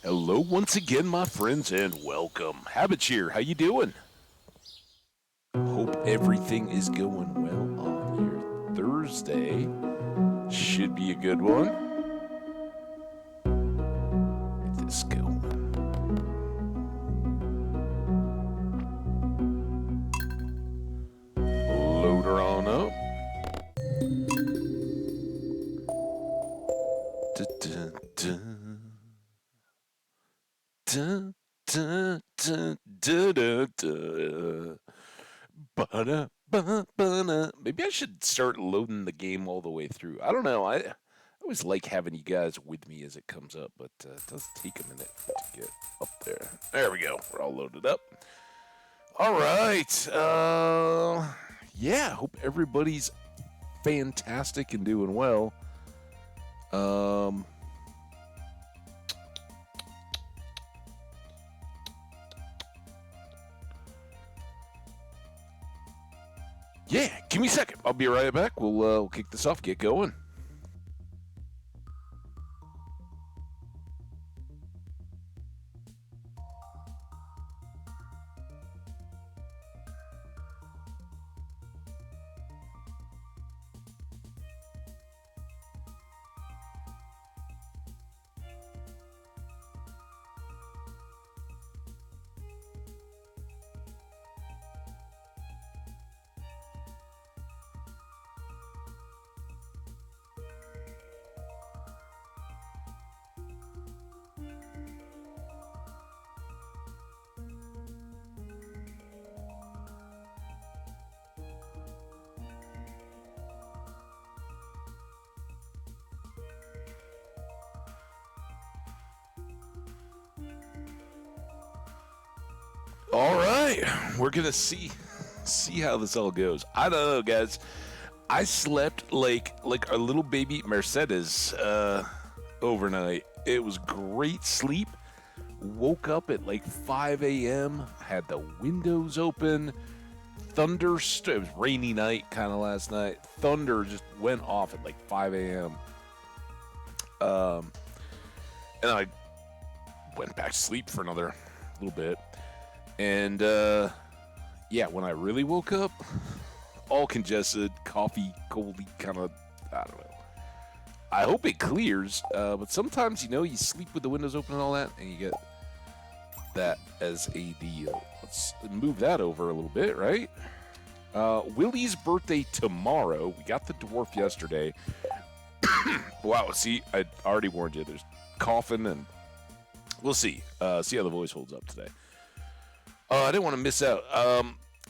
Hello once again, my friends, and welcome. Habit here, how you doing? Hope everything is going well on your Thursday. Should be a good one. Get this going. Load her on up. Dun, dun, dun, dun, dun, dun, dun, dun. Ba-da, ba-da. Maybe I should start loading the game all the way through. I don't know. I always like having you guys with me as it comes up, but it does take a minute for it to get up there. There we go. We're all loaded up. All right. Yeah. Hope everybody's fantastic and doing well. Um, yeah. Give me a second. I'll be right back. We'll kick this off. Get going. All right, we're gonna see how this all goes. I don't know, guys. I slept like a little baby Mercedes overnight. It was great sleep. Woke up at like 5 a.m. Had the windows open. Thunder. It was rainy night kind of last night. Thunder just went off at like 5 a.m. And I went back to sleep for another little bit. And yeah, when I really woke up, all congested, coffee, coldy, kind of, I don't know. I hope it clears, but sometimes, you sleep with the windows open and all that, and you get that as a deal. Let's move that over a little bit, right? Willie's birthday tomorrow. We got the dwarf yesterday. Wow, see, I already warned you. There's coughing, and we'll see. See how the voice holds up today. I didn't want to miss out.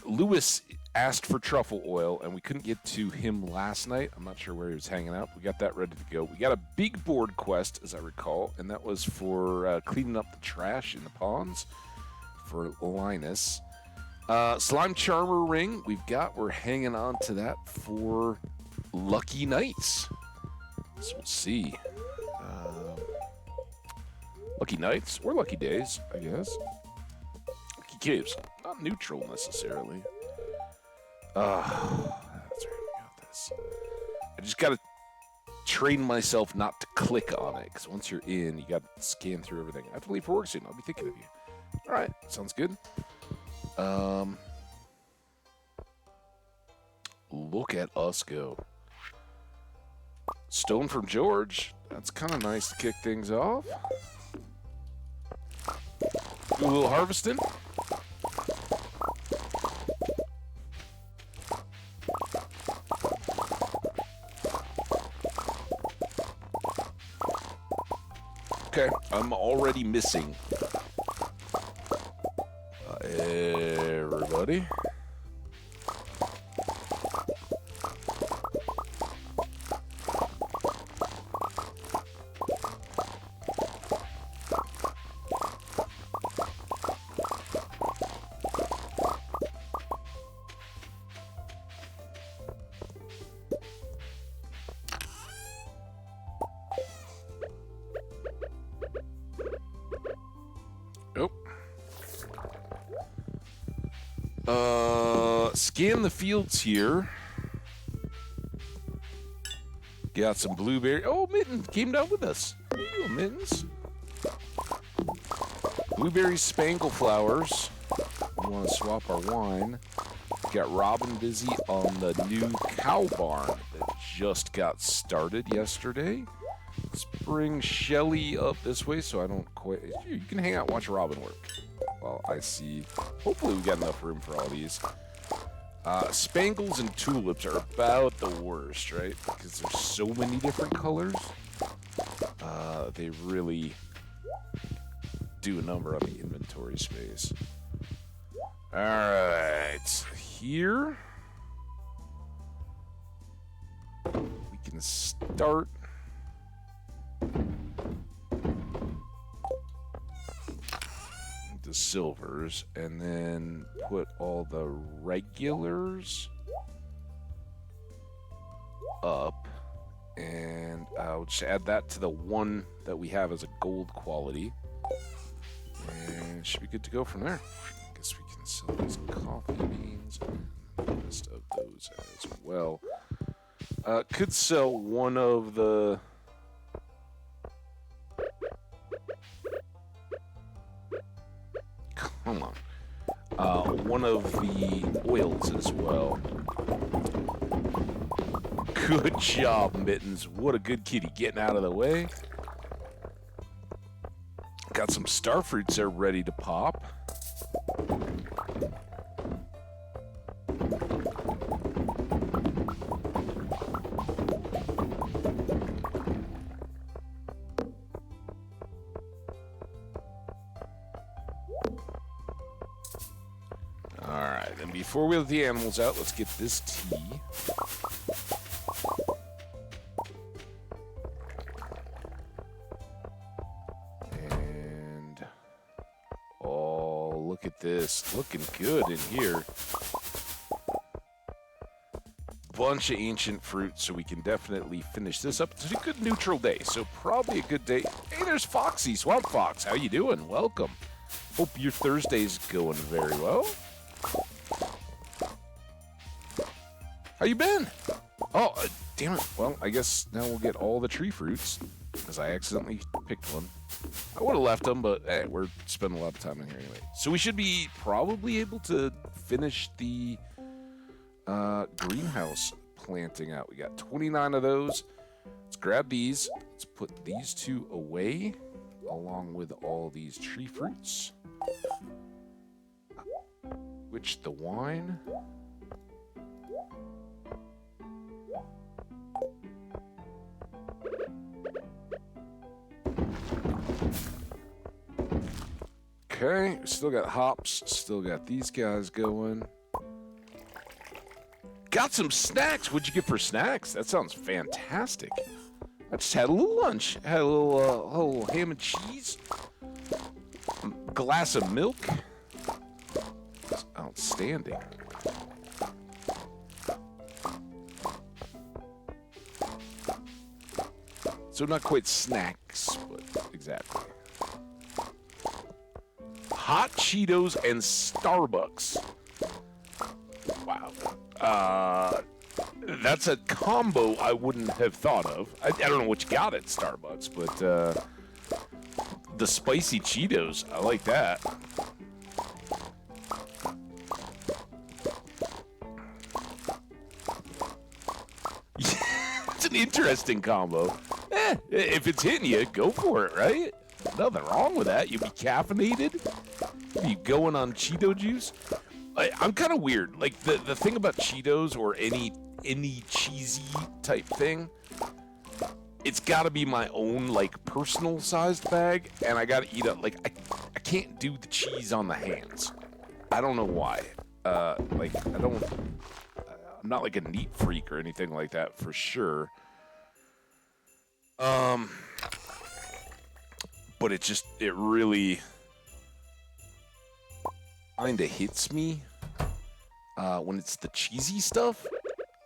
Lewis asked for truffle oil, and we couldn't get to him last night. I'm not sure where he was hanging out. We got that ready to go. We got a big board quest, as I recall, and that was for cleaning up the trash in the ponds for Linus. Slime Charmer ring, we're hanging on to that for Lucky Nights. So we'll see. Lucky Nights, or Lucky Days, I guess. Caves, not neutral necessarily. That's right, we got this. I just gotta train myself not to click on it, because once you're in, you gotta scan through everything. I have to leave for work soon. I'll be thinking of you. All right, sounds good. Look at us go. Stone from George. That's kind of nice to kick things off. Do a little harvesting. Okay, I'm already missing everybody. Scan the fields here. Got some blueberry. Oh, Mitten came down with us. There you go, Mittens. blueberry spangle flowers. We want to swap our wine. Got Robin busy on the new cow barn that just got started yesterday. Let's bring Shelly up this way so I don't quite... You can hang out and watch Robin work. Well, I see... Hopefully we got enough room for all these. Spangles and tulips are about the worst, right? Because there's so many different colors. They really do a number on the inventory space. Alright, here we can start the silvers and then put all the regulars up, and I'll just add that to the one that we have as a gold quality, and it should be good to go from there. I guess we can sell these coffee beans and the rest of those as well. Could sell one of the... Come on. One of the oils as well. Good job, Mittens. What a good kitty. Getting out of the way. Got some star fruits there ready to pop. Alright, and before we let the animals out, let's get this tea. And... oh, look at this. Looking good in here. Bunch of ancient fruit, so we can definitely finish this up. It's a good neutral day, so probably a good day. Hey, there's Foxy, Swamp Fox. How you doing? Welcome. Hope your Thursday's going very well. How you been? Oh, damn it. Well, I guess now we'll get all the tree fruits, because I accidentally picked one. I would have left them, but hey, we're spending a lot of time in here anyway. So we should be probably able to finish the greenhouse planting out. We got 29 of those. Let's grab these. Let's put these two away, along with all these tree fruits. Which the wine... Okay, still got hops, still got these guys going. Got some snacks. What'd you get for snacks? That sounds fantastic. I just had a little lunch. Had a little ham and cheese. A glass of milk. That's outstanding. So not quite snacks, but exactly. Hot Cheetos and Starbucks. Wow. That's a combo I wouldn't have thought of. I don't know what you got at Starbucks, but the spicy Cheetos, I like that. It's an interesting combo. If it's hitting you, go for it, right? Nothing wrong with that. You'll be caffeinated. You'll be going on Cheeto juice. I'm kind of weird. Like, the thing about Cheetos or any cheesy type thing, it's got to be my own, like, personal-sized bag, and I got to eat it. Like, I can't do the cheese on the hands. I don't know why. Like, I'm not like a neat freak or anything like that, for sure. But it really kind of hits me when it's the cheesy stuff.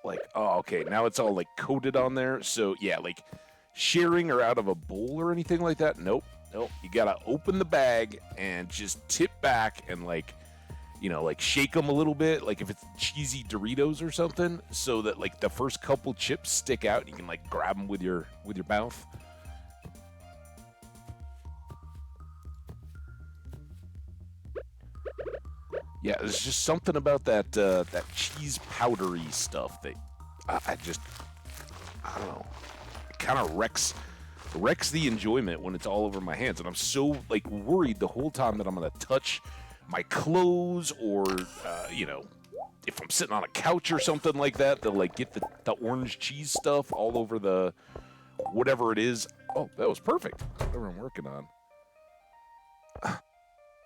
Like, oh, okay, now it's all like coated on there. So yeah, like sharing or out of a bowl or anything like that. Nope. You gotta open the bag and just tip back and like, you know, like shake them a little bit. Like if it's cheesy Doritos or something, so that like the first couple chips stick out and you can like grab them with your mouth. Yeah, there's just something about that that cheese powdery stuff that I just I don't know. It kind of wrecks the enjoyment when it's all over my hands, and I'm so like worried the whole time that I'm gonna touch my clothes or you know, if I'm sitting on a couch or something like that, they'll like get the orange cheese stuff all over the whatever it is. Oh, that was perfect. Whatever I'm working on.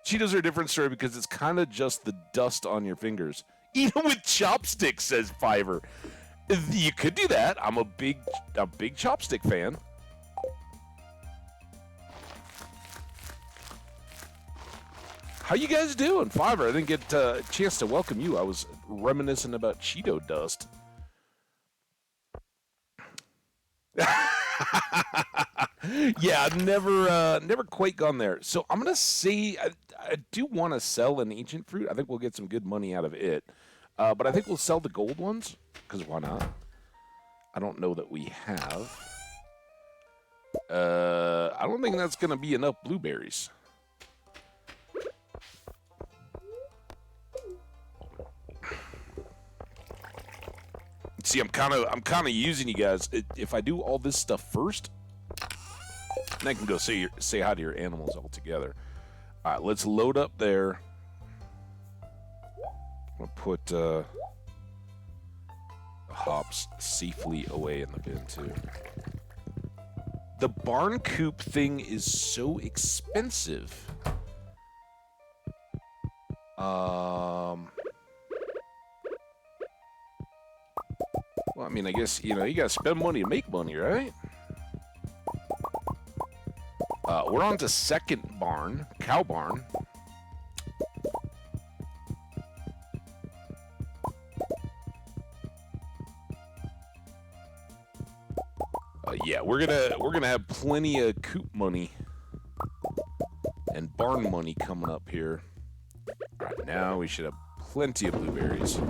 Cheetos are a different story because it's kind of just the dust on your fingers. Even with chopsticks, says Fiverr. You could do that. I'm a big chopstick fan. How you guys doing, Fiverr? I didn't get a chance to welcome you. I was reminiscing about Cheeto dust. Yeah, I've never quite gone there. So I'm gonna say I do want to sell an ancient fruit. I think we'll get some good money out of it. But I think we'll sell the gold ones because why not? I don't know that we have. I don't think that's gonna be enough blueberries. See, I'm kind of using you guys. If I do all this stuff first, then I can go say hi to your animals all together. All right, let's load up there. I'm gonna put the hops safely away in the bin too. The barn coop thing is so expensive. Well, I mean, I guess, you know, you gotta spend money to make money, right? We're on to second barn, cow barn. Yeah, we're gonna have plenty of coop money and barn money coming up here. All right, now we should have plenty of blueberries.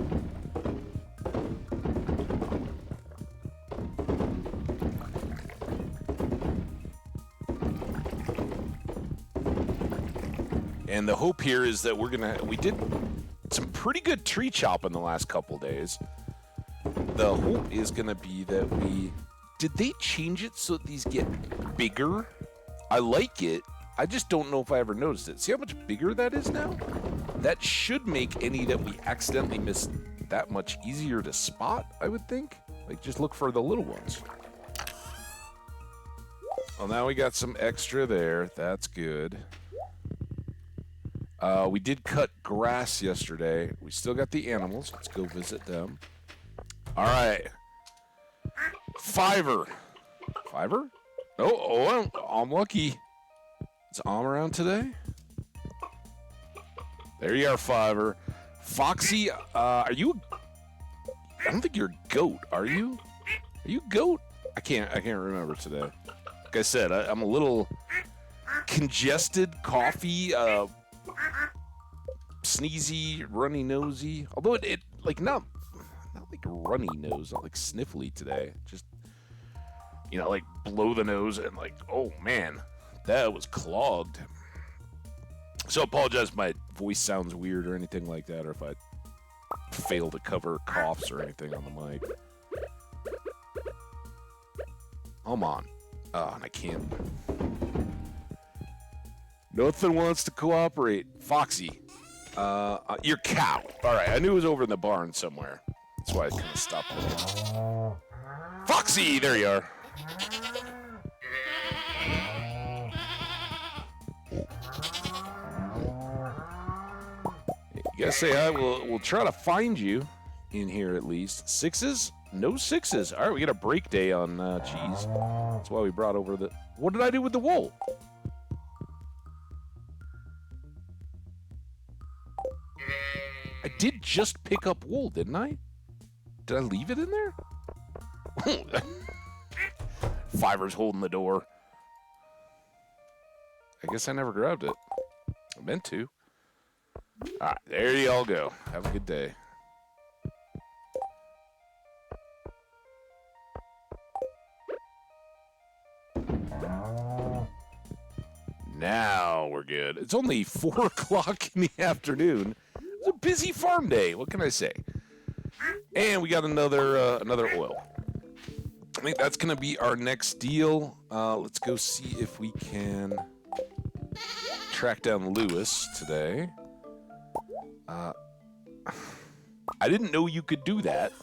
And the hope here is that we did some pretty good tree chopping the last couple days. The hope is gonna be that did they change it so that these get bigger? I like it. I just don't know if I ever noticed it. See how much bigger that is now? That should make any that we accidentally missed that much easier to spot, I would think. Like, just look for the little ones. Well, now we got some extra there. That's good. We did cut grass yesterday. We still got the animals. Let's go visit them. All right. Fiverr. Oh, I'm lucky. Is Om around today? There you are, Fiverr. Foxy, are you? I don't think you're a goat. Are you? Are you a goat? I can't remember today. Like I said, I'm a little congested, coffee, sneezy, runny nosy. Although it like not like runny nose, not like sniffly today. Just, you know, like blow the nose and like, oh man, that was clogged. So I apologize if my voice sounds weird or anything like that, or if I fail to cover coughs or anything on the mic. Come on. Oh, and I can't. Nothing wants to cooperate. Foxy. Your cow. All right, I knew it was over in the barn somewhere. That's why I kind of stopped looking. Foxy, there you are. You gotta say hi. We'll try to find you in here at least. Sixes? No sixes. All right, we got a break day on cheese. That's why we brought over the... What did I do with the wool? I did just pick up wool, didn't I? Did I leave it in there? Fiverr's holding the door. I guess I never grabbed it. I meant to. Alright, there you all go. Have a good day. Now we're good. It's only 4 o'clock in the afternoon. It's a busy farm day. What can I say? And we got another oil. I think that's going to be our next deal. Let's go see if we can track down Lewis today. I didn't know you could do that.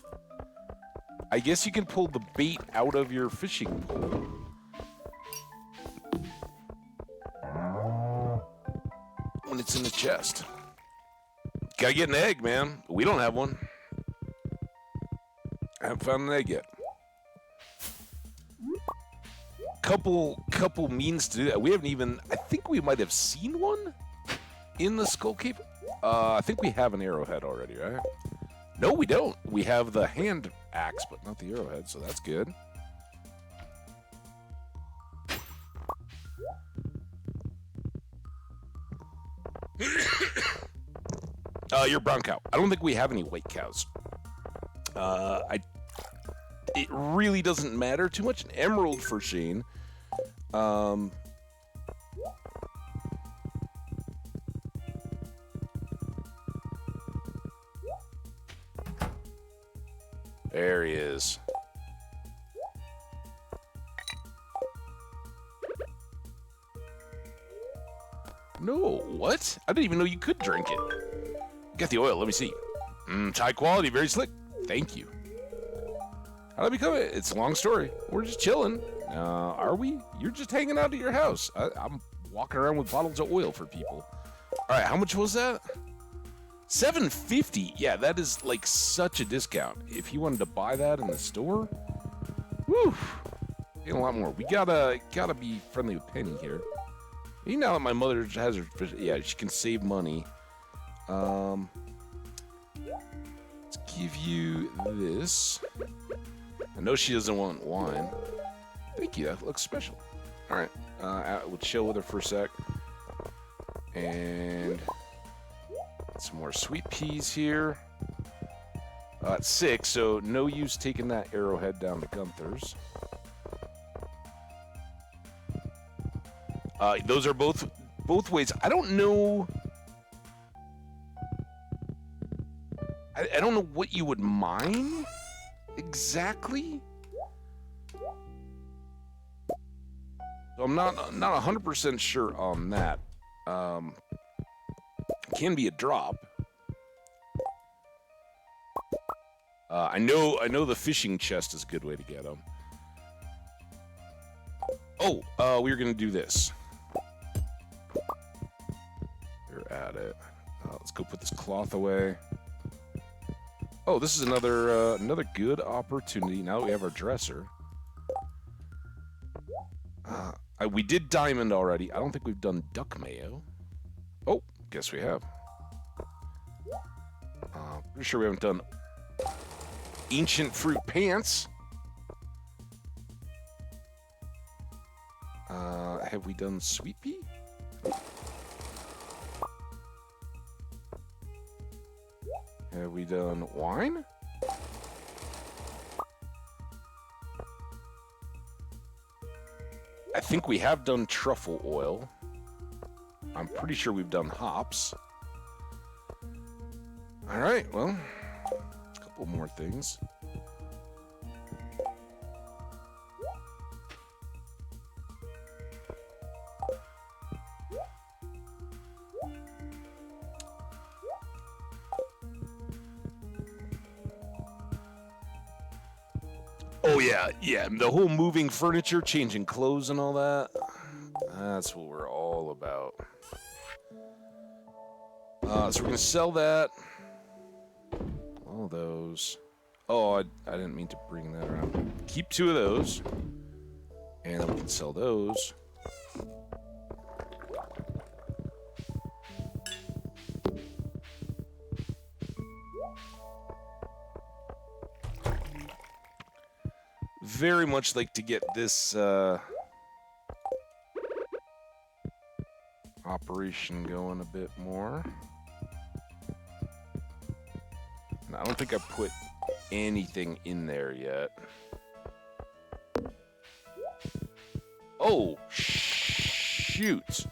I guess you can pull the bait out of your fishing pole. When it's in the chest. Gotta get an egg, man. We don't have one. I haven't found an egg yet. Couple means to do that. We haven't even... I think we might have seen one in the Skull Cave. I think we have an arrowhead already, right? No, we don't. We have the hand axe, but not the arrowhead, so that's good. You're brown cow. I don't think we have any white cows. It really doesn't matter too much. An emerald for Shane. There he is. No, what? I didn't even know you could drink it. Got the oil, let me see. It's high quality, very slick. Thank you. How did I become it? It's a long story. We're just chilling. Are we? You're just hanging out at your house. I'm walking around with bottles of oil for people. All right, how much was that? $7.50. Yeah, that is like such a discount. If you wanted to buy that in the store, whew, getting a lot more. We gotta be friendly with Penny here. You know that my mother has her fish. Yeah, she can save money. Let's give you this. I know she doesn't want wine. Thank you, that looks special. All right, we'll chill with her for a sec. And some more sweet peas here. It's 6, so no use taking that arrowhead down to Gunther's. Those are both ways. I don't know. I don't know what you would mine exactly. So I'm not 100% sure on that. Can be a drop. I know the fishing chest is a good way to get them. Oh, we were gonna do this. We're at it. Let's go put this cloth away. Oh, this is another good opportunity. Now we have our dresser. We did diamond already. I don't think we've done duck mayo. Oh, guess we have. Pretty sure we haven't done ancient fruit pants. Have we done sweet pea? Have we done wine? I think we have done truffle oil. I'm pretty sure we've done hops. All right, well, a couple more things. Oh, yeah, the whole moving furniture, changing clothes and all that. That's what we're all about. So we're going to sell that. All those. Oh, I didn't mean to bring that around. Keep 2 of those. And then we can sell those. Very much like to get this operation going a bit more. And I don't think I put anything in there yet. Oh, shoot.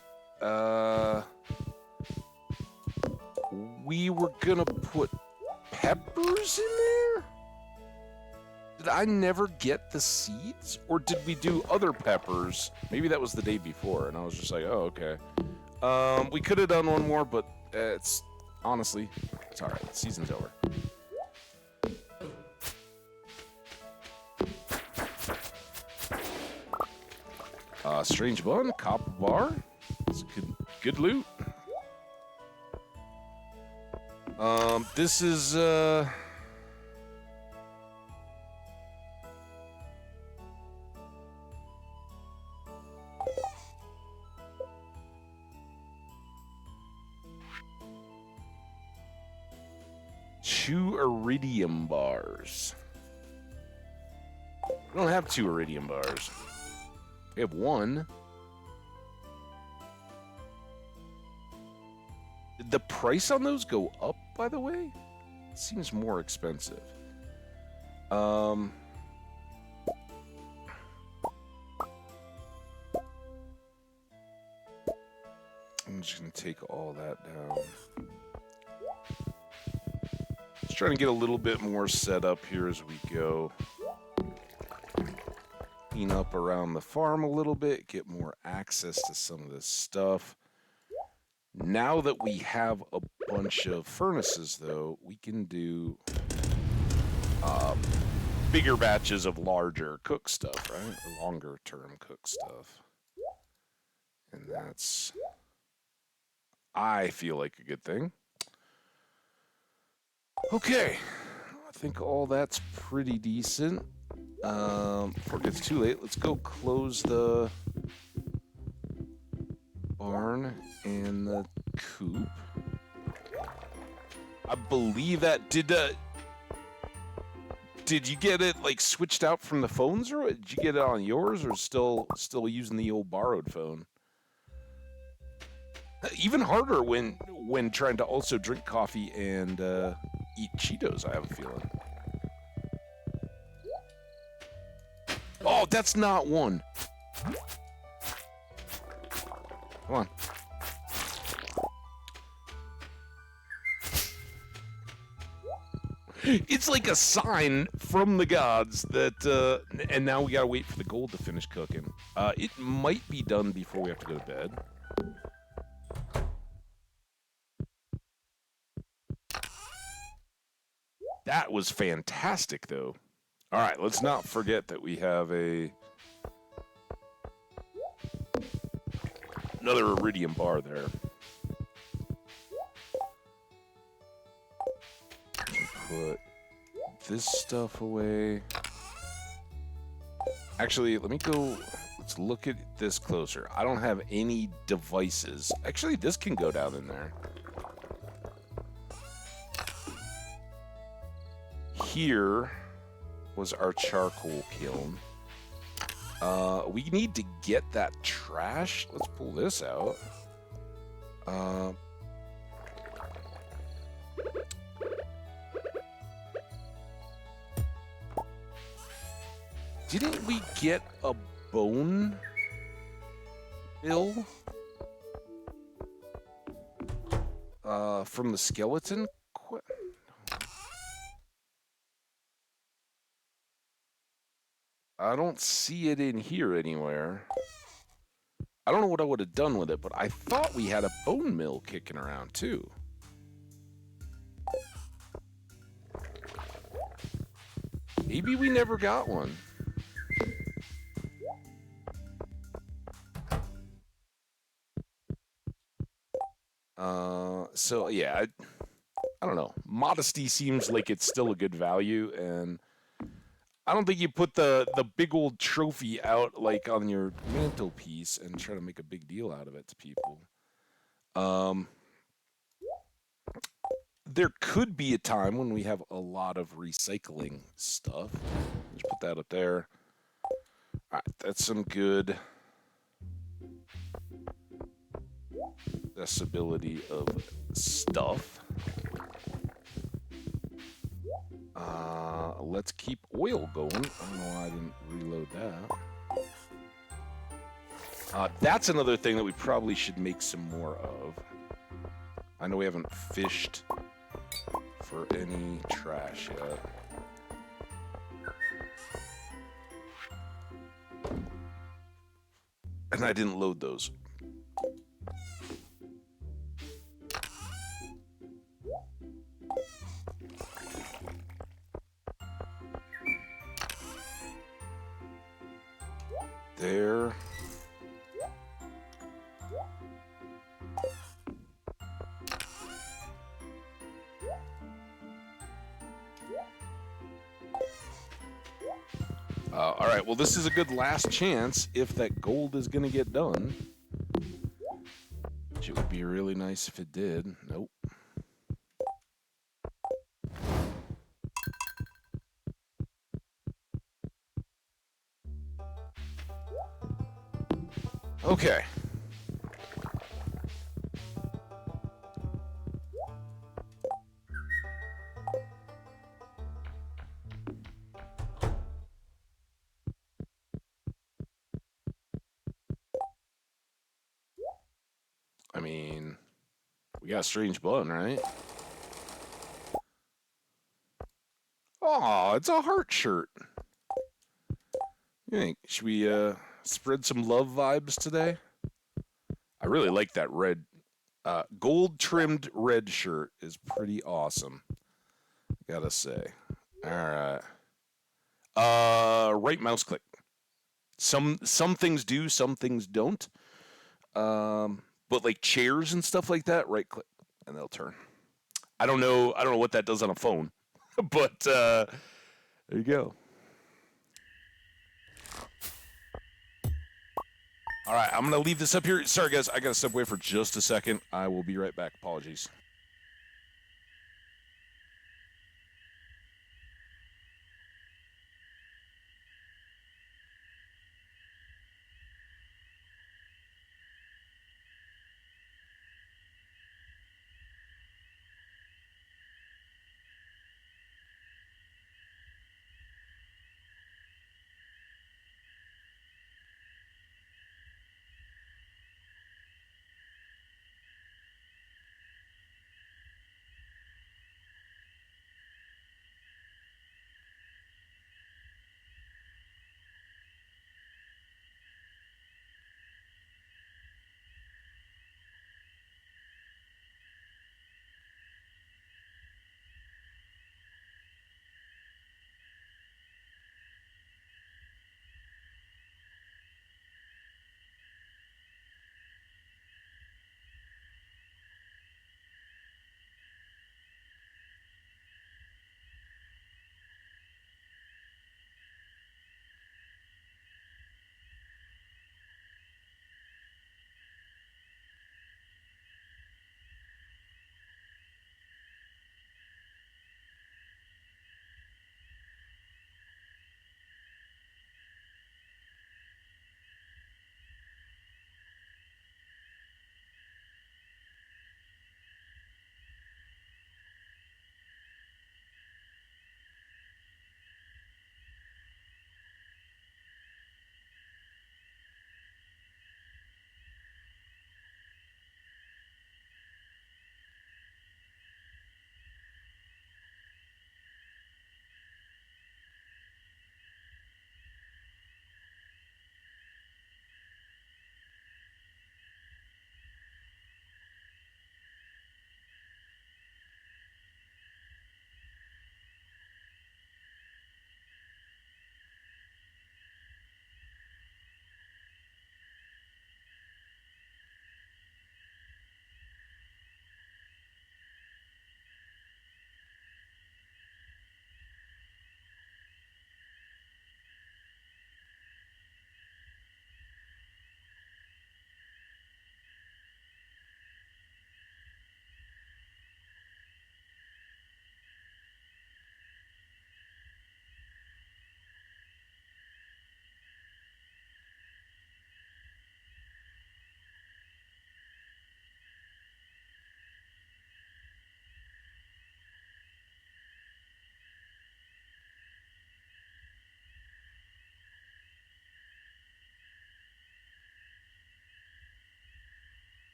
we were gonna put peppers in there? Did I never get the seeds? Or did we do other peppers? Maybe that was the day before, and I was just like, oh, okay. We could have done one more, but it's... Honestly, it's alright. The season's over. Strange bun, copper bar. It's good loot. This is, two iridium bars. We don't have two iridium bars. We have one. Did the price on those go up, by the way? It seems more expensive. I'm just gonna take all that down. Just trying to get a little bit more set up here as we go. Clean up around the farm a little bit, get more access to some of this stuff. Now that we have a bunch of furnaces, though, we can do bigger batches of larger cook stuff, right? Or longer term cook stuff. And that's, I feel like, a good thing. Okay, I think all that's pretty decent. Before it gets too late, let's go close the barn and the coop. I believe that did you get it like switched out from the phones, or did you get it on yours, or still using the old borrowed phone? Even harder when trying to also drink coffee and eat Cheetos, I have a feeling. Oh, that's not one. Come on. It's like a sign from the gods that, and now we gotta wait for the gold to finish cooking. It might be done before we have to go to bed. That was fantastic, though. All right, let's not forget that we have another iridium bar there. Put this stuff away. Actually, let's look at this closer. I don't have any devices. Actually, this can go down in there. Here was our charcoal kiln. We need to get that trash. Let's pull this out. Didn't we get a bone bill from the skeleton? I don't see it in here anywhere. I don't know what I would have done with it, but I thought we had a bone mill kicking around too. Maybe we never got one. So yeah, I don't know. Modesty seems like it's still a good value, and I don't think you put the big old trophy out like on your mantelpiece and try to make a big deal out of it to people. There could be a time when we have a lot of recycling stuff. Let's put that up there. All right, that's some good accessibility of stuff. Let's keep oil going. I don't know why I didn't reload that. That's another thing that we probably should make some more of. I know we haven't fished for any trash yet. And I didn't load those. There. All right, well, this is a good last chance if that gold is going to get done. Which it would be really nice if it did. Nope. Okay. I mean, we got a strange button, right? Oh, it's a heart shirt. You think, should we spread some love vibes today? I really like that red, gold trimmed red shirt is pretty awesome. Gotta say. All right. Right mouse click. Some things do, some things don't. But like chairs and stuff like that, right click and they'll turn. I don't know what that does on a phone, but there you go. All right, I'm gonna leave this up here. Sorry guys, I gotta step away for just a second. I will be right back. Apologies.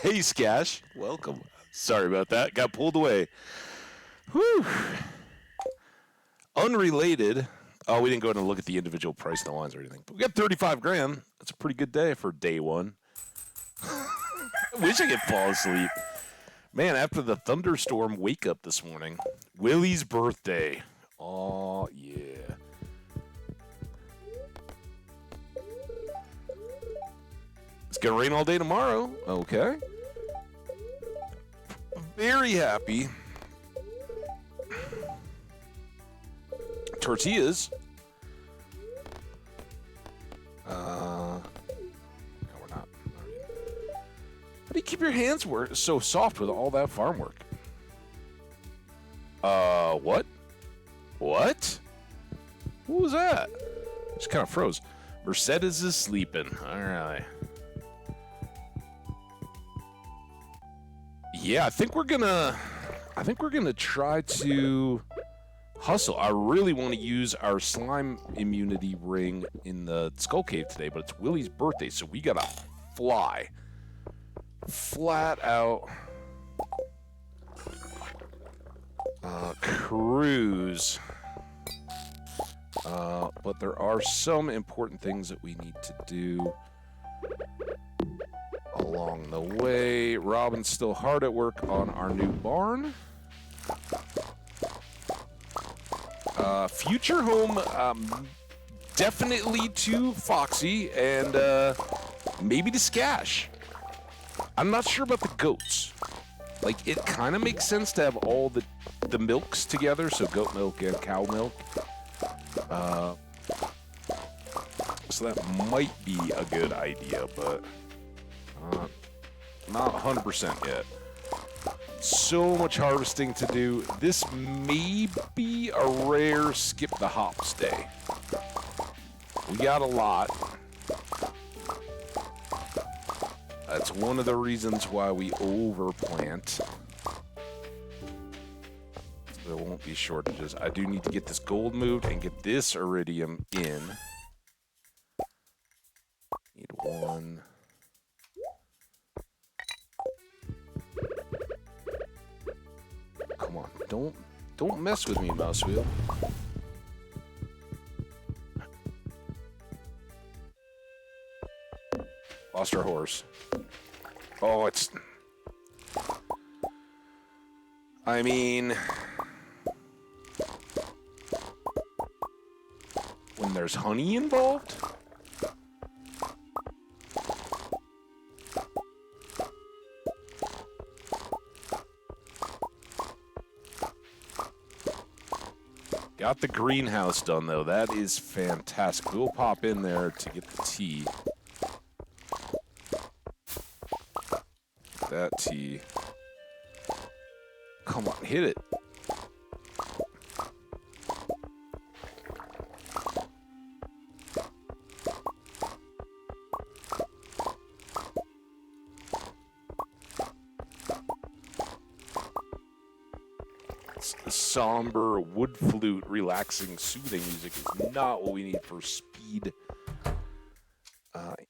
Hey, Skash. Welcome. Sorry about that. Got pulled away. Whew. Unrelated. Oh, we didn't go in and look at the individual price of the lines or anything. But we got 35 grand. That's a pretty good day for day one. I wish I could fall asleep. Man, after the thunderstorm wake up this morning, Willie's birthday. Oh, yeah. It's going to rain all day tomorrow. Okay. Very happy. Tortillas. No, we're not. How do you keep your hands so soft with all that farm work? What? What? What was that? Just kind of froze. Mercedes is sleeping. All right. Yeah, I think we're gonna try to hustle. I really want to use our slime immunity ring in the Skull Cave today, but it's Willie's birthday, so we gotta fly. Flat out cruise. But there are some important things that we need to do along the way. Robin's still hard at work on our new barn. Future home, definitely to Foxy and maybe to Skash. I'm not sure about the goats. Like, it kind of makes sense to have all the milks together, so goat milk and cow milk. So that might be a good idea, but not 100% yet. So much harvesting to do. This may be a rare skip the hops day. We got a lot. That's one of the reasons why we overplant. There won't be shortages. I do need to get this gold moved and get this iridium in. Need one. Come on, don't mess with me, mouse wheel. Lost our horse. Oh, it's... I mean... when there's honey involved? Got the greenhouse done, though. That is fantastic. We'll pop in there to get the tea. That tea. Come on, hit it. Somber wood flute, relaxing, soothing music is not what we need for speed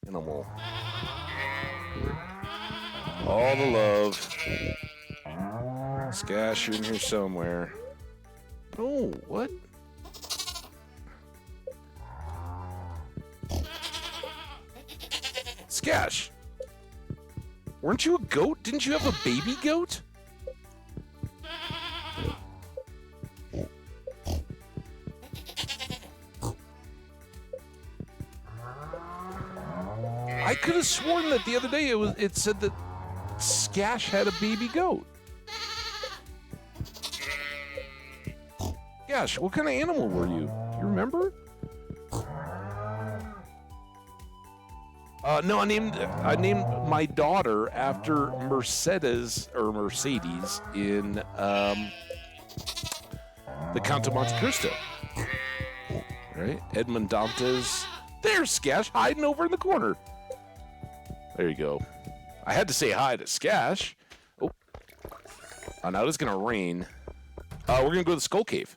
animal. All the love. Skash, you're in here somewhere. Oh, what? Skash, weren't you a goat? Didn't you have a baby goat? I could have sworn that the other day it said that Skash had a baby goat. Gosh, what kind of animal were you? Do you remember? No, I named my daughter after Mercedes in the Count of Monte Cristo. Right? Edmond Dantes. There's Skash hiding over in the corner. There you go. I had to say hi to Skash. Oh, now it's gonna rain. We're gonna go to the Skull Cave.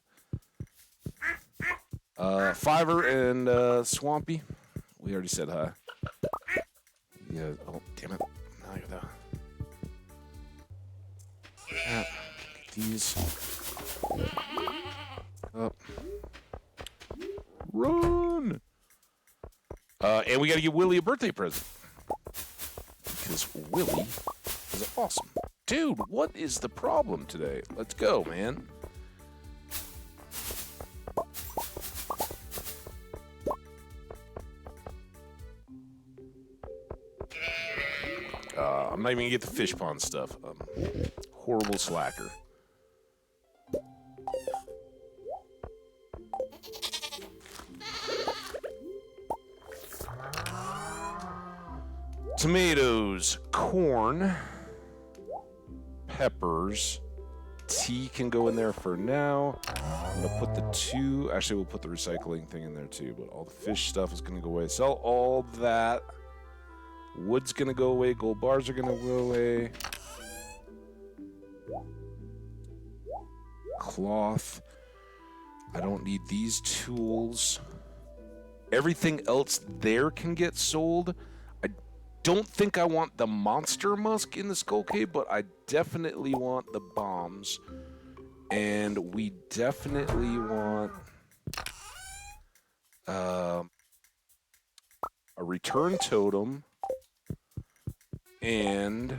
Fiver and Swampy. We already said hi. Yeah. Oh, damn it! Now I gotta these up. Run! And we gotta give Willie a birthday present. Because Willie is awesome. Dude, what is the problem today? Let's go, man. I'm not even gonna get the fish pond stuff. Horrible slacker. Tomatoes, corn, peppers, tea can go in there for now. I'm gonna put the two, actually we'll put the recycling thing in there too, but all the fish stuff is gonna go away. Sell all that. Wood's gonna go away, gold bars are gonna go away. Cloth. I don't need these tools. Everything else there can get sold. I don't think I want the monster musk in the skull cave, but I definitely want the bombs. And we definitely want a return totem and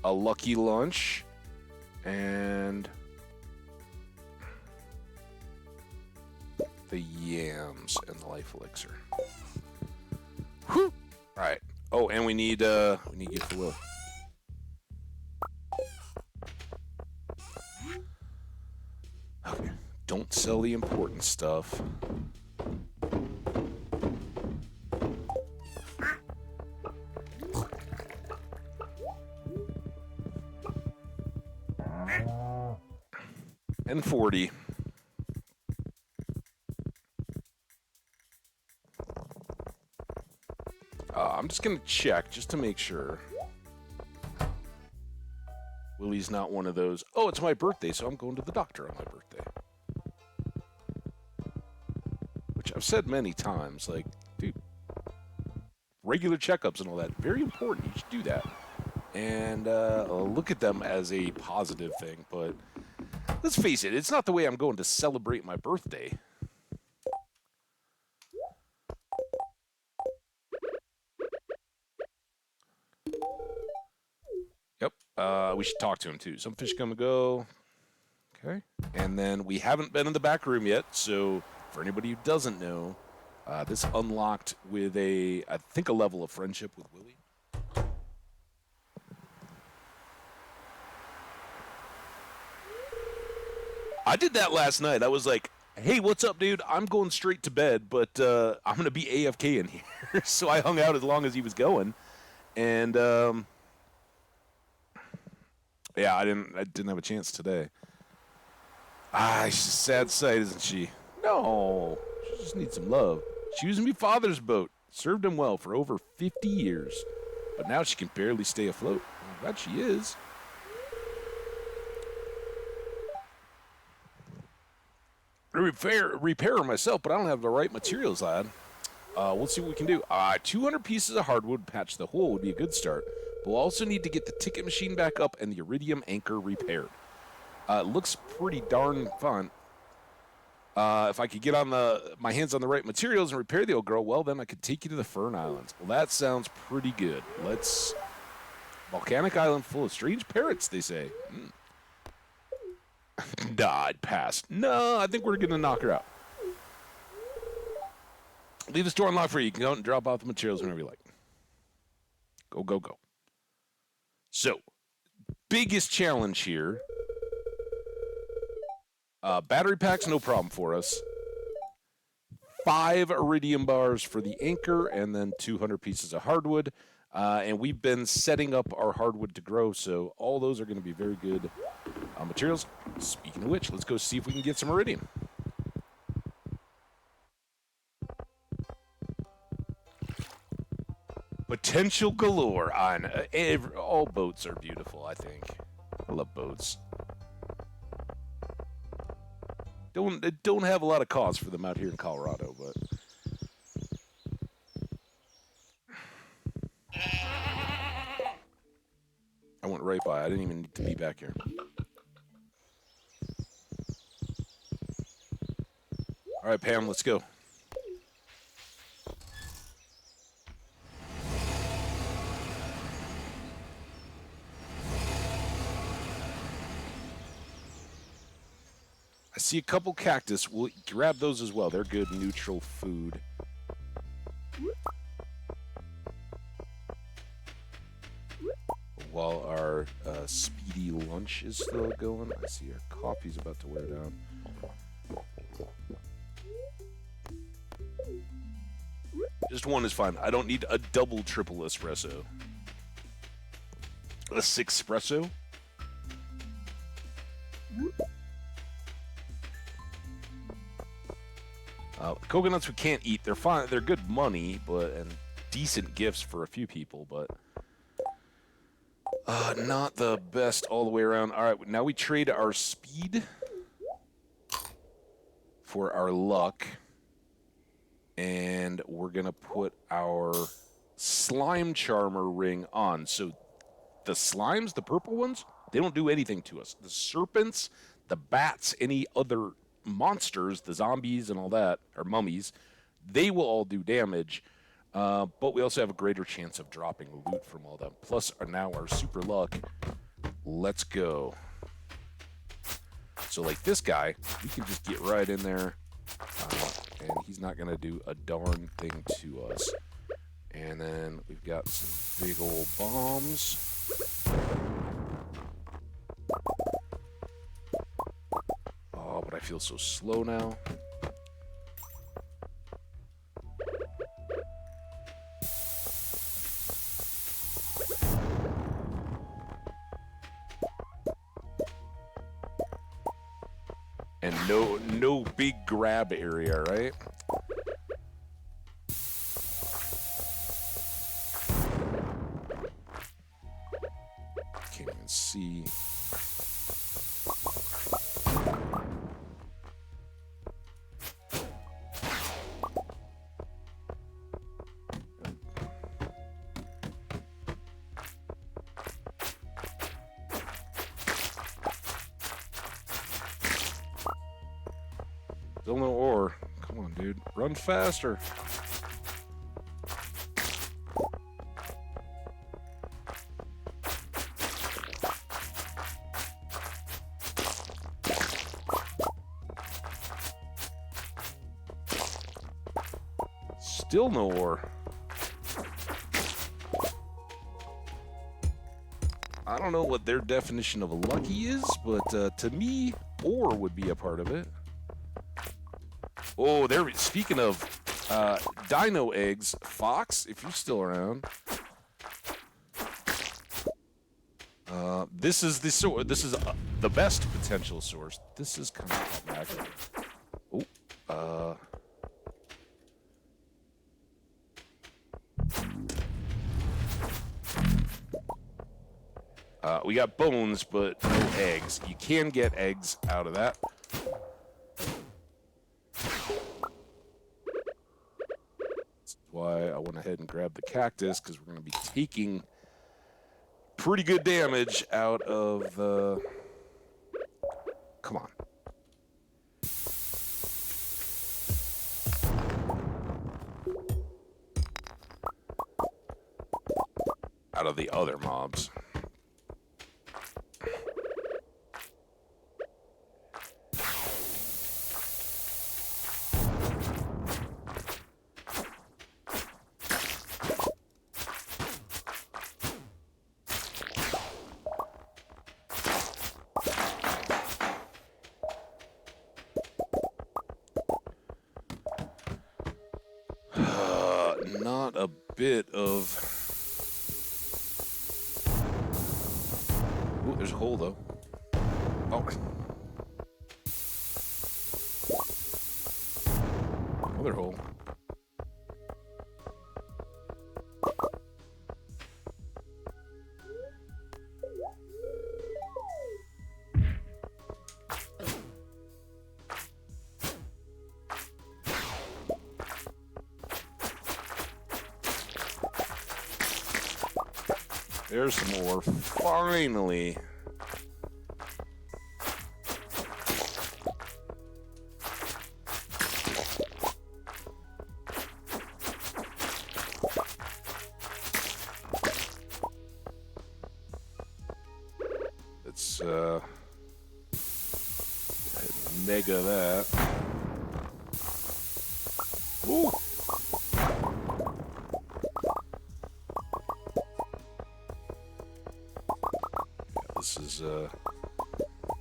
a lucky lunch and the yams and the life elixir. Whew. All right. Oh, and we need to get the will. Okay. Don't sell the important stuff. And 40. I'm just going to check just to make sure. Willie's not one of those, oh, it's my birthday, so I'm going to the doctor on my birthday. Which I've said many times, like, dude, regular checkups and all that, very important. You should do that. And look at them as a positive thing, but let's face it, it's not the way I'm going to celebrate my birthday. Yep, we should talk to him too. Some fish gonna go. Okay, and then we haven't been in the back room yet, so for anybody who doesn't know, this unlocked with I think a level of friendship with Willie. I did that last night. I was like, hey, what's up, dude? I'm going straight to bed, but I'm going to be AFK in here. So I hung out as long as he was going. And, yeah, I didn't have a chance today. She's a sad sight, isn't she? No, she just needs some love. She was in my father's boat. Served him well for over 50 years. But now she can barely stay afloat. I'm glad she is. Repair her myself, but I don't have the right materials, lad. We'll see what we can do. 200 pieces of hardwood to patch the hole would be a good start. But we'll also need to get the ticket machine back up and the iridium anchor repaired. It looks pretty darn fun. If I could get on my hands on the right materials and repair the old girl, well, then I could take you to the Fern Islands. Well, that sounds pretty good. Let's... Volcanic island full of strange parrots, they say. Nah, I'd pass. No, I think we're going to knock her out. Leave the store unlocked for you. You can go out and drop off the materials whenever you like. Go, go, go. So, biggest challenge here. Battery packs, no problem for us. 5 iridium bars for the anchor, and then 200 pieces of hardwood. And we've been setting up our hardwood to grow, so all those are going to be very good materials. Speaking of which, let's go see if we can get some iridium. Potential galore on all boats are beautiful, I think. I love boats. Don't have a lot of cause for them out here in Colorado, but I right by. I didn't even need to be back here. All right, Pam, let's go. I see a couple cactus. We'll grab those as well. They're good neutral food. While our speedy lunch is still going, I see our coffee's about to wear down. Just one is fine. I don't need a double triple espresso. A six-espresso? Coconuts we can't eat. They're fine. They're good money, and decent gifts for a few people, but not the best all the way around. All right, now we trade our speed for our luck, and we're gonna put our slime charmer ring on. So the slimes, the purple ones, they don't do anything to us. The serpents, the bats, any other monsters, the zombies and all that, or mummies, they will all do damage, but we also have a greater chance of dropping loot from all them. Plus, now our super luck. Let's go. So like this guy, we can just get right in there, and he's not going to do a darn thing to us. And then we've got some big old bombs. Oh, but I feel so slow now. And no big grab area, right? Can't even see. Still no ore. Come on, dude. Run faster. Still no ore. I don't know what their definition of a lucky is, but to me, ore would be a part of it. Oh, there. Speaking of dino eggs, Fox, if you're still around, this is the source. This is the best potential source. This is kind of problematic. We got bones, but no eggs. You can get eggs out of that. Why I went ahead and grabbed the cactus, because we're going to be taking pretty good damage out of the... Come on. Out of the other mobs. Not a bit of... Ooh, there's a hole, though. Oh. Another hole. There's some more. Finally. Let's mega that. Ooh. Yeah, this is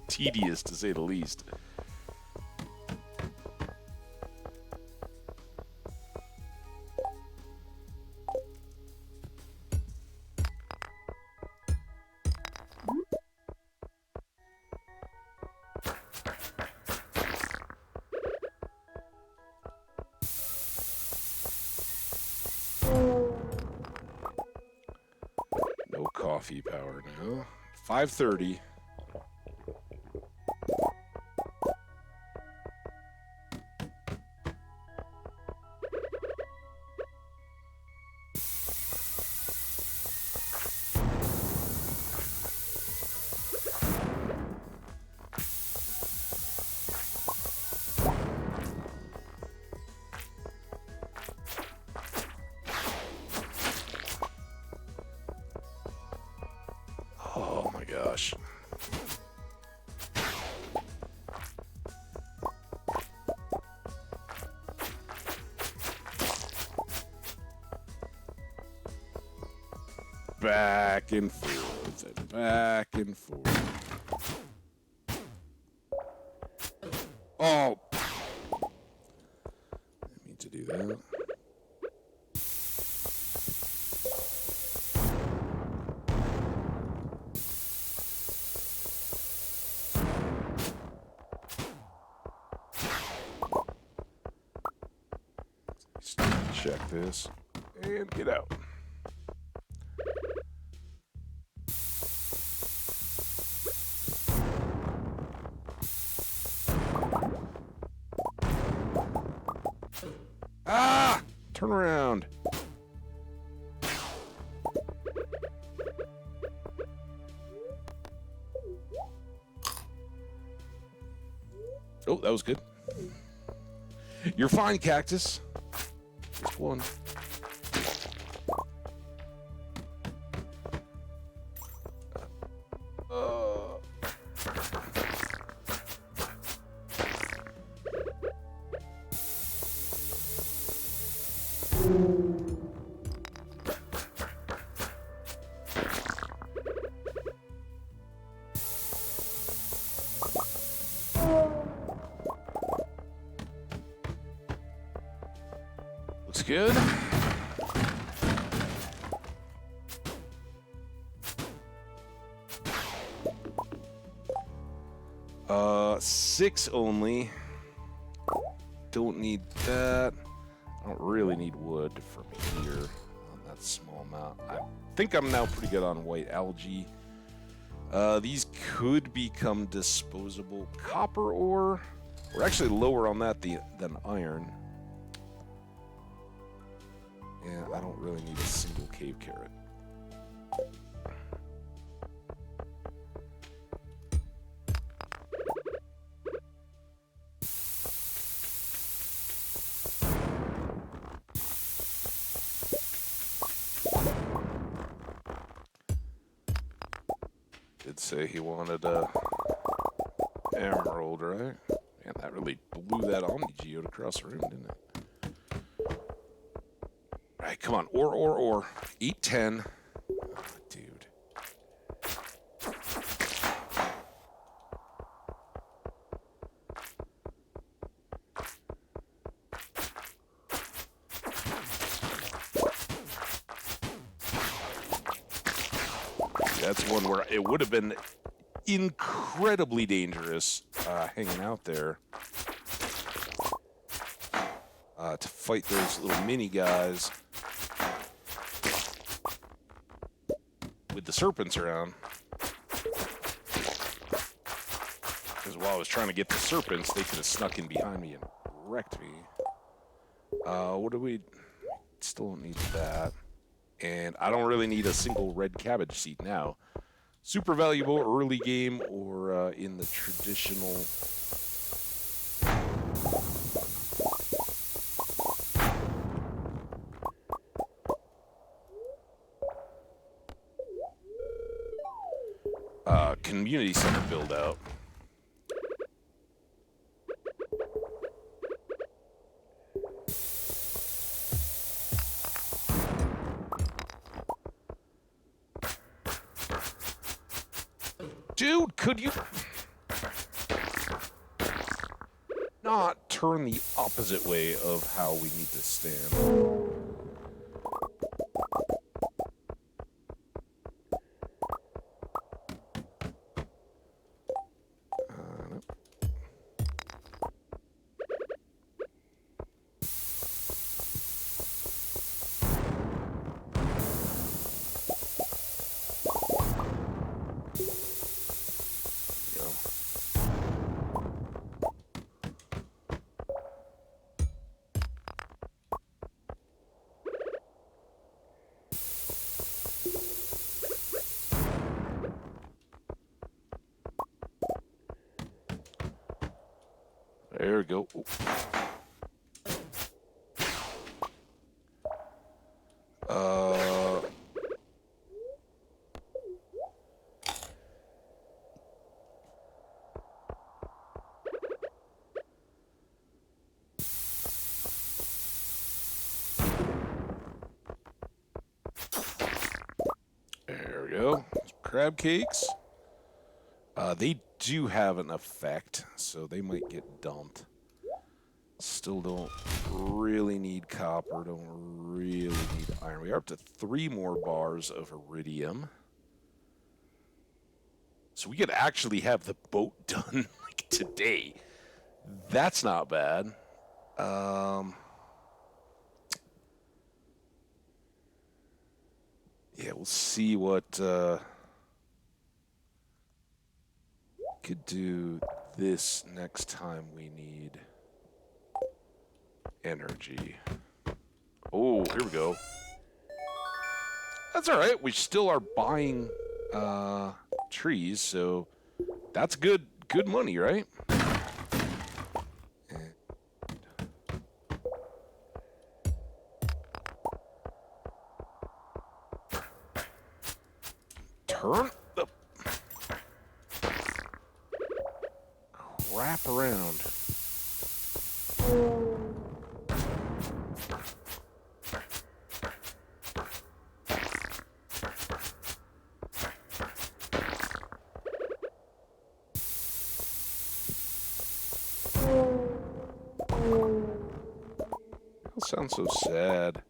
tedious to say the least. No coffee power now. 5:30. Oh my gosh. Back and forth and back and forth. Oh! I mean to do that. Check this and get out. Ah! Turn around. Oh, that was good. You're fine, Cactus. Just one. Looks good. Six only. Don't need that. I don't really need wood from here on that small amount. I think I'm now pretty good on white algae. These could become disposable copper ore. We're actually lower on that than iron. Yeah, I don't really need a single cave carrot. Did say he wanted a emerald, right? Man, that really blew that Omni Geode across the room, didn't it? All right, come on, ore. 810. Oh, dude. That's one where it would have been incredibly dangerous hanging out there to fight those little mini guys with the serpents around. Because while I was trying to get the serpents, they could have snuck in behind me and wrecked me. What do we... Still don't need that. And I don't really need a single red cabbage seed now. Super valuable early game or in the traditional... community center build out. Dude, could you not turn the opposite way of how we need to stand? There we go. There we go. Crab cakes. They do have an effect, so they might get dumped. Still don't really need copper, don't really need iron. We are up to 3 more bars of iridium. So we could actually have the boat done like today. That's not bad. Yeah, we'll see what could do this next time we need energy. Oh, here we go. That's all right. We still are buying trees, so that's good money, right? Turn the crap around. That sounds so sad.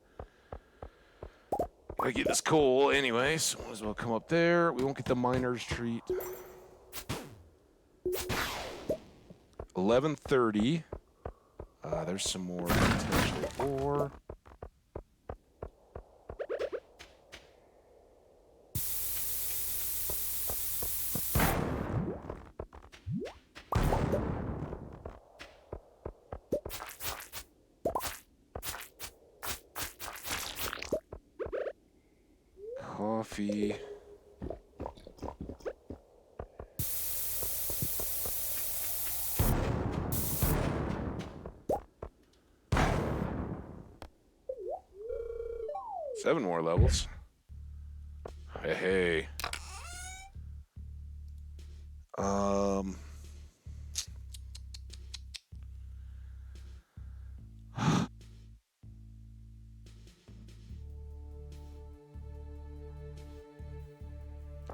Gotta get this coal anyway, so might as well come up there. We won't get the miner's treat. 11:30. There's some more potential ore. Coffee. Seven more levels. Hey.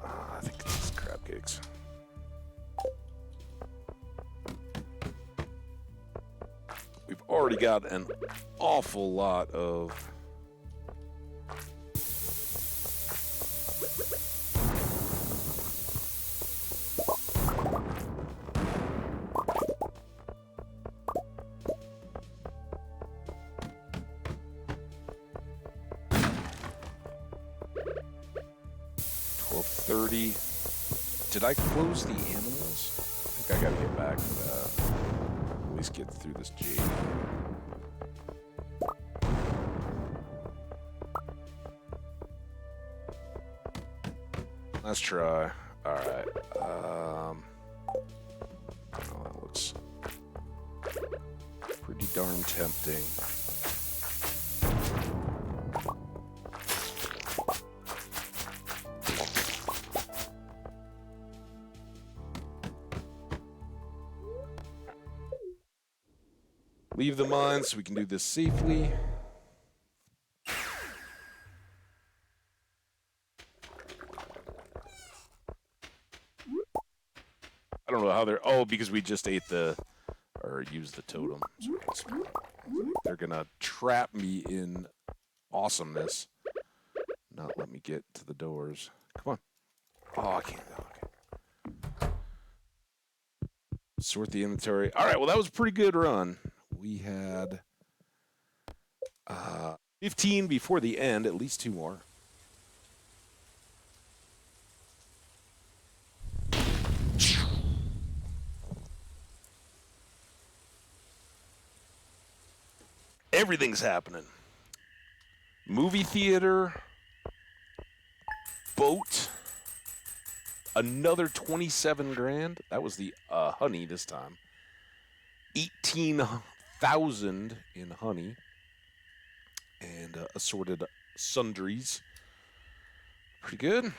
I think it's just crab cakes. We've already got an awful lot of Did I close the animals? I think I gotta get back to that. At least get through this jade. Let's try. All right. Oh, that looks pretty darn tempting. Leave the mine so we can do this safely. I don't know how they're... Oh, because we just ate the... Or used the totem. So they're gonna trap me in awesomeness. Not let me get to the doors. Come on. Oh, I can't. Okay. Sort the inventory. All right, well, that was a pretty good run. We had 15 before the end, at least 2 more. Everything's happening. Movie theater, boat, another 27 grand. That was the honey this time. 18,000 in honey and assorted sundries. Pretty good.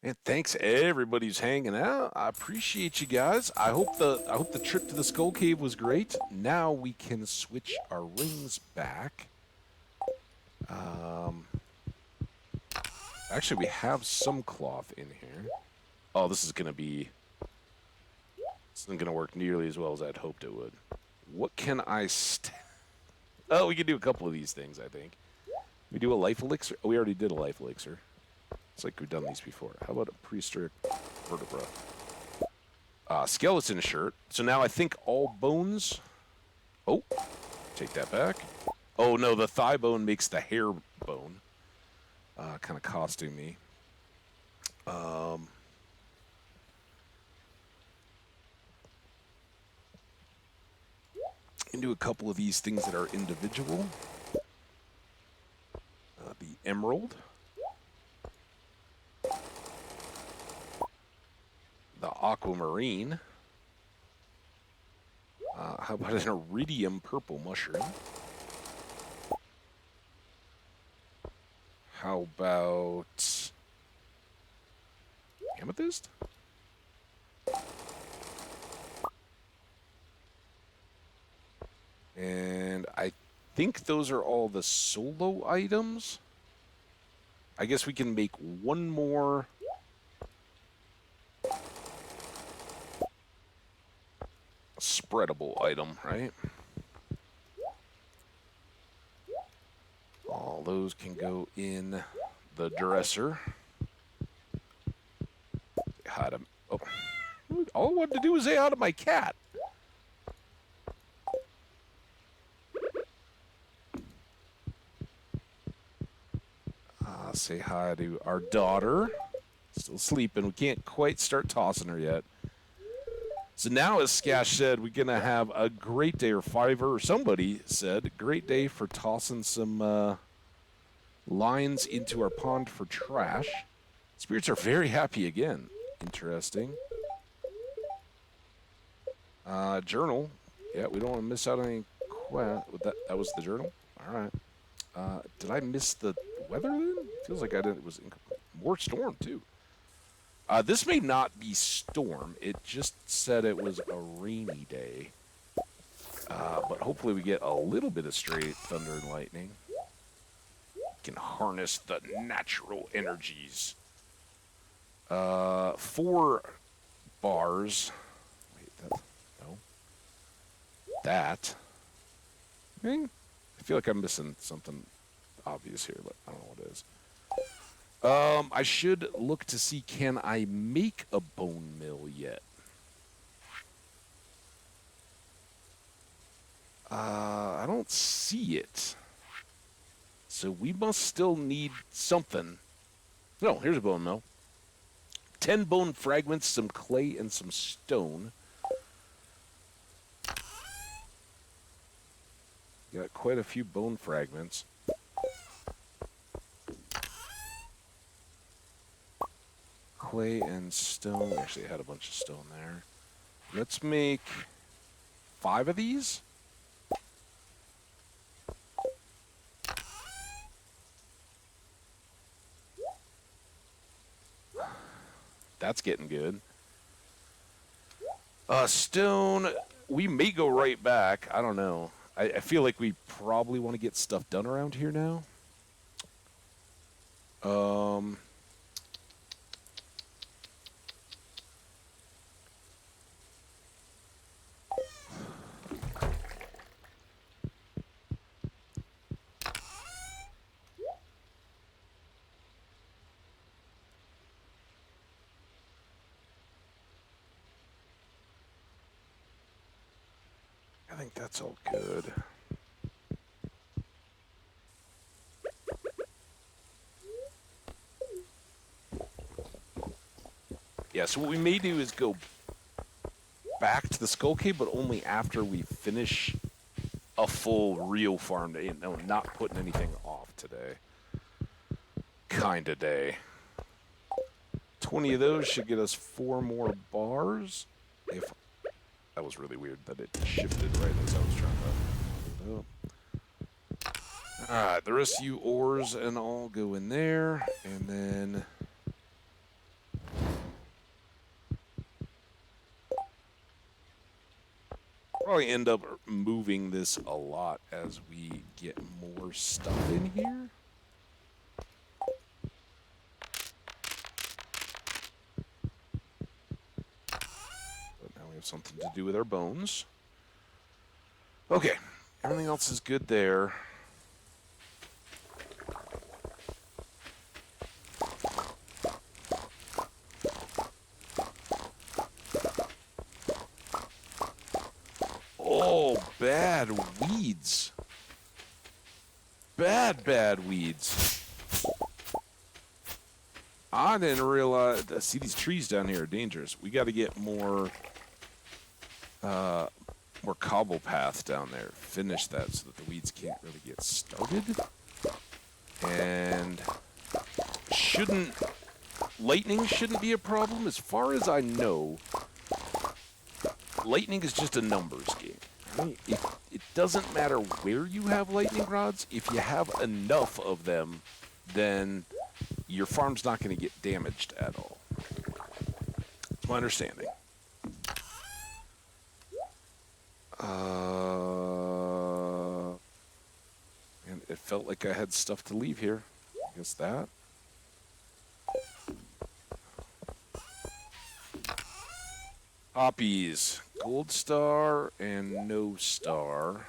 And thanks everybody who's hanging out. I appreciate you guys. I hope the trip to the Skull Cave was great. Now we can switch our rings back. Actually, we have some cloth in here. Oh, this isn't gonna work nearly as well as I'd hoped it would. What can I Oh, we can do a couple of these things, I think. We do a life elixir. Oh, we already did a life elixir. It's like we've done these before. How about a prehistoric vertebra? Skeleton shirt. So now I think all bones... Oh, take that back. Oh, no, the thigh bone makes the hair bone. Kind of costing me. And do a couple of these things that are individual. The emerald. The aquamarine. How about an iridium purple mushroom? How about amethyst? And I think those are all the solo items. I guess we can make one more. Spreadable item, right? All those can go in the dresser. Hi to, oh, all I wanted to do was say hi to my cat. Say hi to our daughter. Still sleeping. We can't quite start tossing her yet. So now, as Skash said, we're going to have a great day, or Fiverr, or somebody said, great day for tossing some lines into our pond for trash. Spirits are very happy again. Interesting. Journal. Yeah, we don't want to miss out on any that was the journal? All right. Did I miss the weather then? Feels like I did. It was more storm, too. This may not be storm. It just said it was a rainy day. But hopefully we get a little bit of straight thunder and lightning. Can harness the natural energies. 4 bars. Wait, no. That. I feel like I'm missing something obvious here, but I don't know what it is. I should look to see, can I make a bone mill yet? I don't see it. So we must still need something. No, here's a bone mill. 10 bone fragments, some clay, and some stone. Got quite a few bone fragments. Clay and stone. Actually, I had a bunch of stone there. Let's make 5 of these. That's getting good. Stone, we may go right back. I don't know. I feel like we probably want to get stuff done around here now. I think that's all good. Yeah, so what we may do is go back to the Skull Cave, but only after we finish a full real farm day. No, not putting anything off today. Kinda day. 20 of those should get us 4 more bars. If that was really weird that it shifted right as I was trying to hold up. Alright, the rest of you ores and all go in there, and then probably end up moving this a lot as we get more stuff in here. But now we have something to do with our bones. Okay, everything else is good there. Oh, bad weeds. Bad weeds. I didn't realize. See, these trees down here are dangerous. We got to get more cobble path down there. Finish that so that the weeds can't really get started. And lightning shouldn't be a problem. As far as I know, lightning is just a numbers game. Right? It doesn't matter where you have lightning rods. If you have enough of them, then your farm's not going to get damaged at all. That's my understanding. And it felt like I had stuff to leave here. I guess that. Poppies. Gold star and no star.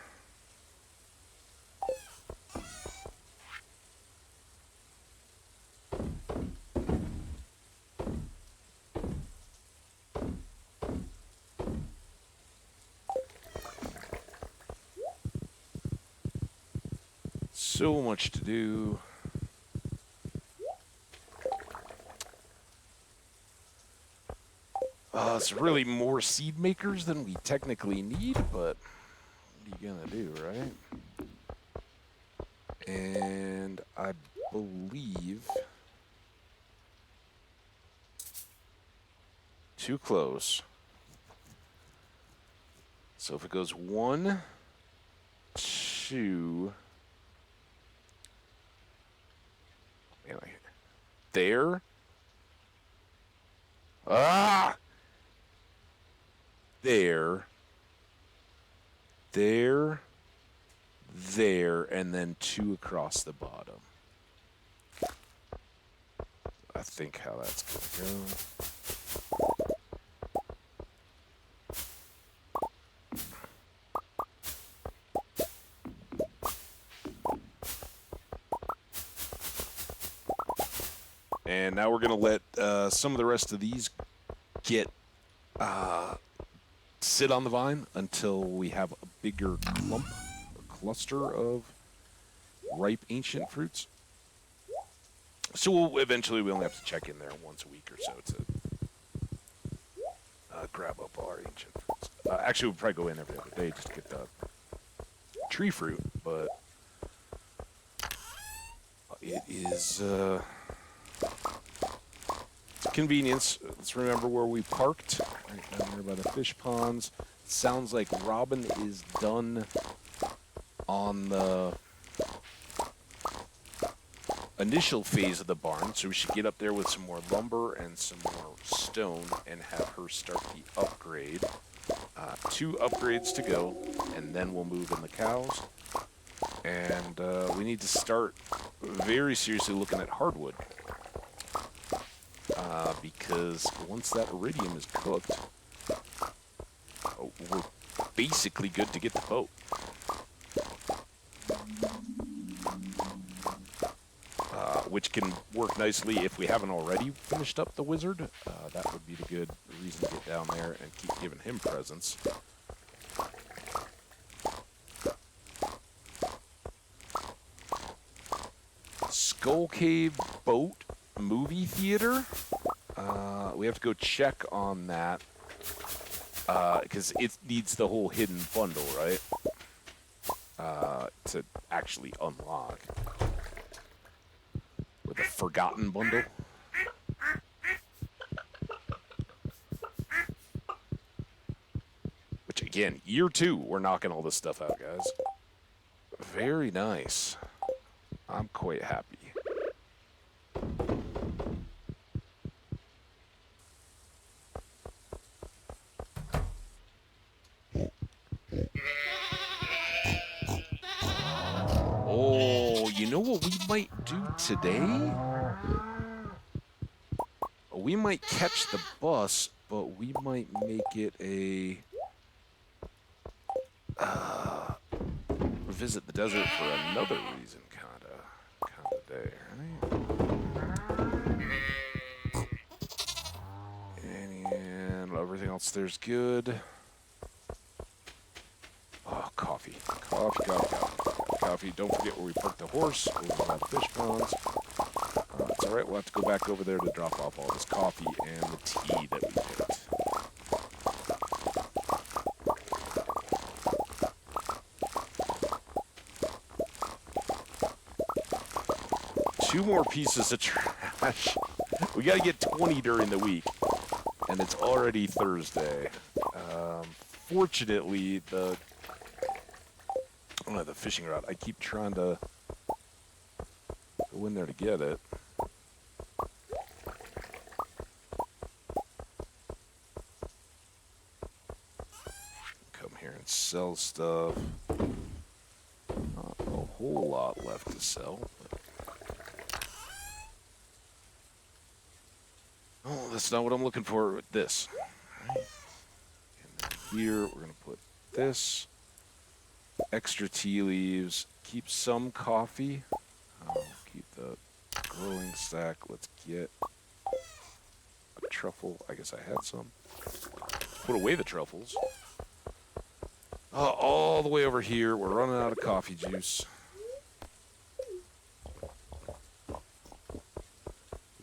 So much to do. It's really more seed makers than we technically need, but what are you gonna do, right? And I believe too close. So if it goes 1, 2, there. There, and then 2 across the bottom. I think how that's gonna go. And now we're gonna let some of the rest of these get sit on the vine until we have a bigger clump, a cluster of ripe ancient fruits. So we'll only have to check in there once a week or so to grab up our ancient fruits. Actually, we'll probably go in every other day just to get tree fruit, but it is convenience. Let's remember where we parked, right down there by the fish ponds. Sounds like Robin is done on the initial phase of the barn, so we should get up there with some more lumber and some more stone and have her start the upgrade. 2 upgrades to go, and then we'll move in the cows. And we need to start very seriously looking at hardwood. Because once that iridium is cooked, we're basically good to get the boat. Which can work nicely if we haven't already finished up the wizard. That would be the good reason to get down there and keep giving him presents. Skull Cave Boat Movie Theater. We have to go check on that. Because it needs the whole hidden bundle, right? To actually unlock. With a forgotten bundle. Which, again, year 2, we're knocking all this stuff out, guys. Very nice. I'm quite happy. Oh, you know what we might do today? We might catch the bus, but we might make it a visit the desert for another reason, kinda day, right? And everything else there's good. Oh, coffee. Coffee. Don't forget where we parked the horse, over by the fish ponds. It's alright, we'll have to go back over there to drop off all this coffee and the tea that we picked. Two more pieces of trash. We gotta get 20 during the week. And it's already Thursday. Fortunately, the fishing rod, I keep trying to go in there to get it. Come here and sell stuff. Not a whole lot left to sell. But... oh, that's not what I'm looking for with this. Right. And then here, we're going to put this. Extra tea leaves. Keep some coffee. Keep the growing stack. Let's get a truffle. I guess I had some. Put away the truffles. All the way over here. We're running out of coffee juice.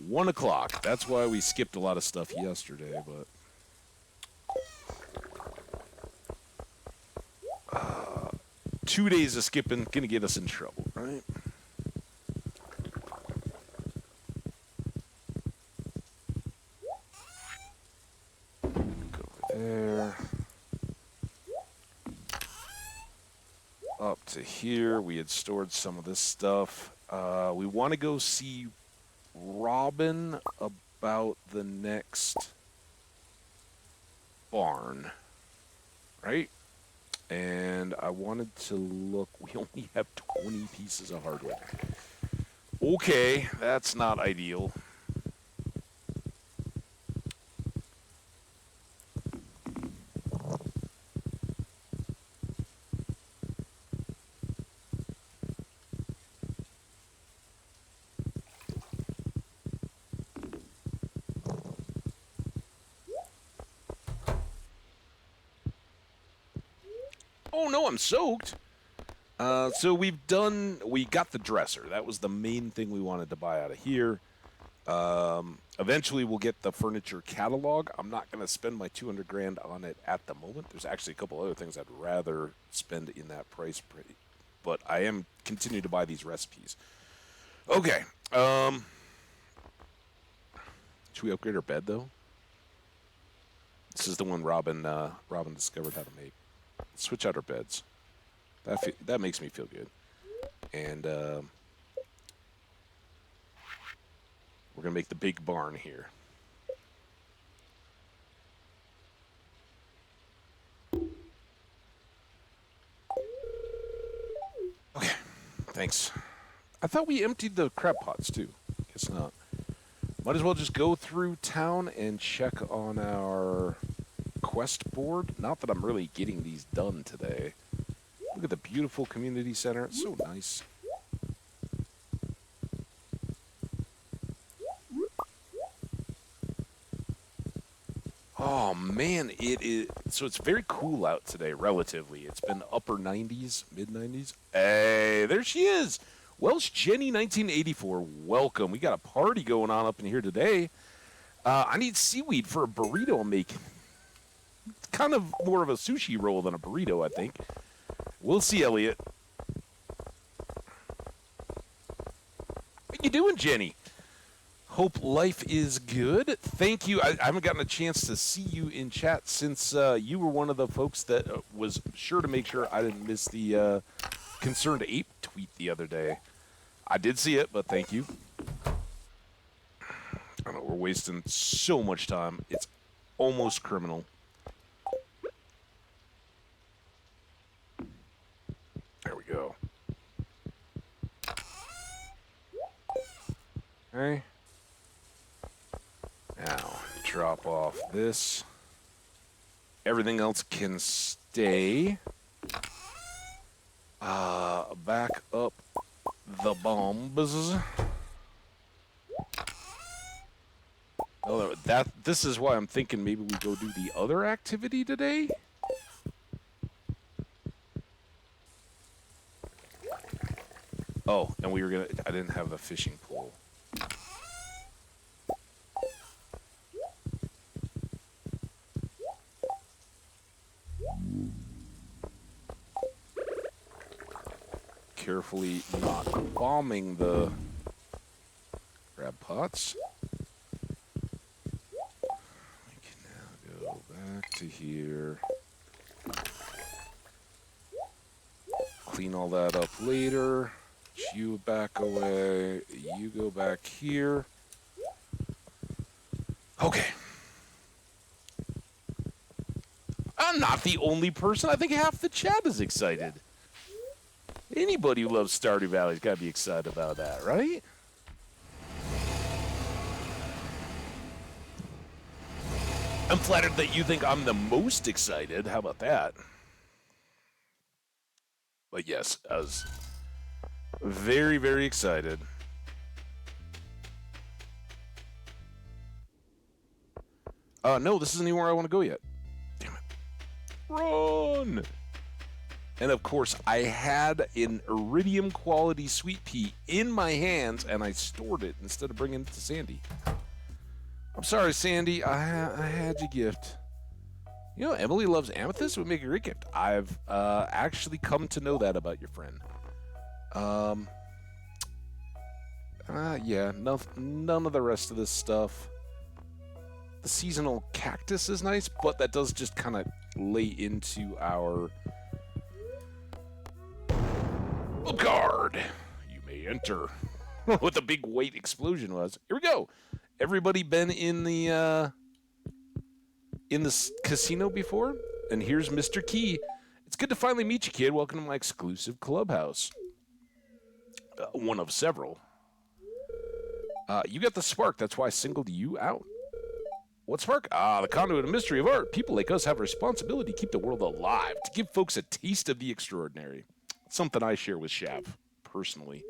1 o'clock. That's why we skipped a lot of stuff yesterday, but... 2 days of skipping gonna get us in trouble, right? Go over there. Up to here. We had stored some of this stuff. We want to go see Robin about the next barn, right? And I wanted to look. We only have 20 pieces of hardwood. Okay, that's not ideal. Oh no, I'm soaked. So we got the dresser. That was the main thing we wanted to buy out of here. Eventually, we'll get the furniture catalog. I'm not going to spend my 200 grand on it at the moment. There's actually a couple other things I'd rather spend in that price, but I am continuing to buy these recipes. Okay. Should we upgrade our bed though? This is the one Robin discovered how to make. Switch out our beds. That makes me feel good. And we're gonna make the big barn here. Okay, thanks. I thought we emptied the crab pots too. Guess not. Might as well just go through town and check on our quest board. Not that I'm really getting these done today. Look at the beautiful community center. It's so nice. Oh man, it is. So it's very cool out today, relatively. It's been upper 90s, mid 90s. Hey, there she is. Welsh Jenny 1984. Welcome. We got a party going on up in here today. I need seaweed for a burrito I'm making. It's kind of more of a sushi roll than a burrito, I think. We'll see, Elliot. What you doing, Jenny? Hope life is good. Thank you. I haven't gotten a chance to see you in chat since you were one of the folks that was sure to make sure I didn't miss the Concerned Ape tweet the other day. I did see it, but thank you. I know we're wasting so much time. It's almost criminal. There we go. Okay. Now, drop off this. Everything else can stay. Back up the bombs. Oh, this is why I'm thinking maybe we go do the other activity today. Oh, and we were gonna. I didn't have the fishing pole. Carefully not bombing the crab pots. We can now go back to here. Clean all that up later. You back away. You go back here. Okay. I'm not the only person. I think half the chat is excited. Anybody who loves Stardew Valley's got to be excited about that, right? I'm flattered that you think I'm the most excited. How about that? But yes, I was very, very excited. No, this isn't anywhere I want to go yet. Damn it. Run! And of course, I had an iridium quality sweet pea in my hands, and I stored it instead of bringing it to Sandy. I'm sorry, Sandy. I had your gift. You know, Emily loves amethyst. It would make a great gift. I've actually come to know that about your friend. Yeah, none of the rest of this stuff. The seasonal cactus is nice, but that does just kind of lay into our... guard. You may enter. What the big white explosion was. Here we go. Everybody been in the casino before? And here's Mr. Key. It's good to finally meet you, kid. Welcome to my exclusive clubhouse. One of several. You got the spark. That's why I singled you out. What spark? The conduit of mystery of art. People like us have a responsibility to keep the world alive, to give folks a taste of the extraordinary. Something I share with Shav, personally.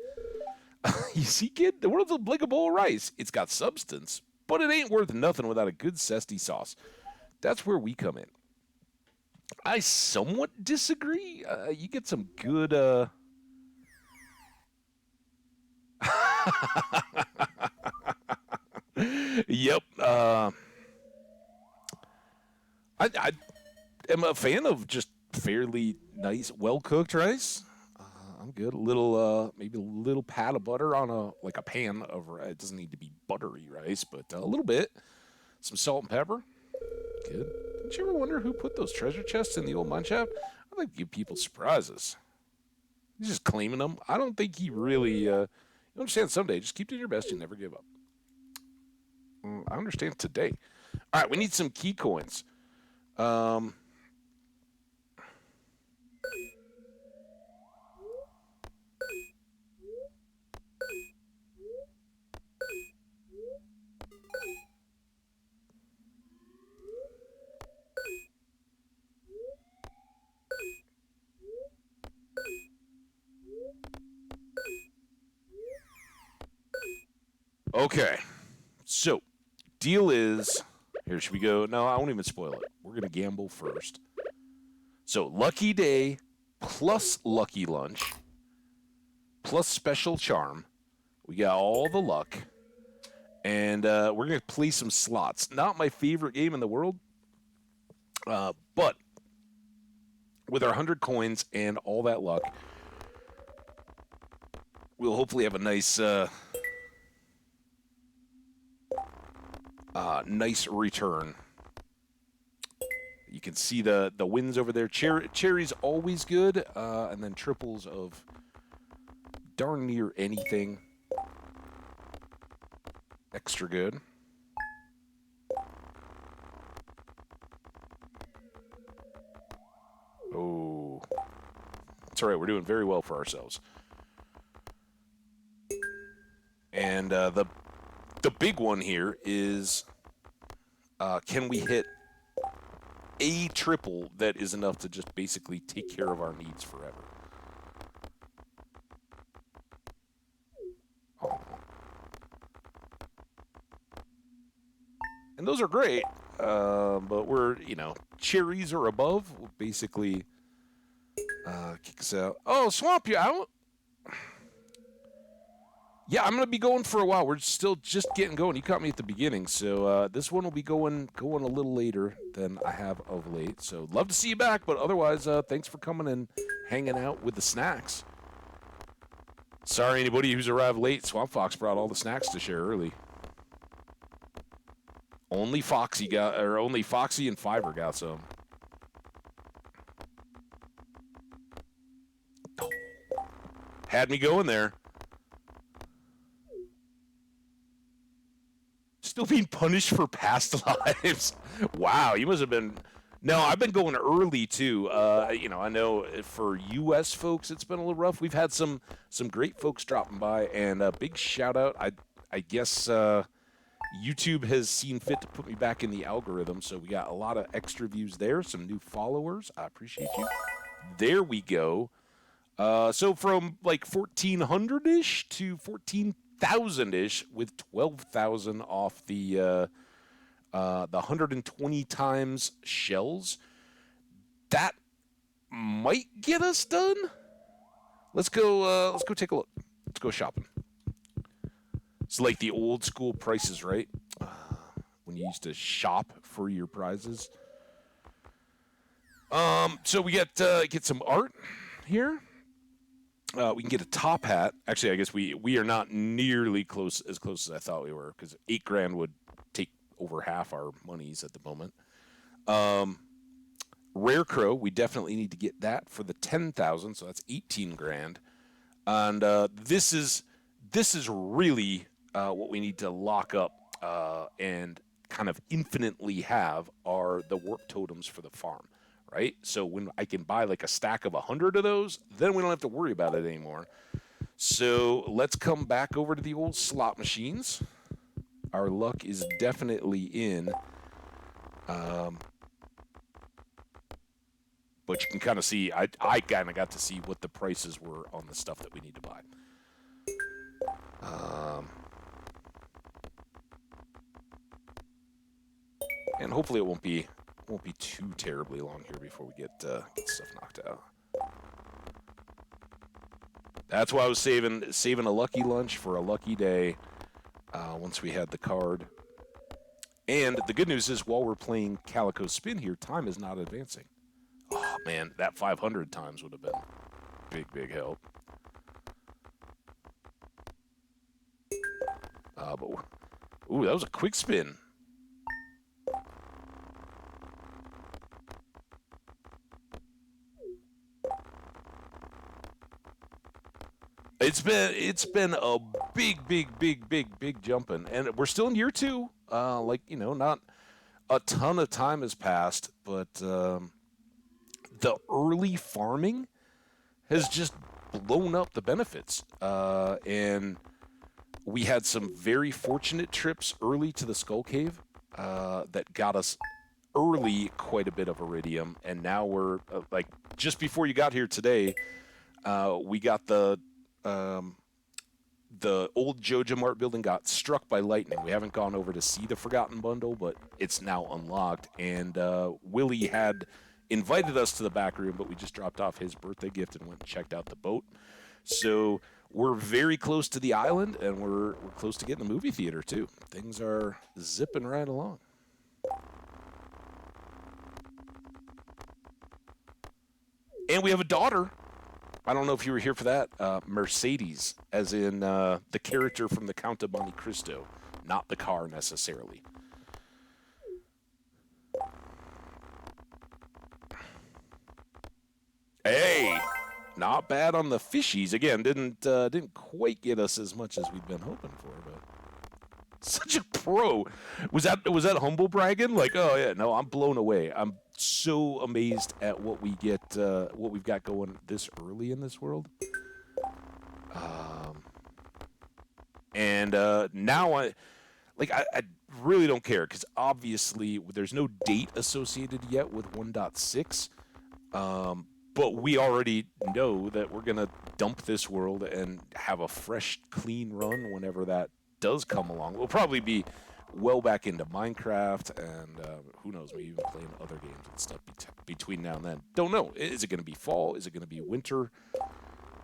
You see, kid, the world's like a bowl of rice. It's got substance, but it ain't worth nothing without a good zesty sauce. That's where we come in. I somewhat disagree. You get some good, Yep. I am a fan of just fairly nice, well cooked rice. I'm good. A little, maybe a little pat of butter on a pan of rice. It doesn't need to be buttery rice, but a little bit. Some salt and pepper. Good. Did you ever wonder who put those treasure chests in the old mine shaft? I like to give people surprises. He's just claiming them. I don't think he really. You understand someday. Just keep doing your best. You never give up. I understand today. All right, we need some key coins. Um, okay, so deal is here. Should we go? No, I won't even spoil it. We're gonna gamble first. So lucky day plus lucky lunch plus special charm. We got all the luck, and we're gonna play some slots. Not my favorite game in the world, but with our 100 coins and all that luck, we'll hopefully have a nice, nice return. You can see the wins over there. Cherry's always good, and then triples of darn near anything. Extra good. Oh, that's all right. We're doing very well for ourselves. And the big one here is, can we hit a triple that is enough to just basically take care of our needs forever? Oh. And those are great, but we're, cherries or above will basically kick us out. Oh, Swamp, you out? Yeah, I'm gonna be going for a while. We're still just getting going. You caught me at the beginning, so this one will be going a little later than I have of late. So love to see you back, but otherwise, thanks for coming and hanging out with the snacks. Sorry, anybody who's arrived late. Swamp Fox brought all the snacks to share early. Only Foxy and Fiverr got some. Had me going there. Still being punished for past lives. Wow, you must have been. No, I've been going early too. I know for U.S. folks, it's been a little rough. We've had some great folks dropping by, and a big shout out. I guess YouTube has seen fit to put me back in the algorithm, so we got a lot of extra views there. Some new followers. I appreciate you. There we go. So from like 1,400-ish to 14,000-ish, with 12,000 off the 120 times shells. That might get us done. Let's go. Let's go take a look. Let's go shopping. It's like the old school prices, right? When you used to shop for your prizes. So we get some art here. We can get a top hat. Actually, I guess we are not nearly as close as I thought we were, because $8,000 would take over half our monies at the moment. Rare Crow, we definitely need to get that for the 10,000, so that's $18,000. And this is really what we need to lock up and kind of infinitely have are the warp totems for the farm. Right? So when I can buy like a stack of 100 of those, then we don't have to worry about it anymore. So let's come back over to the old slot machines. Our luck is definitely in. But you can kind of see, I kind of got to see what the prices were on the stuff that we need to buy. And hopefully it won't be too terribly long here before we get stuff knocked out. That's why I was saving a lucky lunch for a lucky day. Once we had the card, And the good news is, while we're playing Calico Spin here, time is not advancing. Oh, man, that 500 times would have been big, big help. But ooh, that was a quick spin. It's been a big jumping, and we're still in year 2. Like, you know, not a ton of time has passed, but the early farming has just blown up the benefits. And we had some very fortunate trips early to the Skull Cave that got us early quite a bit of iridium, and now we're like just before you got here today, we got the old Joja Mart building got struck by lightning. We haven't gone over to see the Forgotten Bundle, but it's now unlocked. And Willie had invited us to the back room, but we just dropped off his birthday gift and went and checked out the boat. So we're very close to the island, and we're close to getting a movie theater, too. Things are zipping right along. And we have a daughter. I don't know if you were here for that. Mercedes, as in the character from the Count of Monte Cristo, not the car necessarily. Hey, not bad on the fishies. Again, didn't quite get us as much as we'd been hoping for, but such a pro. Was that humble bragging? Like, oh yeah, no, I'm blown away. I'm so amazed at what we've got going this early in this world. And now I really don't care, because obviously there's no date associated yet with 1.6. But we already know that we're going to dump this world and have a fresh, clean run whenever that does come along. We'll probably be well back into Minecraft, and who knows, maybe even playing other games and stuff between now and then. Don't know. Is it going to be fall? Is it going to be winter?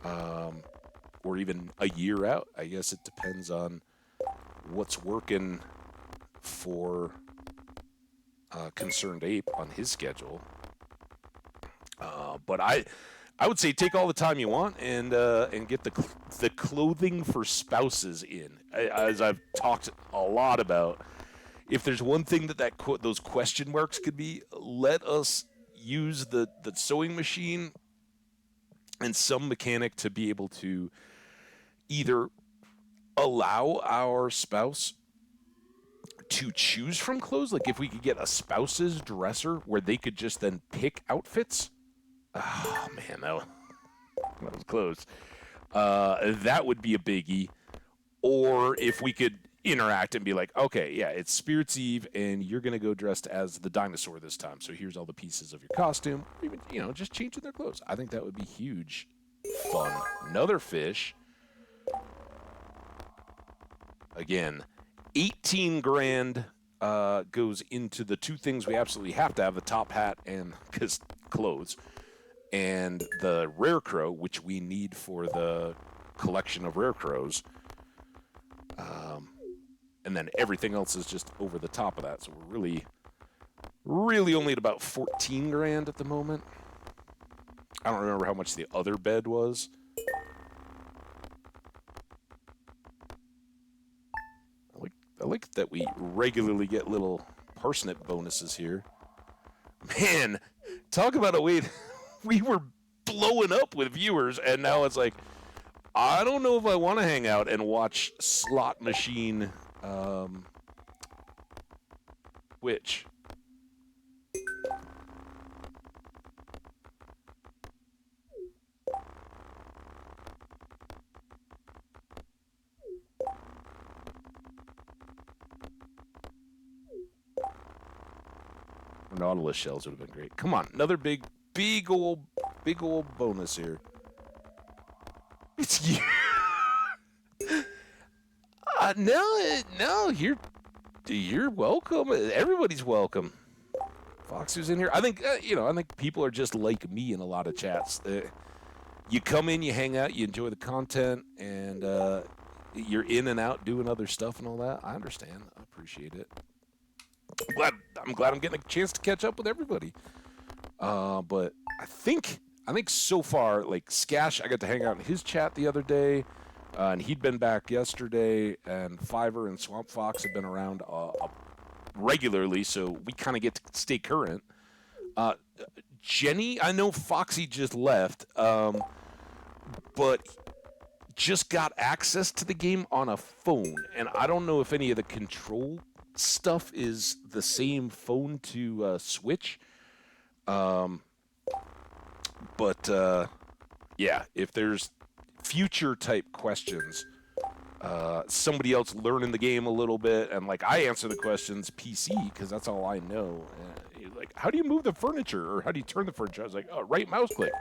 Or even a year out? I guess it depends on what's working for Concerned Ape on his schedule. But I would say take all the time you want and get the clothing for spouses in. As I've talked a lot about, if there's one thing those question marks could be, let us use the sewing machine and some mechanic to be able to either allow our spouse to choose from clothes. Like if we could get a spouse's dresser where they could just then pick outfits. Oh, man, that was close. That would be a biggie. Or if we could interact and be like, okay, yeah, it's Spirit's Eve, and you're going to go dressed as the dinosaur this time. So here's all the pieces of your costume. Or even, just changing their clothes. I think that would be huge fun. Another fish. Again, 18 grand goes into the two things we absolutely have to have, the top hat and clothes. And the rare crow, which we need for the collection of rare crows. And then everything else is just over the top of that. So we're really only at about 14 grand at the moment. I don't remember how much the other bed was. I like that we regularly get little parsnip bonuses here. Man, talk about a way... We were blowing up with viewers, and now it's like, I don't know if I want to hang out and watch slot machine Twitch. Nautilus shells would have been great. Come on, another big old bonus here. It's you. No, you're welcome. Everybody's welcome. Fox who's in here. I think I think people are just like me in a lot of chats. You come in, you hang out, you enjoy the content, and you're in and out doing other stuff and all that. I understand. I appreciate it. I'm glad I'm getting a chance to catch up with everybody. But I think so far, like Skash, I got to hang out in his chat the other day, and he'd been back yesterday. And Fiverr and Swamp Fox have been around regularly, so we kind of get to stay current. Jenny, I know Foxy just left, but just got access to the game on a phone, and I don't know if any of the control stuff is the same phone to Switch. But yeah, if there's future type questions, somebody else learning the game a little bit, and like I answer the questions PC because that's all I know. Like, how do you move the furniture, or how do you turn the furniture? I was like, oh, right mouse click.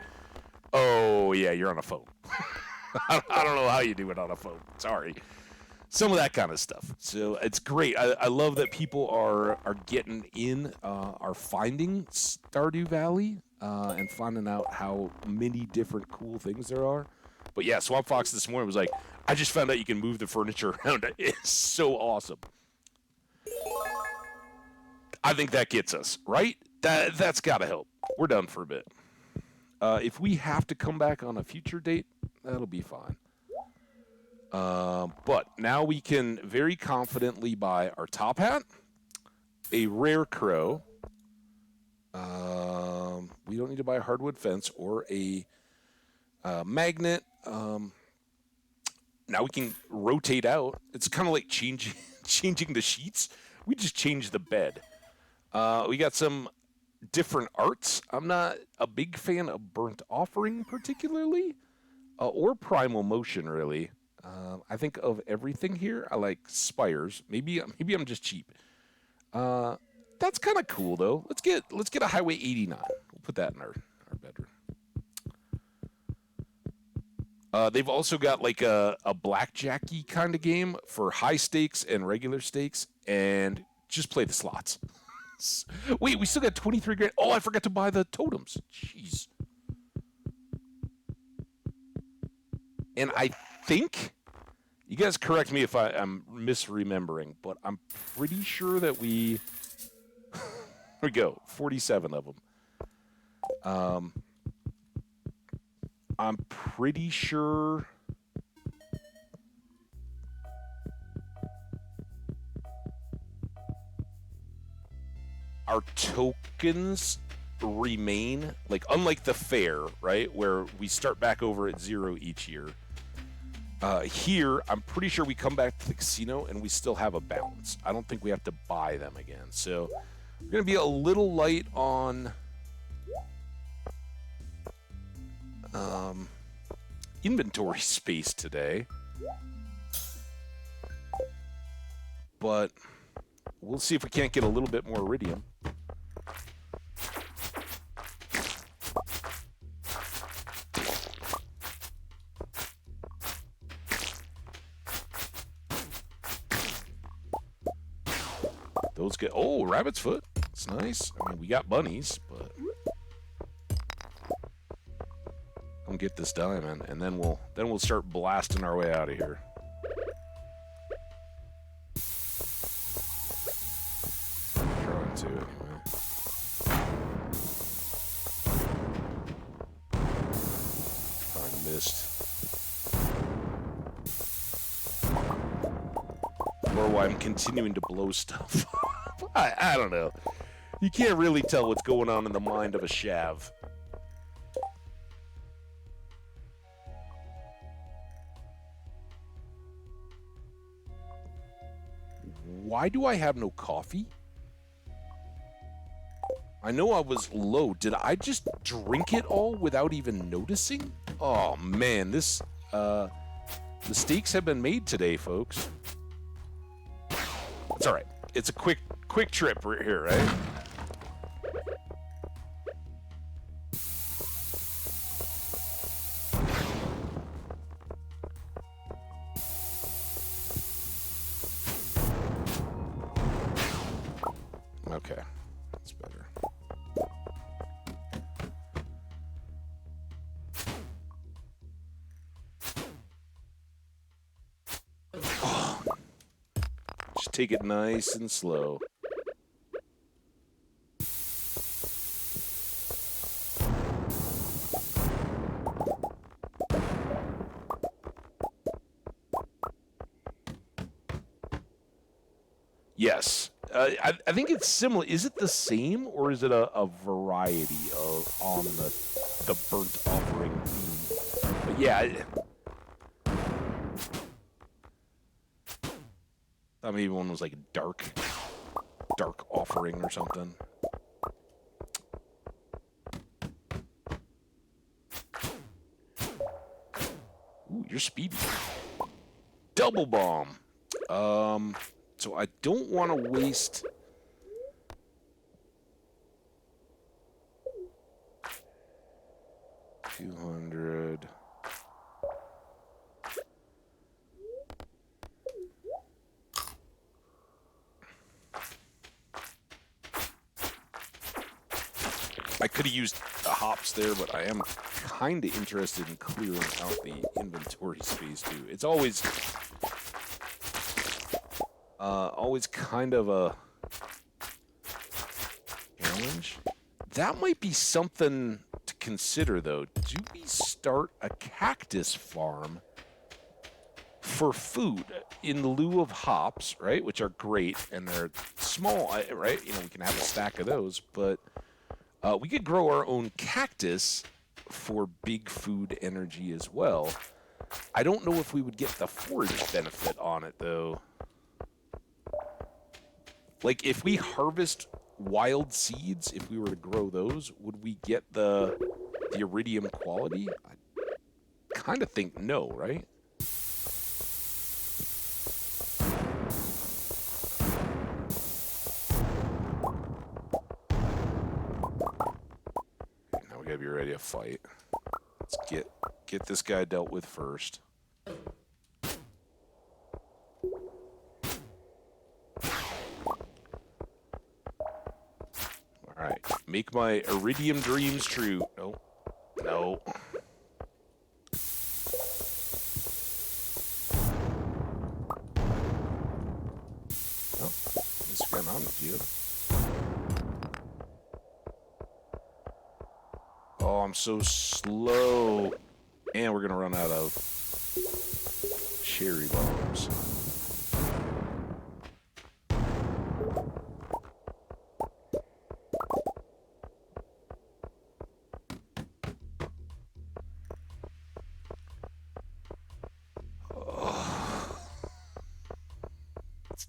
Oh yeah, you're on a phone. I don't know how you do it on a phone. Sorry. Some of that kind of stuff. So it's great. I love that people are getting in, are finding Stardew Valley, and finding out how many different cool things there are. But yeah, Swamp Fox this morning was like, I just found out you can move the furniture around. It's so awesome. I think that gets us, right? That's got to help. We're done for a bit. If we have to come back on a future date, that'll be fine. But now we can very confidently buy our top hat, a rare crow. We don't need to buy a hardwood fence or a magnet. Now we can rotate out. It's kind of like changing the sheets. We just changed the bed. We got some different arts. I'm not a big fan of Burnt Offering particularly, or Primal Motion really. I think of everything here. I like spires. Maybe I'm just cheap. That's kind of cool though. Let's get a Highway 89. We'll put that in our bedroom. They've also got like a blackjacky kind of game for high stakes and regular stakes, and just play the slots. Wait, we still got 23 grand. Oh, I forgot to buy the totems. Jeez. And I think, you guys correct me if I'm misremembering, but I'm pretty sure that here we go, 47 of them. I'm pretty sure our tokens remain, like unlike the fair, right, where we start back over at 0 each year. Here, I'm pretty sure we come back to the casino and we still have a balance. I don't think we have to buy them again. So we're going to be a little light on inventory space today. But we'll see if we can't get a little bit more iridium. Those get, oh, rabbit's foot. It's nice. I mean, we got bunnies, but I'm gonna get this diamond, and then we'll start blasting our way out of here. Trying to anyway. I missed. Or why I'm continuing to blow stuff. I don't know. You can't really tell what's going on in the mind of a Shav. Why do I have no coffee? I know I was low. Did I just drink it all without even noticing? Oh man, this the steaks have been made today, folks. It's all right. It's a quick trip right here, right? Okay, that's better. Oh. Just take it nice and slow. Yes. I think it's similar. Is it the same, or is it a variety of on the burnt offering theme? But yeah, I maybe one was like dark offering or something. Ooh, you're speedy. Double bomb. So I don't want to waste. $200. I could have used the hops there, but I am kind of interested in clearing out the inventory space too. It's always kind of a challenge. That might be something to consider, though. Do we start a cactus farm for food in lieu of hops, right? Which are great, and they're small, right? You know, we can have a stack of those, but we could grow our own cactus for big food energy as well. I don't know if we would get the forage benefit on it, though. Like, if we harvest wild seeds, if we were to grow those, would we get the iridium quality? I kind of think no, right? Now we gotta be ready to fight. Let's get this guy dealt with first. Alright, make my iridium dreams true. No. No. Oh, it's going on with you. Oh, I'm so slow. And we're gonna run out of cherry bombs.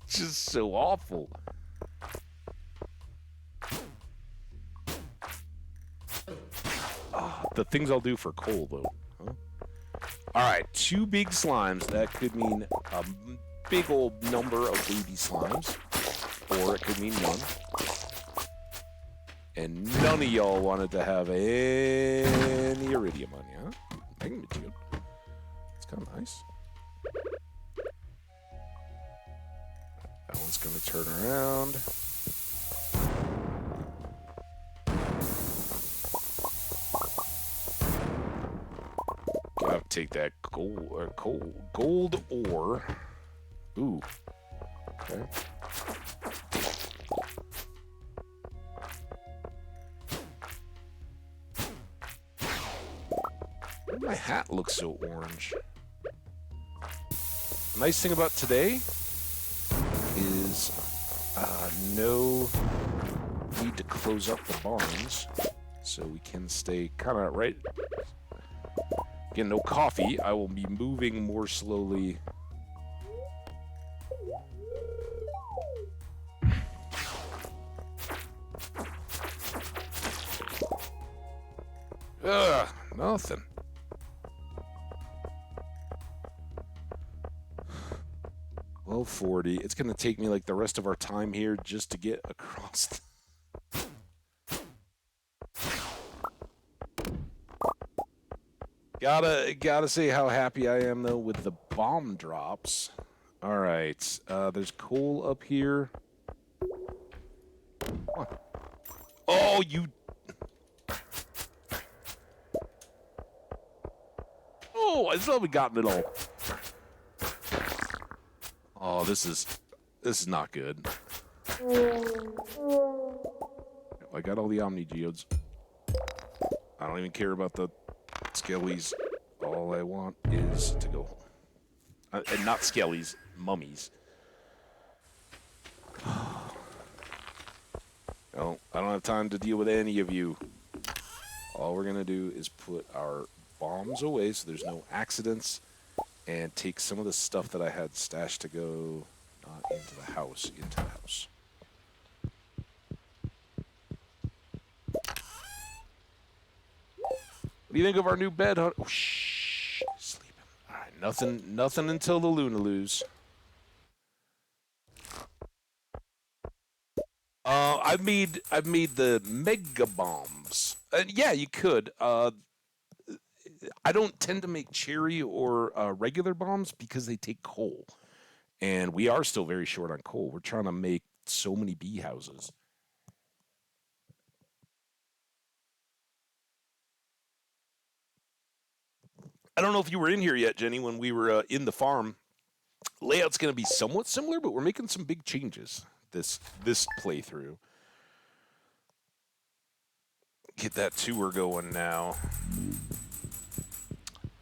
Just so awful. The things I'll do for coal, though. Huh? All right, 2 big slimes. That could mean a big old number of baby slimes, or it could mean none. And none of y'all wanted to have any iridium on you, huh? Magnitude. It's kind of nice. That one's going to turn around. Gotta take that gold ore. Ooh. Okay. Why does my hat look so orange? The nice thing about today is no need to close up the barns, so we can stay kind of right. Again, no coffee. I will be moving more slowly. Ugh, nothing. Well, 40. It's going to take me like the rest of our time here just to get across. Gotta say how happy I am, though, with the bomb drops. All right. There's coal up here. Oh, you... Oh, I still haven't gotten it all. Oh, this is not good. I got all the Omni Geodes. I don't even care about the skellies. All I want is to go home. And not skellies, mummies. No, I don't have time to deal with any of you. All we're going to do is put our bombs away so there's no accidents and take some of the stuff that I had stashed to go not into the house, into the house. What do you think of our new bed, huh? Oh, shh. Sleeping. All right, nothing until the Lunaloos. I've made the mega bombs. Yeah, you could. I don't tend to make cherry or regular bombs because they take coal, and we are still very short on coal. We're trying to make so many bee houses. I don't know if you were in here yet, Jenny, when we were in the farm. Layout's going to be somewhat similar, but we're making some big changes this playthrough. Get that tour going now.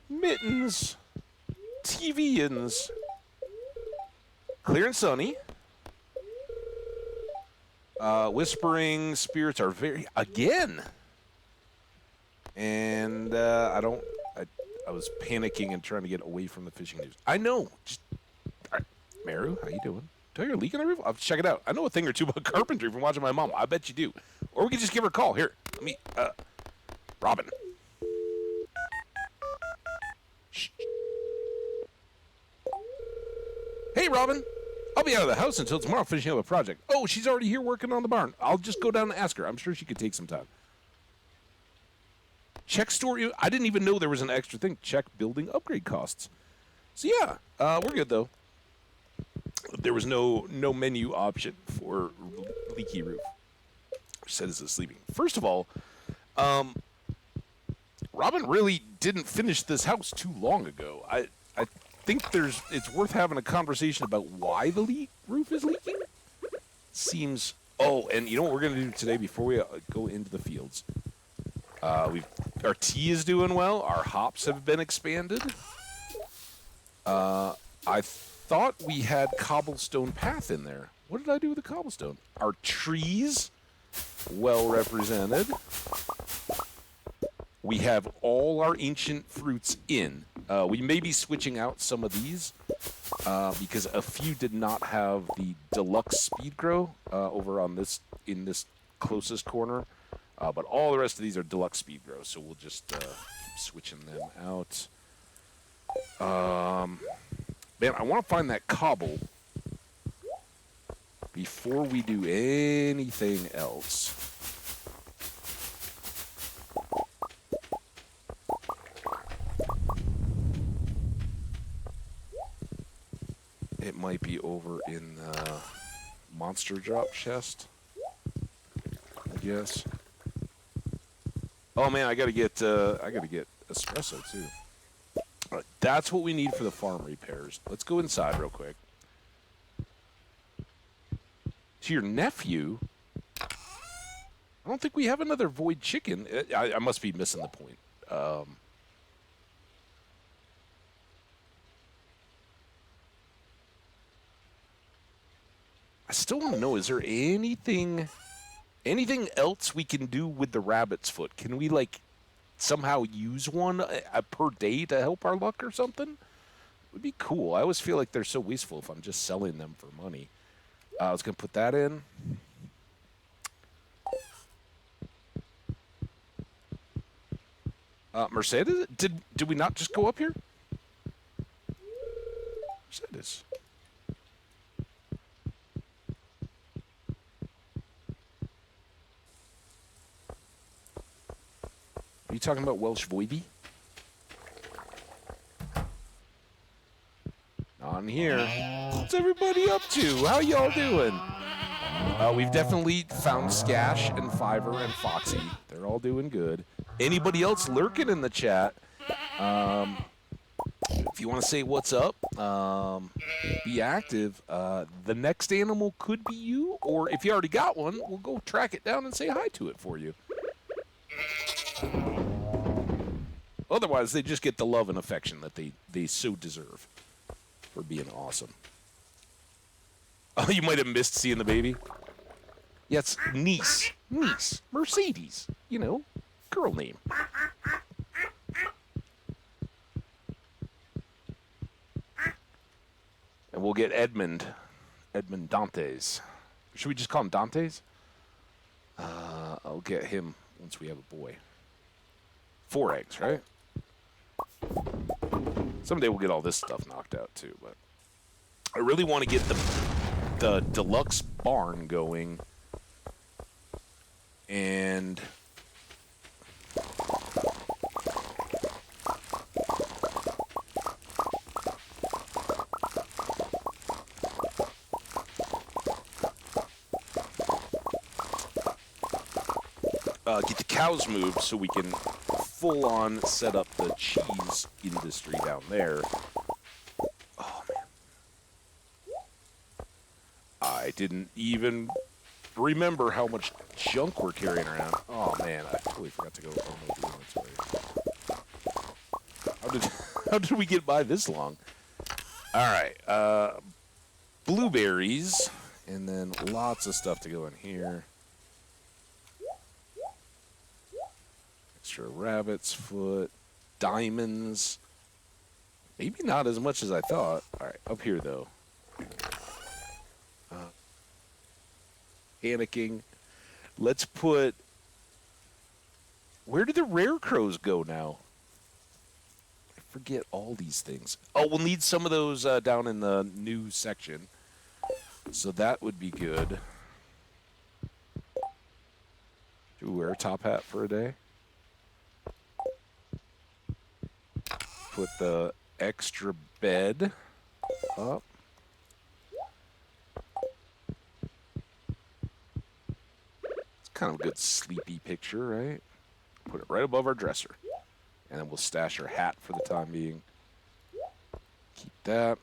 Mittens, TV-ins, clear and sunny. Whispering spirits are very again. And I was panicking and trying to get away from the fishing news. I know. Just all right. Meru, how you doing? Do I hear a leak on the roof? I'll check it out. I know a thing or two about carpentry from watching my mom. I bet you do. Or we could just give her a call. Here, let me. Robin. Shh. Hey, Robin. I'll be out of the house until tomorrow finishing up a project. Oh, she's already here working on the barn. I'll just go down and ask her. I'm sure she could take some time. Check store. I didn't even know there was an extra thing. Check building upgrade costs. So yeah, we're good though. There was no menu option for leaky roof. Said it's sleeping. First of all, Robin really didn't finish this house too long ago. I think it's worth having a conversation about why the roof is leaking. Seems. Oh, and you know what we're gonna do today before we go into the fields? Our tea is doing well. Our hops have been expanded. I thought we had cobblestone path in there. What did I do with the cobblestone? Our trees, well represented. We have all our ancient fruits in. We may be switching out some of these because a few did not have the deluxe speed grow over on in this closest corner. But all the rest of these are deluxe speed grow, so we'll just keep switching them out. Man, I want to find that cobble before we do anything else. It might be over in the monster drop chest, I guess. Oh man, I gotta get espresso too. All right, that's what we need for the farm repairs. Let's go inside real quick. To your nephew? I don't think we have another void chicken. I must be missing the point. I still want to know, is there anything else we can do with the rabbit's foot? Can we, like, somehow use one per day to help our luck or something? It would be cool. I always feel like they're so wasteful if I'm just selling them for money. I was going to put that in. Mercedes? Did we not just go up here? Mercedes. Are you talking about Welsh Voivy? Not in here. What's everybody up to? How y'all doing? We've definitely found Skash and Fiverr and Foxy. They're all doing good. Anybody else lurking in the chat? If you want to say what's up, be active. The next animal could be you, or if you already got one, we'll go track it down and say hi to it for you. Otherwise, they just get the love and affection that they so deserve for being awesome. Oh, you might have missed seeing the baby. Yeah, it's niece. Niece. Mercedes. You know, girl name. And we'll get Edmund. Edmund Dantes. Should we just call him Dantes? I'll get him once we have a boy. 4 eggs, right? Someday we'll get all this stuff knocked out too, but I really want to get the deluxe barn going. And get the cows moved so we can full-on set up the cheese industry down there. Oh, man. I didn't even remember how much junk we're carrying around. Oh, man, I totally forgot to go unload the inventory. How did we get by this long? All right, blueberries, and then lots of stuff to go in here. Extra rabbit's foot, diamonds. Maybe not as much as I thought. All right, up here though. Panicking. Let's put. Where did the rare crows go now? I forget all these things. Oh, we'll need some of those down in the new section. So that would be good. Do we wear a top hat for a day? Put the extra bed up. It's kind of a good sleepy picture, right? Put it right above our dresser. And then we'll stash our hat for the time being. Keep that.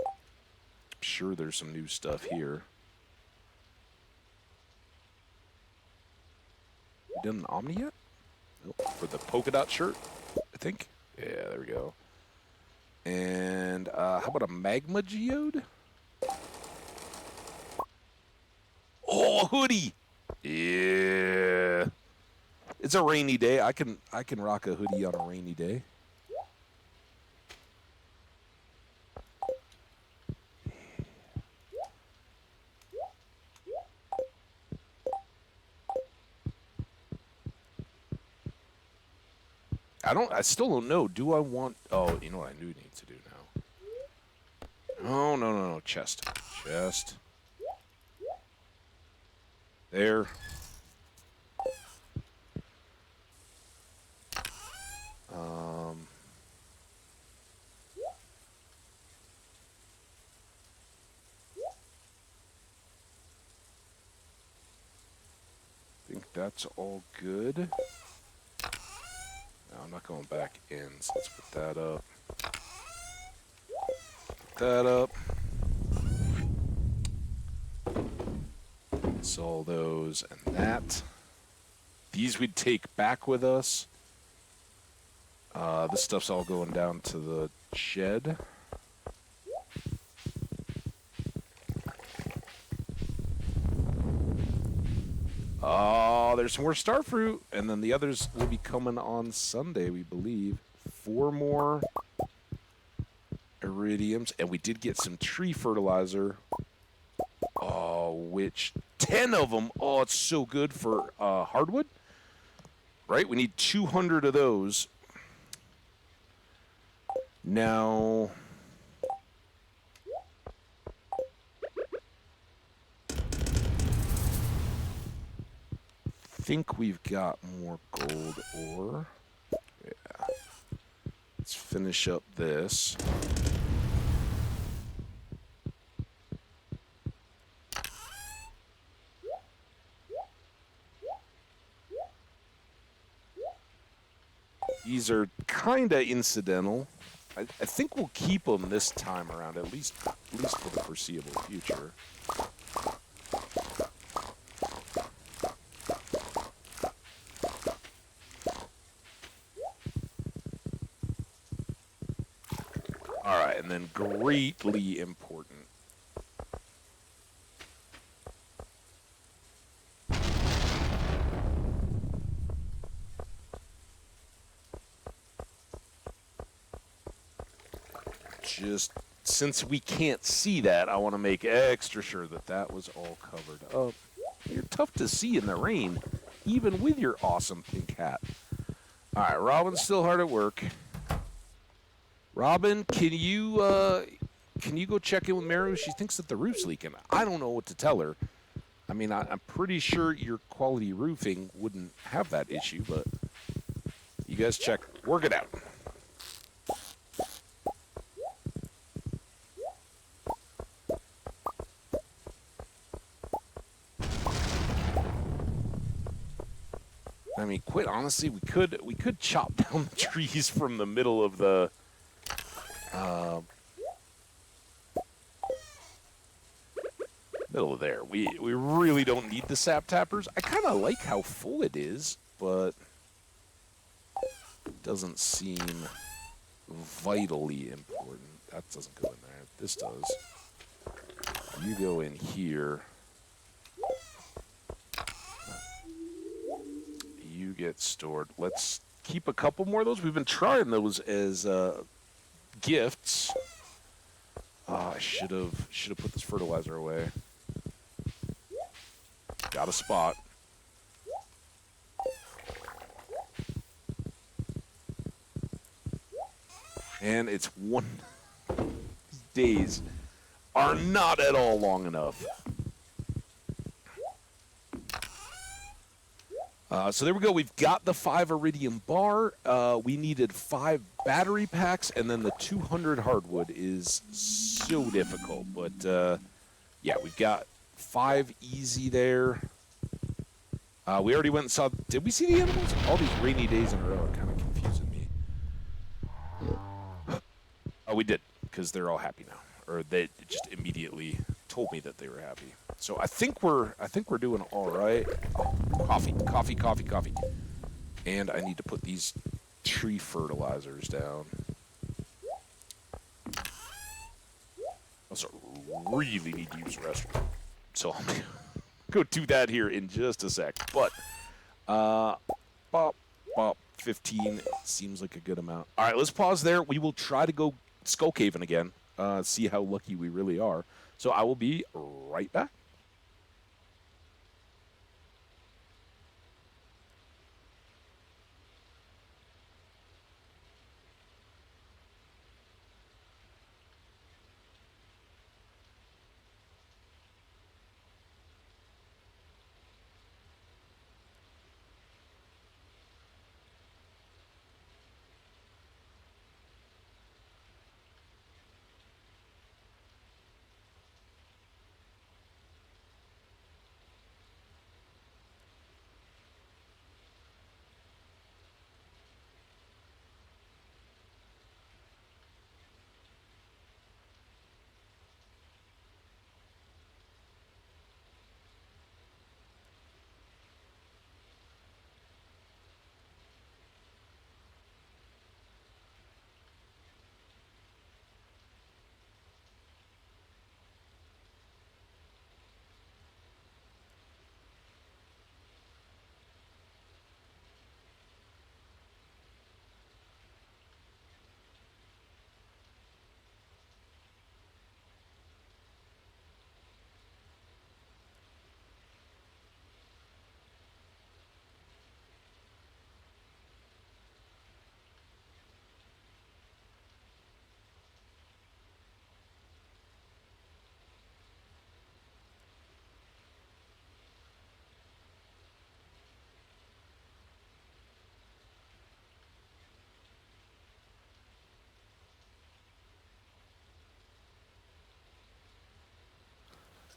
I'm sure there's some new stuff here. We done an Omni yet? Nope. For the polka dot shirt, I think. Yeah, there we go. And how about a magma geode? Oh, a hoodie. Yeah. It's a rainy day. I can rock a hoodie on a rainy day. I still don't know. Do I want... Oh, you know what I do need to do now? Oh, no. Chest. Chest. There. I think that's all good. No, I'm not going back in, so let's put that up. Put that up. So all those and that. These we'd take back with us. This stuff's all going down to the shed. Oh, there's some more starfruit, and then the others will be coming on Sunday, we believe. 4 more iridiums, and we did get some tree fertilizer. Oh, which 10 of them. Oh, it's so good for hardwood. Right? We need 200 of those. Now, I think we've got more gold ore. Yeah. Let's finish up this. These are kind of incidental. I think we'll keep them this time around, at least for the foreseeable future. All right, and then greatly important, just since we can't see that, I want to make extra sure that that was all covered up. You're tough to see in the rain, even with your awesome pink hat. All right, Robin's still hard at work. Robin, can you go check in with Maru? She thinks that the roof's leaking. I don't know what to tell her. I mean, I'm pretty sure your quality roofing wouldn't have that issue, but you guys check. Work it out. I mean, quite honestly, we could chop down the trees from the middle of the middle of there. We really don't need the sap tappers. I kind of like how full it is, but it doesn't seem vitally important. That doesn't go in there. This does. You go in here. You get stored. Let's keep a couple more of those. We've been trying those as gifts. I should have put this fertilizer away. Got a spot. And it's one. These days are not at all long enough. So there we go. We've got the 5 iridium bar. We needed 5 battery packs, and then the 200 hardwood is so difficult. But, yeah, we've got 5 easy there. We already went and saw... Did we see the animals? All these rainy days in a row are kind of confusing me. Oh, we did, because they're all happy now. Or they just immediately told me that they were happy. So I think we're doing all right. Oh, coffee. And I need to put these tree fertilizers down. Also really need to use the restroom. So I'm gonna go do that here in just a sec. But bop 15 seems like a good amount. All right, let's pause there. We will try to go Skull Caving again. See how lucky we really are. So I will be right back.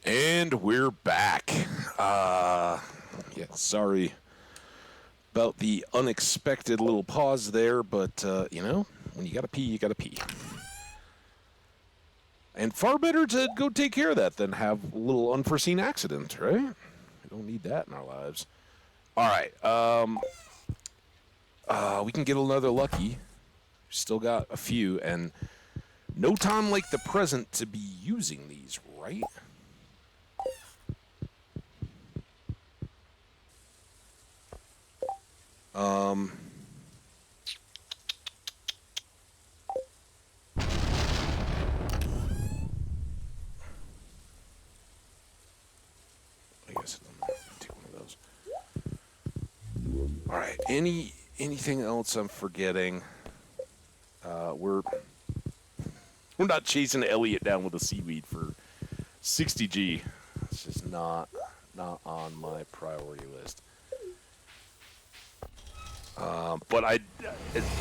And we're back. Yeah, sorry about the unexpected little pause there, but, you know, when you gotta pee, you gotta pee. And far better to go take care of that than have a little unforeseen accident, right? We don't need that in our lives. All right, we can get another lucky. Still got a few, and no time like the present to be using these, right? guess I'm gonna take one of those. All right. Anything else I'm forgetting? We're not chasing Elliot down with a seaweed for 60G. It's just not on my priority list. But as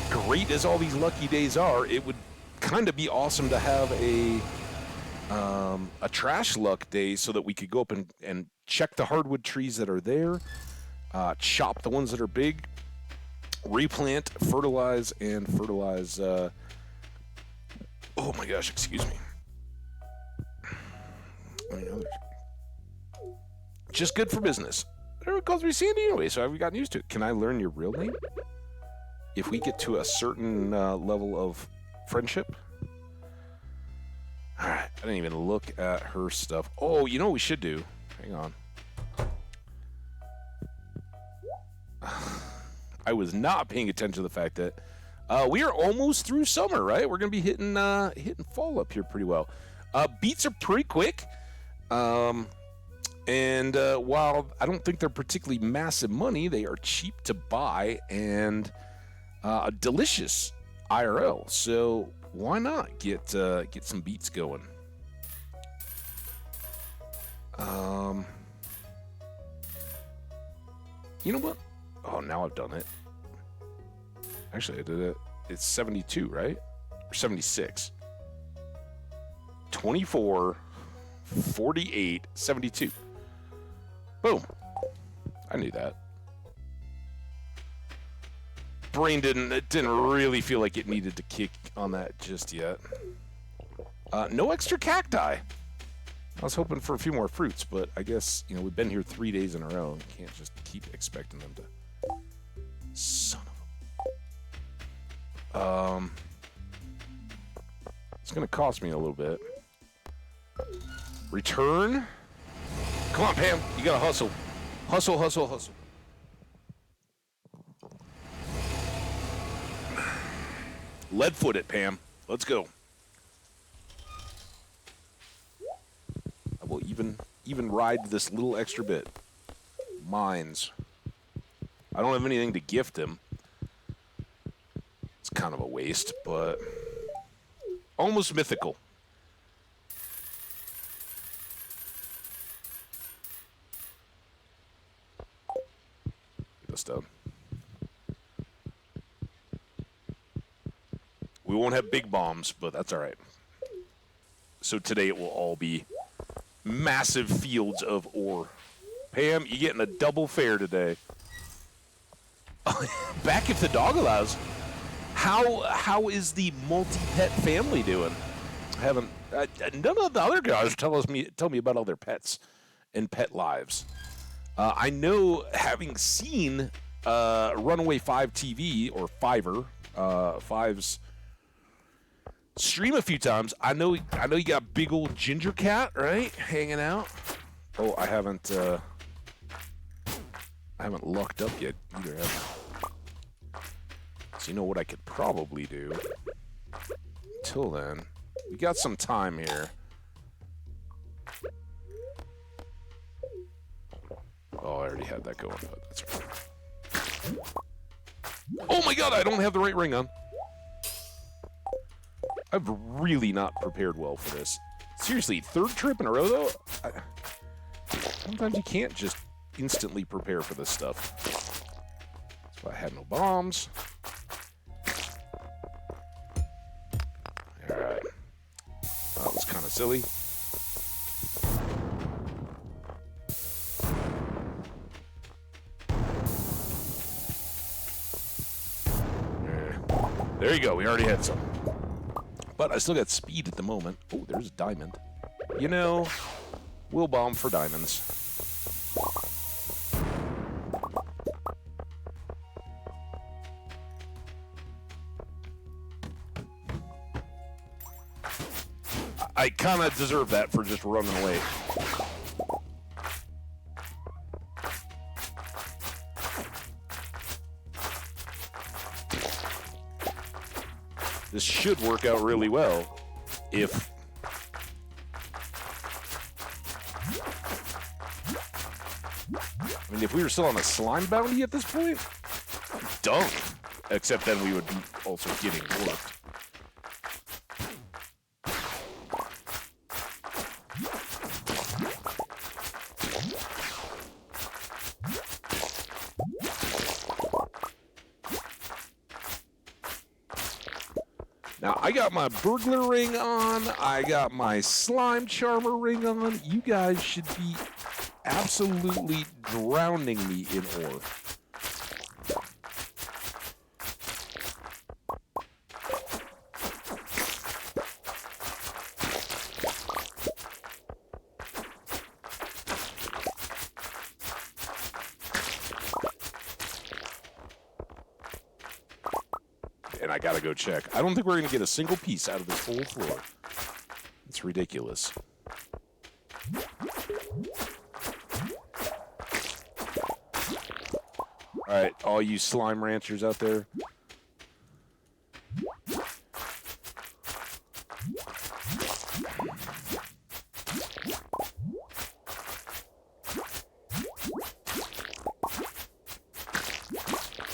great as all these lucky days are, it would kind of be awesome to have a trash luck day so that we could go up and check the hardwood trees that are there, chop the ones that are big, replant, fertilize. Oh my gosh, excuse me. Just good for business. Everyone calls me Sandy anyway, so I've gotten used to it. Can I learn your real name? If we get to a certain level of friendship? Alright, I didn't even look at her stuff. Oh, you know what we should do? Hang on. I was not paying attention to the fact that we are almost through summer, right? We're going to be hitting fall up here pretty well. Beets are pretty quick. And while I don't think they're particularly massive money, they are cheap to buy and delicious IRL. So why not get some beets going? You know what? Oh, now I've done it. Actually, I did it. It's 72, right? Or 76. 24, 48, 72. Boom. I knew that. Brain didn't really feel like it needed to kick on that just yet. No extra cacti. I was hoping for a few more fruits, but I guess, we've been here 3 days in a row. Can't just keep expecting them to... Son of a... It's going to cost me a little bit. Return. Come on, Pam. You got to hustle. Hustle, hustle, hustle. Lead-foot it, Pam. Let's go. I will even ride this little extra bit. Mines. I don't have anything to gift him. It's kind of a waste, but almost mythical. Get this done. We won't have big bombs, but that's all right. So today it will all be massive fields of ore. Pam, you getting a double fare today. Back if the dog allows. How is the multi-pet family doing? I haven't. None of the other guys tell me about all their pets and pet lives. I know, having seen Runaway 5 TV or Fiverr, Five's stream a few times. I know you got big old ginger cat, right, hanging out. Oh, I haven't lucked up yet either. So you know what I could probably do. Until then, we got some time here. Oh, I already had that going, but that's right. Oh my god, I don't have the right ring on. I've really not prepared well for this. Seriously, third trip in a row, though? Sometimes you can't just instantly prepare for this stuff. That's why I had no bombs. Alright. That was kind of silly. There you go, we already had some. But I still got speed at the moment. Oh, there's a diamond. We'll bomb for diamonds. I kind of deserve that for just running away. This should work out really well if... mean, if we were still on a slime bounty at this point, dunk. Except then we would be also getting worked. Now, I got my burglar ring on. I got my slime charmer ring on. You guys should be absolutely drowning me in ore. And I gotta go check. I don't think we're gonna get a single piece out of this whole floor. It's ridiculous. Alright, all you slime ranchers out there.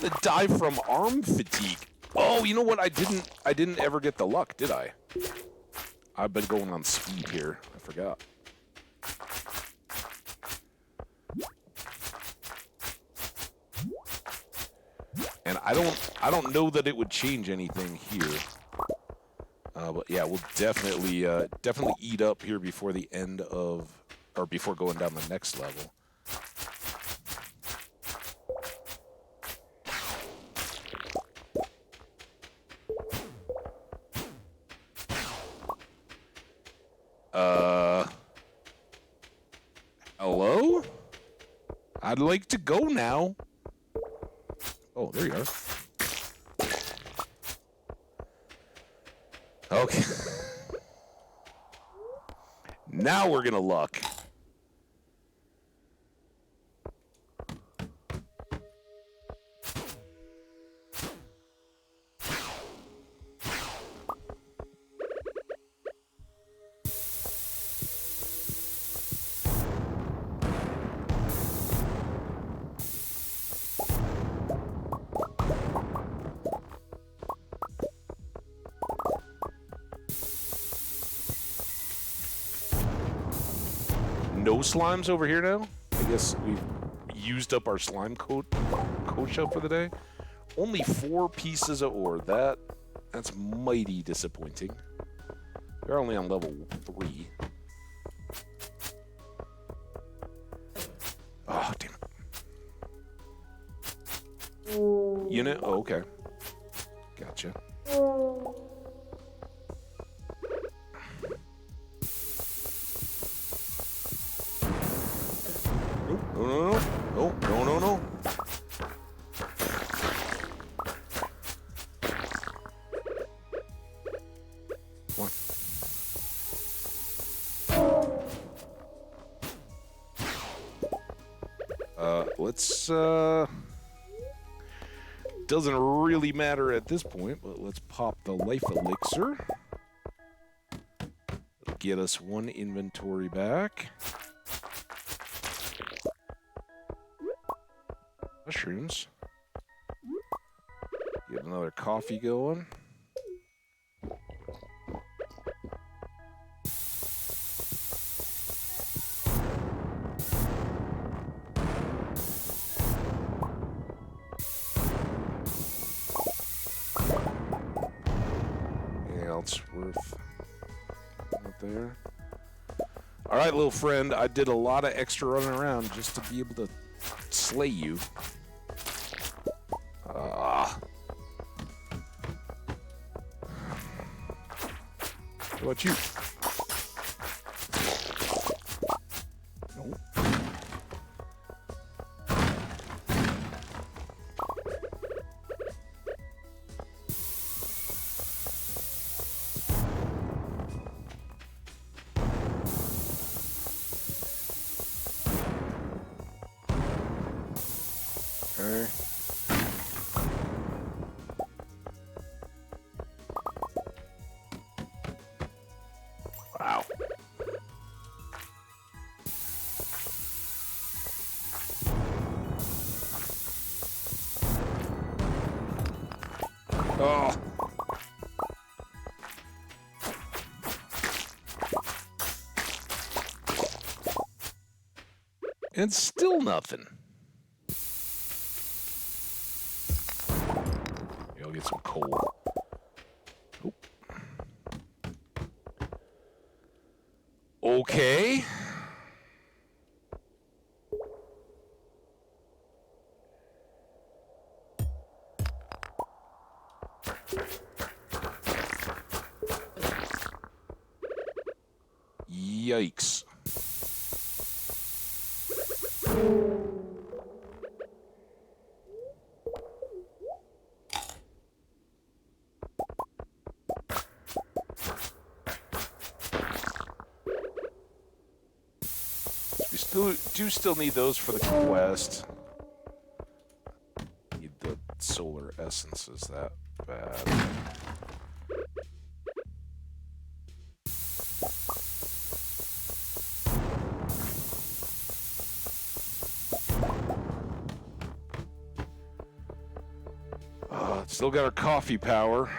The die from arm fatigue. Oh, you know what? I didn't ever get the luck, did I? I've been going on speed here. I forgot. And I don't know that it would change anything here. But yeah, we'll definitely eat up here before the end of, or before going down the next level. Hello? I'd like to go now. Oh, there you are. Okay. Now we're gonna luck. No slimes over here now? I guess we've used up our slime coat shop for the day. Only 4 pieces of ore. That's mighty disappointing. We're only on level 3. Oh, damn it. Unit? Oh, okay. Gotcha. No. Come on. Let's, doesn't really matter at this point, but let's pop the life elixir. It'll get us 1 inventory back. Mushrooms. Get another coffee going. Anything else worth out there? All right, little friend. I did a lot of extra running around just to be able to slay you. What about you? Nope. Okay. Wow. Oh. And still nothing. Maybe I'll get some coal. Oh. Okay. Yikes. We still need those for the quest. Need the solar essences that bad. Still got our coffee power.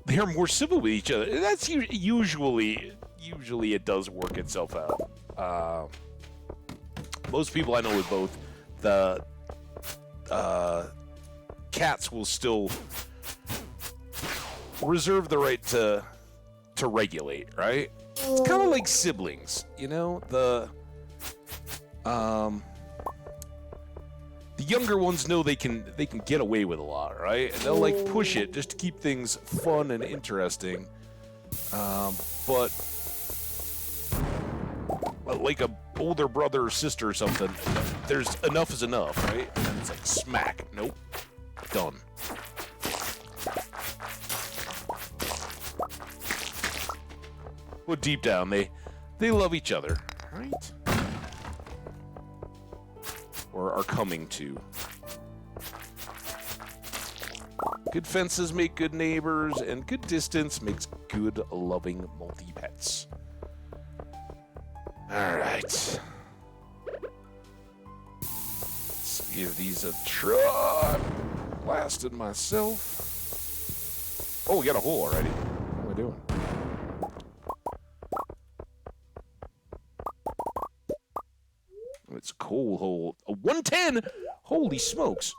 They're more civil with each other. That's usually it does work itself out. Most people I know with both, the cats will still reserve the right to regulate, right? It's kind of like siblings, you know? The younger ones know they can get away with a lot, right? And they'll like push it just to keep things fun and interesting. But like a older brother or sister or something, there's enough is enough, right? And it's like smack. Nope. Done. Well, deep down, they love each other, right? Or are coming to. Good fences make good neighbors, and good distance makes good, loving multi-pets. Alright. Let's give these a try. Blasted myself. Oh, we got a hole already. What am I doing? It's a coal hole. A 110? Holy smokes.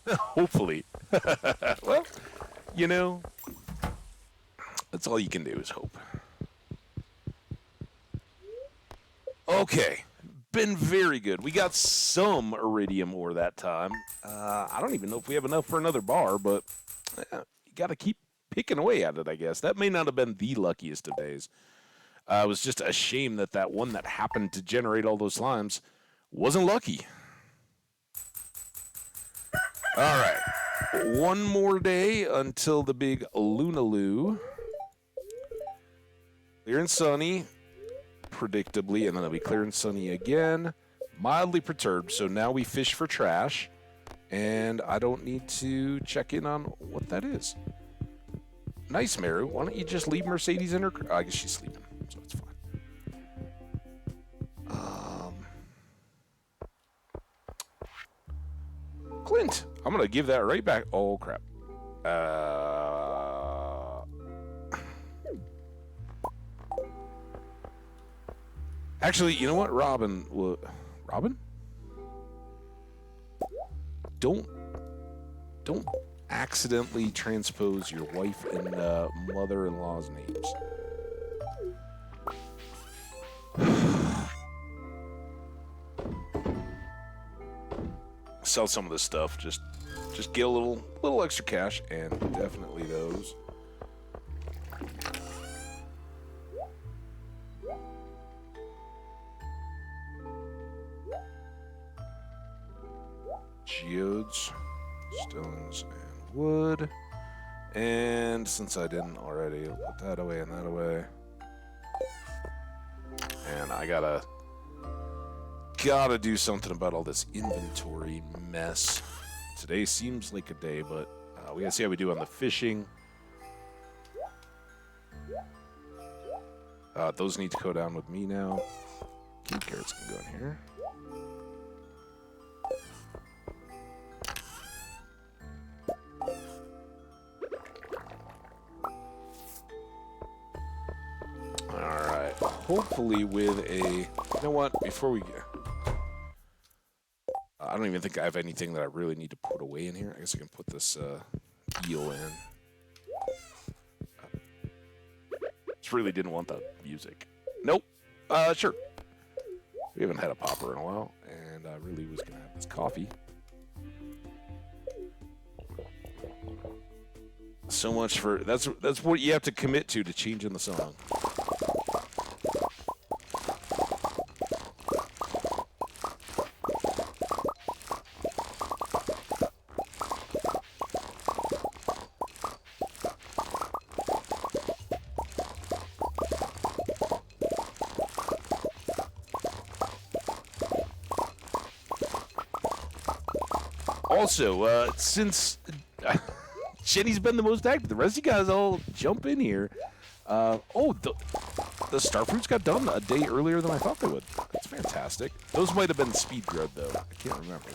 Hopefully. Well, you know, that's all you can do is hope. Okay. Been very good. We got some iridium ore that time. I don't even know if we have enough for another bar, but you got to keep picking away at it, I guess. That may not have been the luckiest of days. It was just a shame that one that happened to generate all those slimes wasn't lucky. All right. One more day until the big Lunaloo. Clear and sunny. Predictably, and then it'll be clear and sunny again. Mildly perturbed, so now we fish for trash, and I don't need to check in on what that is. Nice, Meru. Why don't you just leave Mercedes in her... I guess she's sleeping, so it's fine. Clint, I'm going to give that right back. Oh, crap. Actually, you know what, Robin? Robin? Don't accidentally transpose your wife and mother-in-law's names. Sell some of this stuff. Just get a little extra cash, and definitely those. Geodes, stones, and wood. And since I didn't already, I'll put that away and that away. And I gotta do something about all this inventory mess. Today seems like a day, but we gotta see how we do on the fishing. Those need to go down with me now. Carrots can go in here. Alright. Hopefully with a... You know what? Before we get... I don't even think I have anything that I really need to put away in here. I guess I can put this eel in. Just really didn't want the music. Nope. Sure. We haven't had a popper in a while, and I really was gonna have this coffee. So much for that's what you have to commit to changing the song. Also, since Jenny's been the most active, the rest of you guys all jump in here. The starfruits got done a day earlier than I thought they would. That's fantastic. Those might have been speed growth, though. I can't remember.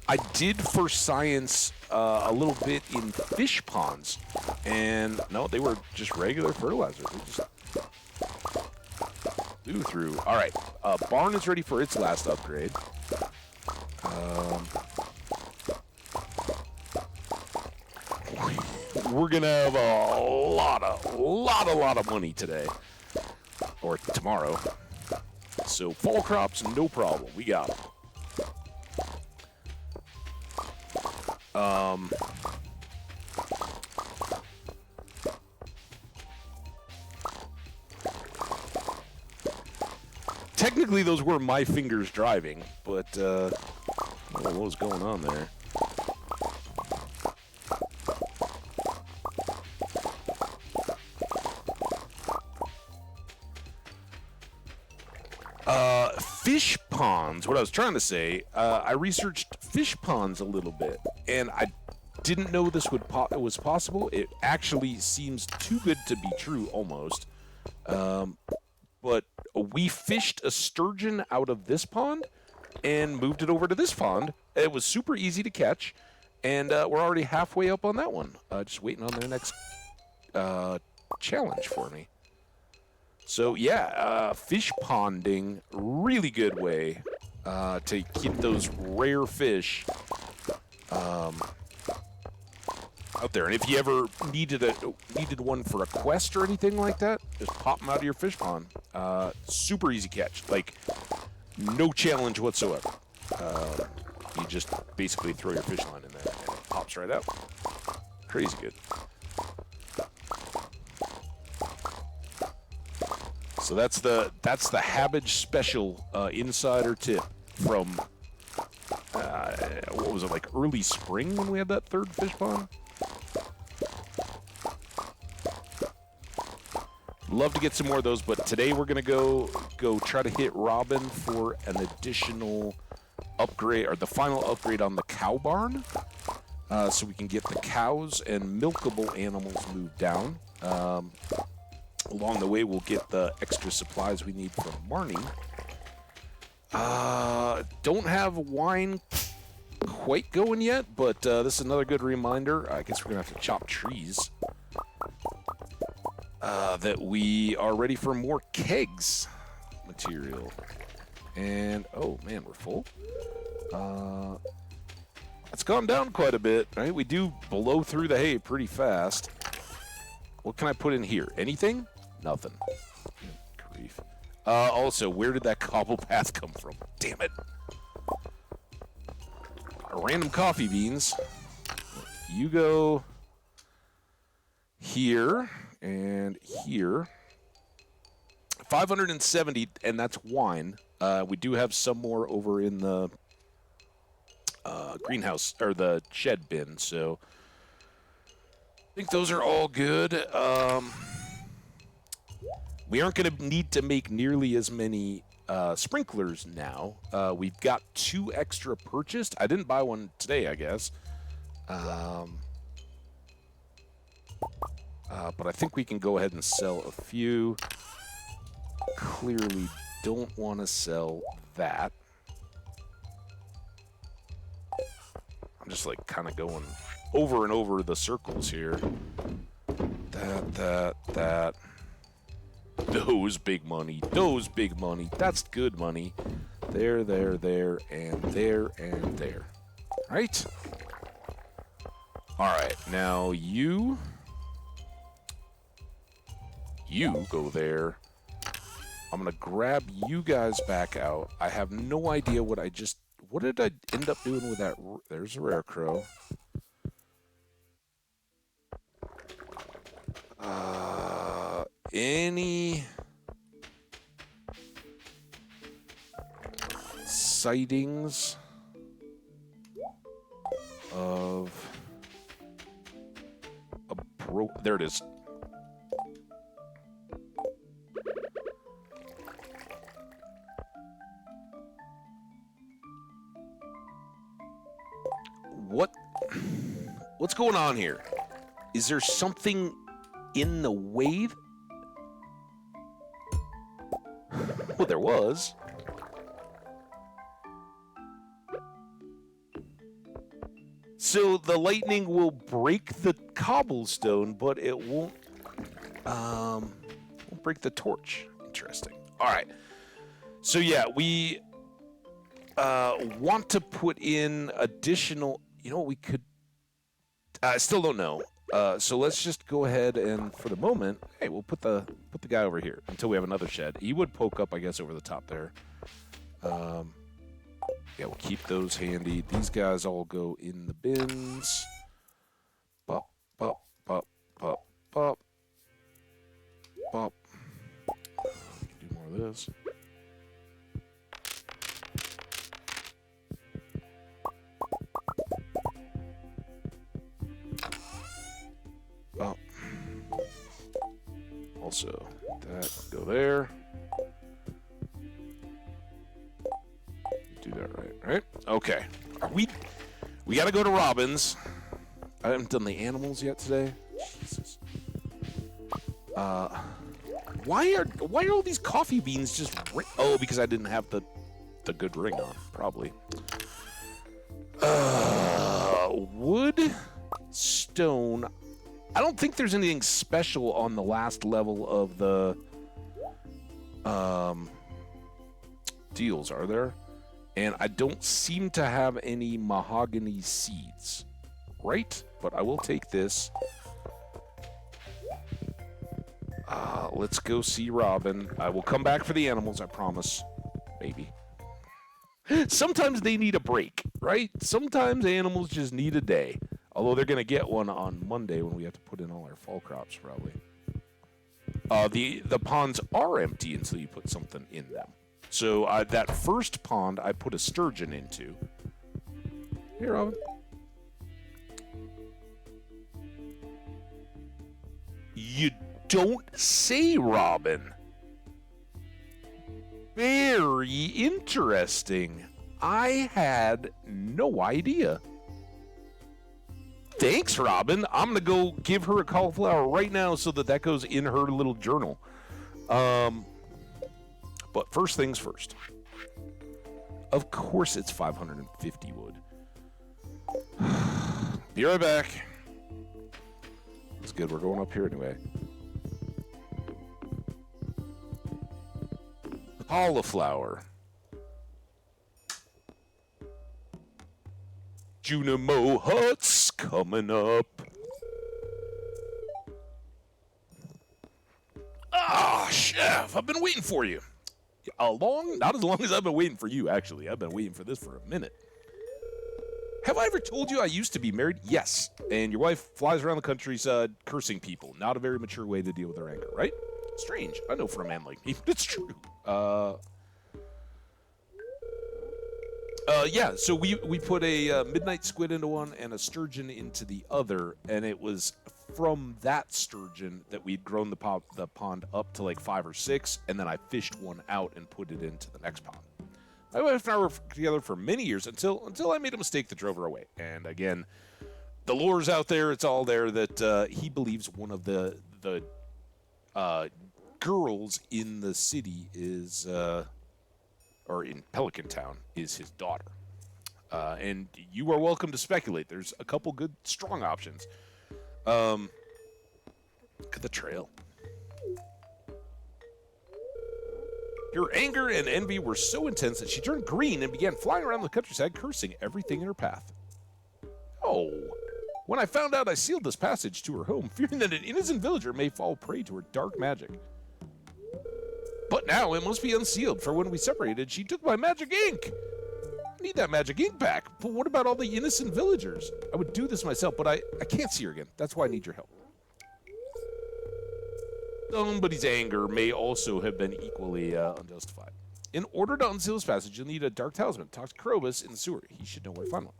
I did for science a little bit in fish ponds, and no, they were just regular fertilizer. They just blew through. All right, barn is ready for its last upgrade. We're gonna have a lot of money today, or tomorrow. So fall crops, no problem. We got them. Technically, those were my fingers driving, but I don't know what was going on there. Fish ponds, what I was trying to say, I researched fish ponds a little bit, and I didn't know this was possible. It actually seems too good to be true, almost. But we fished a sturgeon out of this pond and moved it over to this pond. It was super easy to catch, and we're already halfway up on that one. Just waiting on their next challenge for me. So yeah, fish ponding, really good way to keep those rare fish out there. And if you ever needed one for a quest or anything like that, just pop them out of your fish pond. Super easy catch, like no challenge whatsoever. You just basically throw your fish line in there and it pops right out. Crazy good. So that's the Habbage special insider tip from what was it, like early spring when we had that third fish pond? Love to get some more of those, but today we're gonna go try to hit Robin for an additional upgrade, or the final upgrade on the cow barn, so we can get the cows and milkable animals moved down. Along the way, we'll get the extra supplies we need from Marnie. Don't have wine quite going yet, but this is another good reminder. I guess we're going to have to chop trees. That we are ready for more kegs material. And, oh man, we're full. It's gone down quite a bit, right? We do blow through the hay pretty fast. What can I put in here? Anything? Nothing. Grief. Also, where did that cobble path come from? Damn it. Random coffee beans. You go here and here. 570, and that's wine. We do have some more over in the greenhouse, or the shed bin, so I think those are all good. We aren't going to need to make nearly as many sprinklers now. We've got 2 extra purchased. I didn't buy one today, I guess. But I think we can go ahead and sell a few. Clearly don't want to sell that. I'm just like kind of going over and over the circles here. That. Those big money. Those big money. That's good money. There, and there, and there. Right? Alright, now you go there. I'm gonna grab you guys back out. I have no idea what did I end up doing with that? There's a rare crow. Any sightings of a there it is. What's going on here? Is there something in the way? Well, there was. So the lightning will break the cobblestone, but it won't break the torch. Interesting. All right. So yeah, we want to put in additional. You know what we could. I still don't know. So let's just go ahead and, for the moment, hey, we'll put the guy over here until we have another shed. He would poke up, I guess, over the top there. Yeah, we'll keep those handy. These guys all go in the bins. Bop, bop, bop, bop, bop, bop. We can do more of this. Oh. Also, that go there. Do that right? Okay. We got to go to Robin's. I haven't done the animals yet today. Jesus. Why are all these coffee beans just? Oh, because I didn't have the good ring on, probably. Wood, stone. I don't think there's anything special on the last level of the deals, are there? And I don't seem to have any mahogany seeds, right? But I will take this. Let's go see Robin. I will come back for the animals, I promise. Maybe. Sometimes they need a break, right? Sometimes animals just need a day. Although they're going to get one on Monday when we have to put in all our fall crops, probably. The ponds are empty until you put something in them. So that first pond I put a sturgeon into. Here, Robin. You don't say, Robin. Very interesting. I had no idea. Thanks, Robin. I'm going to go give her a cauliflower right now so that goes in her little journal. But first things first. Of course it's 550 wood. Be right back. That's good. We're going up here anyway. Cauliflower. Junimo Hut's coming up. Ah, chef, I've been waiting for you. Not as long as I've been waiting for you, actually. I've been waiting for this for a minute. Have I ever told you I used to be married? Yes. And your wife flies around the countryside cursing people. Not a very mature way to deal with their anger, right? Strange. I know for a man like me, but it's true. Yeah, so we put a midnight squid into one and a sturgeon into the other, and it was from that sturgeon that we'd grown the pond up to like 5 or 6, and then I fished one out and put it into the next pond. My wife and I were together for many years until I made a mistake that drove her away. And again, the lore's out there. It's all there that he believes one of the uh, girls in the city is, or in Pelican Town, is his daughter. And you are welcome to speculate. There's a couple good, strong options. Look at the trail. Her anger and envy were so intense that she turned green and began flying around the countryside, cursing everything in her path. Oh. When I found out, I sealed this passage to her home, fearing that an innocent villager may fall prey to her dark magic. But now it must be unsealed, for when we separated, she took my magic ink. I need that magic ink back. But what about all the innocent villagers? I would do this myself, but I can't see her again. That's why I need your help. Somebody's anger may also have been equally unjustified. In order to unseal this passage, you'll need a dark talisman. Talk to Krobus in the sewer. He should know where to find one.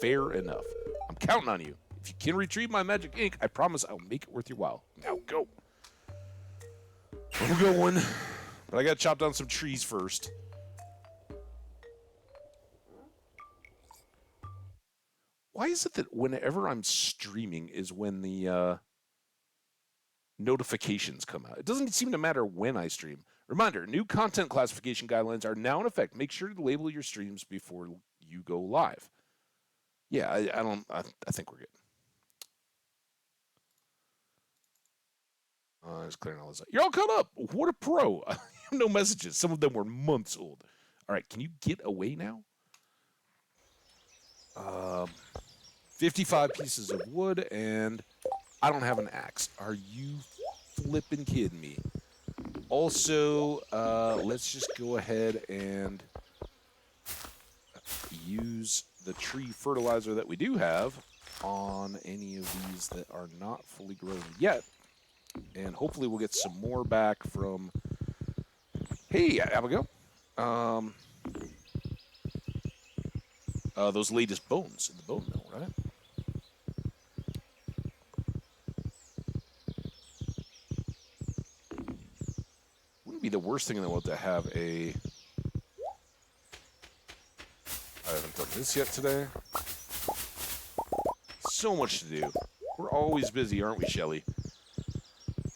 Fair enough. I'm counting on you. If you can retrieve my magic ink, I promise I'll make it worth your while. Now go. I'm going, but I gotta chop down some trees first. Why is it that whenever I'm streaming is when the notifications come out? It doesn't seem to matter when I stream. Reminder, new content classification guidelines are now in effect. Make sure to label your streams before you go live. Yeah, I think we're good. I was clearing all this up. You're all caught up. What a pro. I have no messages. Some of them were months old. All right, can you get away now? 55 pieces of wood, and I don't have an axe. Are you flipping kidding me? Also, let's just go ahead and use the tree fertilizer that we do have on any of these that are not fully grown yet. And hopefully we'll get some more back from... Hey, Abigail. Those latest bones in the bone mill, right? Wouldn't be the worst thing in the world to have a... I haven't done this yet today. So much to do. We're always busy, aren't we, Shelly?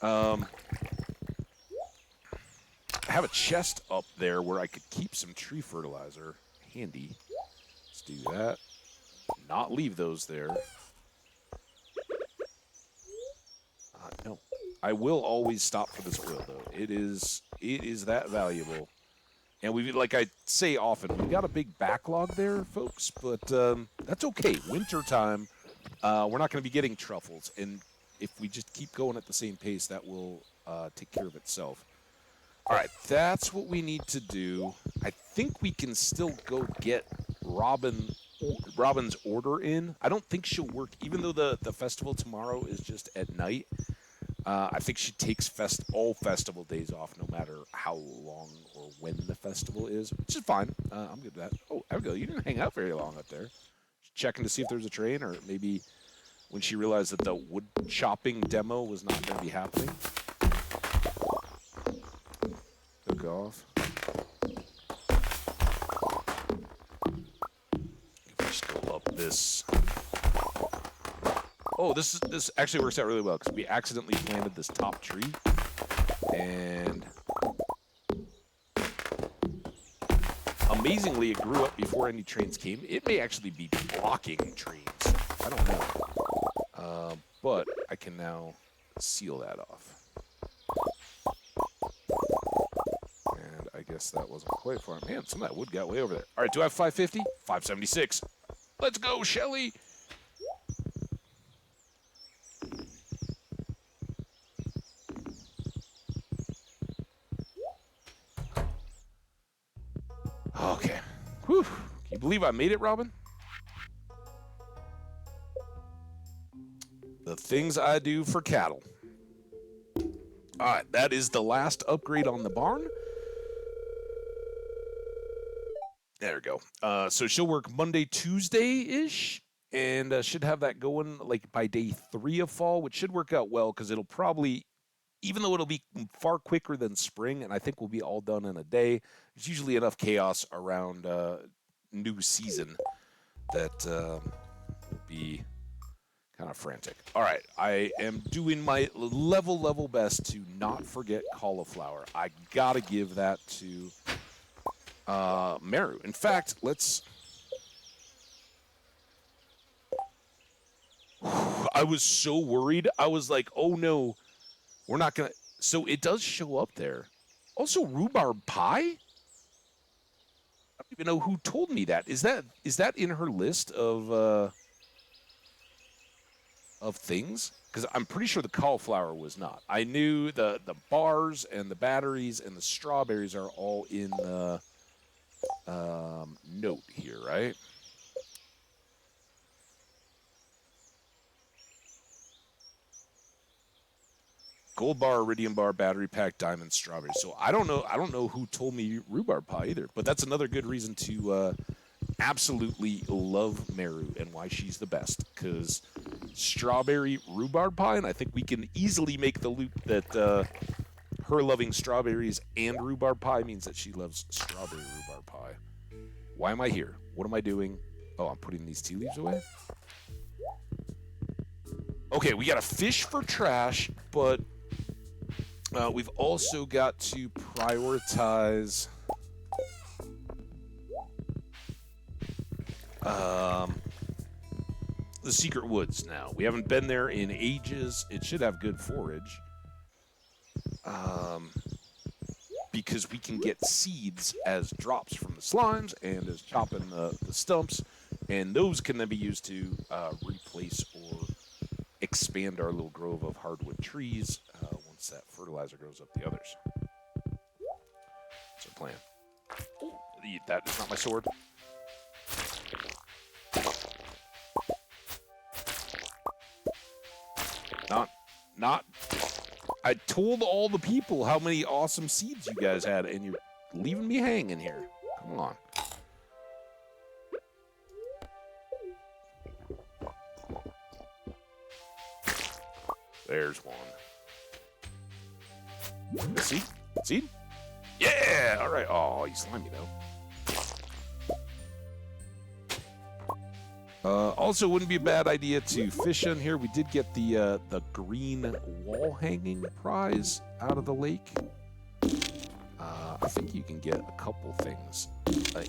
I have a chest up there where I could keep some tree fertilizer handy. Let's do that. Not leave those there. No. I will always stop for this oil, though. It is that valuable. And we, like I say often, we've got a big backlog there, folks, but that's okay. Wintertime, we're not going to be getting truffles, and if we just keep going at the same pace, that will take care of itself. All right, that's what we need to do. I think we can still go get Robin's order in. I don't think she'll work, even though the festival tomorrow is just at night. I think she takes all festival days off, no matter how long or when the festival is, which is fine. I'm good with that. Oh, Abigail, you didn't hang out very long up there. Just checking to see if there's a train, or maybe when she realized that the wood chopping demo was not going to be happening. Took off. If we just go up this... Oh, this actually works out really well, because we accidentally planted this top tree, and amazingly, it grew up before any trains came. It may actually be blocking trains. I don't know. But I can now seal that off. And I guess that wasn't quite far. Man, some of that wood got way over there. All right, do I have 550? 576. Let's go, Shelly! Okay. Whew. Can you believe I made it, Robin? The things I do for cattle. All right, that is the last upgrade on the barn. There we go. So she'll work Monday, Tuesday-ish, and should have that going like by day 3 of fall, which should work out well, because it'll probably, even though it'll be far quicker than spring, and I think we'll be all done in a day, there's usually enough chaos around new season that we'll be kind of frantic. All right, I am doing my level best to not forget cauliflower. I gotta give that to Meru. In fact, let's... I was so worried. I was like, oh no, we're not gonna... So it does show up there. Also, rhubarb pie? I don't even know who told me that. Is that in her list of things? Because I'm pretty sure the cauliflower was not. I knew the bars and the batteries and the strawberries are all in the note here, right? Gold bar, iridium bar, battery pack, diamond, strawberry. So I don't know who told me rhubarb pie either. But that's another good reason to absolutely love Meru and why she's the best. Because strawberry rhubarb pie, and I think we can easily make the loop that her loving strawberries and rhubarb pie means that she loves strawberry rhubarb pie. Why am I here? What am I doing? Oh, I'm putting these tea leaves away? Okay, we got to fish for trash, but we've also got to prioritize the secret woods now. We haven't been there in ages. It should have good forage. Because we can get seeds as drops from the slimes and as chopping the stumps, and those can then be used to replace or expand our little grove of hardwood trees once that fertilizer grows up the others. That's our plan. That is not my sword. Not. I told all the people how many awesome seeds you guys had, and you're leaving me hanging here. Come on. There's one. A seed? Seed? Yeah! All right. Oh, he's slimy, though. Also, wouldn't be a bad idea to fish in here. We did get the green wall hanging prize out of the lake. I think you can get a couple things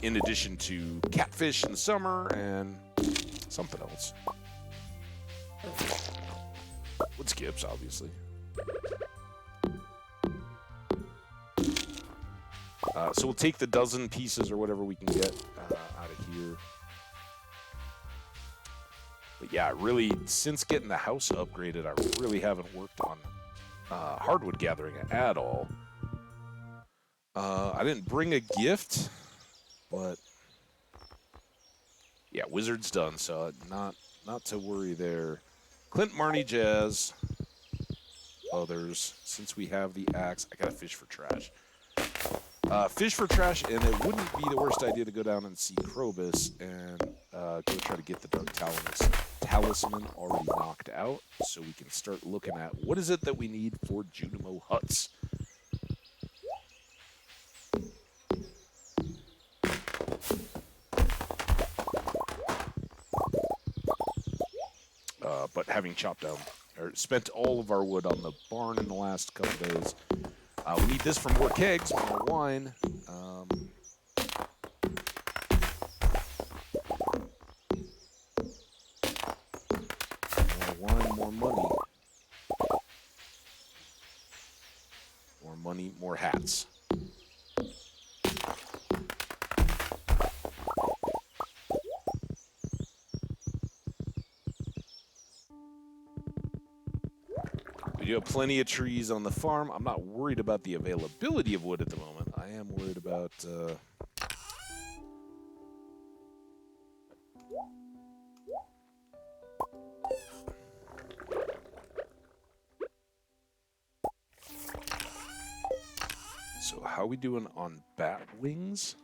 in addition to catfish in the summer and something else. Wood skips, obviously. So we'll take the dozen pieces or whatever we can get out of here. But yeah, really, since getting the house upgraded, I really haven't worked on hardwood gathering at all. I didn't bring a gift, but yeah, wizard's done, so not to worry there. Clint, Marnie, Jazz, others. Since we have the axe, I gotta fish for trash. Fish for trash, and it wouldn't be the worst idea to go down and see Krobus and go try to get the Dark Talisman already knocked out, so we can start looking at what is it that we need for Junimo huts. But having chopped down, or spent all of our wood on the barn in the last couple days, we need this for more kegs, more wine. More wine, more money. More money, more hats. We do have plenty of trees on the farm. I'm not worried about the availability of wood at the moment. I am worried about... So how are we doing on bat wings?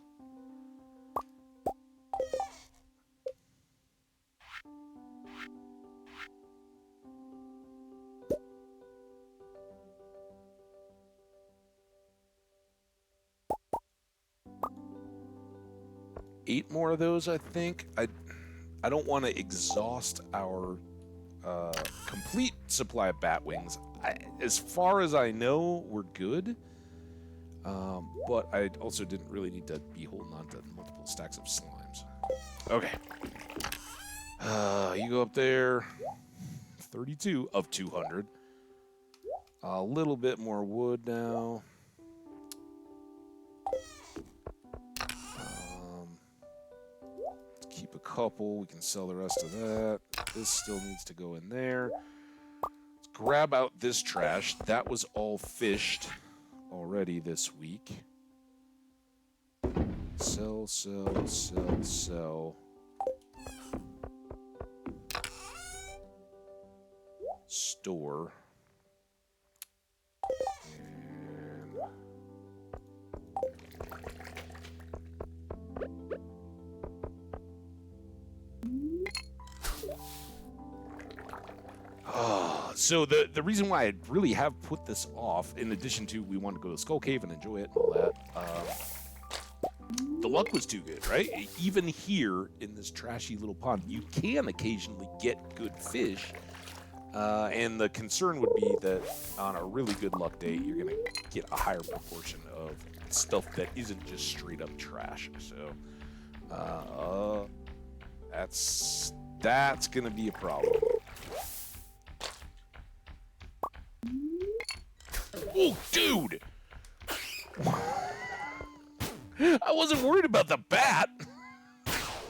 Eight more of those, I think. I don't want to exhaust our complete supply of bat wings. As far as I know, we're good. But I also didn't really need to be holding on to multiple stacks of slimes. Okay. You go up there. 32 of 200. A little bit more wood now. Let's keep a couple. We can sell the rest of that. This still needs to go in there. Let's grab out this trash. That was all fished already this week. Sell, sell, sell, sell. Store. And so the reason why I really have put this off, in addition to we want to go to Skull Cave and enjoy it and all that, the luck was too good, right? Even here in this trashy little pond, you can occasionally get good fish. And the concern would be that on a really good luck day, you're going to get a higher proportion of stuff that isn't just straight up trash. So, that's going to be a problem. Oh, dude! I wasn't worried about the bat.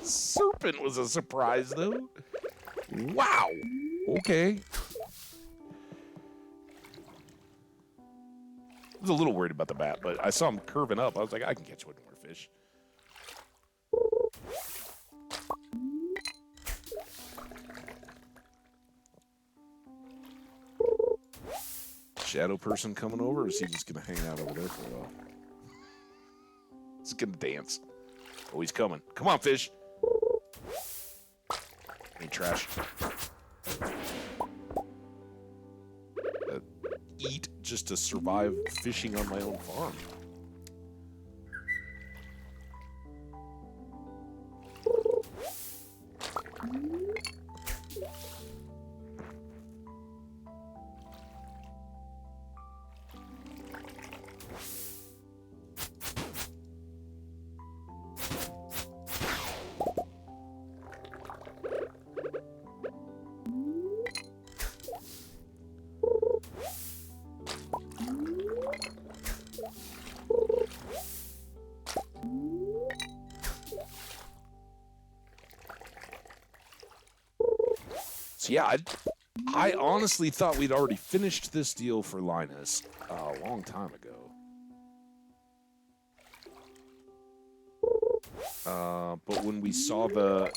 Serpent was a surprise, though. Wow. Okay. I was a little worried about the bat, but I saw him curving up. I was like, I can catch one more fish. Shadow person coming over, or is he just going to hang out over there for a while? He's going to dance. Oh, he's coming. Come on, fish. Hey, trash. Eat just to survive fishing on my own farm. So yeah, I honestly thought we'd already finished this deal for Linus a long time ago. But when we saw the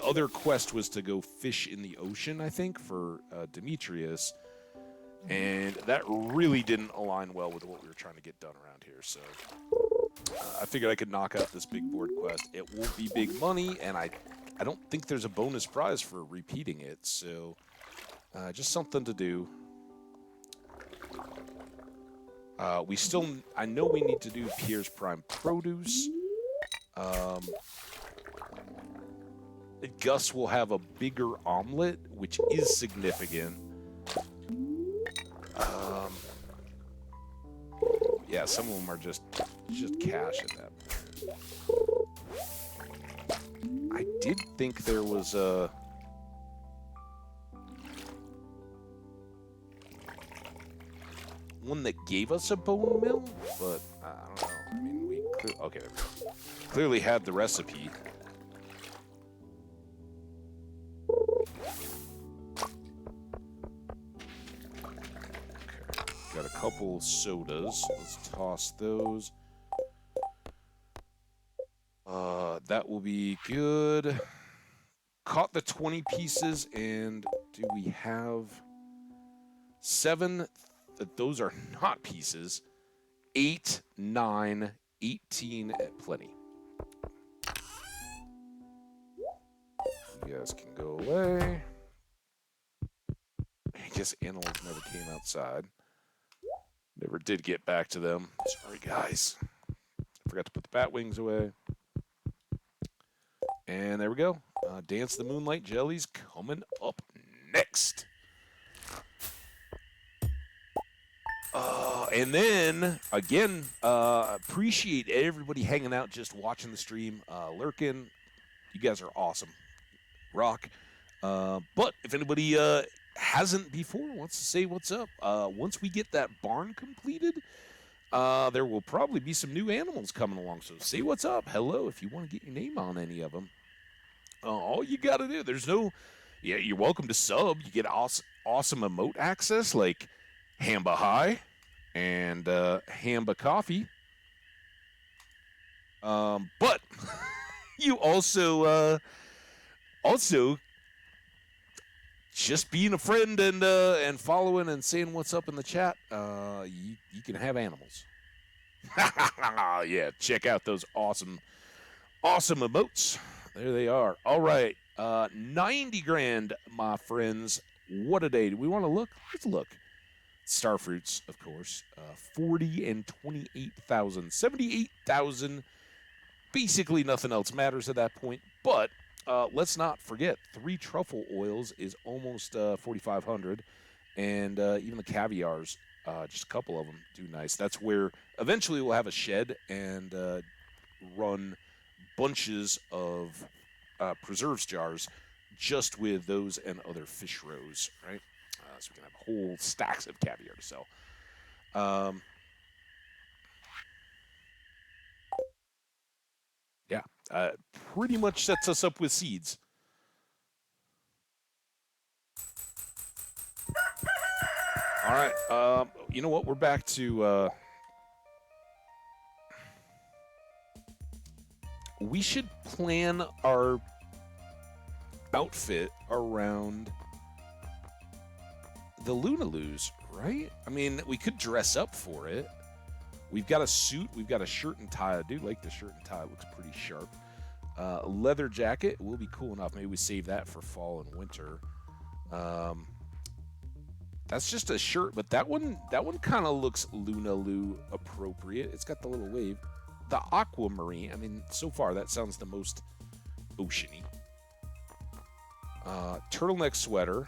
other quest was to go fish in the ocean, I think, for Demetrius, and that really didn't align well with what we were trying to get done around here. So I figured I could knock out this big board quest. It won't be big money, and I don't think there's a bonus prize for repeating it, so just something to do. I know we need to do Pierre's Prime Produce. Gus will have a bigger omelet, which is significant. Yeah, some of them are just cash at that point. I did think there was a... one that gave us a bone mill, but I don't know. I mean, we... okay, there we go. Clearly had the recipe. Okay, got a couple sodas. Let's toss those. That will be good. Caught the 20 pieces, and do we have 7? Those are not pieces. 8, 9, 18, plenty. You guys can go away. I guess animals never came outside. Never did get back to them. Sorry, guys. Forgot to put the bat wings away. And there we go. Dance the Moonlight Jellies coming up next. And then, again, appreciate everybody hanging out, just watching the stream, lurking. You guys are awesome. Rock. But if anybody hasn't before, wants to say what's up, once we get that barn completed, there will probably be some new animals coming along. So say what's up. Hello, if you want to get your name on any of them. All you got to do, there's no, yeah, you're welcome to sub. You get awesome emote access like Hamba High and Hamba Coffee. But you also just being a friend and following and saying what's up in the chat, you can have animals. Yeah, check out those awesome emotes. There they are. All right, 90 grand, my friends. What a day. Do we want to look? Let's look. Starfruits, of course. 40 and 28,000. 78,000. Basically nothing else matters at that point. But let's not forget, 3 truffle oils is almost 4,500. And even the caviars, just a couple of them do nice. That's where eventually we'll have a shed and run bunches of preserves jars just with those and other fish roes, right? So we can have whole stacks of caviar to sell. Yeah, pretty much sets us up with seeds. All right, you know what? We're back to... we should plan our outfit around the Lunaloos, right? I mean, we could dress up for it. We've got a suit. We've got a shirt and tie. I do like the shirt and tie. It looks pretty sharp. Leather jacket will be cool enough. Maybe we save that for fall and winter. That's just a shirt, but that one kind of looks Lunaloo appropriate. It's got the little wave. The aquamarine, I mean, so far that sounds the most oceany. Turtleneck sweater.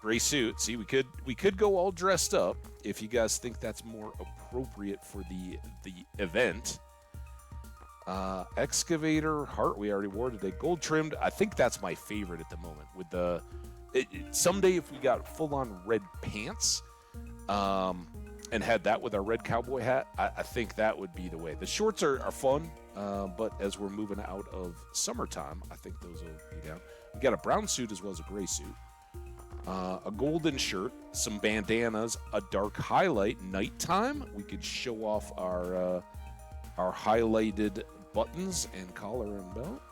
Gray suit. See, we could go all dressed up if you guys think that's more appropriate for the event. Excavator heart we already wore today. Gold trimmed. I think that's my favorite at the moment. With the someday if we got full on red pants, and had that with our red cowboy hat, I think that would be the way. The shorts are fun, but as we're moving out of summertime, I think those will be down. We got a brown suit as well as a gray suit. A golden shirt, some bandanas, a dark highlight. Nighttime, we could show off our highlighted buttons and collar and belt.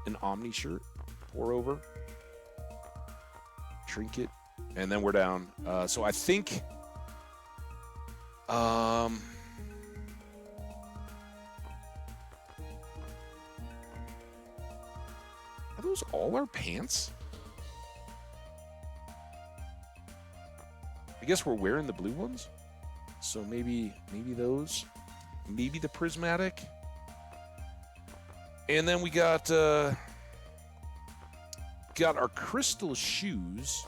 An Omni shirt, pour over, trinket, and then we're down. So I think, are those all our pants? I guess we're wearing the blue ones, so maybe those, maybe the prismatic, and then we got our crystal shoes,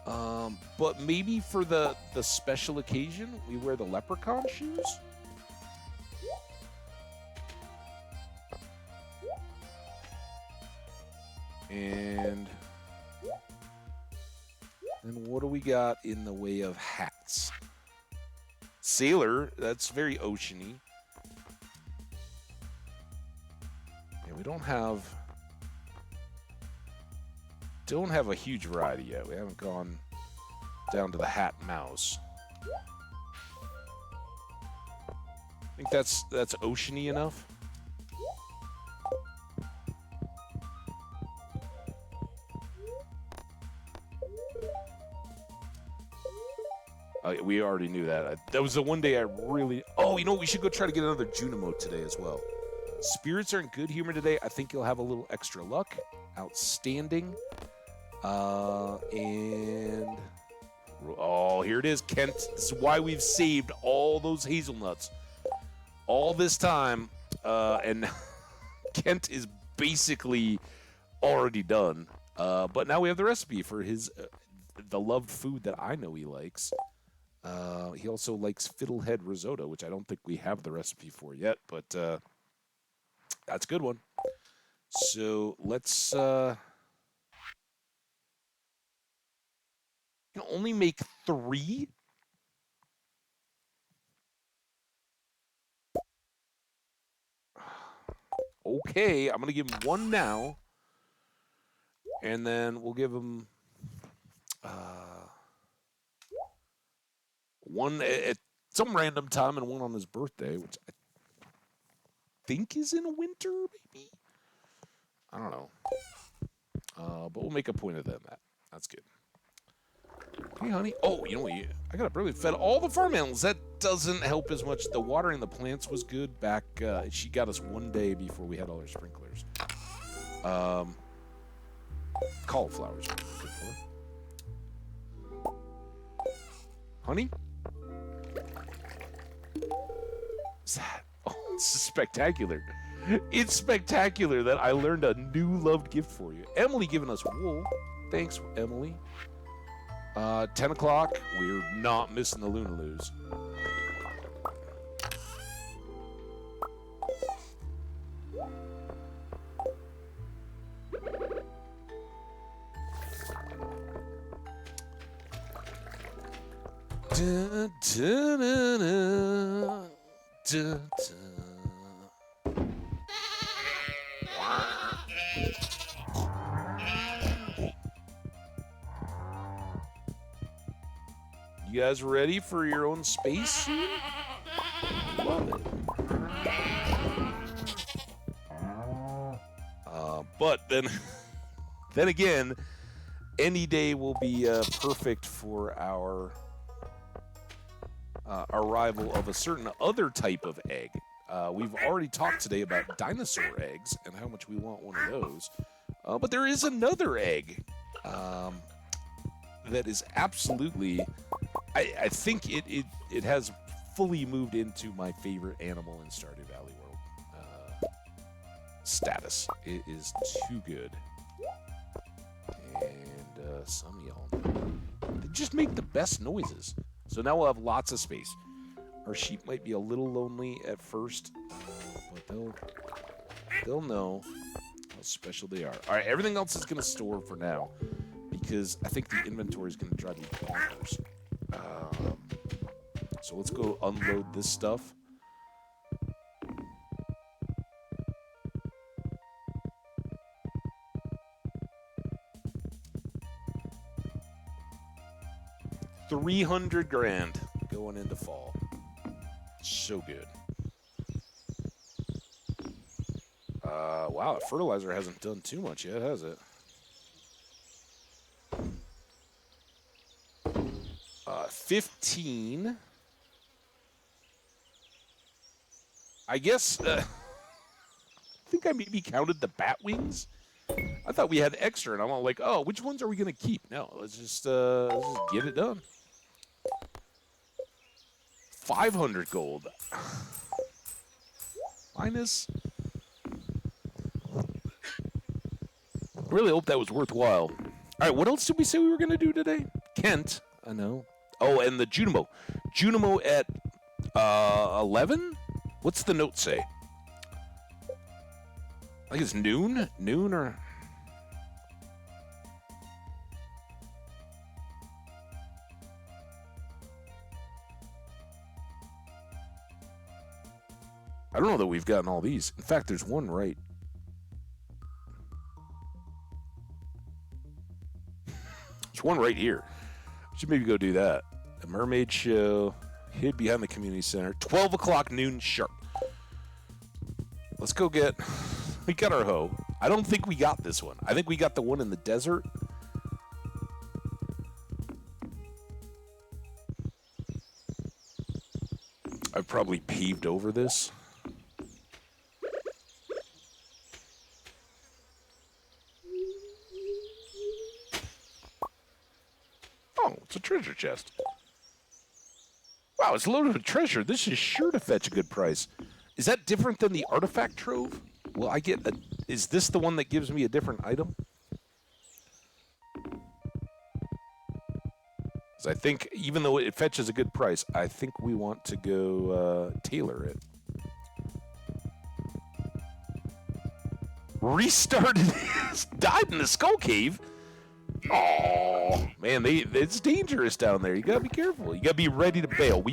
but maybe for the special occasion we wear the leprechaun shoes. And then what do we got in the way of hats? Sailor, that's very oceany. Yeah, we don't have a huge variety yet. We haven't gone down to the hat mouse. I think that's oceany enough. We already knew that. That was the one day I really... Oh, you know, we should go try to get another Junimo today as well. Spirits are in good humor today. I think you'll have a little extra luck. Outstanding. And... Oh, here it is, Kent. This is why we've saved all those hazelnuts all this time. And Kent is basically already done. But now we have the recipe for his the loved food that I know he likes. He also likes fiddlehead risotto, which I don't think we have the recipe for yet, but that's a good one. So let's can only make 3. Okay, I'm gonna give him 1 now, and then we'll give him 1 at some random time and 1 on his birthday, which I think is in winter, maybe. I don't know. But we'll make a point of that. That's good. Hey, honey. Oh, you know what? I got up early, fed all the farm animals. That doesn't help as much. The watering the plants was good back. She got us 1 day before we had all our sprinklers. Cauliflowers are good for her. Honey? What's that? Oh, this is spectacular. It's spectacular that I learned a new loved gift for you. Emily giving us wool. Thanks, Emily. 10 o'clock. We're not missing the Lunaloos. Da, da, da, da, da, da. You guys ready for your own space soon? Love it. But then again, any day will be perfect for our arrival of a certain other type of egg. We've already talked today about dinosaur eggs and how much we want one of those. But there is another egg that is absolutely... I think it has fully moved into my favorite animal in Stardew Valley world status. It is too good. And some of y'all, they just make the best noises. So now we'll have lots of space. Our sheep might be a little lonely at first, but they'll know how special they are. All right, everything else is going to store for now because I think the inventory is going to drive me bonkers. So let's go unload this stuff. $300 grand going into fall. So good. Wow, fertilizer hasn't done too much yet, has it? 15. I guess, I think I maybe counted the bat wings. I thought we had extra, and I'm all like, oh, which ones are we going to keep? No, let's just get it done. 500 gold. Minus. Really hope that was worthwhile. All right, what else did we say we were going to do today? Kent, I know. Oh, and the Junimo. Junimo at 11? What's the note say? I think it's noon? Noon or... I don't know that we've gotten all these. In fact, there's one right. There's one right here. Should maybe go do that. A mermaid show. Hid behind the community center. 12 o'clock noon sharp. Let's go get... We got our hoe. I don't think we got this one. I think we got the one in the desert. I've probably paved over this. Oh, it's a treasure chest. Wow, it's loaded with treasure. This is sure to fetch a good price. Is that different than the artifact trove? Will I get a... Is this the one that gives me a different item? Because I think, even though it fetches a good price, I think we want to go tailor it. Restarted, died in the skull cave. Oh man, it's dangerous down there. You gotta be careful. You gotta be ready to bail.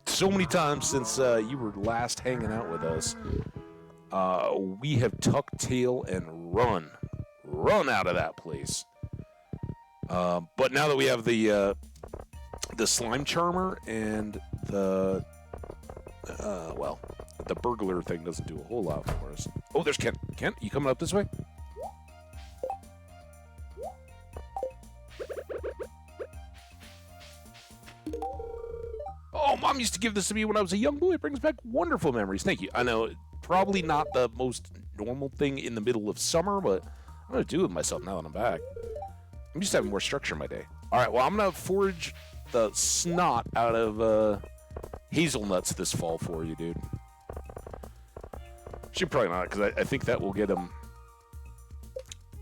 So many times since you were last hanging out with us, we have tucked tail and run out of that place. But now that we have the slime charmer and the the burglar thing doesn't do a whole lot for us. Oh, there's Kent. Kent, you coming up this way? Oh, Mom used to give this to me when I was a young boy. It brings back wonderful memories. Thank you. I know, probably not the most normal thing in the middle of summer, but I'm going to do it with myself now that I'm back. I'm just having more structure in my day. All right, well, I'm going to forage the snot out of hazelnuts this fall for you, dude. Should probably not, because I think that will get him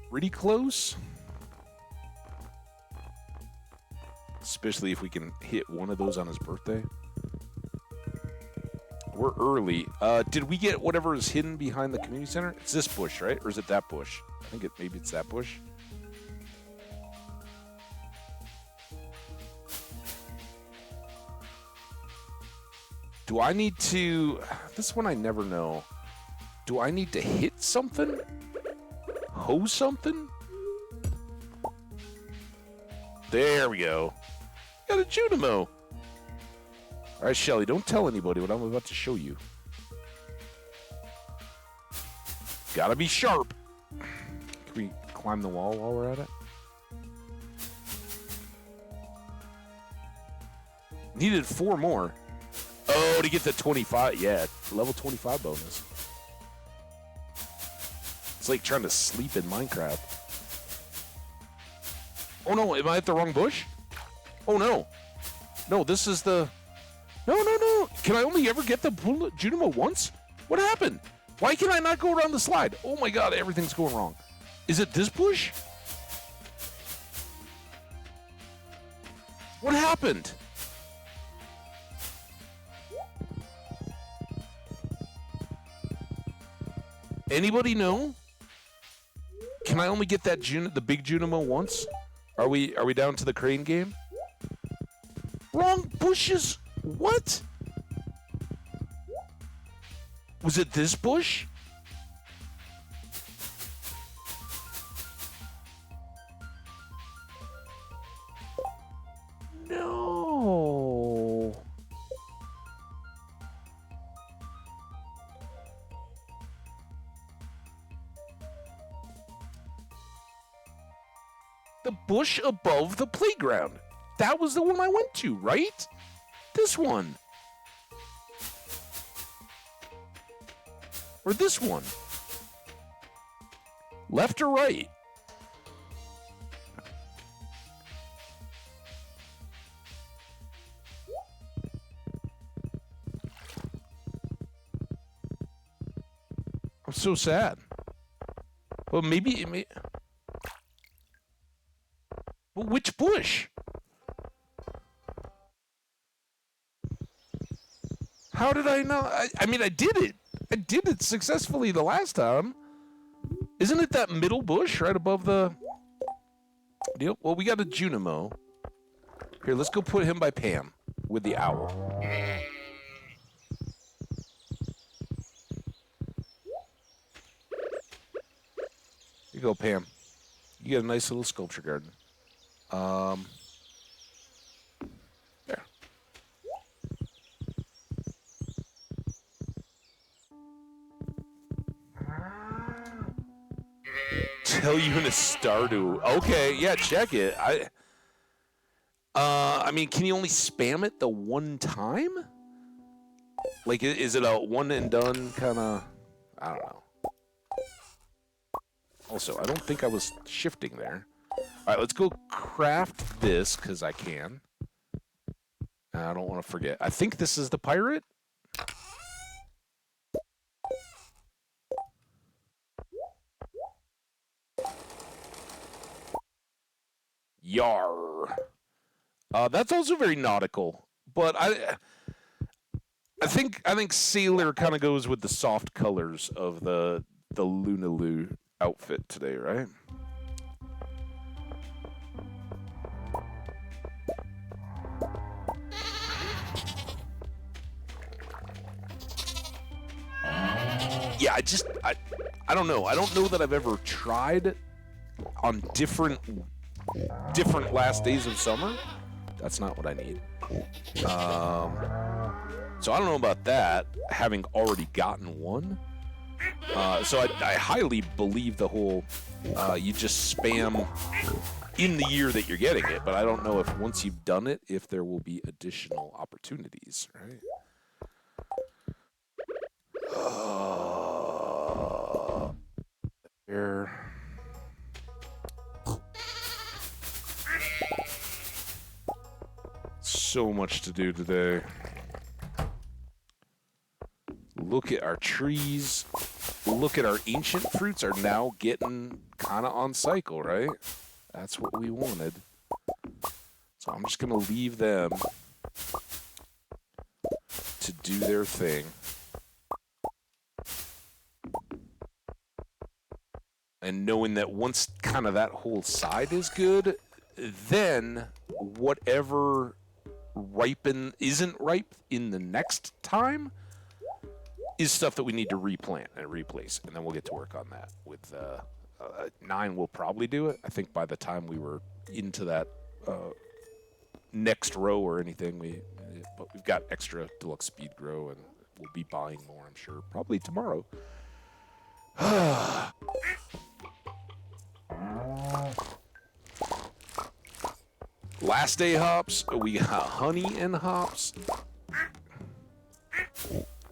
pretty close. Especially if we can hit one of those on his birthday. We're early. Did we get whatever is hidden behind the community center? It's this bush, right? Or is it that bush? I think maybe it's that bush. Do I need to... This one I never know. Do I need to hit something? Hoe something? There we go. Got a Junimo. All right, Shelly, don't tell anybody what I'm about to show you. Gotta be sharp. Can we climb the wall while we're at it? Needed 4 more. Oh, to get the 25. Yeah, level 25 bonus. It's like trying to sleep in Minecraft. Oh no, am I at the wrong bush? Oh no. No, this is the... No. Can I only ever get the Junimo once? What happened? Why can I not go around the slide? Oh my god, everything's going wrong. Is it this bush? What happened? Anybody know? Can I only get that the big Junimo once? Are we down to the crane game? Wrong bushes. What? Was it this bush? No. The bush above the playground. That was the one I went to, right? This one. Or this one. Left or right? I'm so sad. Well, maybe it may... Well, which bush? How did I know? I mean, I did it. I did it successfully the last time. Isn't it that middle bush right above the deal? Well, we got a Junimo. Here, let's go put him by Pam with the owl. Here you go, Pam. You get a nice little sculpture garden. There. Tell you in a Stardew. Okay, yeah, check it. I mean, can you only spam it the one time? Like, is it a one and done kind of? I don't know. Also, I don't think I was shifting there. All right, let's go craft this because I can. I don't want to forget. I think this is the pirate. Yar. That's also very nautical, but I think sailor kind of goes with the soft colors of the Lunaloo outfit today, right? Yeah, I don't know. I don't know that I've ever tried on different last days of summer. That's not what I need. So I don't know about that, having already gotten one. So I highly believe the whole you just spam in the year that you're getting it, but I don't know if once you've done it, if there will be additional opportunities, right? Here. So much to do today. Look at our trees. Look at our ancient fruits are now getting kind of on cycle, right? That's what we wanted. So I'm just going to leave them to do their thing. And knowing that once kind of that whole side is good, then whatever isn't ripe in the next time is stuff that we need to replant and replace, and then we'll get to work on that. With 9, we'll probably do it. I think by the time we were into that next row or anything, but we've got extra deluxe speed grow, and we'll be buying more, I'm sure, probably tomorrow. Last day hops, we got honey and hops.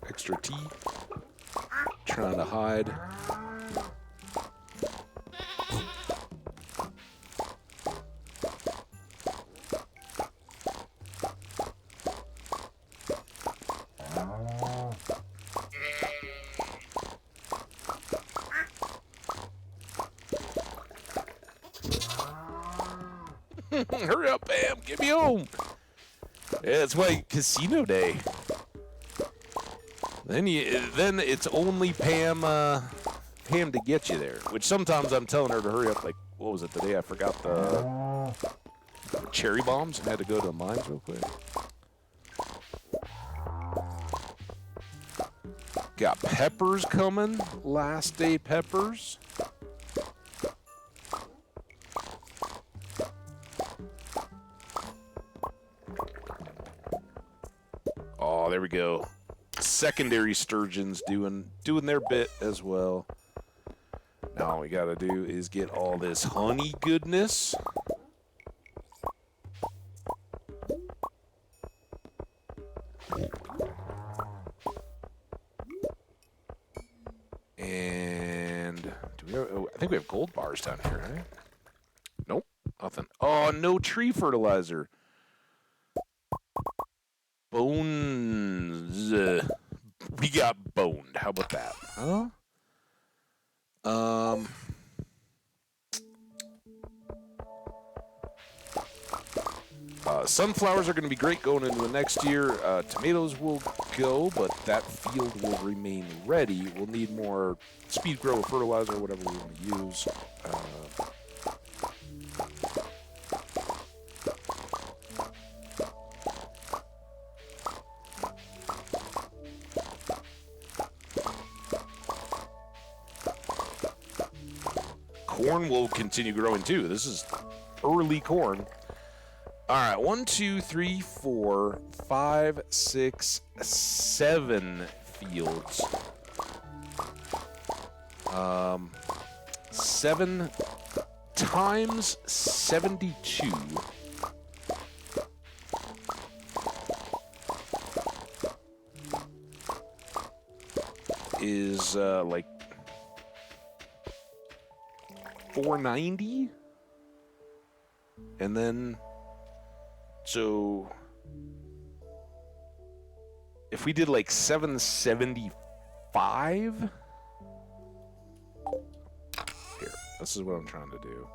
Extra tea. Trying to hide. Hurry up, Pam. Get me home. Yeah, it's like casino day. Then it's only Pam to get you there. Which sometimes I'm telling her to hurry up. Like, what was it today? I forgot the cherry bombs. I had to go to the mines real quick. Got peppers coming. Last day peppers. Oh, there we go. Secondary sturgeons doing their bit as well. Now all we gotta do is get all this honey goodness. And do we have, I think we have gold bars down here, right? Nope, nothing. Oh, no tree fertilizer. Bones. We got boned. How about that? Huh? Sunflowers are going to be great going into the next year. Tomatoes will go, but that field will remain ready. We'll need more speed grow fertilizer, whatever we want to use. Corn will continue growing too. This is early corn. All right, 1, 2, 3, 4, 5, 6, 7 fields. 7 times 72 is like 490, and then so if we did like 775, here, this is what I'm trying to do.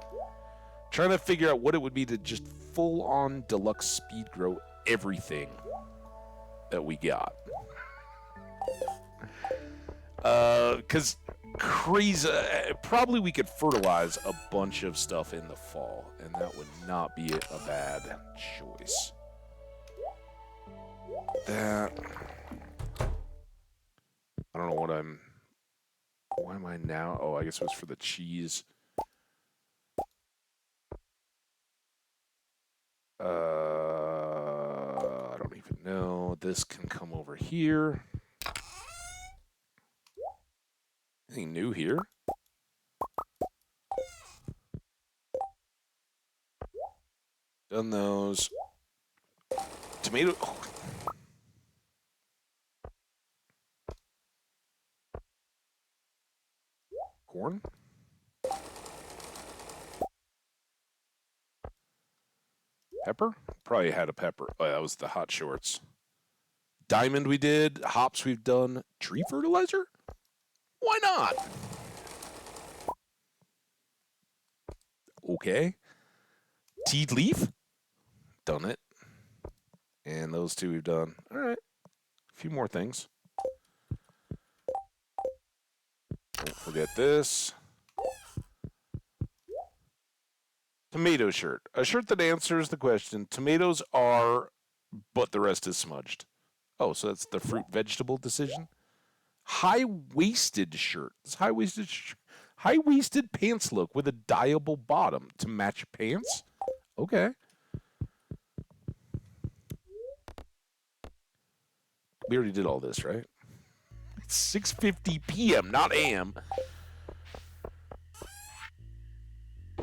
Trying to figure out what it would be to just full-on deluxe speed grow everything that we got. Because crazy, probably we could fertilize a bunch of stuff in the fall, and that would not be a bad choice. That, I don't know what I'm, why am I now? Oh, I guess it was for the cheese. I don't even know. This can come over here. Anything new here? Done those. Tomato. Oh. Corn? Pepper? Probably had a pepper. Oh, that was the hot shorts. Diamond we did. Hops we've done. Tree fertilizer? Why not? Okay. Teed leaf? Done it. And those two we've done. All right. A few more things. Don't forget this. Tomato shirt. A shirt that answers the question. Tomatoes are, but the rest is smudged. Oh, so that's the fruit vegetable decision? High-waisted shirt. It's high-waisted pants look with a dyeable bottom to match pants? Okay. We already did all this, right? It's 6:50 p.m., not a.m.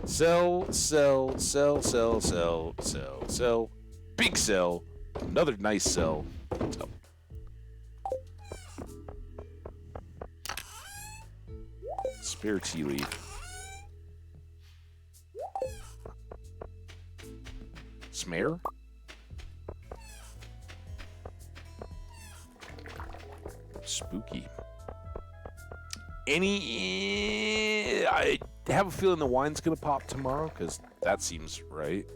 Sell, sell, sell, sell, sell, sell, sell. Big sell. Another nice sell. Sell. Spare tea leaf. Smare? Spooky. I have a feeling the wine's gonna pop tomorrow because that seems right.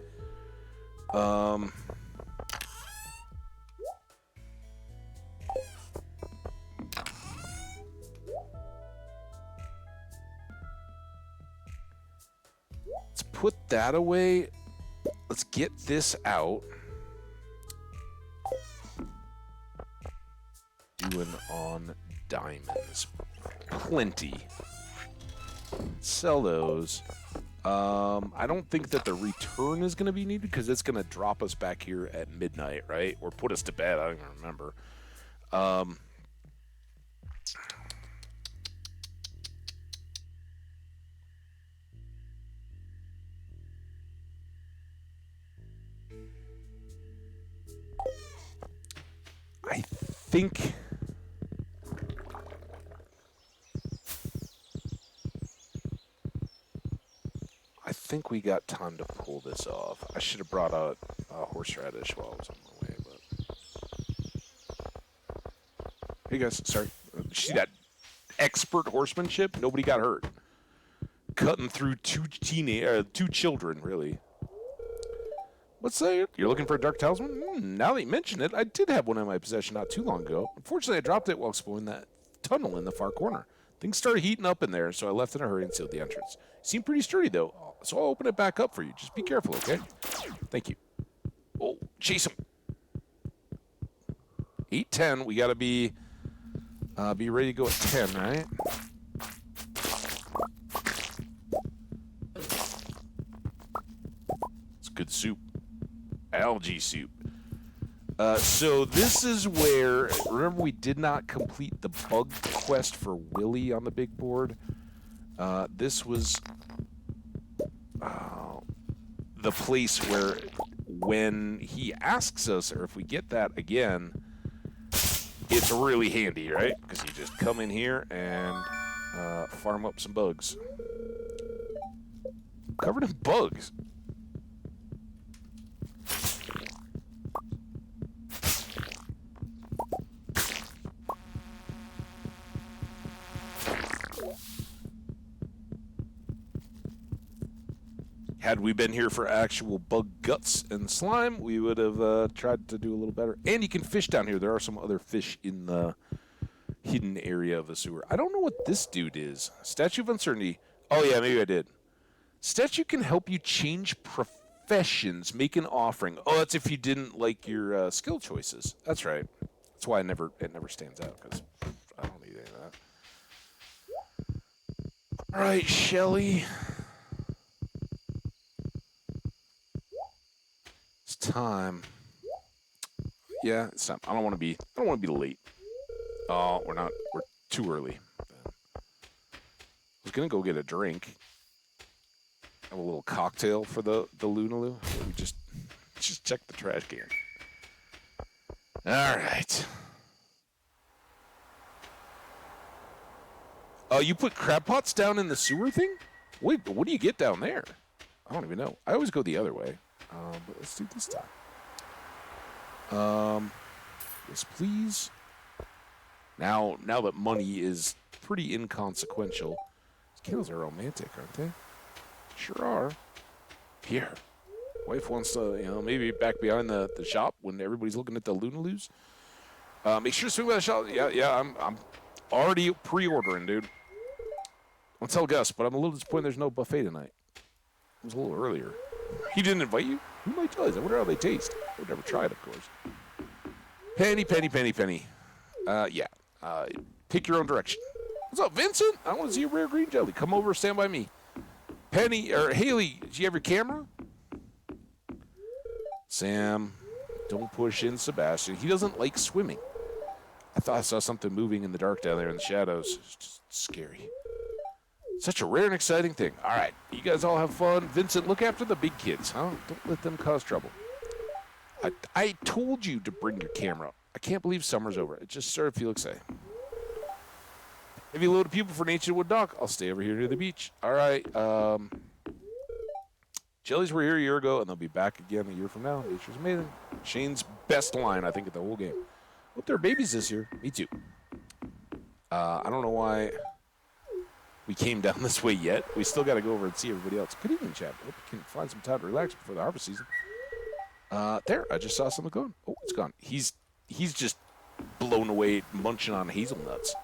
Let's put that away. Let's get this out. Doing on diamonds. Plenty. Sell those. I don't think that the return is going to be needed because it's going to drop us back here at midnight, right? Or put us to bed. I don't even remember. I think... I think we got time to pull this off. I should have brought out a horseradish while I was on my way, but... Hey guys, sorry. See that expert horsemanship? Nobody got hurt. Cutting through two children, really. What's that? You're looking for a dark talisman? Now that you mention it, I did have one in my possession not too long ago. Unfortunately, I dropped it while exploring that tunnel in the far corner. Things started heating up in there, so I left in a hurry and sealed the entrance. Seemed pretty sturdy, though, so I'll open it back up for you. Just be careful, okay? Thank you. Oh, chase him. 8:10. We gotta be ready to go at 10, right? It's good soup. Algae soup. So this is where, remember we did not complete the bug quest for Willy on the big board. This was the place where when he asks us, or if we get that again, it's really handy, right? Because you just come in here and farm up some bugs. Covered in bugs. Had we been here for actual bug guts and slime, we would have tried to do a little better. And you can fish down here. There are some other fish in the hidden area of the sewer. I don't know what this dude is. Statue of Uncertainty. Oh, yeah, maybe I did. Statue can help you change professions, make an offering. Oh, that's if you didn't like your skill choices. That's right. That's why it never stands out, because I don't need any of that. All right, Shelly. It's time. Yeah, it's time. I don't want to be late. Oh, we're too early. I was gonna go get a drink. Have a little cocktail for the Lunaloo. We just check the trash can. All right. Oh, you put crab pots down in the sewer thing? Wait, but what do you get down there? I don't even know. I always go the other way. But let's do this time. Yes, please. Now that money is pretty inconsequential, these candles are romantic, aren't they? Sure are. Here. Wife wants to, maybe back behind the shop when everybody's looking at the Lunaloos. Make sure to swing by the shop. Yeah, I'm already pre-ordering, dude. I'll tell Gus, but I'm a little disappointed there's no buffet tonight. It was a little earlier. He didn't invite you? Who might tell us? I wonder how they taste. I would never try it, of course. Penny. Pick your own direction. What's up, Vincent? I want to see a rare green jelly. Come over, stand by me. Penny, or Haley, do you have your camera? Sam, don't push in Sebastian. He doesn't like swimming. I thought I saw something moving in the dark down there in the shadows. It's just scary. Such a rare and exciting thing. All right, you guys all have fun. Vincent, look after the big kids, huh? Don't let them cause trouble. I told you to bring your camera. I can't believe summer's over. It just started to feel exciting. If you load a pupil for Nature Wood Dock, I'll stay over here near the beach. All right. Jellies were here a year ago, and they'll be back again a year from now. Nature's amazing. Shane's best line, I think, at the whole game. Hope there are babies this year. Me too. I don't know why we came down this way yet. We still got to go over and see everybody else. Good evening, chat. Hope you can find some time to relax before the harvest season. There, I just saw something going. Oh, it's gone. He's just blown away munching on hazelnuts.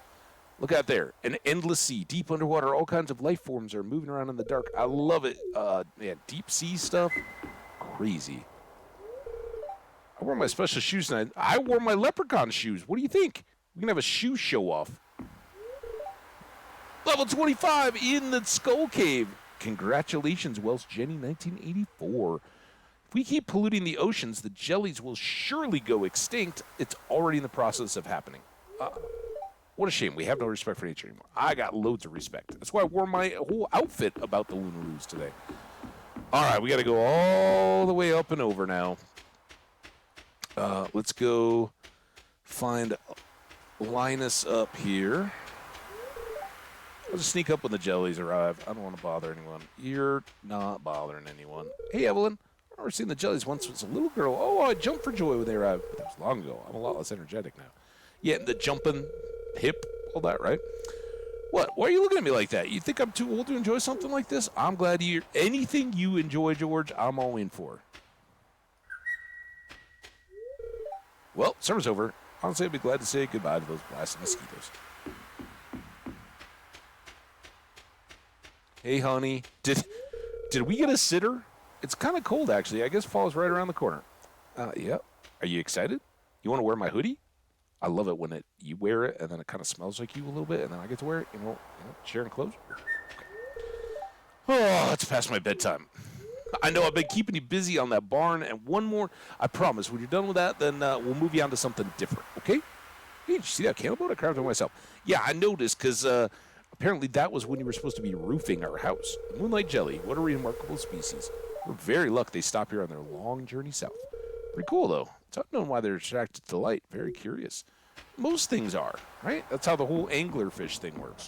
Look out there. An endless sea, deep underwater. All kinds of life forms are moving around in the dark. I love it. Man, deep sea stuff. Crazy. I wore my special shoes tonight. I wore my leprechaun shoes. What do you think? We can have a shoe show off. Level 25 in the Skull Cave. Congratulations, Welsh Jenny 1984. If we keep polluting the oceans, the jellies will surely go extinct. It's already in the process of happening. What a shame. We have no respect for nature anymore. I got loads of respect. That's why I wore my whole outfit about the Lunaloos today. All right, we got to go all the way up and over now. Let's go find Linus up here. I'll just sneak up when the jellies arrive. I don't want to bother anyone. You're not bothering anyone. Hey, Evelyn. I remember seeing the jellies once as a little girl. Oh, I jumped for joy when they arrived. But that was long ago. I'm a lot less energetic now. Yeah, the jumping, hip, all that, right? What? Why are you looking at me like that? You think I'm too old to enjoy something like this? I'm glad to hear anything you enjoy, George, I'm all in for. Well, summer's over. Honestly, I'd be glad to say goodbye to those blasted mosquitoes. Hey, honey. Did we get a sitter? It's kind of cold, actually. I guess fall's right around the corner. Yep. Are you excited? You want to wear my hoodie? I love it when you wear it, and then it kind of smells like you a little bit, and then I get to wear it, sharing clothes. Oh, it's past my bedtime. I know I've been keeping you busy on that barn, and one more. I promise, when you're done with that, then we'll move you on to something different, okay? Hey, did you see that candle boat? I crafted it myself. Yeah, I noticed, because apparently that was when you were supposed to be roofing our house. The moonlight jelly, what a remarkable species. We're very lucky they stop here on their long journey south. Pretty cool, though. It's unknown why they're attracted to light. Very curious. Most things are, right? That's how the whole anglerfish thing works.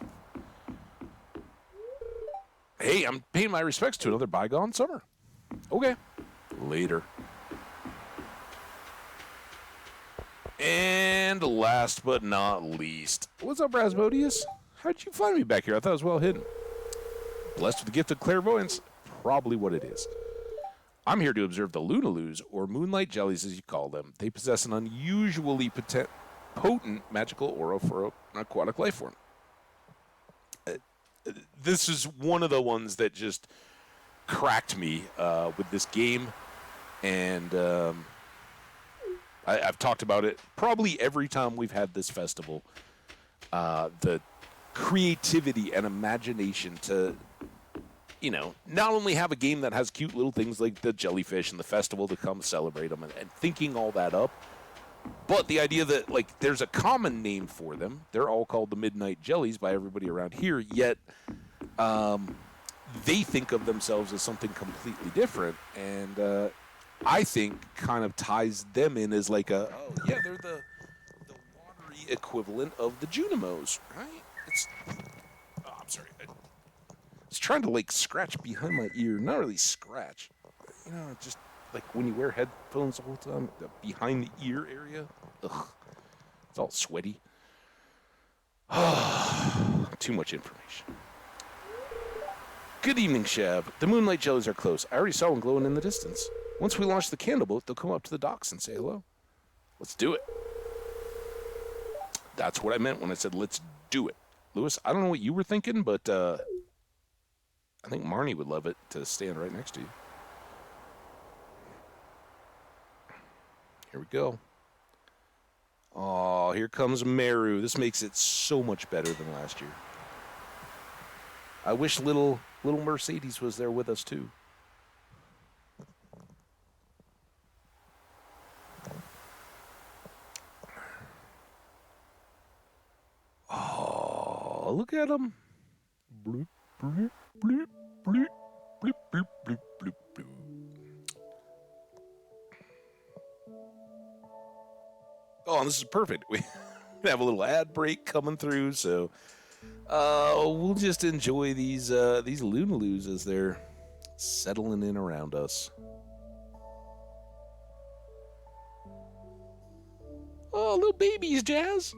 Hey, I'm paying my respects to another bygone summer. Okay. Later. And last but not least, what's up, Rasmodius? How'd you find me back here? I thought it was well hidden. Blessed with the gift of clairvoyance. probably what it is. I'm here to observe the Lunaloos, or moonlight jellies as you call them. They possess an unusually potent magical aura for an aquatic life form. This is one of the ones that just cracked me with this game, and I've talked about it probably every time we've had this festival. The creativity and imagination to, not only have a game that has cute little things like the jellyfish and the festival to come celebrate them and thinking all that up, but the idea that, like, there's a common name for them. They're all called the Midnight Jellies by everybody around here, yet they think of themselves as something completely different, and I think kind of ties them in as like they're the watery equivalent of the Junimos, right? I'm sorry. I was trying to, like, scratch behind my ear. Not really scratch. Just like when you wear headphones the whole time, the behind the ear area. Ugh. It's all sweaty. Too much information. Good evening, Shav. The moonlight jellies are close. I already saw one glowing in the distance. Once we launch the candle boat, they'll come up to the docks and say hello. Let's do it. That's what I meant when I said let's do it. Lewis, I don't know what you were thinking, but I think Marnie would love it to stand right next to you. Here we go. Oh, here comes Meru. This makes it so much better than last year. I wish little Mercedes was there with us, too. Oh, look at him. Bloop, bloop, bloop, bloop, bloop, bloop, bloop, bloop, bloop. Oh, this is perfect. We have a little ad break coming through, so we'll just enjoy these Lunaloos as they're settling in around us. Oh, little babies, Jazz.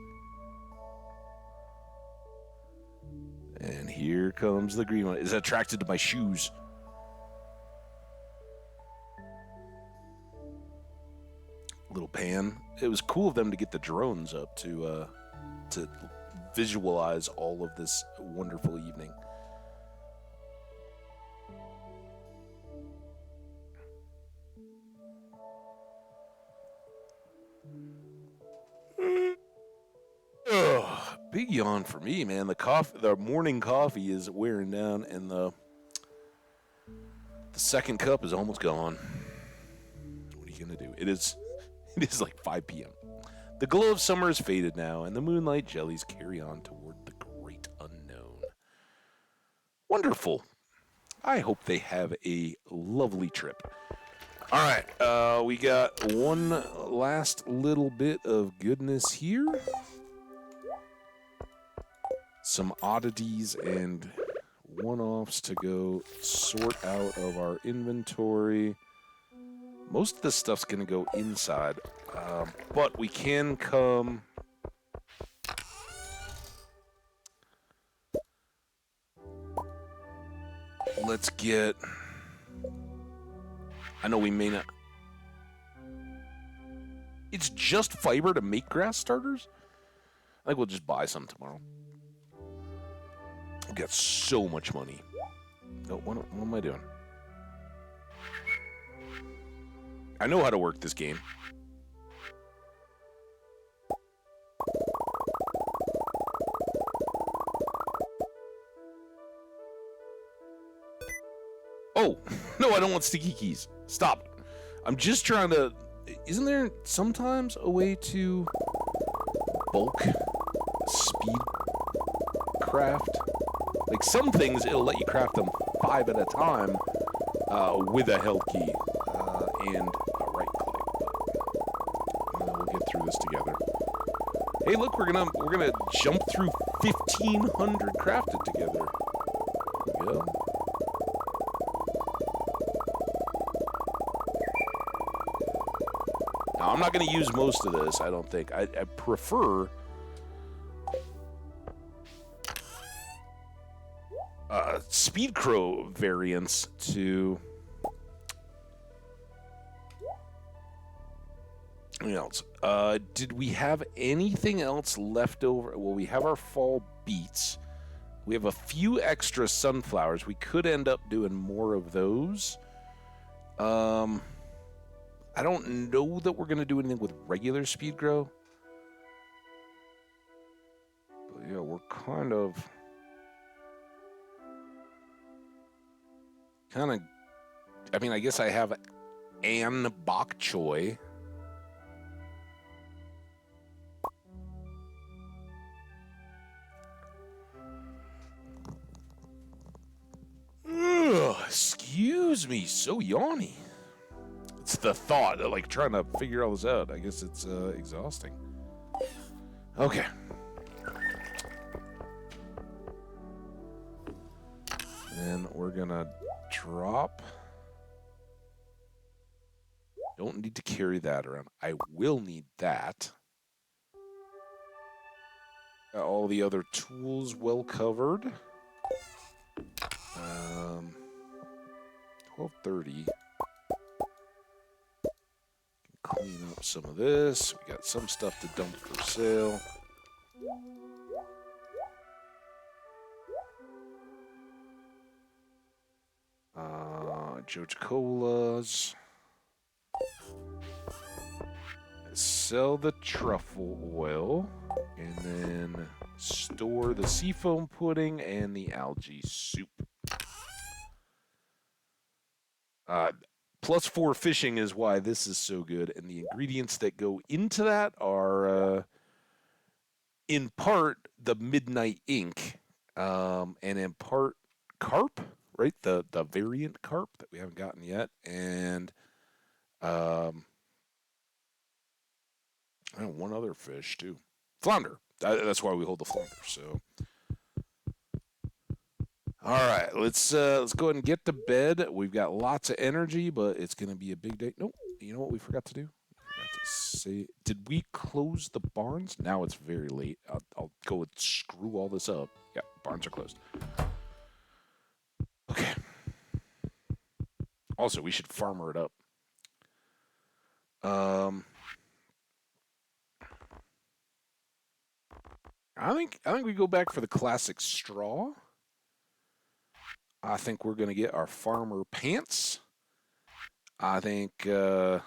And here comes the green one. It's attracted to my shoes. Little pan. It was cool of them to get the drones up to visualize all of this wonderful evening. Big yawn for me, man. The morning coffee is wearing down, and the second cup is almost gone. What are you gonna do? It is like 5 p.m. The glow of summer is faded now, and the moonlight jellies carry on toward the great unknown. Wonderful. I hope they have a lovely trip. All right, we got one last little bit of goodness here. Some oddities and one-offs to go sort out of our inventory. Most of this stuff's going to go inside, but we can come... Let's get... I know we may not... It's just fiber to make grass starters? I think we'll just buy some tomorrow. I've got so much money. Oh, what am I doing? I know how to work this game. Oh, no, I don't want sticky keys. Stop. I'm just trying to... Isn't there sometimes a way to bulk speed craft? Like, some things, it'll let you craft them 5 at a time with a held key and a right click. But we'll get through this together. Hey, look, we're gonna jump through 1,500 crafted together. There we go. Now, I'm not gonna use most of this. I don't think. I prefer. Speed Crow variants to... What else? Did we have anything else left over? Well, we have our fall beets. We have a few extra sunflowers. We could end up doing more of those. I don't know that we're going to do anything with regular speed grow. But yeah, we're kind of... I mean, I guess I have an bok choy. Ugh, excuse me, so yawny. It's the thought of, like, trying to figure all this out. I guess it's exhausting. Okay. Then we're gonna drop. Don't need to carry that around. I will need that. Got all the other tools well covered. 12:30. Clean up some of this. We got some stuff to dump for sale. Joja Colas. Sell the truffle oil, and then store the seafoam pudding and the algae soup. +4 fishing is why this is so good, and the ingredients that go into that are, in part, the midnight ink, and in part, carp, right? The variant carp that we haven't gotten yet, and one other fish too, flounder. That's why we hold the flounder. So, all right, let's go ahead and get to bed. We've got lots of energy, but it's gonna be a big day. Nope. You know what we forgot to do? We forgot to say. Did we close the barns? Now it's very late. I'll go and screw all this up. Yeah, barns are closed. Okay. Also, we should farmer it up. I think we go back for the classic straw. I think we're gonna get our farmer pants. I think we're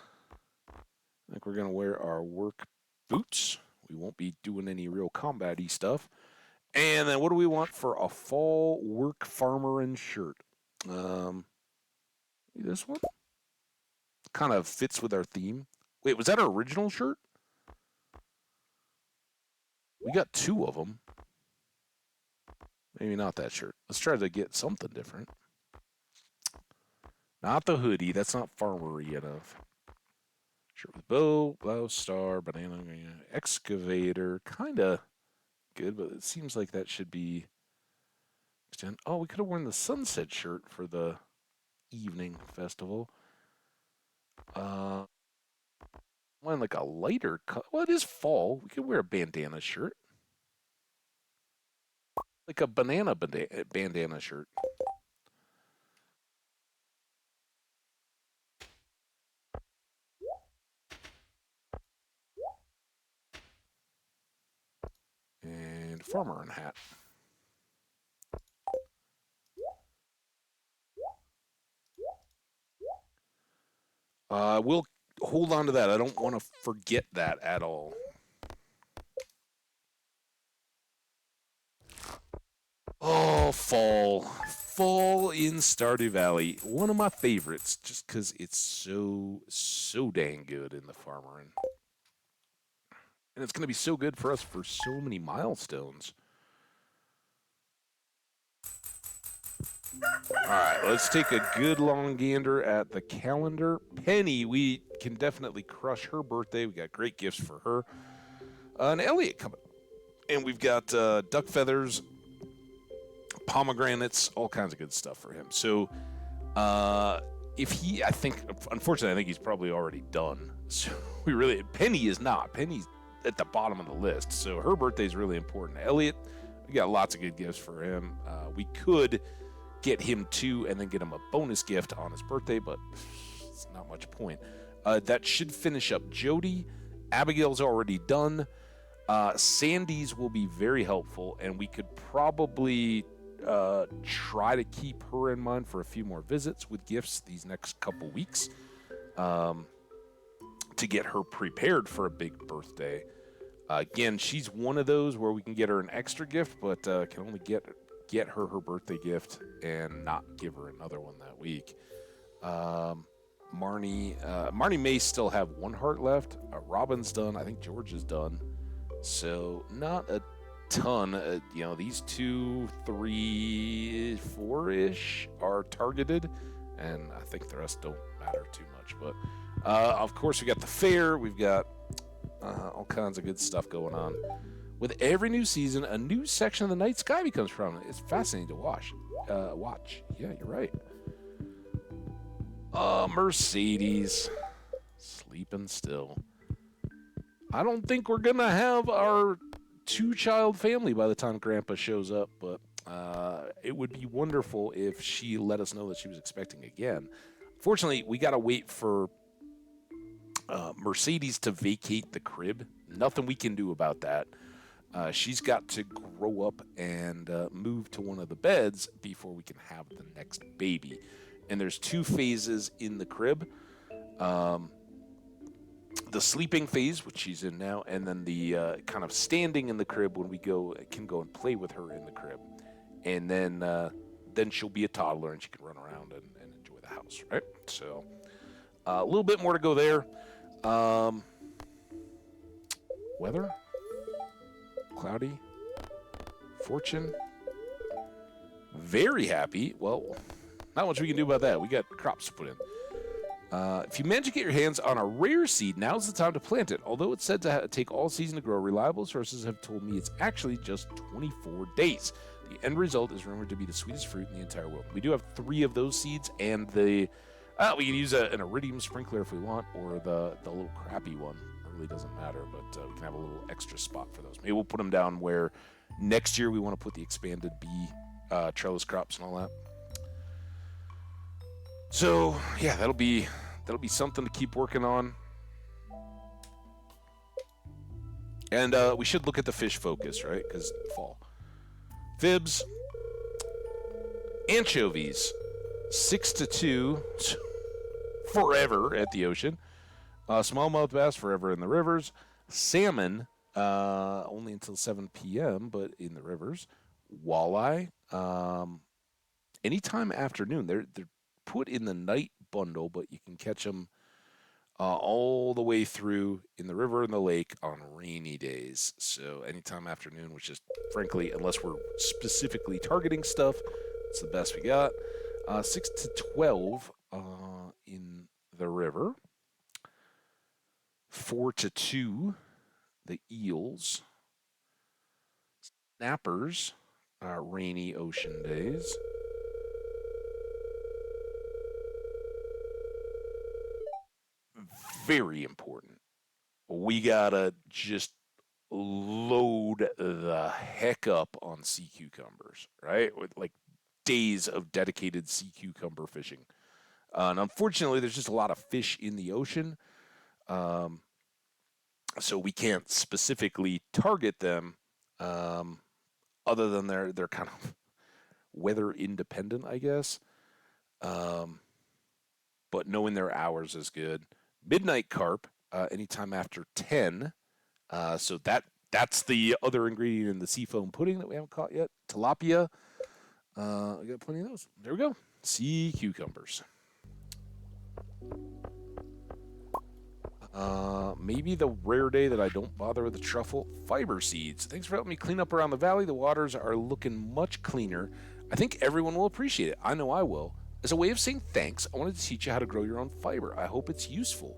gonna wear our work boots. We won't be doing any real combat-y stuff. And then what do we want for a fall work farmer shirt? This one kind of fits with our theme. Wait, was that our original shirt? We got 2 of them. Maybe not that shirt. Let's try to get something different. Not the hoodie. That's not farmery enough. Shirt with bow, blouse, star, banana, excavator. Kind of good, but it seems like that should be... Oh, we could have worn the sunset shirt for the evening festival. Went like a lighter cut. Well, it is fall. We could wear a bandana shirt. Like a banana bandana shirt. And farmer and hat. We'll hold on to that. I don't want to forget that at all. Oh, fall. Fall in Stardew Valley. One of my favorites, just because it's so dang good in the farmering. And it's going to be so good for us for so many milestones. All right, let's take a good long gander at the calendar. Penny, we can definitely crush her birthday. We got great gifts for her. And Elliot coming. And we've got duck feathers, pomegranates, all kinds of good stuff for him. So unfortunately, I think he's probably already done. So Penny is not. Penny's at the bottom of the list. So her birthday is really important. Elliot, We got lots of good gifts for him. We could get him 2 and then get him a bonus gift on his birthday, but it's not much point. That should finish up Jody. Abigail's already done. Sandy's will be very helpful, and we could probably try to keep her in mind for a few more visits with gifts these next couple weeks to get her prepared for a big birthday. Again, she's one of those where we can get her an extra gift, but can only get her birthday gift and not give her another one that week. Marnie may still have 1 heart left. Robin's done. I think George is done. So not a ton. These 2, 3, 4-ish are targeted, and I think the rest don't matter too much. But of course, we got the fair. We've got all kinds of good stuff going on. With every new season, a new section of the night sky becomes prominent. It's fascinating to watch. Yeah, you're right. Mercedes. Sleeping still. I don't think we're going to have our 2-child family by the time Grandpa shows up, but it would be wonderful if she let us know that she was expecting again. Fortunately, we got to wait for Mercedes to vacate the crib. Nothing we can do about that. She's got to grow up and move to one of the beds before we can have the next baby. And there's 2 phases in the crib. The sleeping phase, which she's in now, and then the kind of standing in the crib when we can go and play with her in the crib. And then she'll be a toddler and she can run around and enjoy the house, right? So a little bit more to go there. Weather? Cloudy. Fortune. Very happy. Well, not much we can do about that. We got crops to put in. If you manage to get your hands on a rare seed, now's the time to plant it. Although it's said to take all season to grow, reliable sources have told me it's actually just 24 days. The end result is rumored to be the sweetest fruit in the entire world. We do have 3 of those seeds, and we can use an iridium sprinkler if we want, or the little crappy one. It really doesn't matter, but we can have a little extra spot for those. Maybe we'll put them down where next year we want to put the expanded bee trellis crops and all that. So yeah, that'll be something to keep working on. And we should look at the fish focus, right? Because fall. Fibs. Anchovies. 6-2. Forever at the ocean. Smallmouth bass forever in the rivers. Salmon only until 7 p.m., but in the rivers. Walleye. Anytime afternoon. They're put in the night bundle, but you can catch them all the way through in the river and the lake on rainy days. So anytime afternoon, which is frankly, unless we're specifically targeting stuff, it's the best we got. 6-12 in the river. 4-2 the eels. Snappers, rainy ocean days. Very important. We gotta just load the heck up on sea cucumbers, right? With like days of dedicated sea cucumber fishing. And unfortunately, there's just a lot of fish in the ocean. So we can't specifically target them other than they're kind of weather independent, I guess. But knowing their hours is good. Midnight carp, anytime after 10. So that's the other ingredient in the seafoam pudding that we haven't caught yet. Tilapia. We got plenty of those. There we go. Sea cucumbers. Maybe the rare day that I don't bother with the truffle. Fiber seeds. Thanks for helping me clean up around the valley. The waters are looking much cleaner. I think everyone will appreciate it. I know I will. As a way of saying thanks, I wanted to teach you how to grow your own fiber. I hope it's useful.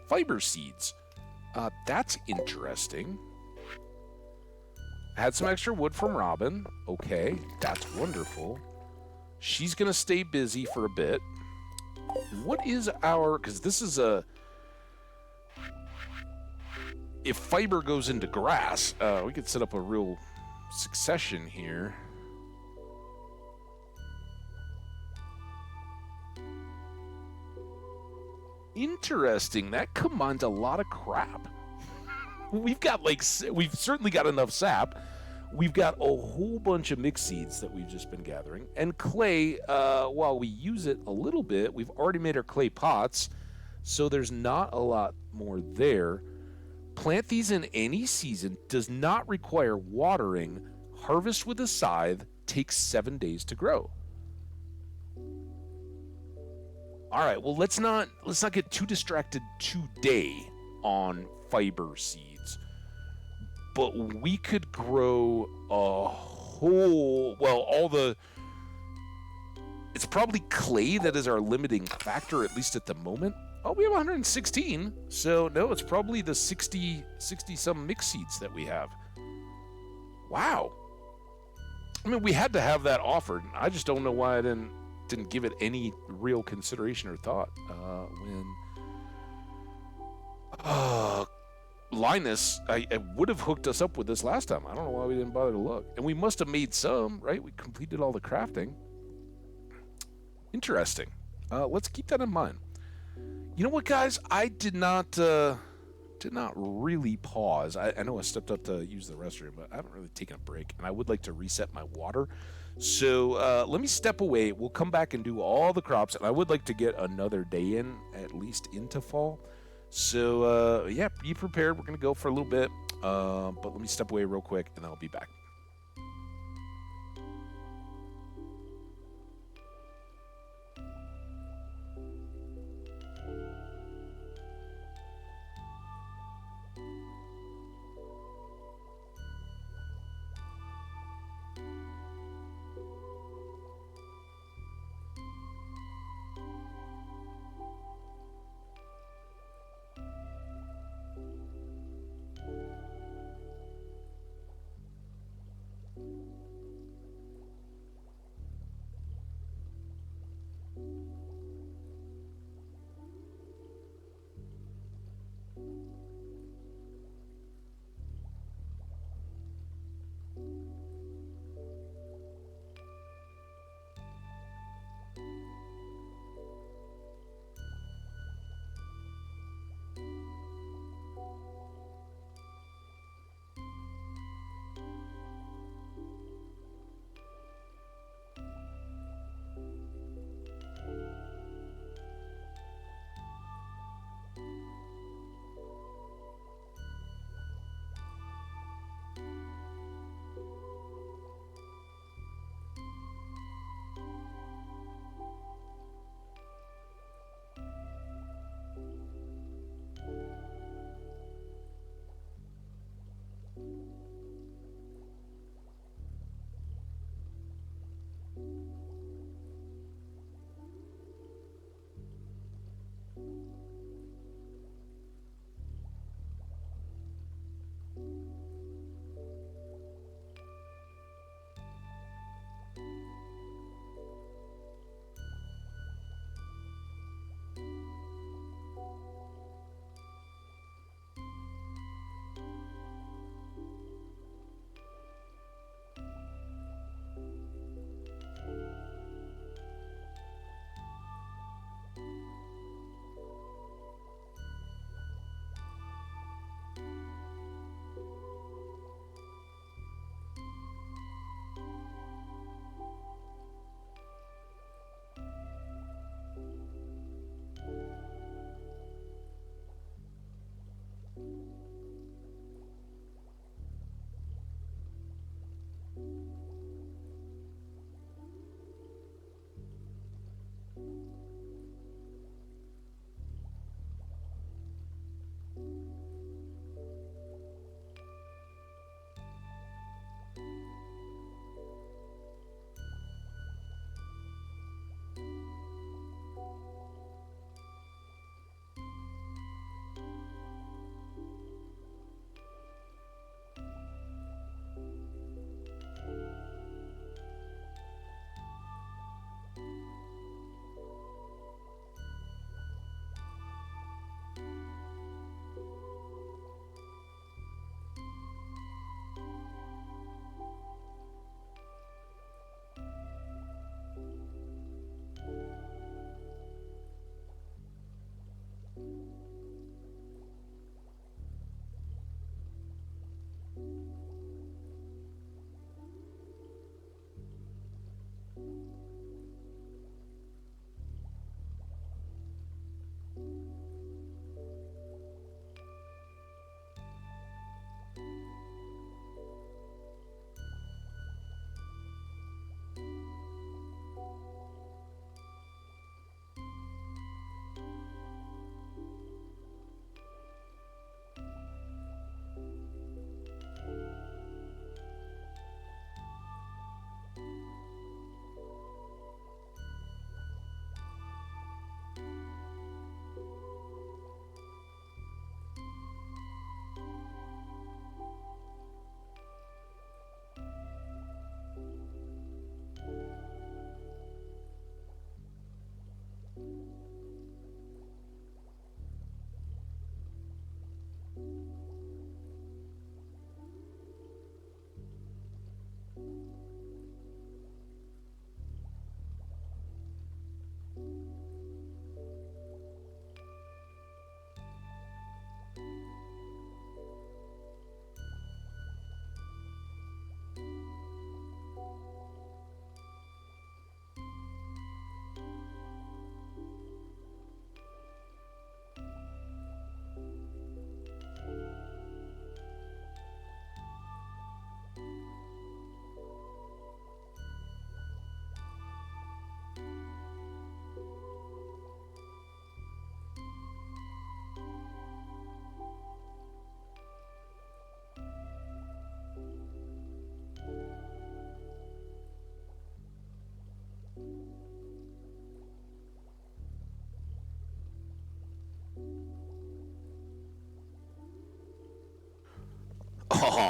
Fiber seeds. That's interesting. I had some extra wood from Robin. Okay, that's wonderful. She's going to stay busy for a bit. What is our... Because this is a... If fiber goes into grass, we could set up a real succession here. Interesting. That combines a lot of crap. We've certainly got enough sap. We've got a whole bunch of mixed seeds that we've just been gathering. And clay, while we use it a little bit, we've already made our clay pots, so there's not a lot more there. Plant these in any season, does not require watering. Harvest with a scythe, takes 7 days to grow. All right, well, let's not get too distracted today on fiber seeds. But we could grow it's probably clay that is our limiting factor, at least at the moment. Oh, we have 116. So no, it's probably the 60 some mixed seeds that we have. Wow. I mean, we had to have that offered. I just don't know why I didn't give it any real consideration or thought when Linus, I would have hooked us up with this last time. I don't know why we didn't bother to look. And we must have made some, right? We completed all the crafting. Interesting. Let's keep that in mind. You know what, guys? I did not really pause. I know I stepped up to use the restroom, but I haven't really taken a break, and I would like to reset my water. So let me step away. We'll come back and do all the crops, and I would like to get another day in, at least into fall. So, yeah, be prepared. We're going to go for a little bit, but let me step away real quick, and I'll be back.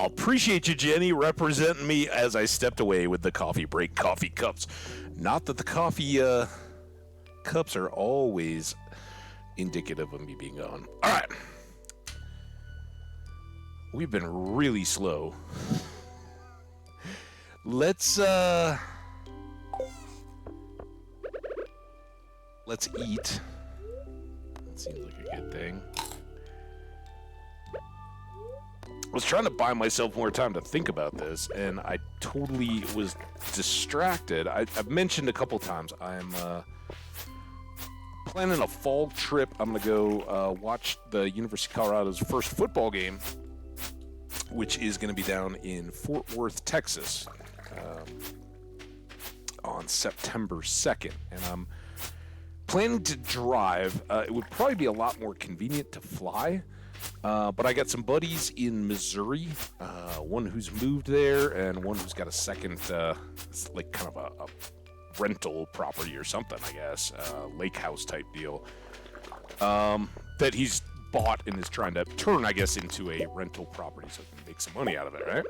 appreciate you, Jenny, representing me as I stepped away with the coffee break coffee cups. Not that the coffee cups are always indicative of me being gone. All right. We've been really slow. Let's eat. That seems like a good thing. I was trying to buy myself more time to think about this, and I totally was distracted. I've mentioned a couple times I'm planning a fall trip. I'm going to go watch the University of Colorado's first football game, which is going to be down in Fort Worth, Texas, on September 2nd. And I'm planning to drive. It would probably be a lot more convenient to fly. But I got some buddies in Missouri, one who's moved there and one who's got a second, like kind of a rental property or something, I guess, lake house type deal, that he's bought and is trying to turn, I guess, into a rental property so he can make some money out of it, right?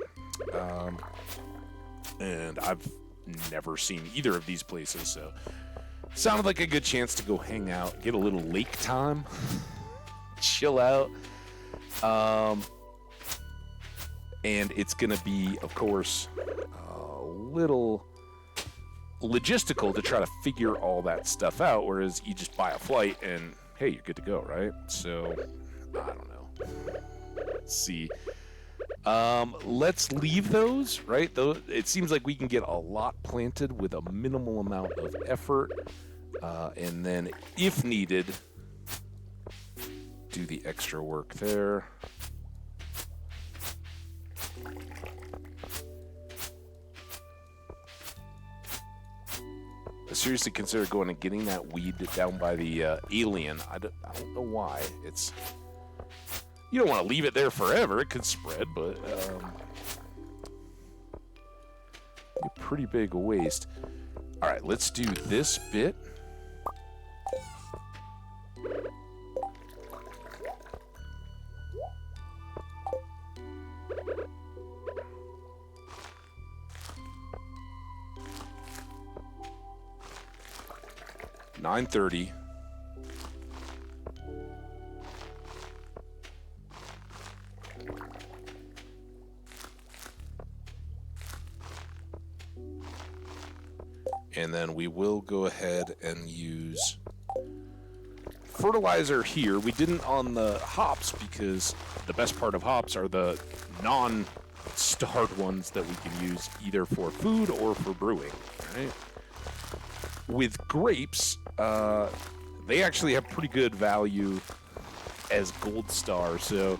And I've never seen either of these places, so sounded like a good chance to go hang out, get a little lake time, chill out. And it's going to be, of course, a little logistical to try to figure all that stuff out, whereas you just buy a flight and, hey, you're good to go, right? So, I don't know. Let's see. Let's leave those, right? Though it seems like we can get a lot planted with a minimal amount of effort, and then, if needed, do the extra work there. I seriously consider going and getting that weed down by the alien. I don't know why. It's, you don't want to leave it there forever. It could spread, but a pretty big waste. All right, let's do this bit. $9:30. And then we will go ahead and use fertilizer here. We didn't on the hops because the best part of hops are the non-starred ones that we can use either for food or for brewing, right? With grapes, they actually have pretty good value as gold stars, so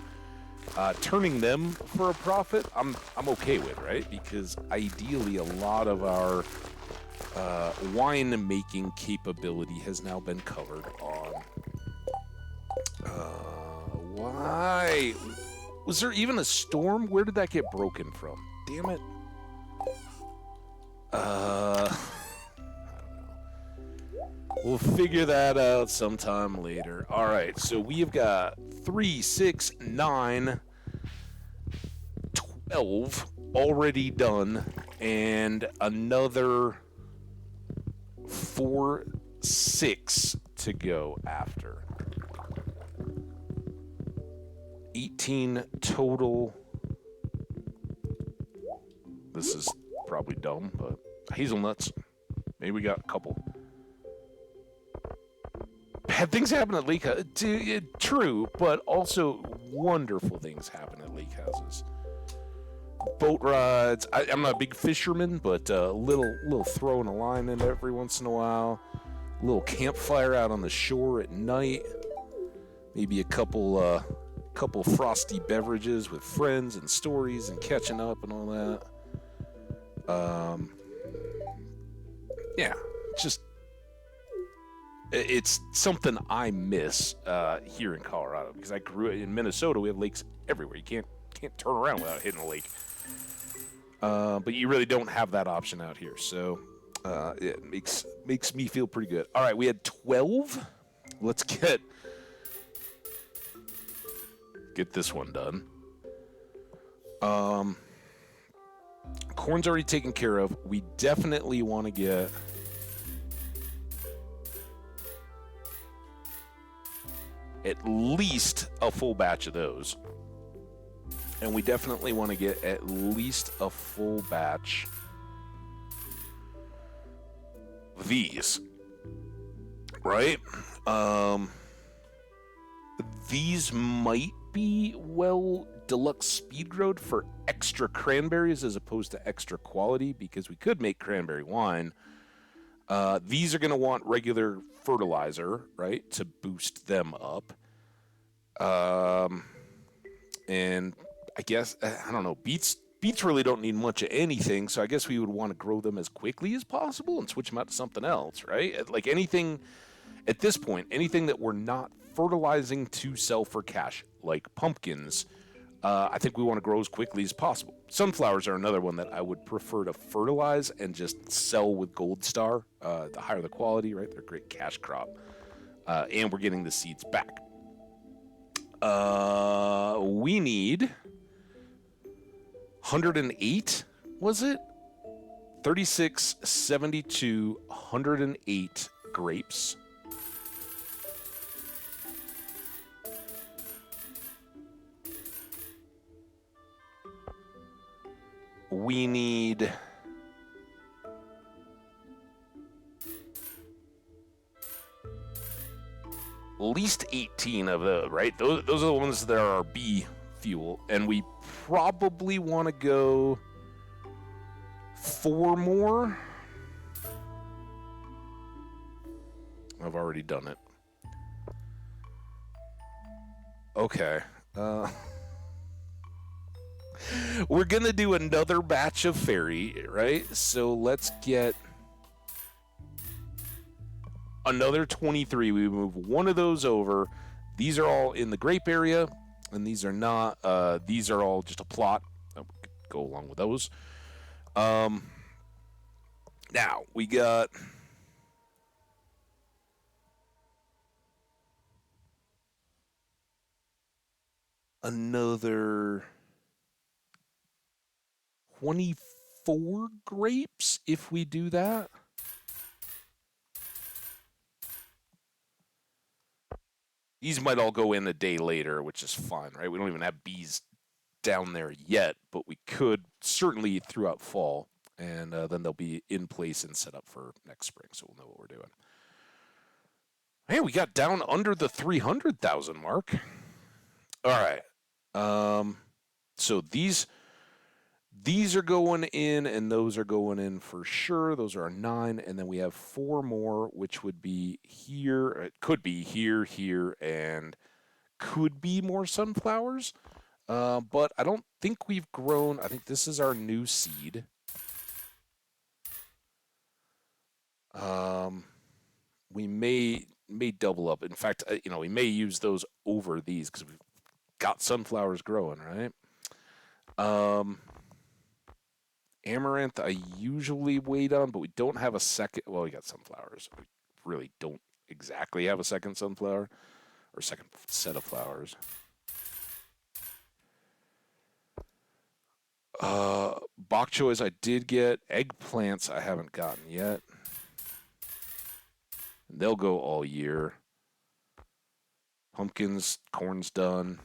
turning them for a profit, I'm okay with, right? Because ideally, a lot of our wine making capability has now been covered on. Why was there even a storm? Where did that get broken from? Damn it. We'll figure that out sometime later. All right, so we have got 3, 6, 9, 12 already done, and another 4, 6 to go after. 18 total. This is probably dumb, but hazelnuts. Maybe we got a couple. Bad things happen at lake houses. True, but also wonderful things happen at lake houses. Boat rides. I'm not a big fisherman, but a little throwing a line in every once in a while. A little campfire out on the shore at night. Maybe a couple frosty beverages with friends and stories and catching up and all that. Yeah, just. It's something I miss here in Colorado because I grew in Minnesota. We have lakes everywhere. You can't turn around without hitting a lake. But you really don't have that option out here. So it makes me feel pretty good. All right, we had 12. Let's get this one done. Um, corn's already taken care of. We definitely want to get at least a full batch of those. And we definitely want to get at least a full batch of these. Right? These might be, well, deluxe speed growth for extra cranberries as opposed to extra quality, because we could make cranberry wine. These are going to want regular fertilizer, right, to boost them up. And I guess, I don't know, beets really don't need much of anything, so I guess we would want to grow them as quickly as possible and switch them out to something else, right? Like anything, at this point, anything that we're not fertilizing to sell for cash, like pumpkins, I think we want to grow as quickly as possible. Sunflowers are another one that I would prefer to fertilize and just sell with Gold Star. The higher the quality, right? They're a great cash crop. And we're getting the seeds back. We need 108, was it? 36, 72, 108 grapes. We need at least 18 of those, right? Those are the ones that are our bee fuel. And we probably want to go 4 more. I've already done it. Okay. We're going to do another batch of fairy, right? So let's get another 23. We move one of those over. These are all in the grape area, and these are not. These are all just a plot. We could go along with those. Now, we got another 24 grapes if we do that. These might all go in a day later, which is fine, right? We don't even have bees down there yet, but we could certainly throughout fall, and then they'll be in place and set up for next spring, so we'll know what we're doing. Hey, we got down under the 300,000 mark. All right. So these are going in, and those are going in for sure. Those are our 9, and then we have 4 more, which would be here. It could be here, here, and could be more sunflowers. But I don't think we've grown. I think this is our new seed. We may double up. In fact, we may use those over these because we've got sunflowers growing, right? Amaranth I usually wait on, but we don't have a second. Well, we got sunflowers. We really don't exactly have a second sunflower or second set of flowers. Bok choys I did get. Eggplants I haven't gotten yet. And they'll go all year. Pumpkins, corn's done.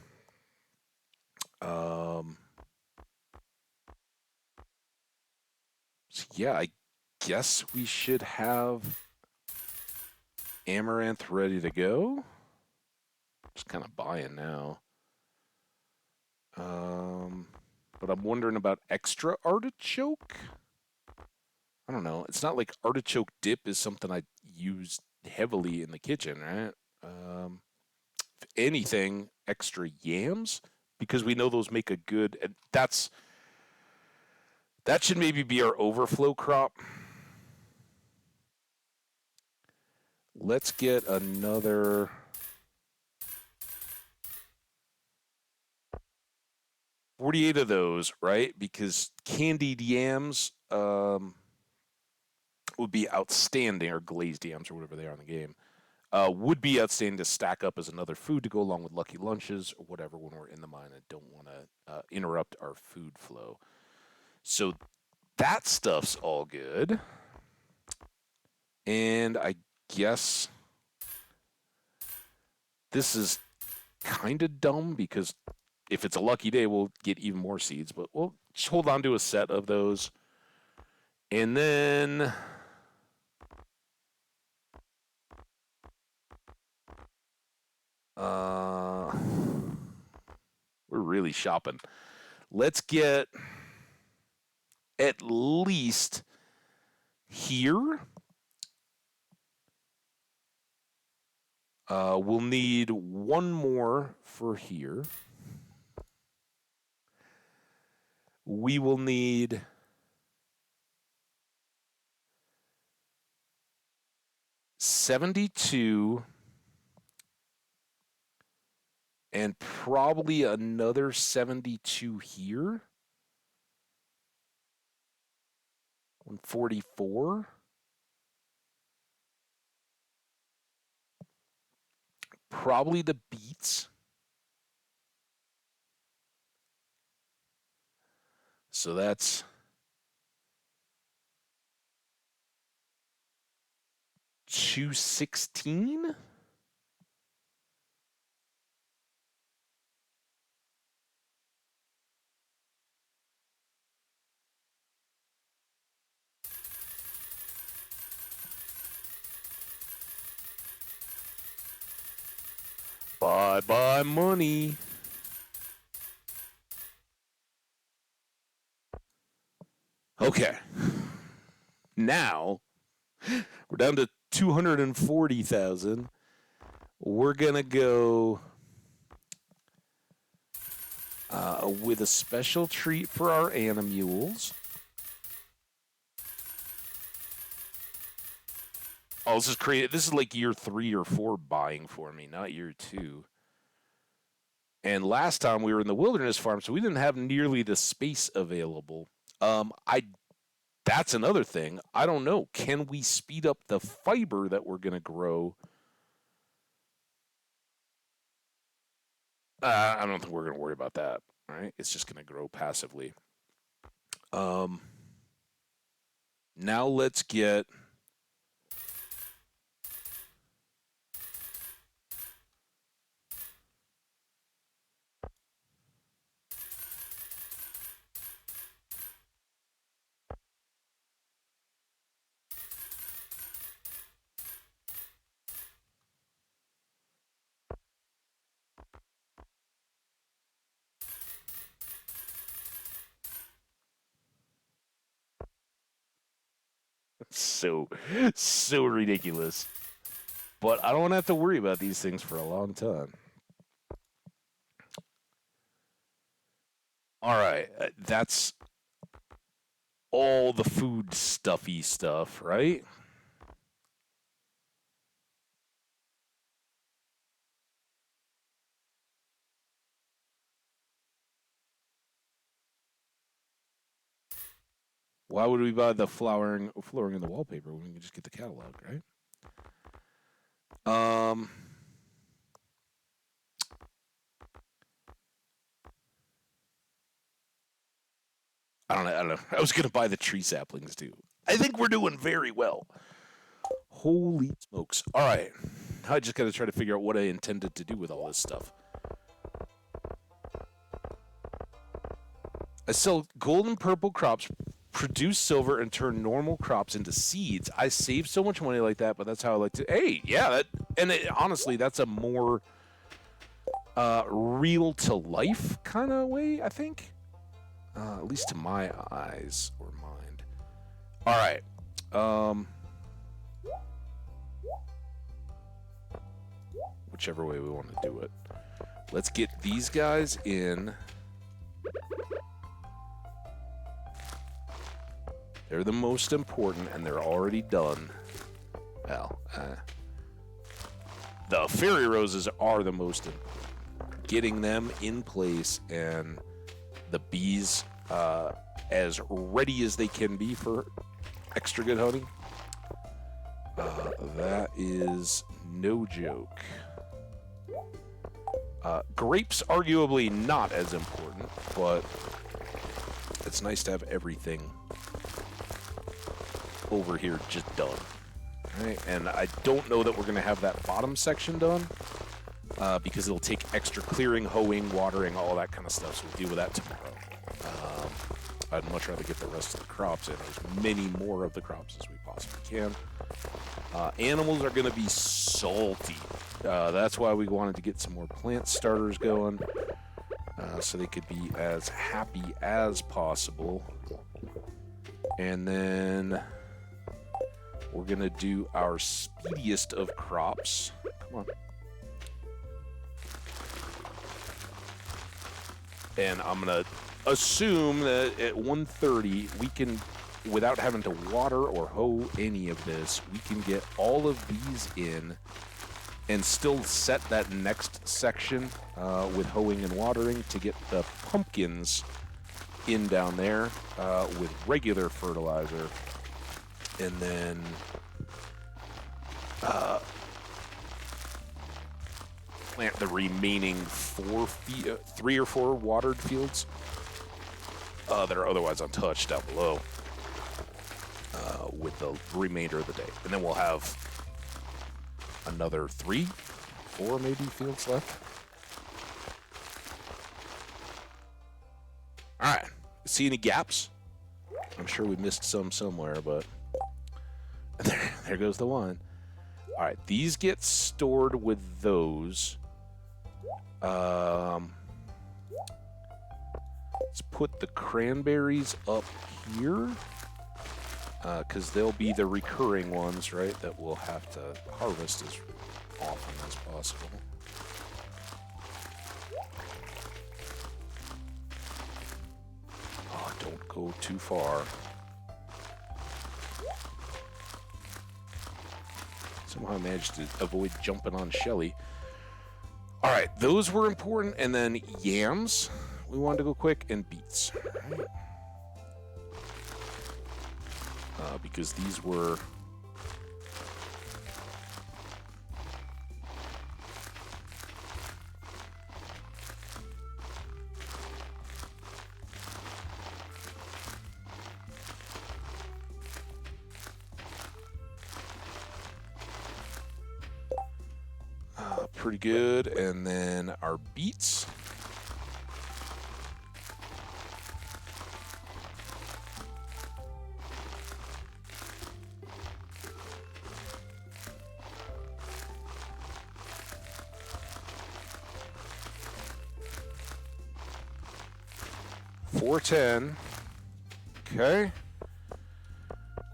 So yeah, I guess we should have amaranth ready to go. Just kind of buying now. But I'm wondering about extra artichoke. I don't know. It's not like artichoke dip is something I use heavily in the kitchen, right? If anything, extra yams, because we know those make a good. And that should maybe be our overflow crop. Let's get another 48 of those, right? Because candied yams would be outstanding, or glazed yams, or whatever they are in the game. Would be outstanding to stack up as another food to go along with lucky lunches or whatever when we're in the mine and don't want to interrupt our food flow. So that stuff's all good. And I guess this is kind of dumb because if it's a lucky day, we'll get even more seeds, but we'll just hold on to a set of those. And then we're really shopping. Let's get at least here. We'll need one more for here. We will need 72 and probably another 72 here. 144. Probably the beets. So that's 216. Bye-bye money. Okay. Now, we're down to 240,000. We're going to go with a special treat for our animules. Oh, this is crazy. This is like year 3 or 4 buying for me, not year 2. And last time we were in the wilderness farm, so we didn't have nearly the space available. That's another thing. I don't know. Can we speed up the fiber that we're going to grow? I don't think we're going to worry about that. All right, it's just going to grow passively. Now let's get so ridiculous. But I don't want to have to worry about these things for a long time. All right, that's all the food stuffy stuff, right? Why would we buy the flooring in the wallpaper when we can just get the catalog, right? I don't know. I was gonna buy the tree saplings too. I think we're doing very well. Holy smokes! All right, I just gotta try to figure out what I intended to do with all this stuff. I sell gold and purple crops, produce silver, and turn normal crops into seeds. I save so much money like that, but that's how I like to. Hey, yeah, honestly, that's a more real to life kind of way, I think. At least to my eyes or mind. All right. Whichever way we want to do it. Let's get these guys in. They're the most important, and they're already done. Well, the fairy roses are the most important. Getting them in place and the bees as ready as they can be for extra good honey. That is no joke. Grapes, arguably not as important, but it's nice to have everything over here just done. Right? And I don't know that we're going to have that bottom section done because it'll take extra clearing, hoeing, watering, all that kind of stuff, so we'll deal with that tomorrow. I'd much rather get the rest of the crops in, as many more of the crops as we possibly can. Animals are going to be salty. That's why we wanted to get some more plant starters going, so they could be as happy as possible. And then we're going to do our speediest of crops. Come on. And I'm going to assume that at 1:30 we can, without having to water or hoe any of this, we can get all of these in and still set that next section with hoeing and watering to get the pumpkins in down there with regular fertilizer, and then plant the remaining 3 or 4 watered fields that are otherwise untouched down below with the remainder of the day. And then we'll have another 3, 4 maybe fields left. All right. See any gaps? I'm sure we missed some somewhere, but there goes the one. All right, these get stored with those. Let's put the cranberries up here, because they'll be the recurring ones, right, that we'll have to harvest as often as possible. Oh, don't go too far. Somehow I managed to avoid jumping on Shelly. All right, those were important, and then yams. We wanted to go quick, and beets. Right. Because these were... pretty good. And then our beets. $4.10. Okay.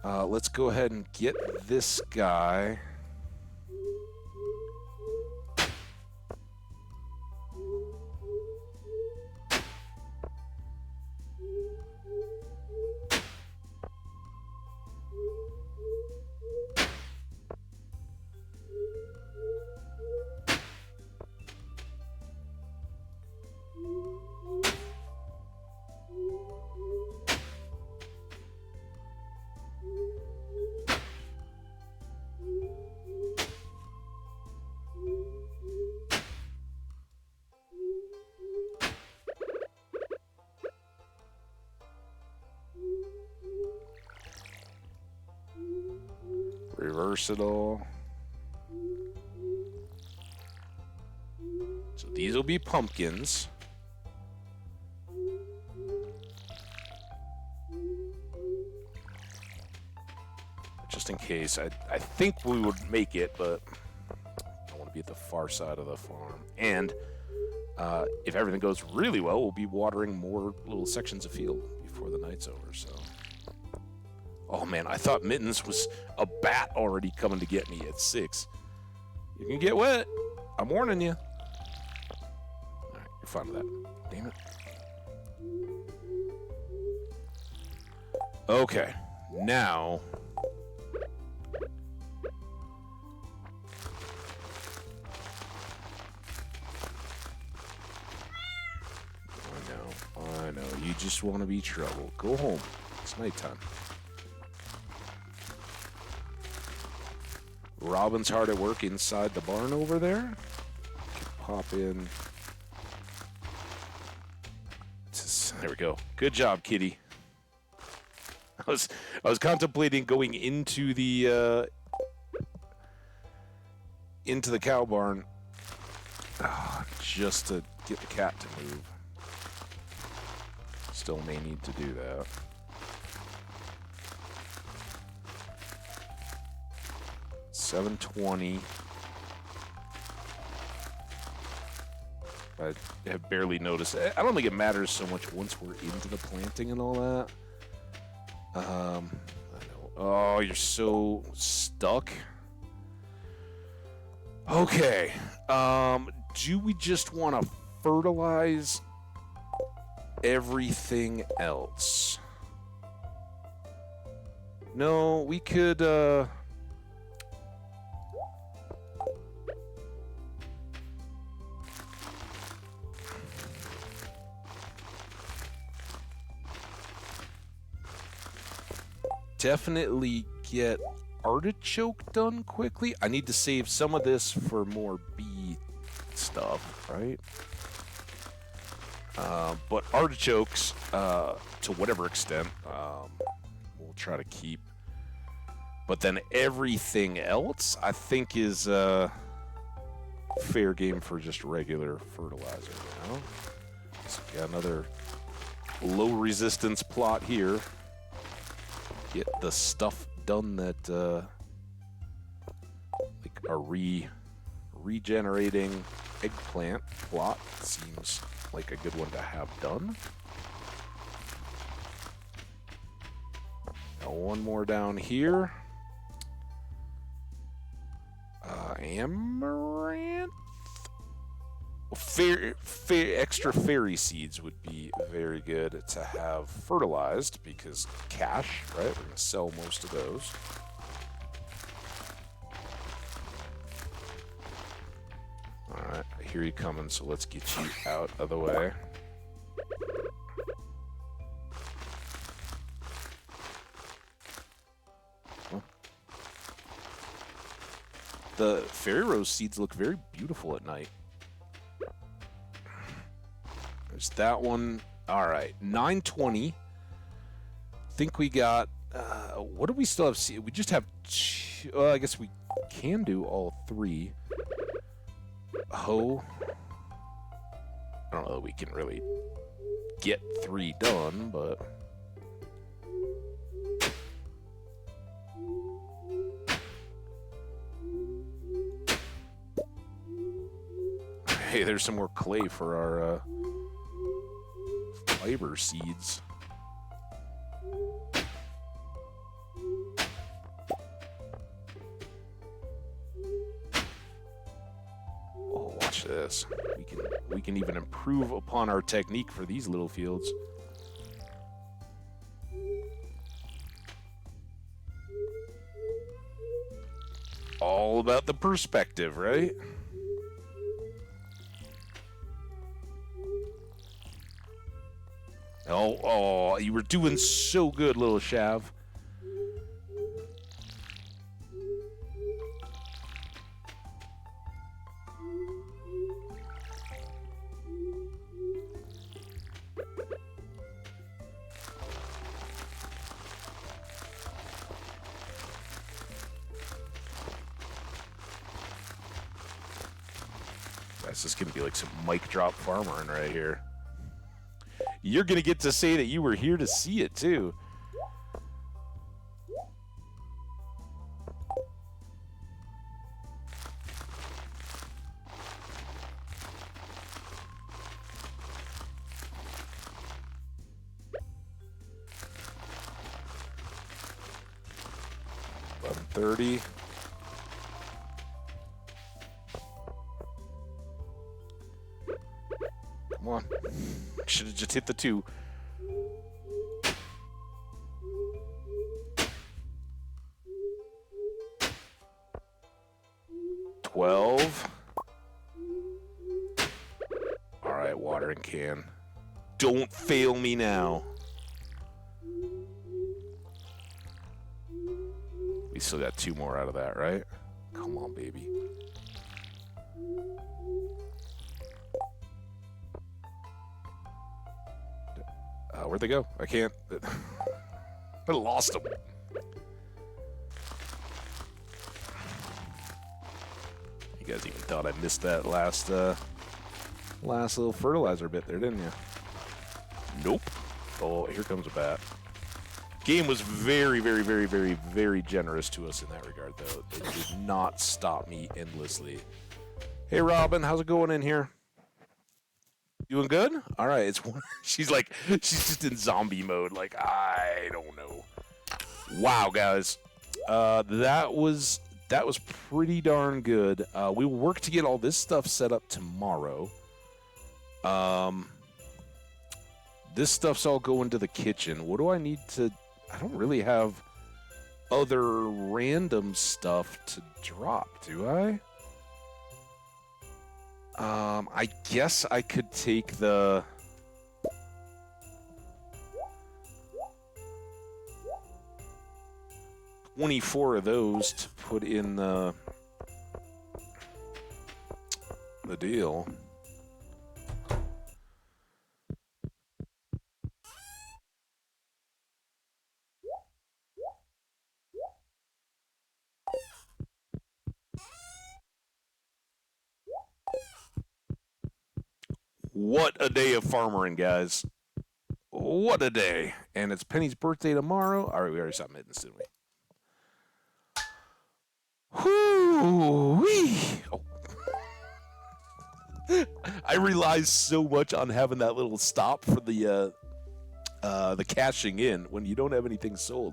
Let's go ahead and get this guy. Reverse it all. So these will be pumpkins. Just in case. I think we would make it, but I want to be at the far side of the farm. And if everything goes really well, we'll be watering more little sections of field before the night's over, so... Oh man, I thought Mittens was a bat already coming to get me at 6. You can get wet. I'm warning you. Alright, you're fine with that. Damn it. Okay, now... I know. You just want to be trouble. Go home. It's nighttime. Robin's hard at work inside the barn over there. Pop in. There we go. Good job, kitty. I was contemplating going into the cow barn just to get the cat to move. Still may need to do that. $7.20. I have barely noticed. I don't think it matters so much once we're into the planting and all that. I know. Oh, you're so stuck. Okay. Do we just want to fertilize everything else? No, we could, definitely get artichoke done quickly. I need to save some of this for more bee stuff, right? But artichokes, to whatever extent, we'll try to keep. But then everything else, I think, is fair game for just regular fertilizer, you know? So we got another low resistance plot here. Get the stuff done that like a regenerating eggplant plot seems like a good one to have done. Now one more down here. Amaranth? Extra fairy seeds would be very good to have fertilized because cash, right? We're going to sell most of those. Alright, I hear you coming, so let's get you out of the way. Well, the fairy rose seeds look very beautiful at night. There's that one. All right, 920. Think we got. What do we still have? We just have. Well, I guess we can do all three. Hoe. I don't know that we can really get 3 done, but. Hey, there's some more clay for our fiber seeds. Oh, watch this. We can even improve upon our technique for these little fields. All about the perspective, right? Oh, you were doing so good, little Shav. This is gonna be like some mic drop farmering right here. You're going to get to say that you were here to see it, too. $11.30. Come on. Should have just hit the 2. $12. All right, watering can. Don't fail me now. We still got 2 more out of that, right? Come on, baby. Where'd they go? I can't. I lost them. You guys even thought I missed that last little fertilizer bit there, didn't you? Nope. Oh, here comes a bat. Game was very, very, very, very, very generous to us in that regard, though. It did not stop me endlessly. Hey, Robin, how's it going in here? Doing good? All right. It's she's just in zombie mode. Like, I don't know. Wow, guys, that was pretty darn good. We will work to get all this stuff set up tomorrow. This stuff's all going to the kitchen. What do I need to? I don't really have other random stuff to drop, do I? I guess I could take the 24 of those to put in the deal. What a day of farmering, guys. What a day. And it's Penny's birthday tomorrow. All right, we already saw mittens, didn't we? Whoo-wee. Oh. I rely so much on having that little stop for the cashing in when you don't have anything sold.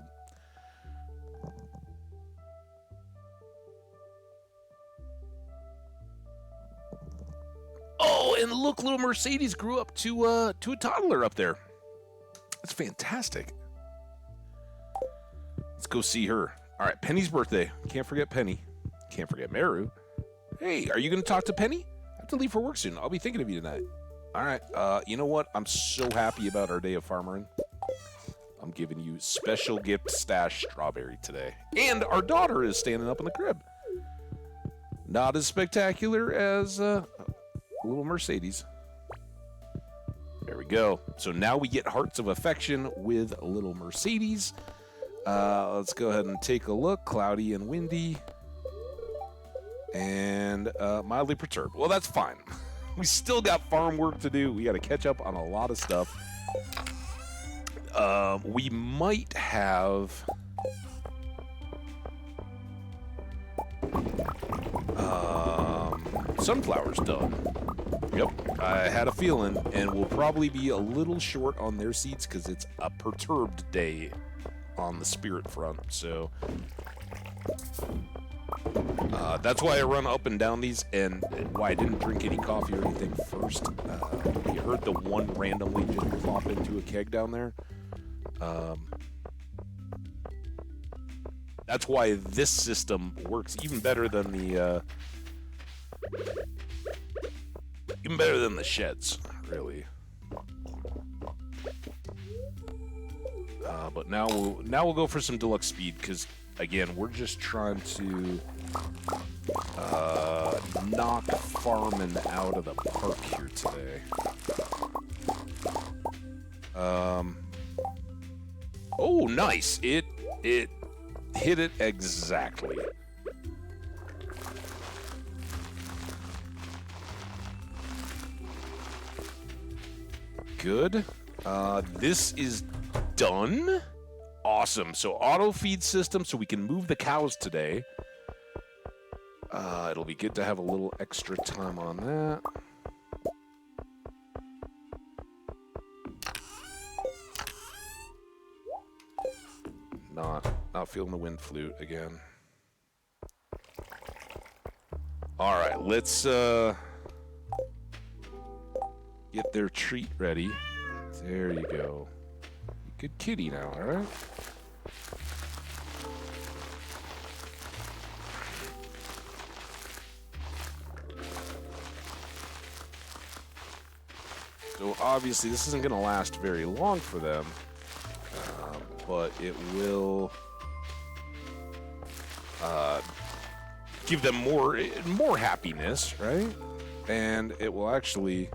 Oh, and look, little Mercedes grew up to a toddler up there. That's fantastic. Let's go see her. All right, Penny's birthday. Can't forget Penny. Can't forget Meru. Hey, are you going to talk to Penny? I have to leave for work soon. I'll be thinking of you tonight. All right, you know what? I'm so happy about our day of farmering. I'm giving you special gift stash strawberry today. And our daughter is standing up in the crib. Not as spectacular as little Mercedes. There we go. So now we get Hearts of Affection with little Mercedes. Let's go ahead and take a look. Cloudy and windy. And mildly perturbed. Well, that's fine. We still got farm work to do. We got to catch up on a lot of stuff. We might have... sunflowers done. Yep, I had a feeling, and we'll probably be a little short on their seeds because it's a perturbed day on the spirit front, so that's why I run up and down these, and why I didn't drink any coffee or anything first. You heard the one randomly just plop into a keg down there. That's why this system works even better than the sheds, really. But now we'll go for some deluxe speed because again we're just trying to knock farming out of the park here today. Oh, nice! It hit it exactly. Good. This is done. Awesome. So auto feed system, so we can move the cows today. It'll be good to have a little extra time on that. Not feeling the wind flute again. All right, let's get their treat ready. There you go. Good kitty now, all right? So obviously this isn't going to last very long for them, but it will give them more happiness, right? And it will actually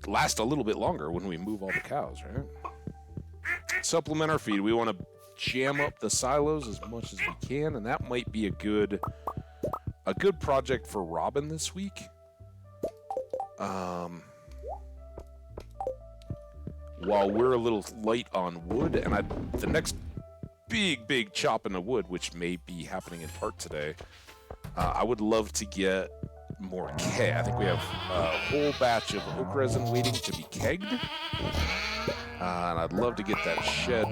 last a little bit longer when we move all the cows, right? Supplement our feed. We want to jam up the silos as much as we can, and that might be a good project for Robin this week. While we're a little light on wood, and the next big chop in the wood, which may be happening in part today, I would love to get more keg. I think we have a whole batch of oak resin waiting to be kegged, and I'd love to get that shed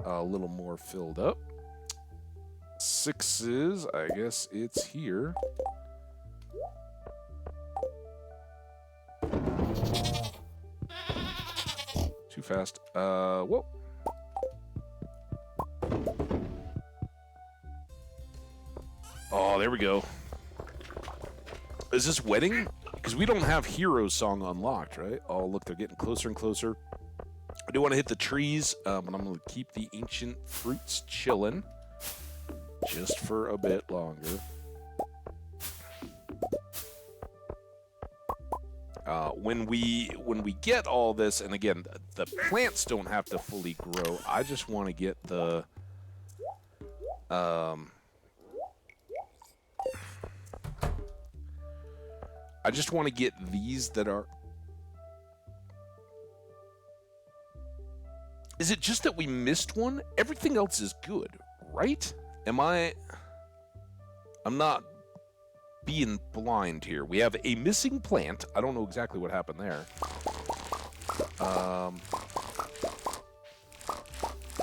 a little more filled up. 6s, I guess it's here. Too fast. Whoa. Oh, there we go. Is this wedding? Because we don't have Hero Song unlocked, right? Oh, look, they're getting closer and closer. I do want to hit the trees, but I'm going to keep the ancient fruits chilling just for a bit longer. When we get all this, and again, the plants don't have to fully grow. I just want to get the I just want to get these that are... Is it just that we missed one? Everything else is good, right? I'm not being blind here. We have a missing plant. I don't know exactly what happened there.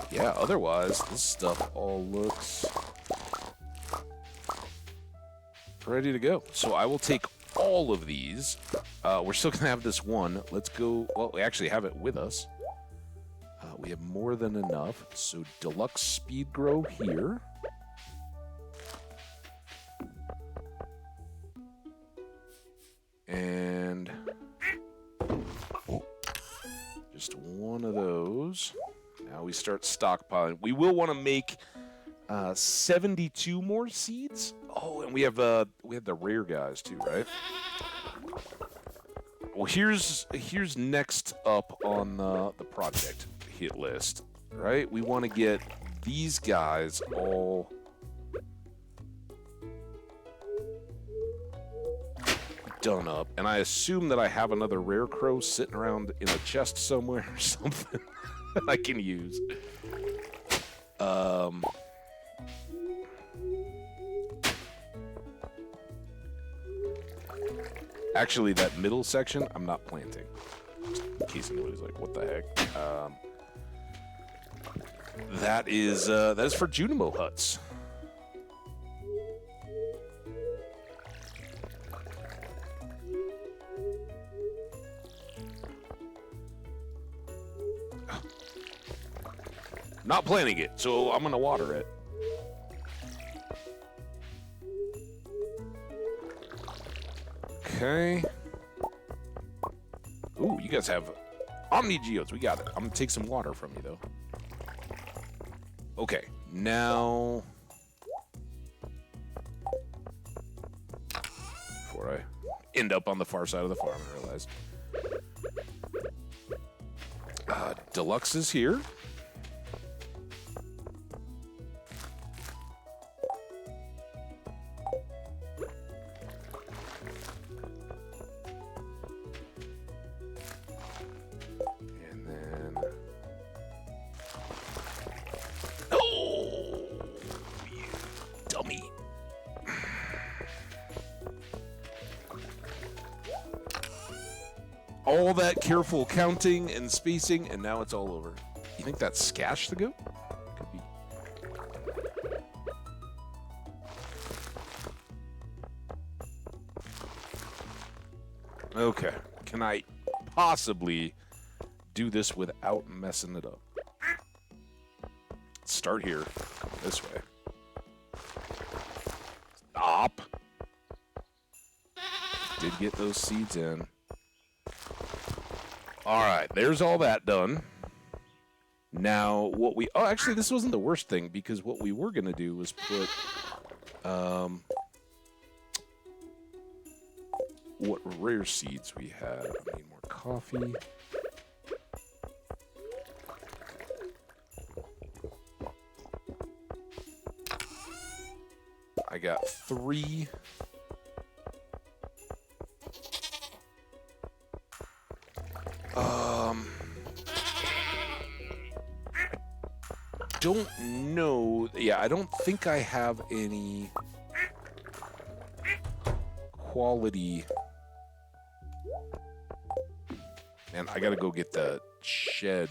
Yeah, otherwise, this stuff all looks ready to go. So I will take all of these. We're still going to have this one. Let's go. Well, we actually have it with us. We have more than enough. So deluxe speed grow here. And just one of those. Now we start stockpiling. We will want to make 72 more seeds. Oh, and we have the rare guys too, right? Well, here's next up on the project hit list, right? We want to get these guys all done up, and I assume that I have another rare crow sitting around in a chest somewhere or something that I can use. Actually, that middle section, I'm not planting. Just in case anybody's like, what the heck? That is for Junimo huts. Not planting it, so I'm gonna water it. Okay. Ooh, you guys have Omni Geodes. We got it. I'm gonna take some water from you though. Okay, now before I end up on the far side of the farm, I realize. Deluxe is here. All that careful counting and spacing, and now it's all over. You think that's Scash the goat? Could be. Okay. Can I possibly do this without messing it up? Start here. Come this way. Stop. Did get those seeds in. All right, there's all that done. Now, what we... Oh, actually, this wasn't the worst thing, because what we were going to do was put... what rare seeds we have. I need more coffee. I got 3. Don't know. Yeah, I don't think I have any quality. Man, I gotta go get the shed.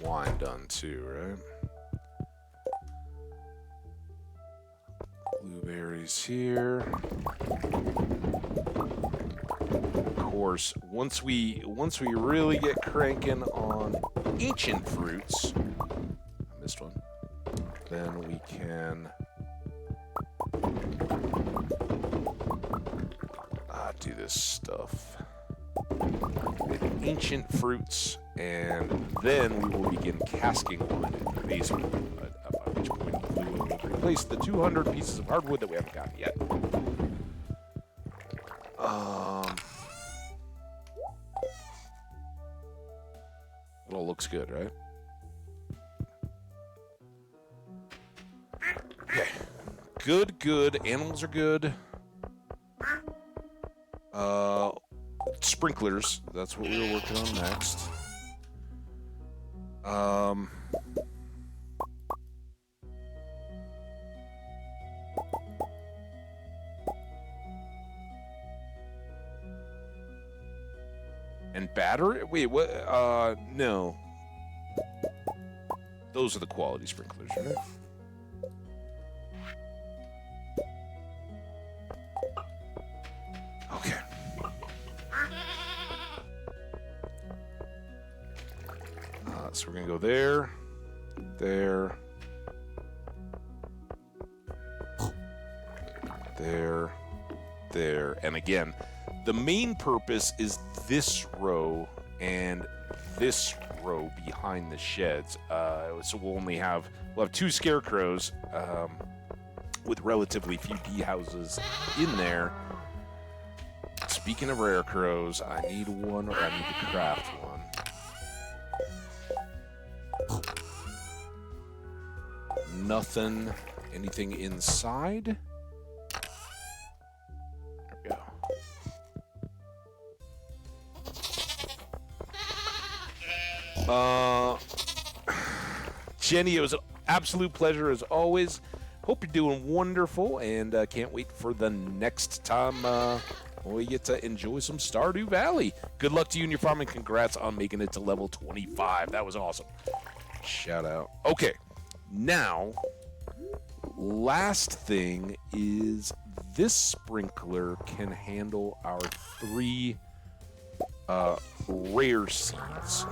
Wine done too, right? Blueberries here. Of course, once we really get cranking on ancient fruits, I missed one. Then we can do this stuff. Ancient fruits, and then we will begin casking wine in the basement. At which point we will replace the 200 pieces of hardwood that we haven't gotten yet. It all looks good, right? Okay. Good. Animals are good. Sprinklers. That's what we were working on next. And battery? Wait, what? No. Those are the quality sprinklers, right? Okay. So we're gonna go there, there, there, and again, the main purpose is this row and this row behind the sheds. So we'll have 2 scarecrows with relatively few bee houses in there. Speaking of rare crows, I need one, or I need to craft one. Nothing. Anything inside? There we go. Jenny, it was an absolute pleasure as always. Hope you're doing wonderful, and can't wait for the next time we get to enjoy some Stardew Valley. Good luck to you and your farm, and congrats on making it to level 25. That was awesome. Shout out. Okay. Now, last thing is this sprinkler can handle our 3 rare seeds.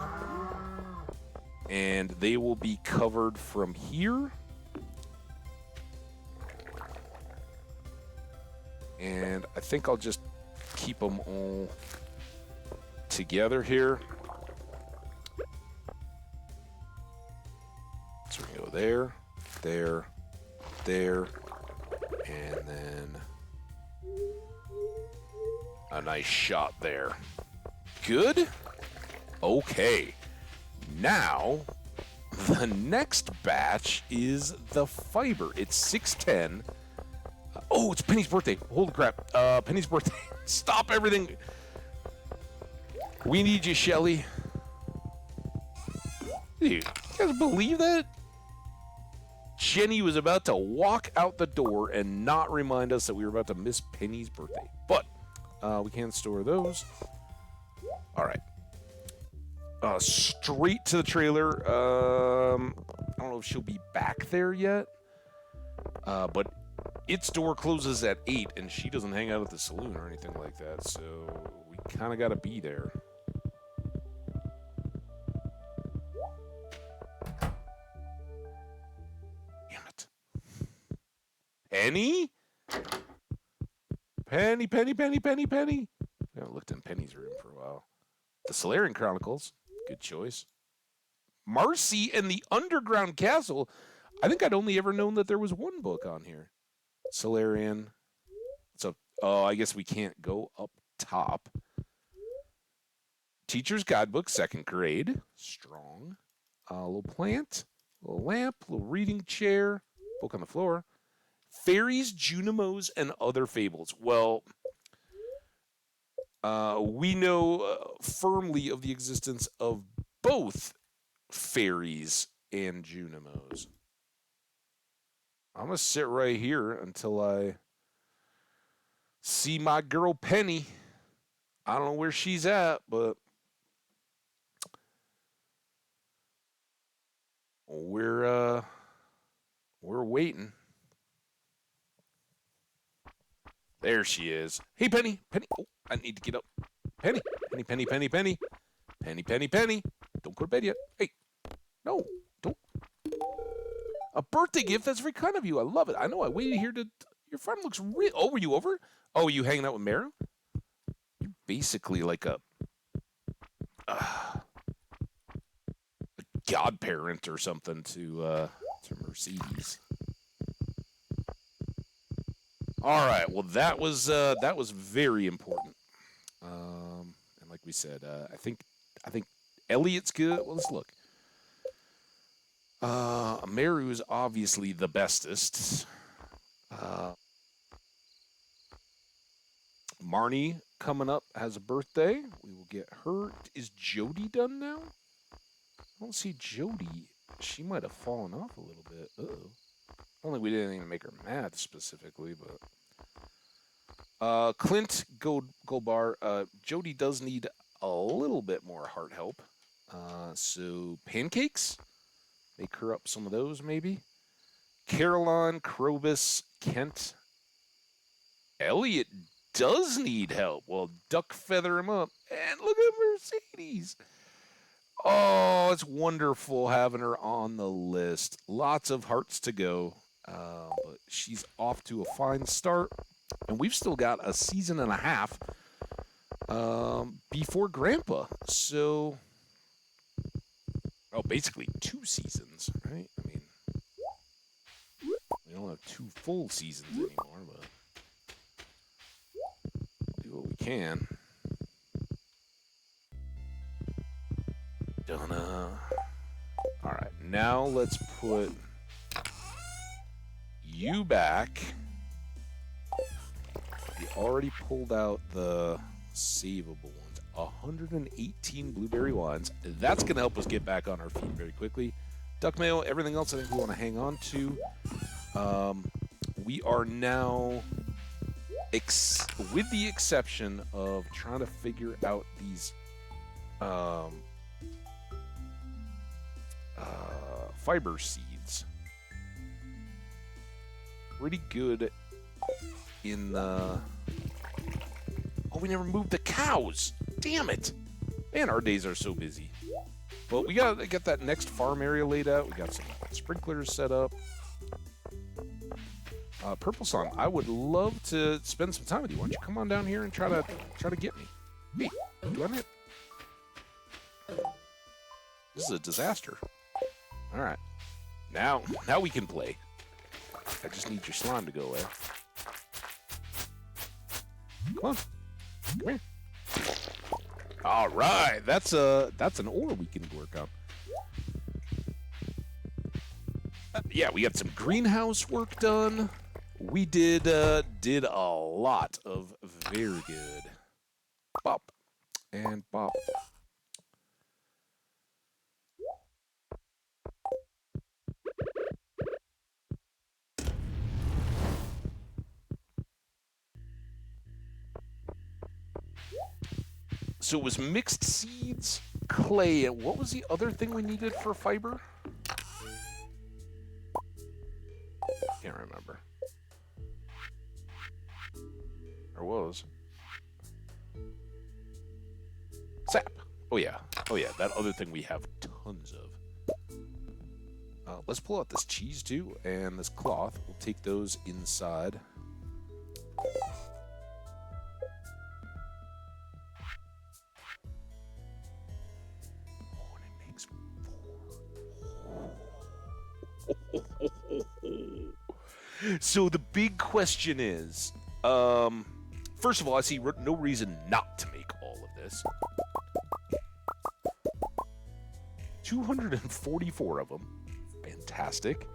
And they will be covered from here. And I think I'll just keep them all together here. So we can go there, there, and then a nice shot there. Good? Okay. Now, the next batch is the fiber. It's 610. Oh, it's Penny's birthday. Holy crap. Penny's birthday. Stop everything. We need you, Shelly. Dude, you guys believe that? Jenny was about to walk out the door and not remind us that we were about to miss Penny's birthday. But we can store those. All right. Straight to the trailer. I don't know if she'll be back there yet. But its door closes at 8, and she doesn't hang out at the saloon or anything like that. So we kind of got to be there. Damn it. Penny? Penny, Penny, Penny, Penny, Penny. I haven't looked in Penny's room for a while. The Solarian Chronicles. Good choice. Marcy and the Underground Castle. I think I'd only ever known that there was one book on here. Solarian. So, oh, I guess we can't go up top. Teacher's Guidebook, 2nd grade. Strong. Little plant, little lamp, little reading chair, book on the floor. Fairies, Junimos, and Other Fables. Well, we know firmly of the existence of both fairies and Junimos. I'm going to sit right here until I see my girl Penny. I don't know where she's at, but we're waiting. There she is. Hey, Penny. Penny. Oh, I need to get up. Penny. Penny, Penny, Penny, Penny. Penny, Penny, Penny. Don't go to bed yet. Hey. No. Don't. A birthday gift? That's very kind of you. I love it. I know. I waited here to... Your friend looks real... Oh, were you over? Oh, you hanging out with Meryl? You're basically like a godparent or something to Mercedes. All right. Well, that was very important. And like we said, I think Elliot's good. Well, let's look. Meru is obviously the bestest. Marnie coming up has a birthday. We will get her. Is Jody done now? I don't see Jody. She might have fallen off a little bit. Uh-oh. I don't think we did anything to make her mad specifically, but... Clint Goldbar, Jody does need a little bit more heart help. So pancakes? Make her up some of those, maybe? Caroline, Krobus, Kent. Elliot does need help. Well, duck feather him up. And look at Mercedes. Oh, it's wonderful having her on the list. Lots of hearts to go. But she's off to a fine start. And we've still got a season and a half before Grandpa. So, basically 2 seasons, right? I mean, we don't have 2 full seasons anymore, but do what we can. Donna. All right, now let's put you back. We already pulled out the savable ones. 118 blueberry wines. That's going to help us get back on our feet very quickly. Duck mayo, everything else I think we want to hang on to. We are now, with the exception of trying to figure out these fiber seeds. Pretty good in the... Oh, we never moved the cows. Damn it. Man, our days are so busy. But we got to get that next farm area laid out. We got some sprinklers set up. Purple Song, I would love to spend some time with you. Why don't you come on down here and try to get me? Hey, do I need... This is a disaster. All right. Now we can play. I just need your slime to go away. Come on. Come here. All right. That's an ore we can work on. Yeah, we got some greenhouse work done. We did a lot of very good. Bop. And bop. So it was mixed seeds, clay, and what was the other thing we needed for fiber? Can't remember. Or was. Sap. Oh yeah, that other thing we have tons of. Let's pull out this cheese too, and this cloth. We'll take those inside. So the big question is, first of all, I see no reason not to make all of this. 244 of them. Fantastic.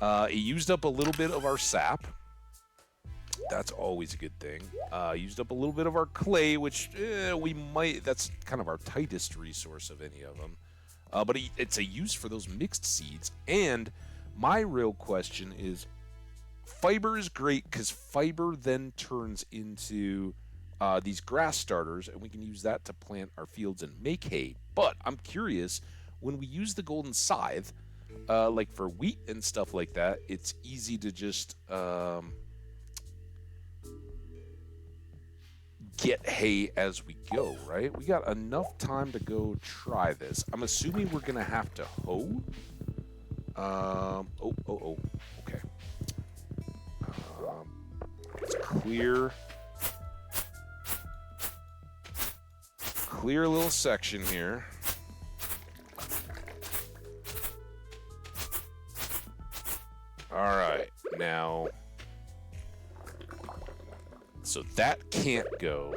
It used up a little bit of our sap. That's always a good thing. Used up a little bit of our clay, which we might... That's kind of our tightest resource of any of them. But it's a use for those mixed seeds. And my real question is, fiber is great because fiber then turns into these grass starters, and we can use that to plant our fields and make hay. But I'm curious, when we use the golden scythe, like for wheat and stuff like that, it's easy to just get hay as we go, right? We got enough time to go try this. I'm assuming we're gonna have to hoe. Okay. Let's clear a little section here. All right, now, so that can't go.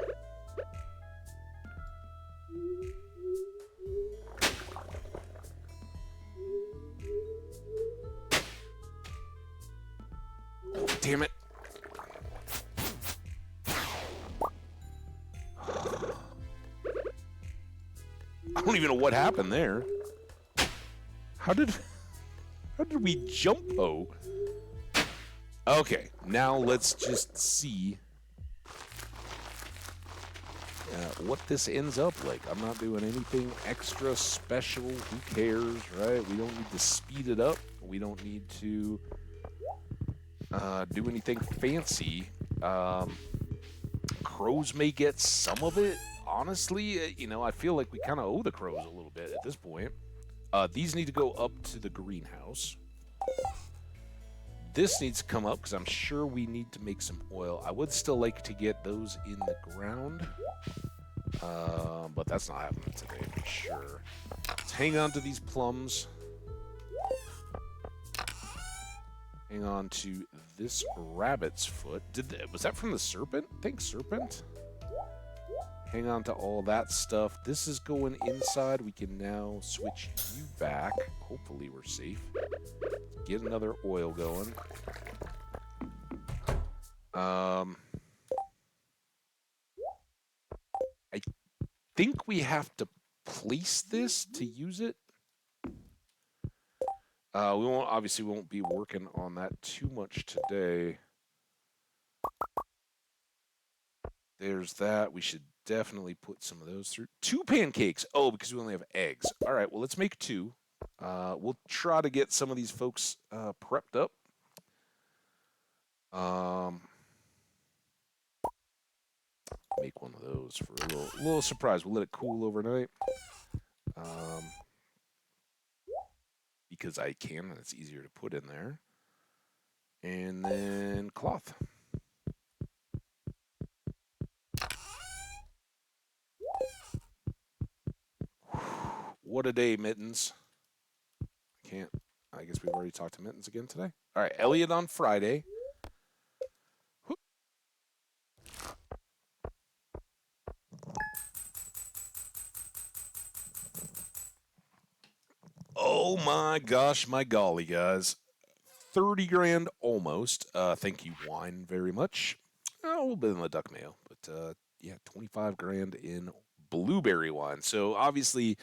Oh, damn it. I don't even know what happened there. How did we jump hoe? Okay, now let's just see what this ends up like. I'm not doing anything extra special. Who cares, right? We don't need to speed it up. We don't need to do anything fancy. Crows may get some of it. Honestly, you know, I feel like we kind of owe the crows a little bit at this point. These need to go up to the greenhouse. This needs to come up because I'm sure we need to make some oil. I would still like to get those in the ground, but that's not happening today for sure. Let's hang on to these plums. Hang on to this rabbit's foot. Was that from the serpent? Thanks, serpent. Hang on to all that stuff. This is going inside. We can now switch you back. Hopefully we're safe. Get another oil going. I think we have to place this to use it. We won't be working on that too much today. There's that. We should definitely put some of those through. 2 pancakes. Oh, because we only have eggs. All right, well, let's make 2. We'll try to get some of these folks prepped up. Make one of those for a little surprise. We'll let it cool overnight. Because I can, and it's easier to put in there. And then cloth. What a day, Mittens. I guess we've already talked to Mittens again today. All right, Elliot on Friday. Oh my gosh, my golly, guys. 30 grand almost. Thank you, wine, very much. A little bit in the duck mayo, but yeah, 25 grand in blueberry wine. So obviously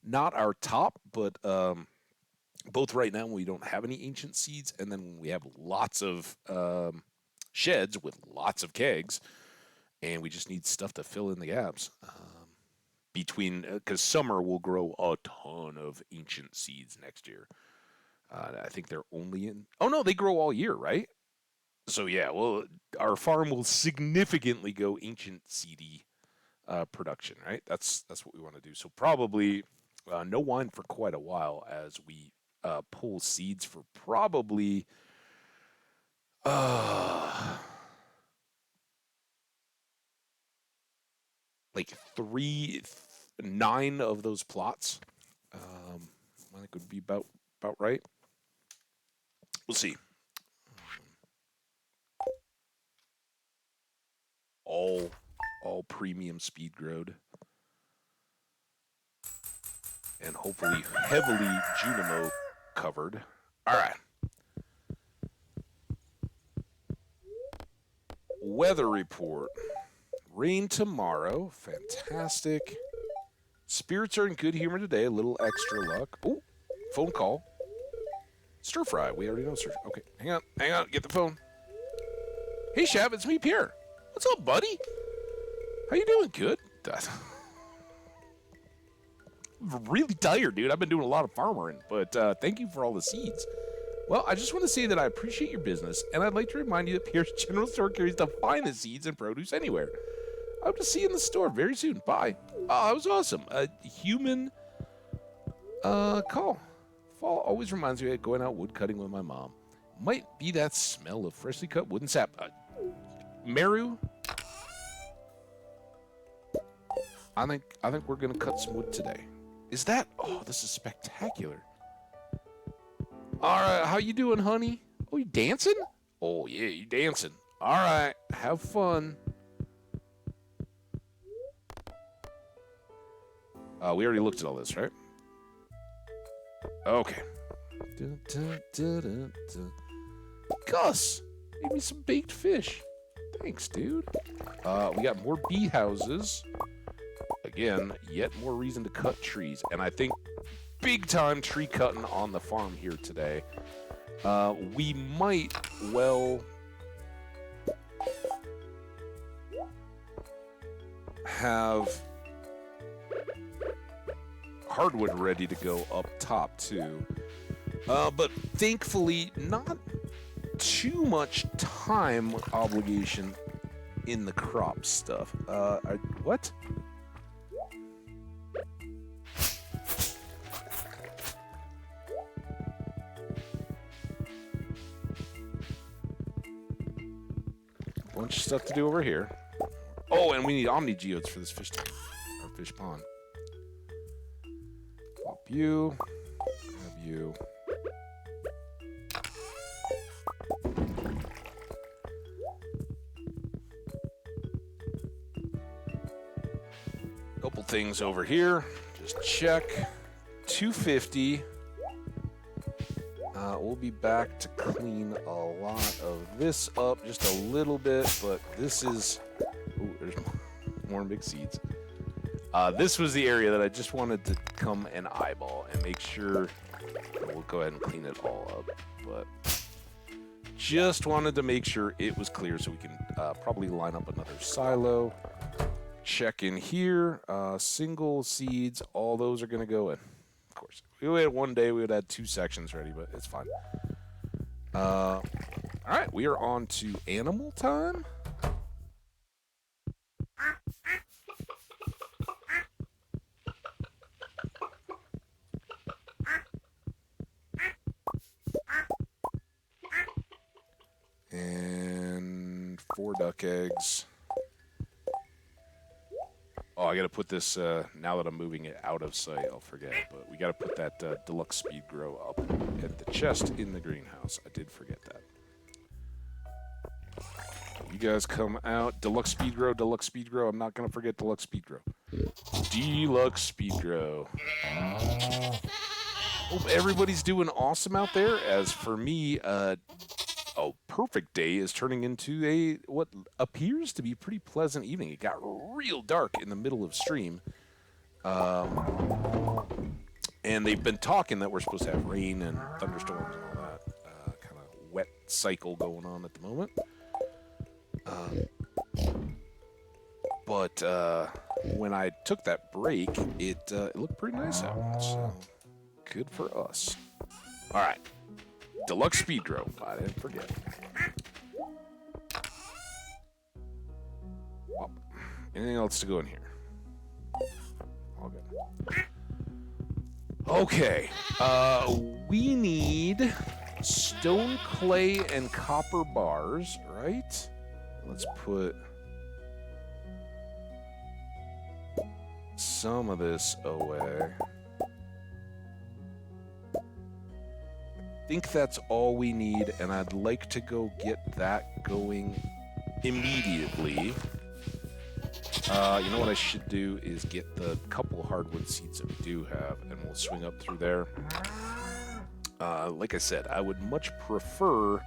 not our top, but both right now we don't have any ancient seeds, and then we have lots of sheds with lots of kegs, and we just need stuff to fill in the gaps. Because summer will grow a ton of ancient seeds next year. I think they're only in... Oh, no, they grow all year, right? So, yeah, well, our farm will significantly go ancient seedy production, right? That's what we want to do. So probably no wine for quite a while as we pull seeds for probably... like 9 of those plots. I think would be about right. We'll see. all premium speed growed. And hopefully heavily Junimo covered. All right. Weather report. Rain tomorrow. Fantastic. Spirits are in good humor today. A little extra luck. Oh, phone call. Stir fry. We already know stir. Okay, hang on. Get the phone. Hey, Shav, it's me, Pierre. What's up, buddy? How you doing? Good. I'm really tired, dude. I've been doing a lot of farming, but thank you for all the seeds. Well, I just want to say that I appreciate your business, and I'd like to remind you that Pierre's General Store carries the finest seeds and produce anywhere. I hope to see you in the store very soon. Bye. Oh, that was awesome. A human call. Fall always reminds me of going out wood cutting with my mom. Might be that smell of freshly cut wood and sap. Meru, I think we're gonna cut some wood today. Is that? Oh, this is spectacular. All right, how you doing, honey? Oh, you dancing? Oh yeah, you dancing. All right, have fun. We already looked at all this, right? Okay. Gus, made me some baked fish. Thanks, dude. We got more bee houses. Again, yet more reason to cut trees. And I think big time tree cutting on the farm here today. We might well have hardwood ready to go up top too. But thankfully not too much time obligation in the crop stuff. What? Bunch of stuff to do over here. Oh, and we need Omni Geodes for this fish tank, or fish pond. Pop you. Grab you. Couple things over here. Just check. 250. We'll be back to clean a lot of this up just a little bit, but this is... Oh, there's more big seeds. This was the area that I just wanted to come and eyeball and make sure... We'll go ahead and clean it all up, but... Just wanted to make sure it was clear so we can probably line up another silo. Check in here. Single seeds, all those are going to go in. Of course. If we had one day, we would have 2 sections ready, but it's fine. All right, we are on to animal time. And 4 duck eggs. Oh, I got to put this, now that I'm moving it out of sight, I'll forget. But we got to put that deluxe speed grow up at the chest in the greenhouse. I did forget that. You guys come out. Deluxe speed grow, deluxe speed grow. I'm not going to forget deluxe speed grow. Deluxe speed grow. Hope everybody's doing awesome out there. As for me, a perfect day is turning into a what appears to be pretty pleasant evening. It got real dark in the middle of stream, and they've been talking that we're supposed to have rain and thunderstorms and all that kind of wet cycle going on at the moment. But when I took that break, it looked pretty nice out. So good for us. All right. Deluxe speed grow. I didn't forget. Oh, anything else to go in here? All good. Okay. We need stone, clay, and copper bars, right? Let's put some of this away. I think that's all we need, and I'd like to go get that going immediately. You know what I should do is get the couple hardwood seeds that we do have, and we'll swing up through there. Like I said, I would much prefer,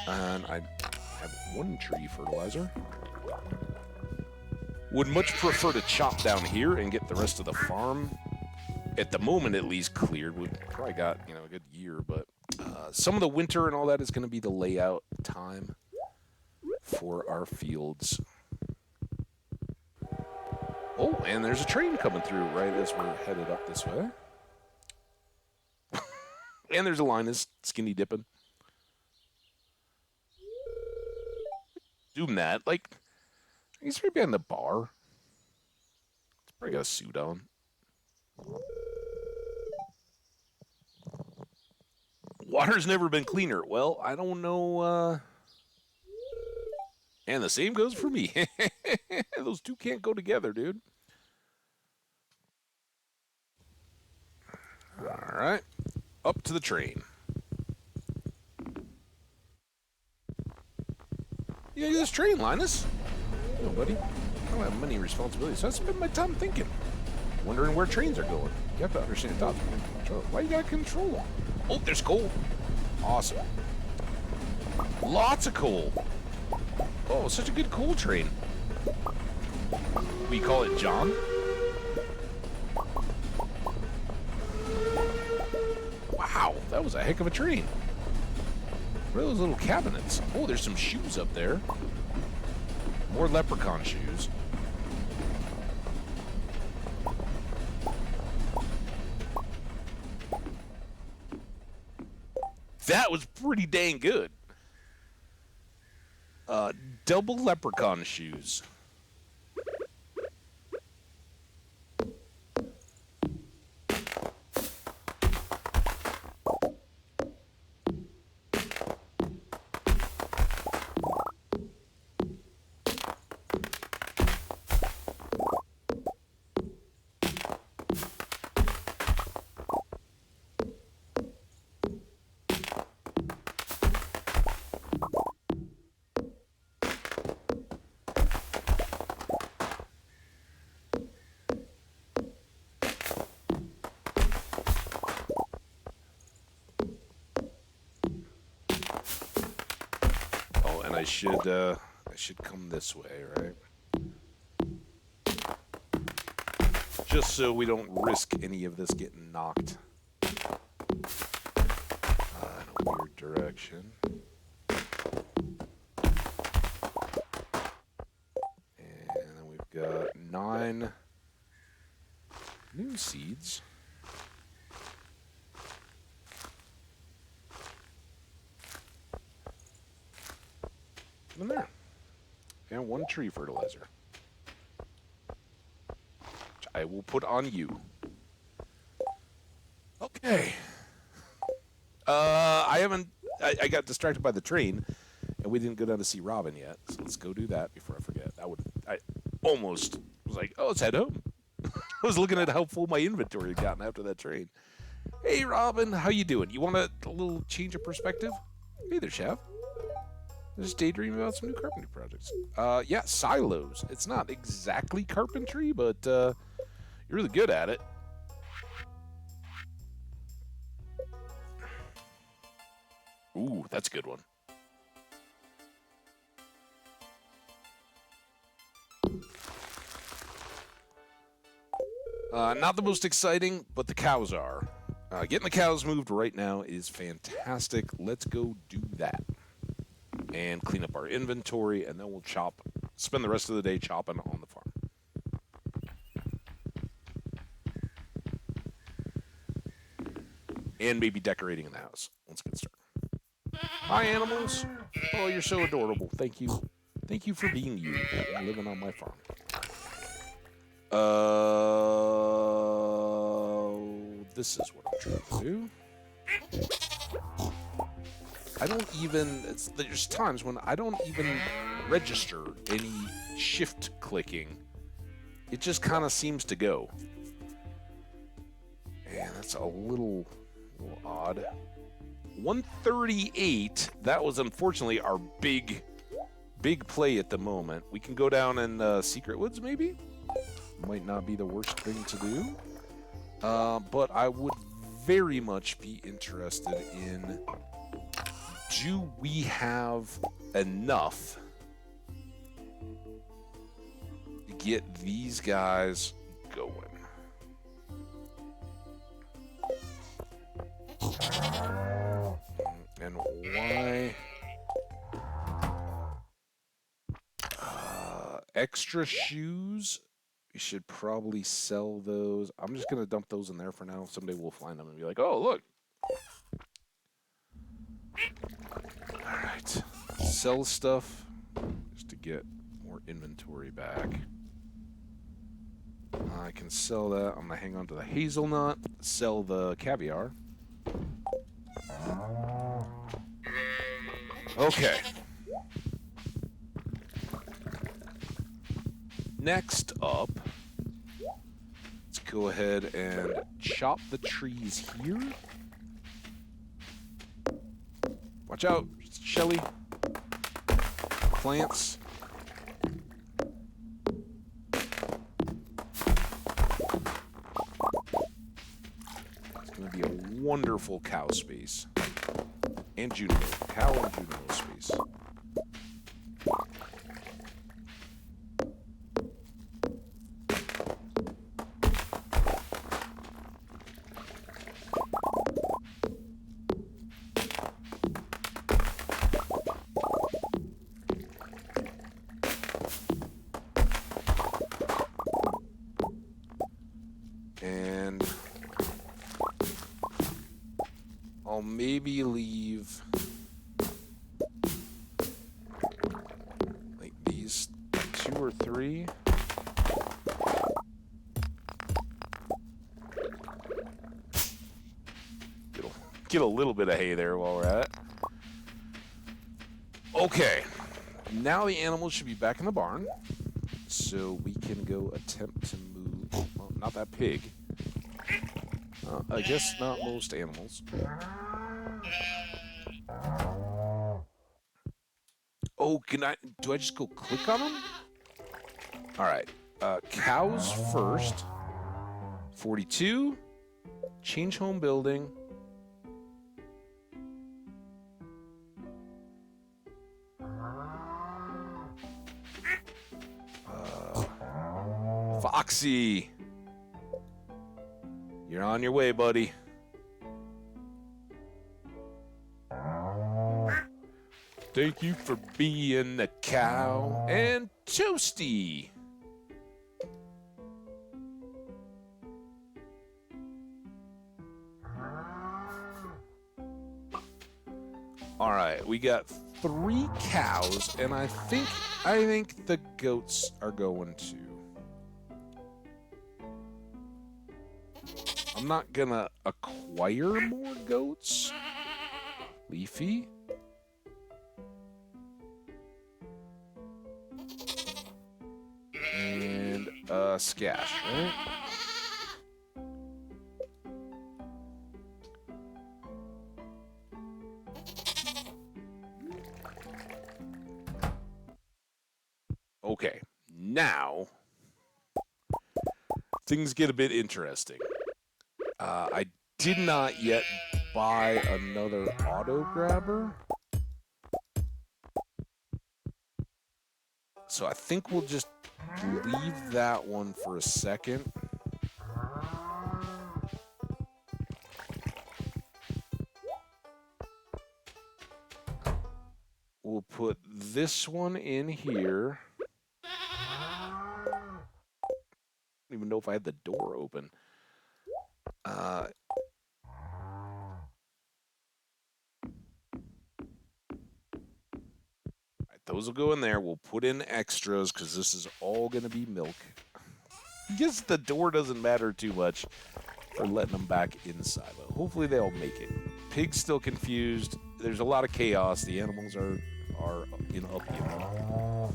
and I have 1 tree fertilizer. Would much prefer to chop down here and get the rest of the farm, at the moment at least, cleared. We've probably got, you know, a good year, but some of the winter and all that is going to be the layout time for our fields. Oh, and there's a train coming through right as we're headed up this way. And there's a Linus skinny dipping. Doing that, like, he's right behind the bar. He's probably got a suit on. Water's never been cleaner. Well, I don't know. And the same goes for me. Those two can't go together, dude. All right. Up to the train. Yeah, this train, Linus. No, buddy. I don't have many responsibilities, so I spend my time thinking. Wondering where trains are going. You have to understand thoughts. Why you gotta control them? Oh, there's coal. Awesome. Lots of coal. Oh, such a good coal train. We call it John. Wow, that was a heck of a train. What are those little cabinets? Oh, there's some shoes up there. More leprechaun shoes. That was pretty dang good. Double leprechaun shoes. I should come this way, right? Just so we don't risk any of this getting knocked in a weird direction. And then we've got 9 new seeds. In there. And 1 tree fertilizer. Which I will put on you. Okay. I got distracted by the train, and we didn't go down to see Robin yet. So let's go do that before I forget. I almost was like, oh, let's head home. I was looking at how full my inventory had gotten after that train. Hey, Robin, how you doing? You want a little change of perspective? Hey there, Chef. Just daydreaming about some new carpentry projects. Yeah, silos. It's not exactly carpentry, but you're really good at it. Ooh, that's a good one. Not the most exciting, but the cows are. Getting the cows moved right now is fantastic. Let's go do that. And clean up our inventory, and then we'll spend the rest of the day chopping on the farm. And maybe decorating in the house. Let's get started. Hi, animals. Oh, you're so adorable. Thank you. Thank you for being you and living on my farm. This is what I'm trying to do. I don't even, there's times when I don't even register any shift clicking. It just kind of seems to go. And that's a little odd. 138, that was unfortunately our big big play at the moment. We can go down in Secret Woods, maybe? Might not be the worst thing to do. But I would very much be interested in, do we have enough to get these guys going? And why? Extra shoes. We should probably sell those. I'm just going to dump those in there for now. Someday we'll find them and be like, oh, look. All right. Sell stuff just to get more inventory back. I can sell that. I'm going to hang on to the hazelnut. Sell the caviar. Okay. Next up, let's go ahead and chop the trees here. Watch out, Shelly. Plants. It's going to be a wonderful cow space. And Juno. Cow and Juno space. And I'll maybe leave like these 2 or 3. Get a little bit of hay there while we're at it. Okay, now the animals should be back in the barn, so we can go attempt to move. Well, not that pig. I guess not most animals. Oh, do I just go click on them? All right, cows first. 42. Change home building. Foxy. You're on your way, buddy. Thank you for being a cow. And Toasty. All right, we got 3 cows, and I think the goats are going to. I'm not gonna acquire more goats. Leafy. And Scash, right? Okay, now things get a bit interesting. I did not yet buy another auto grabber. So I think we'll just leave that one for a second. We'll put this one in here. I don't even know if I had the door open. Those will go in there. We'll put in extras because this is all going to be milk. I guess the door doesn't matter too much for letting them back inside. But hopefully they'll make it. Pig's still confused. There's a lot of chaos. The animals are in upheaval.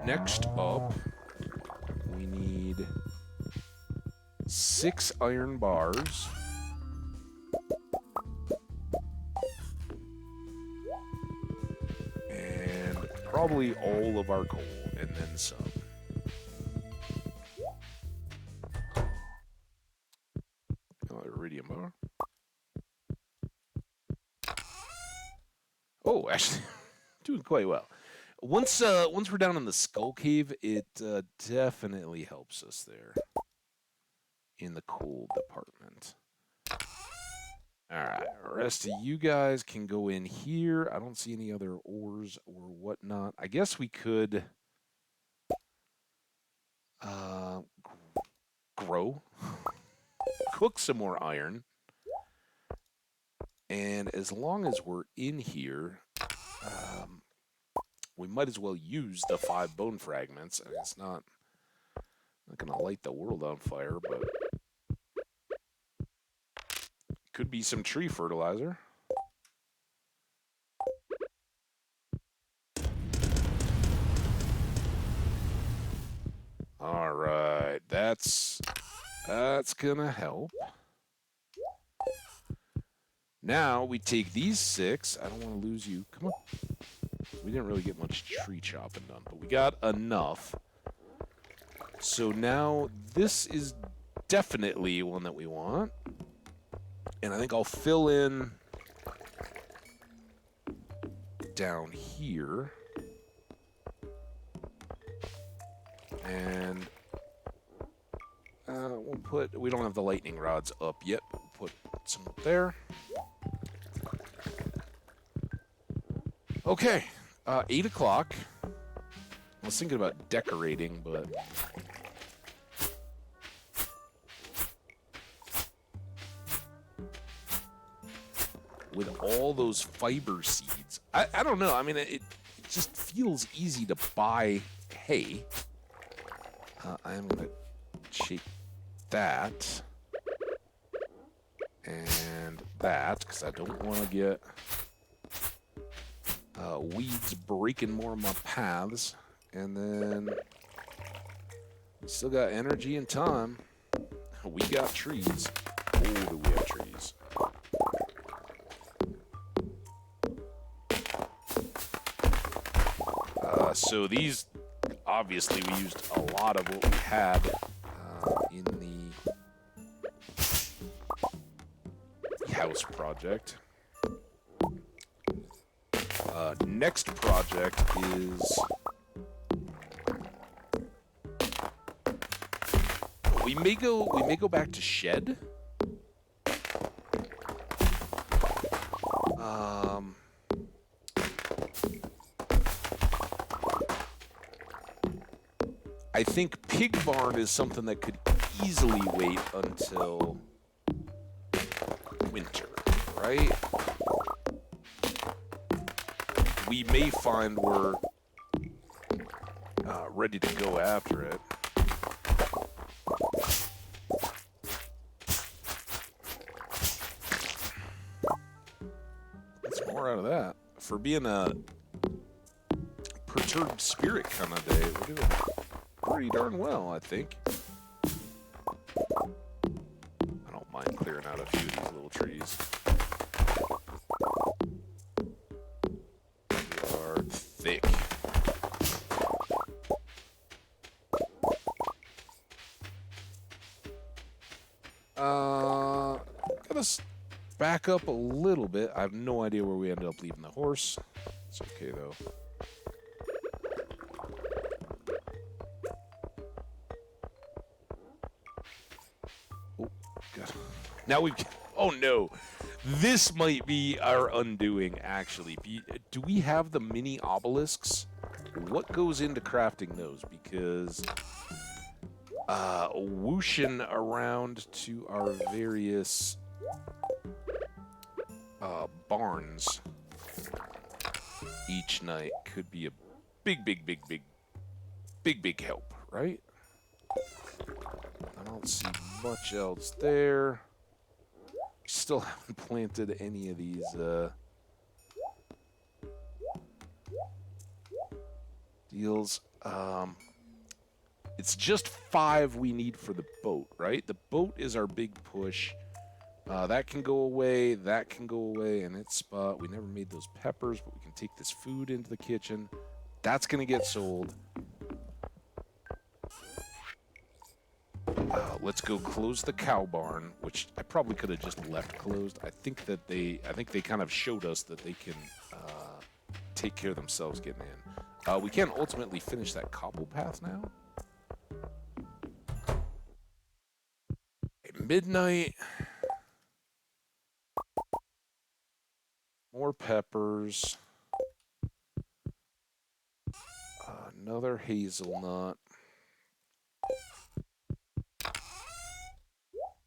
Next up, we need 6 iron bars. probably all of our coal and then some. Iridium bar. Oh, actually, doing quite well. Once we're down in the Skull Cave, it definitely helps us there in the coal department. All right, rest of you guys can go in here. I don't see any other ores or whatnot. I guess we could grow, cook some more iron, and as long as we're in here, we might as well use the 5 bone fragments. I mean, it's not gonna light the world on fire, but could be some tree fertilizer. All right, that's gonna help. Now we take these 6. I don't want to lose you. Come on. We didn't really get much tree chopping done, but we got enough. So now this is definitely one that we want. And I think I'll fill in down here. And we don't have the lightning rods up yet. We'll put some up there. Okay, 8 o'clock. I was thinking about decorating, but with all those fiber seeds, I don't know. I mean, it just feels easy to buy hay. I am going to shake that and that because I don't want to get weeds breaking more of my paths. And then we still got energy and time. We got trees. Oh, do we have trees? So these, obviously, we used a lot of what we had in the house project. Next project is we may go back to shed. I think pig barn is something that could easily wait until winter, right? We may find we're ready to go after it. That's more out of that. For being a perturbed spirit kind of day, we're doing pretty darn well, I think. I don't mind clearing out a few of these little trees. They are thick. Gotta back up a little bit. I have no idea where we ended up leaving the horse. It's okay, though. Oh, God. Now we've... Oh, no. This might be our undoing, actually. Do we have the mini obelisks? What goes into crafting those? Because whooshing around to our various barns each night could be a big help, right? I don't see much else there. Still haven't planted any of these deals. It's just 5 we need for the boat, right? The boat is our big push. That can go away, in its spot. We never made those peppers, but we can take this food into the kitchen. That's going to get sold. Let's go close the cow barn, which I probably could have just left closed. I think they kind of showed us that they can take care of themselves getting in. We can ultimately finish that cobble path now. At midnight. More peppers. Another hazelnut.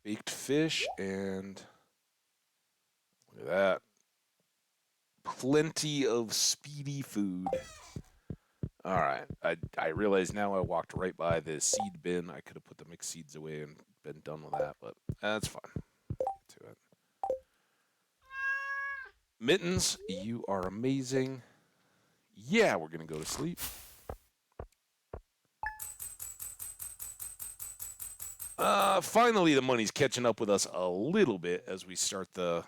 Baked fish and look at that. Plenty of speedy food. All right. I realize now I walked right by the seed bin. I could have put the mixed seeds away and been done with that, but that's fine. Get to it. Mittens, you are amazing. Yeah, we're going to go to sleep. Finally, the money's catching up with us a little bit as we start the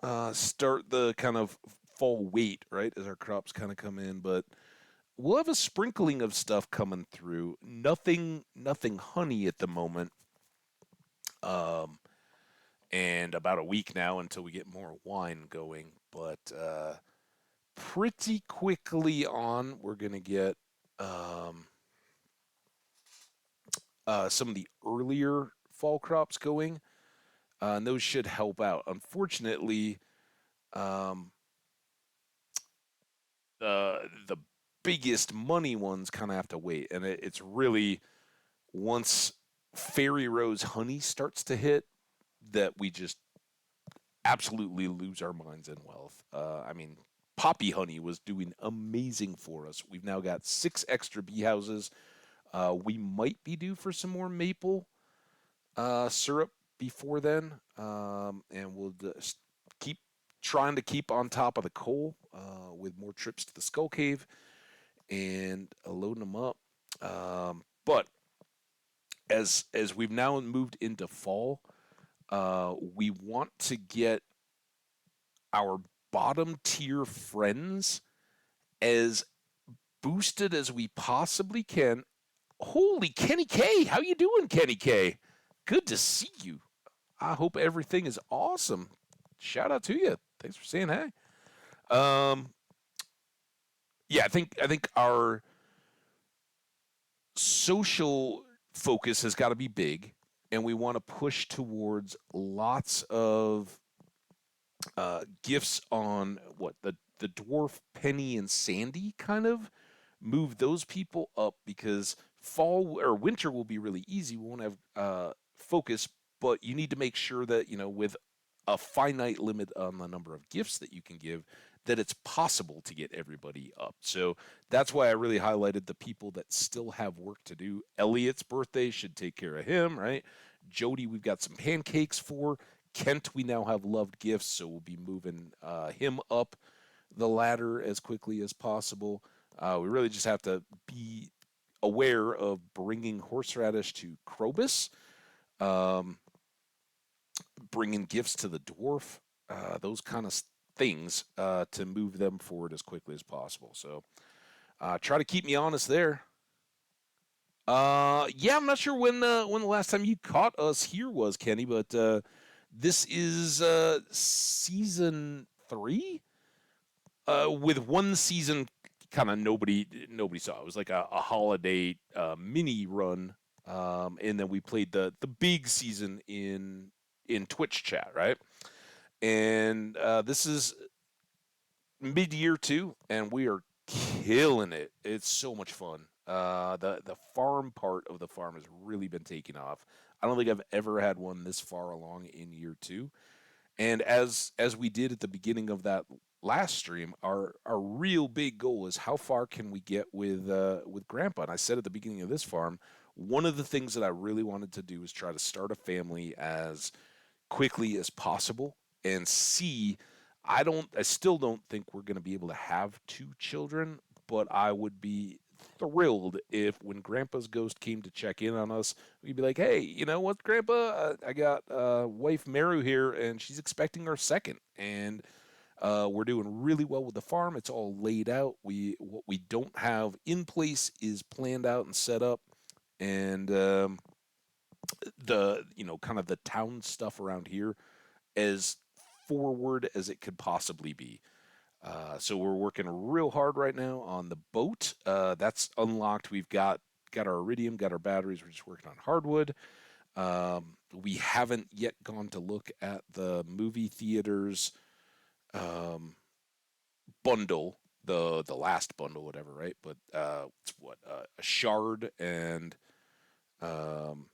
kind of fall wait, right, as our crops kind of come in. But we'll have a sprinkling of stuff coming through. Nothing honey at the moment. And about a week now until we get more wine going. But pretty quickly on, we're gonna get some of the earlier fall crops going, and those should help out. Unfortunately, um, the biggest money ones kind of have to wait, and it's really once Fairy Rose honey starts to hit that we just absolutely lose our minds in wealth. I mean, poppy honey was doing amazing for us. We've now got 6 extra bee houses. We might be due for some more maple syrup before then, and we'll just keep trying to keep on top of the coal with more trips to the Skull Cave and loading them up. But as we've now moved into fall, we want to get our bottom tier friends as boosted as we possibly can. Holy Kenny K, how you doing, Kenny K? Good to see you. I hope everything is awesome. Shout out to you. Thanks for saying hey. Yeah, I think our social focus has got to be big, and we want to push towards lots of gifts on what the dwarf Penny and Sandy kind of move those people up because fall or winter will be really easy. We won't have focus, but you need to make sure that with a finite limit on the number of gifts that you can give, that it's possible to get everybody up. So that's why I really highlighted the people that still have work to do. Elliot's birthday should take care of him, right? Jody, we've got some pancakes for. Kent, we now have loved gifts, so we'll be moving him up the ladder as quickly as possible. We really just have to be aware of bringing horseradish to Krobus, bringing gifts to the dwarf, those kind of things to move them forward as quickly as possible. So try to keep me honest there. Yeah, I'm not sure when the last time you caught us here was, Kenny, but this is season 3. With one season, kind of nobody saw. It was like a holiday mini run, and then we played the big season in Twitch chat, right? And this is mid year 2, and we are killing it. It's so much fun. The farm part of the farm has really been taking off. I don't think I've ever had one this far along in year 2. And as we did at the beginning of that last stream, our real big goal is how far can we get with Grandpa? And I said at the beginning of this farm, one of the things that I really wanted to do is try to start a family as quickly as possible and see. I still don't think we're going to be able to have 2 children, but I would be thrilled if when Grandpa's ghost came to check in on us, we'd be like, hey, you know what, Grandpa? I got wife Meru here, and she's expecting our second. And We're doing really well with the farm. It's all laid out. What we don't have in place is planned out and set up, and the kind of the town stuff around here as forward as it could possibly be. So we're working real hard right now on the boat. That's unlocked. We've got our iridium, got our batteries. We're just working on hardwood. We haven't yet gone to look at the movie theaters um, bundle, the last bundle, whatever, right? But it's what a shard and um,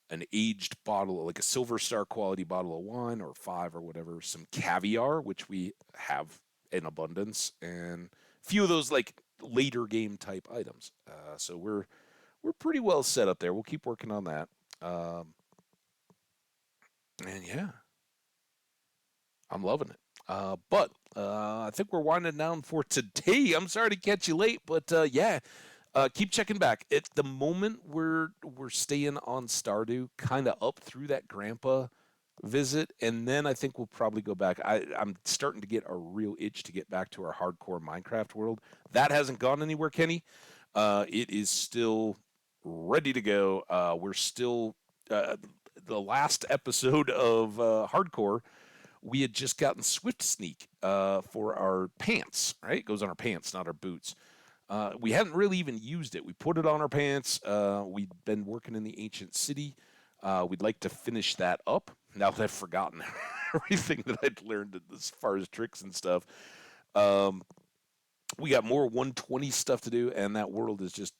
an aged bottle, like a Silver Star quality bottle of wine or five or whatever, some caviar, which we have in abundance, and a few of those like later game type items. So we're pretty well set up there. We'll keep working on that. And yeah, I'm loving it. But I think we're winding down for today. I'm sorry to catch you late, but yeah, keep checking back. At the moment, we're staying on Stardew, kind of up through that grandpa visit, and then I think we'll probably go back. I'm starting to get a real itch to get back to our hardcore Minecraft world. That hasn't gone anywhere, Kenny. It is still ready to go. We're still the last episode of hardcore. We had just gotten Swift Sneak for our pants. Right, it goes on our pants, not our boots. We hadn't really even used it. We put it on our pants. We'd been working in the ancient city. We'd like to finish that up. Now that I've forgotten everything that I'd learned as far as tricks and stuff, um, we got more 120 stuff to do, and that world is just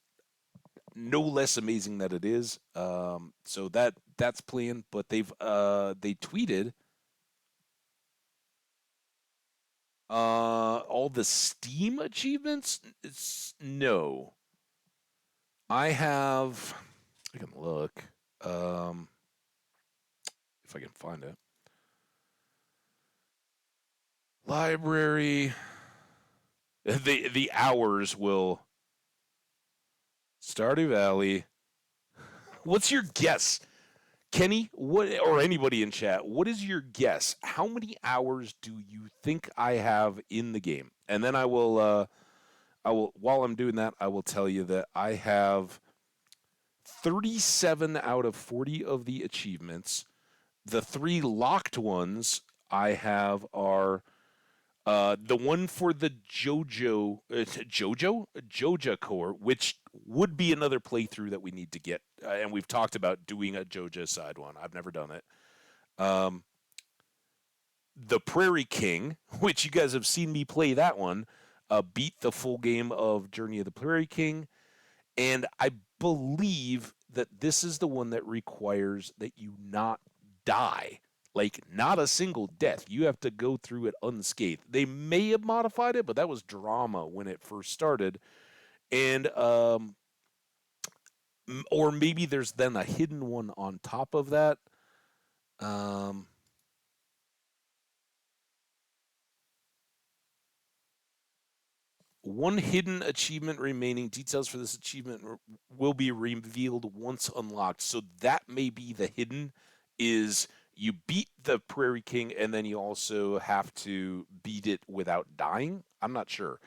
no less amazing that it is. So that's playing. But they tweeted all the Steam achievements. No, I have. I can look. Um, if I can find it. Library. The hours will Stardew Valley. What's your guess, Kenny? What or anybody in chat? What is your guess? How many hours do you think I have in the game? And then I will. While I'm doing that, I will tell you that I have 37 out of 40 of the achievements. The three locked ones I have are the one for the Joja core, which would be another playthrough that we need to get, and we've talked about doing a Joja side one. I've never done it. Um, the Prairie King, which you guys have seen me play that one, beat the full game of Journey of the Prairie King, and I believe that this is the one that requires that you not die. Like, not a single death. You have to go through it unscathed. They may have modified it, but that was drama when it first started. And, or maybe there's then a hidden one on top of that. Um, One hidden achievement remaining. Details for this achievement will be revealed once unlocked. So that may be the hidden is you beat the Prairie King and then you also have to beat it without dying. I'm not sure.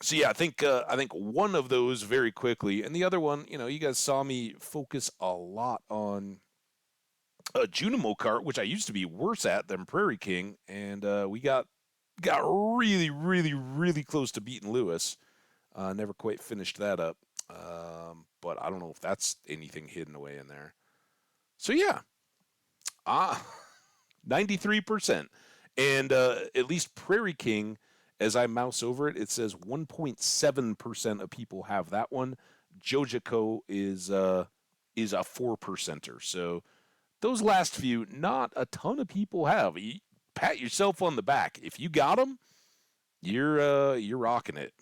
So yeah, I think one of those very quickly, and the other one, you guys saw me focus a lot on Junimo Kart, which I used to be worse at than Prairie King, and we got really, really, really close to beating Lewis. Never quite finished that up. But I don't know if that's anything hidden away in there. So yeah, ah, 93%. And at least Prairie King, as I mouse over it, it says 1.7% of people have that one. Jojico is a 4%er. So those last few, not a ton of people have. You pat yourself on the back. If you got them, you're rocking it.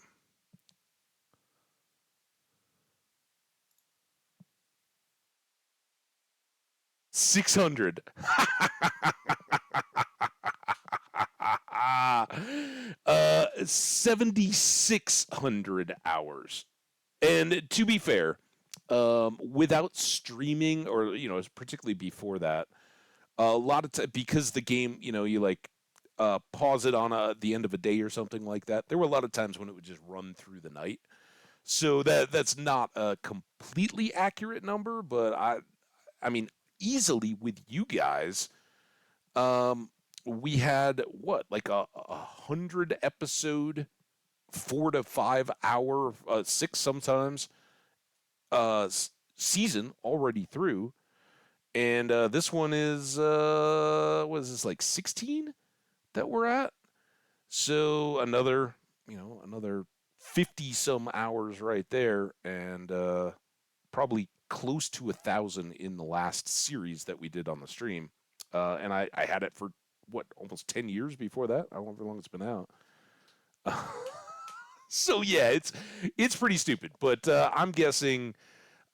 600. 7,600 hours. And to be fair, without streaming or particularly before that, A lot of because the game, you like pause it on the end of a day or something like that. There were a lot of times when it would just run through the night. So that's not a completely accurate number, but I mean easily with you guys, um, we had what like a 100 episode, 4 to 5 hour, six sometimes season already through, and this one is what is this like 16 that we're at? So another 50 some hours right there, and probably close to 1,000 in the last series that we did on the stream. And I had it for what almost 10 years before that. I don't know how long it's been out. So yeah, it's pretty stupid, but I'm guessing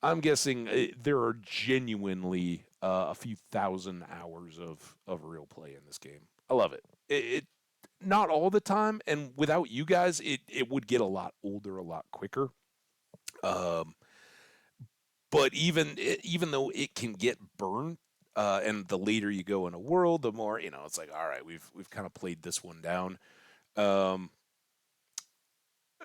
there are genuinely a few thousand hours of real play in this game. I love it. It not all the time, and without you guys, it would get a lot older a lot quicker. Um, but even though it can get burned, and the later you go in a world, the more it's like, all right, we've kind of played this one down. Um,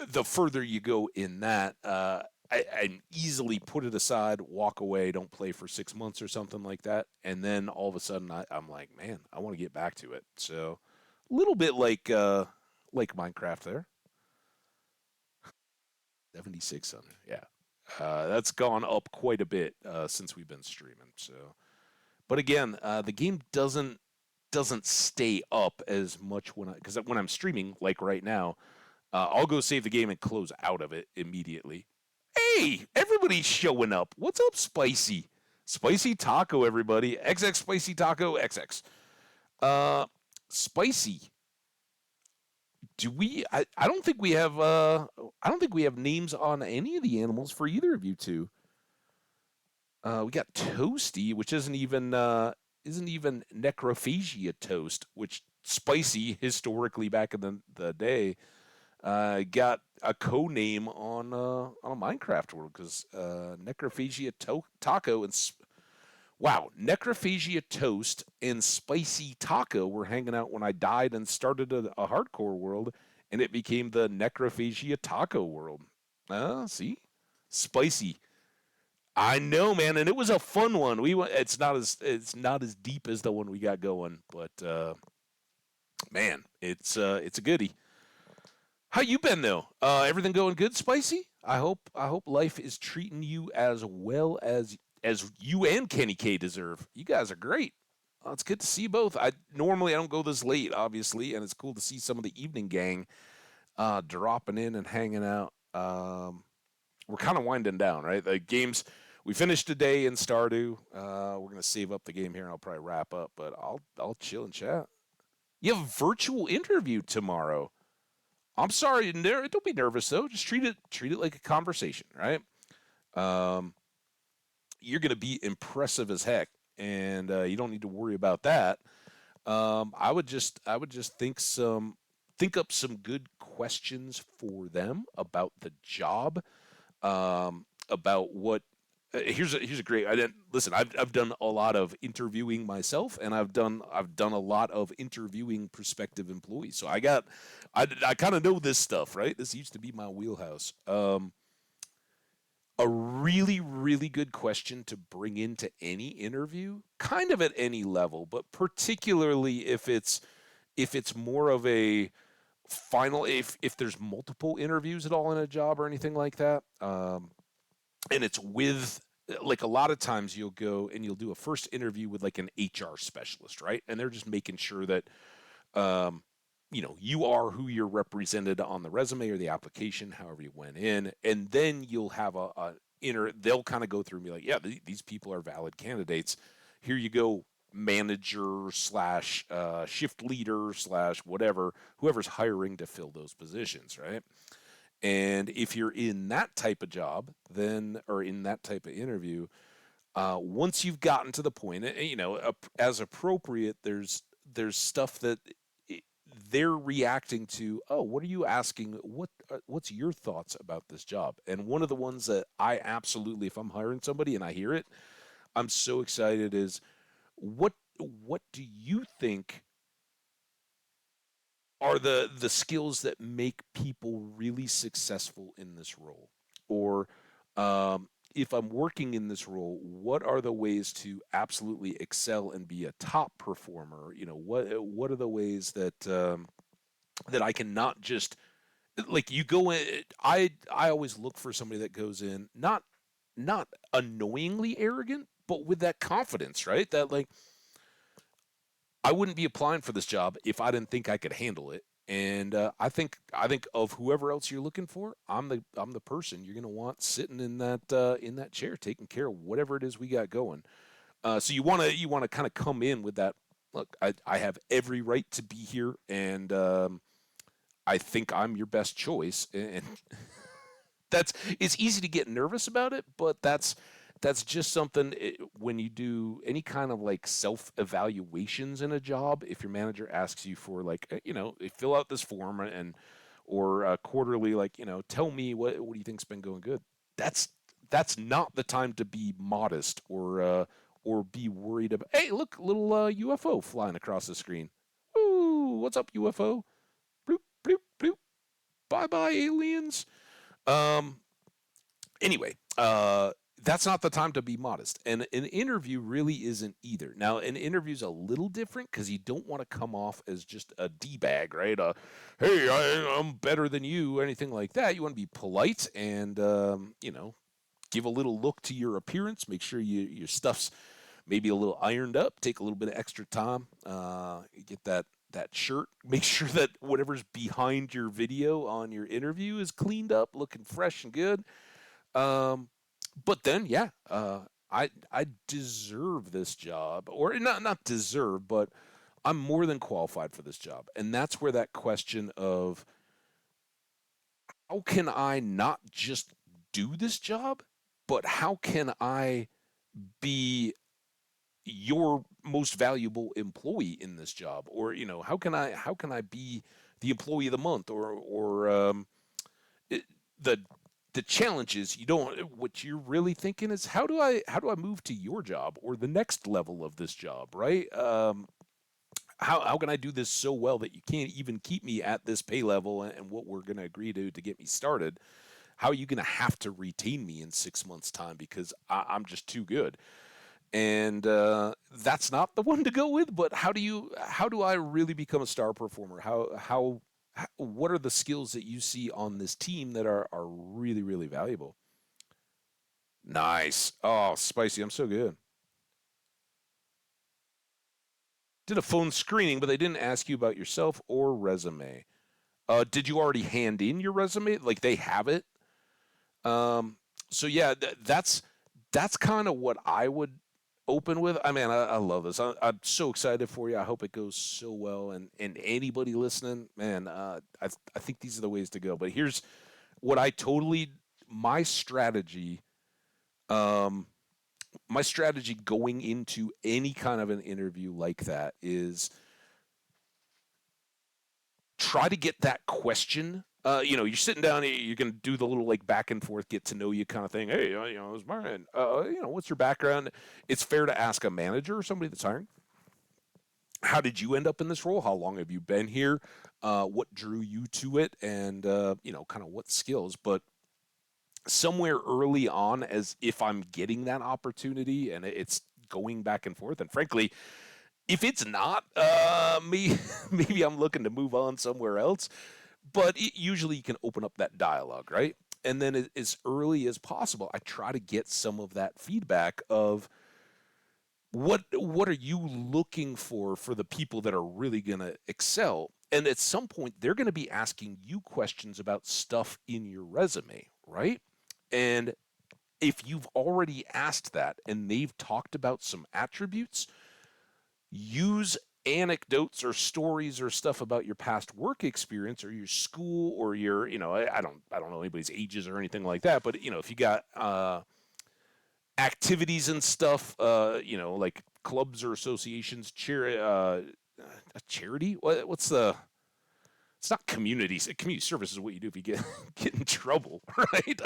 the further you go in that, I easily put it aside, walk away, don't play for 6 months or something like that, and then all of a sudden I'm like, man, I want to get back to it. So a little bit like Minecraft there. 7,600, yeah. That's gone up quite a bit since we've been streaming. So, but again, the game doesn't stay up as much because when I'm streaming, like right now, I'll go save the game and close out of it immediately. Hey, everybody's showing up. What's up, Spicy? Spicy Taco, everybody. XX Spicy Taco XX. Uh, Spicy. I don't think we have I don't think we have names on any of the animals for either of you two. We got Toasty, which isn't even necrophagia toast, which Spicy historically back in the day got a co-name on a Minecraft world because necrophagia taco wow, necrophagia toast and spicy taco were hanging out when I died and started a hardcore world, and it became the necrophagia taco world. See, spicy. I know, man, and it was a fun one. We went. It's not as deep as the one we got going, but man, it's a goodie. How you been though? Everything going good, Spicy? I hope life is treating you as well as you and Kenny K deserve. You guys are great. It's good to see you both. I don't go this late, obviously, and it's cool to see some of the evening gang dropping in and hanging out. We're kind of winding down, right? The games we finished today in Stardew. We're gonna save up the game here, and I'll probably wrap up. But I'll chill and chat. You have a virtual interview tomorrow. I'm sorry, don't be nervous though. Just treat it like a conversation, right? Um, you're going to be impressive as heck, and you don't need to worry about that. I would just think up some good questions for them about the job, about what. Here's a great. I didn't listen. I've done a lot of interviewing myself, and I've done a lot of interviewing prospective employees. So I kind of know this stuff, right? This used to be my wheelhouse. A really really good question to bring into any interview, kind of at any level, but particularly if it's more of a final, if there's multiple interviews at all in a job or anything like that. And it's with like a lot of times you'll go and you'll do a first interview with like an HR specialist, right? And they're just making sure that um, you are who you're represented on the resume or the application, however you went in, and then you'll have a inner. They'll kind of go through and be like, yeah, these people are valid candidates. Here you go, manager slash shift leader slash whatever, whoever's hiring to fill those positions, right? And if you're in that type of job, then or in that type of interview, once you've gotten to the point, as appropriate, there's stuff that i- they're reacting to. Oh, what are you asking? What's your thoughts about this job? And one of the ones that I absolutely, if I'm hiring somebody and I hear it, I'm so excited is what. what do you think are the skills that make people really successful in this role? Or if I'm working in this role, what are the ways to absolutely excel and be a top performer? What are the ways that that I can not just like you go in. I always look for somebody that goes in not annoyingly arrogant, but with that confidence, right? That like I wouldn't be applying for this job if I didn't think I could handle it. And I think of whoever else you're looking for, I'm the person you're gonna want sitting in that chair, taking care of whatever it is we got going. So you wanna kind of come in with that. Look, I have every right to be here, and I think I'm your best choice. And that's it's easy to get nervous about it, but that's just something when you do any kind of like self evaluations in a job. If your manager asks you for like fill out this form and or quarterly, like tell me what do you think's been going good. That's that's not the time to be modest or be worried about. Hey, look, little UFO flying across the screen. Ooh, what's up, UFO? Bloop bloop bloop. Bye bye, aliens. Um, anyway, that's not the time to be modest. And an interview really isn't either. Now, an interview's a little different because you don't want to come off as just a D bag, right? Hey, I'm better than you, anything like that. You want to be polite and, give a little look to your appearance. Make sure your stuff's maybe a little ironed up. Take a little bit of extra time. Get that shirt. Make sure that whatever's behind your video on your interview is cleaned up, looking fresh and good. Um, but then, yeah, I deserve this job, or not deserve, but I'm more than qualified for this job, and that's where that question of how can I not just do this job, but how can I be your most valuable employee in this job, or how can I be the employee of the month, or it, the the challenge is you don't what you're really thinking is how do I move to your job or the next level of this job, right? How can I do this so well that you can't even keep me at this pay level and what we're going to agree to get me started? How are you going to have to retain me in 6 months time because I'm just too good? And that's not the one to go with. But how do I really become a star performer? What are the skills that you see on this team that are really really valuable? Nice. Oh, spicy. I'm so good. Did a phone screening, but they didn't ask you about yourself or resume. Did you already hand in your resume? Like they have it? Um, so yeah, that's kind of what I would open with. I mean, I love this. I'm so excited for you. I hope it goes so well. And anybody listening, man, I think these are the ways to go. But here's what I totally my strategy. Um, my strategy going into any kind of an interview like that is try to get that question. You're sitting down, you're going to do the little like back and forth, get to know you kind of thing. Hey, it's Brian. What's your background? It's fair to ask a manager or somebody that's hiring. How did you end up in this role? How long have you been here? What drew you to it? And, kind of what skills. But somewhere early on, as if I'm getting that opportunity and it's going back and forth, and frankly, if it's not me, maybe I'm looking to move on somewhere else. But usually you can open up that dialogue, right? And then as early as possible, I try to get some of that feedback of what are you looking for the people that are really going to excel. And at some point, they're going to be asking you questions about stuff in your resume, right? And if you've already asked that and they've talked about some attributes, use anecdotes or stories or stuff about your past work experience or your school or your I don't know anybody's ages or anything like that, but if you got activities and stuff, like clubs or associations, a charity, what's the it's not community service is what you do if you get in trouble, right?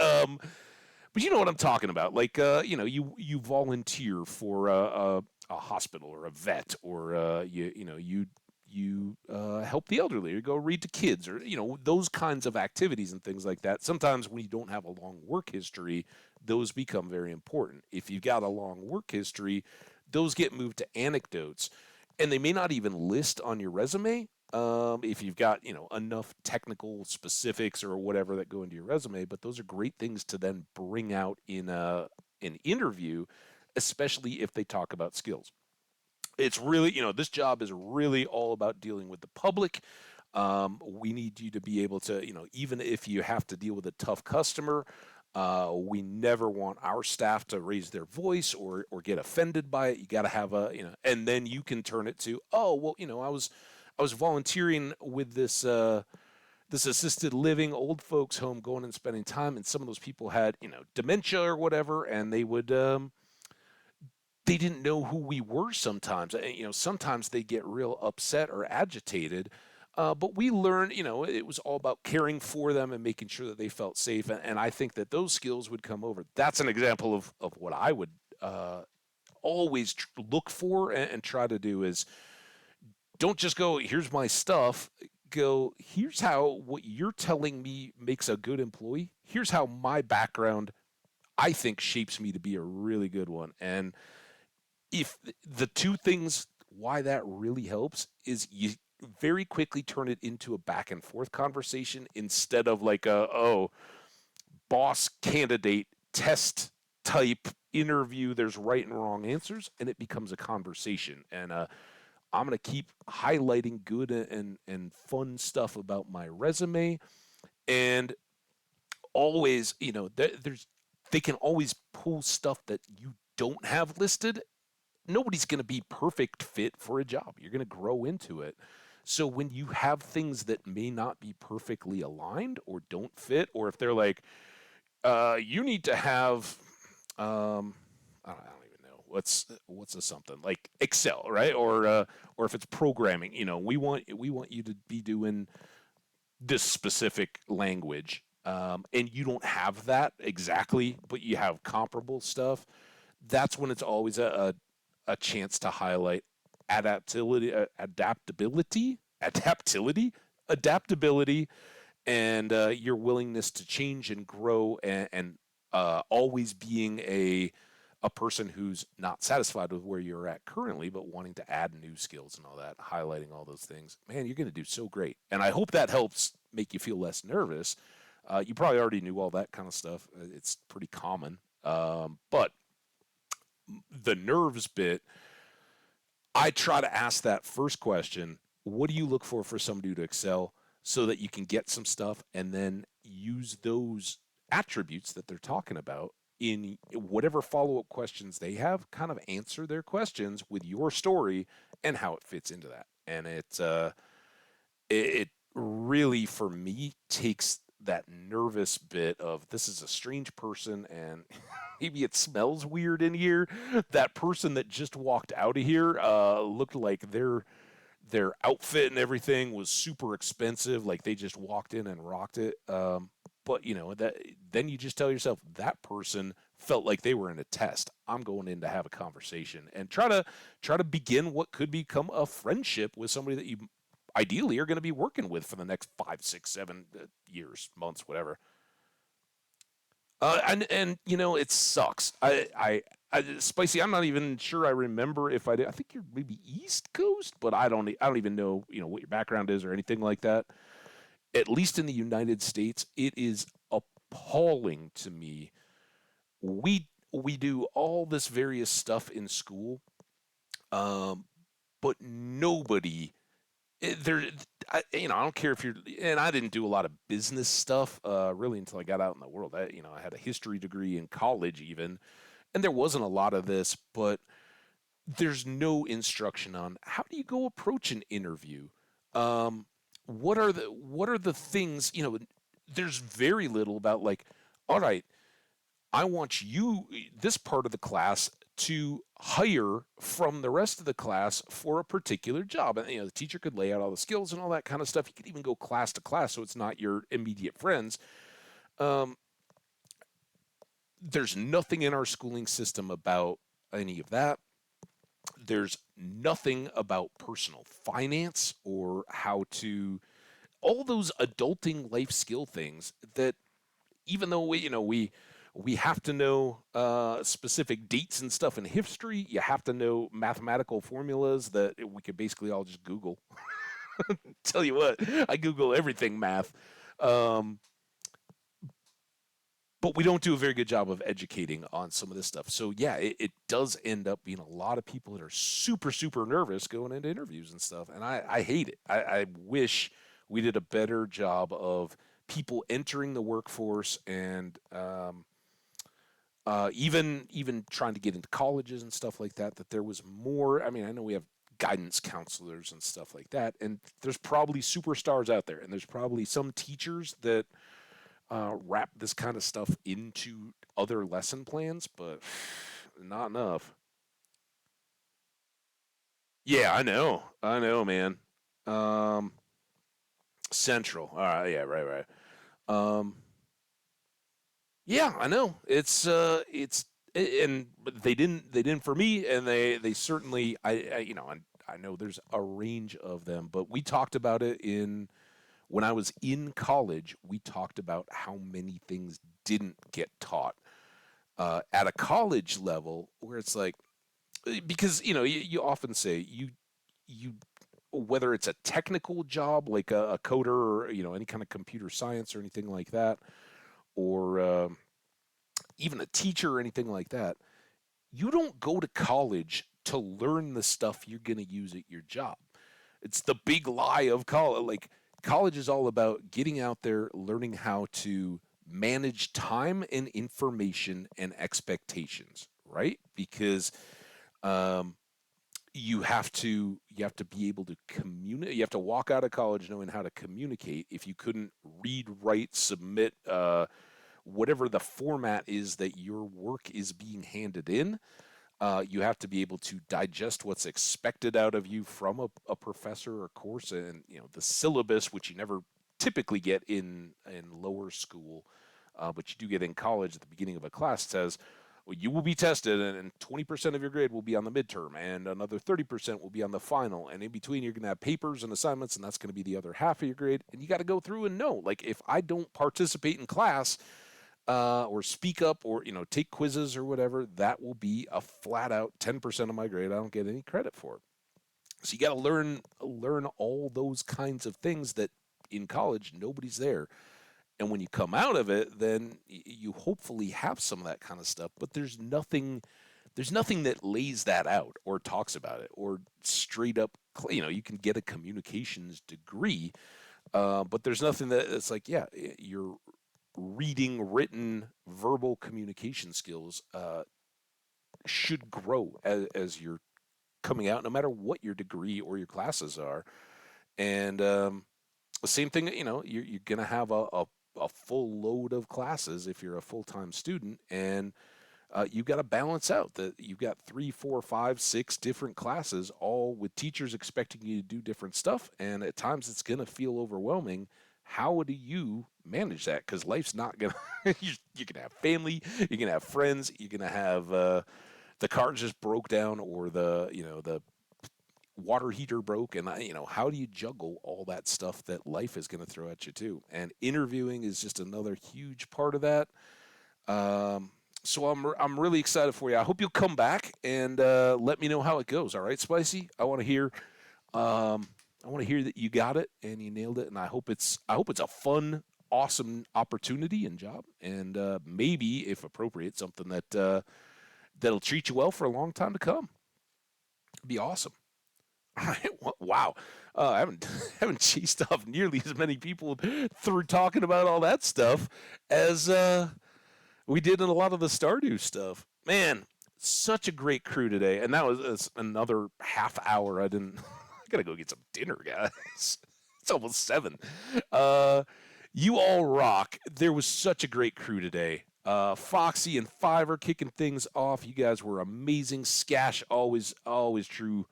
But you know what I'm talking about. Like, you volunteer for a hospital or a vet, or you help the elderly, or go read to kids, or those kinds of activities and things like that. Sometimes when you don't have a long work history, those become very important. If you've got a long work history, those get moved to anecdotes, and they may not even list on your resume. If you've got enough technical specifics or whatever that go into your resume, but those are great things to then bring out in an interview, especially if they talk about skills. It's really, this job is really all about dealing with the public. We need you to be able to, even if you have to deal with a tough customer, we never want our staff to raise their voice or get offended by it. You got to have and then you can turn it to, oh, well, I was volunteering with this assisted living old folks home, going and spending time, and some of those people had, dementia or whatever, and they didn't know who we were sometimes. Sometimes they get real upset or agitated. But we learned, it was all about caring for them and making sure that they felt safe. And I think that those skills would come over. That's an example of what I would always look for and try to do is don't just go, here's my stuff. Go, here's how what you're telling me makes a good employee. Here's how my background, I think, shapes me to be a really good one. And if the two things why that really helps is you very quickly turn it into a back and forth conversation instead of like a boss candidate test type interview. There's right and wrong answers, and it becomes a conversation. And I'm gonna keep highlighting good and fun stuff about my resume, and always, there's they can always pull stuff that you don't have listed. Nobody's going to be perfect fit for a job. You're going to grow into it. So when you have things that may not be perfectly aligned or don't fit, or if they're like, you need to have, I don't even know what's a something like Excel, right? Or if it's programming, we want you to be doing this specific language, and you don't have that exactly, but you have comparable stuff. That's when it's always a chance to highlight adaptability, and your willingness to change and grow, and always being a person who's not satisfied with where you're at currently, but wanting to add new skills and all that, highlighting all those things. Man, you're going to do so great. And I hope that helps make you feel less nervous. You probably already knew all that kind of stuff. It's pretty common. But the nerves bit, I try to ask that first question: what do you look for somebody to excel, so that you can get some stuff and then use those attributes that they're talking about in whatever follow-up questions they have, kind of answer their questions with your story and how it fits into that. And it really, for me, takes that nervous bit of, this is a strange person, and maybe it smells weird in here. That person that just walked out of here looked like their outfit and everything was super expensive, like they just walked in and rocked it. But that, then you just tell yourself that person felt like they were in a test. I'm going in to have a conversation and try to begin what could become a friendship with somebody that you ideally are going to be working with for the next 5, 6, 7 years, months, whatever. And it sucks. Spicy. I'm not even sure I remember if I did. I think you're maybe East Coast, but I don't even know what your background is or anything like that. At least in the United States, it is appalling to me. We do all this various stuff in school, um, but nobody there. I don't care if you're, and I didn't do a lot of business stuff really until I got out in the world. I had a history degree in college even, and there wasn't a lot of this, but there's no instruction on how do you go approach an interview. Um, what are the things? There's very little about like, all right, I want you, this part of the class, to hire from the rest of the class for a particular job. And the teacher could lay out all the skills and all that kind of stuff. You could even go class to class, so it's not your immediate friends. Um, there's nothing in our schooling system about any of that. there's nothing about personal finance or how to all those adulting life skill things that even though we have to know specific dates and stuff in history, you have to know mathematical formulas that we could basically all just Google. Tell you what, I Google everything math. Um, but we don't do a very good job of educating on some of this stuff. So yeah, it does end up being a lot of people that are super, super nervous going into interviews and stuff. And I hate it. I wish we did a better job of people entering the workforce and even trying to get into colleges and stuff like that, that there was more. I mean, I know we have guidance counselors and stuff like that, and there's probably superstars out there, and there's probably some teachers that wrap this kind of stuff into other lesson plans, but not enough. Yeah, I know, man. Um, Central. All right, yeah, right, right. Um, yeah, I know. And but they didn't for me, and they certainly I know there's a range of them, but we talked about it in when I was in college. We talked about how many things didn't get taught at a college level, where it's like because you often say you whether it's a technical job like a coder or any kind of computer science or anything like that, or even a teacher or anything like that, you don't go to college to learn the stuff you're going to use at your job. It's the big lie of college. Like, college is all about getting out there, learning how to manage time and information and expectations, right? Because um, you have to be able to communicate. You have to walk out of college knowing how to communicate. If you couldn't read, write, submit, whatever the format is that your work is being handed in, you have to be able to digest what's expected out of you from a professor or course, and the syllabus, which you never typically get in lower school, but you do get in college at the beginning of a class. Says, well, you will be tested, and 20% of your grade will be on the midterm, and another 30% will be on the final, and in between you're going to have papers and assignments, and that's going to be the other half of your grade, and you got to go through and know, like, if I don't participate in class or speak up or take quizzes or whatever, that will be a flat out 10% of my grade. I don't get any credit for it. So you got to learn all those kinds of things that in college nobody's there. And when you come out of it, then you hopefully have some of that kind of stuff. But there's nothing that lays that out or talks about it or straight up. You can get a communications degree, but there's nothing that it's like, yeah, you're reading, written, verbal communication skills should grow as you're coming out, no matter what your degree or your classes are. And the same thing, you're going to have a full load of classes if you're a full time student, and you've got to balance out that you've got 3, 4, 5, 6 different classes, all with teachers expecting you to do different stuff. And at times it's going to feel overwhelming. How do you manage that? Because life's not going to, you can have family, you can have friends, you can have the car just broke down or the water heater broke. And, how do you juggle all that stuff that life is going to throw at you too? And interviewing is just another huge part of that. Um, so I'm really excited for you. I hope you'll come back and let me know how it goes. All right, Spicy. Um, I want to hear that you got it and you nailed it. And I hope it's a fun, awesome opportunity and job. And maybe, if appropriate, something that'll treat you well for a long time to come. It'd be awesome. All right. Wow. I haven't haven't chased off nearly as many people through talking about all that stuff as we did in a lot of the Stardew stuff. Man, such a great crew today, and that was another half hour. I didn't. I gotta go get some dinner, guys. It's almost 7. Uh, you all rock. There was such a great crew today. Foxy and Fiverr kicking things off. You guys were amazing. Scash always true.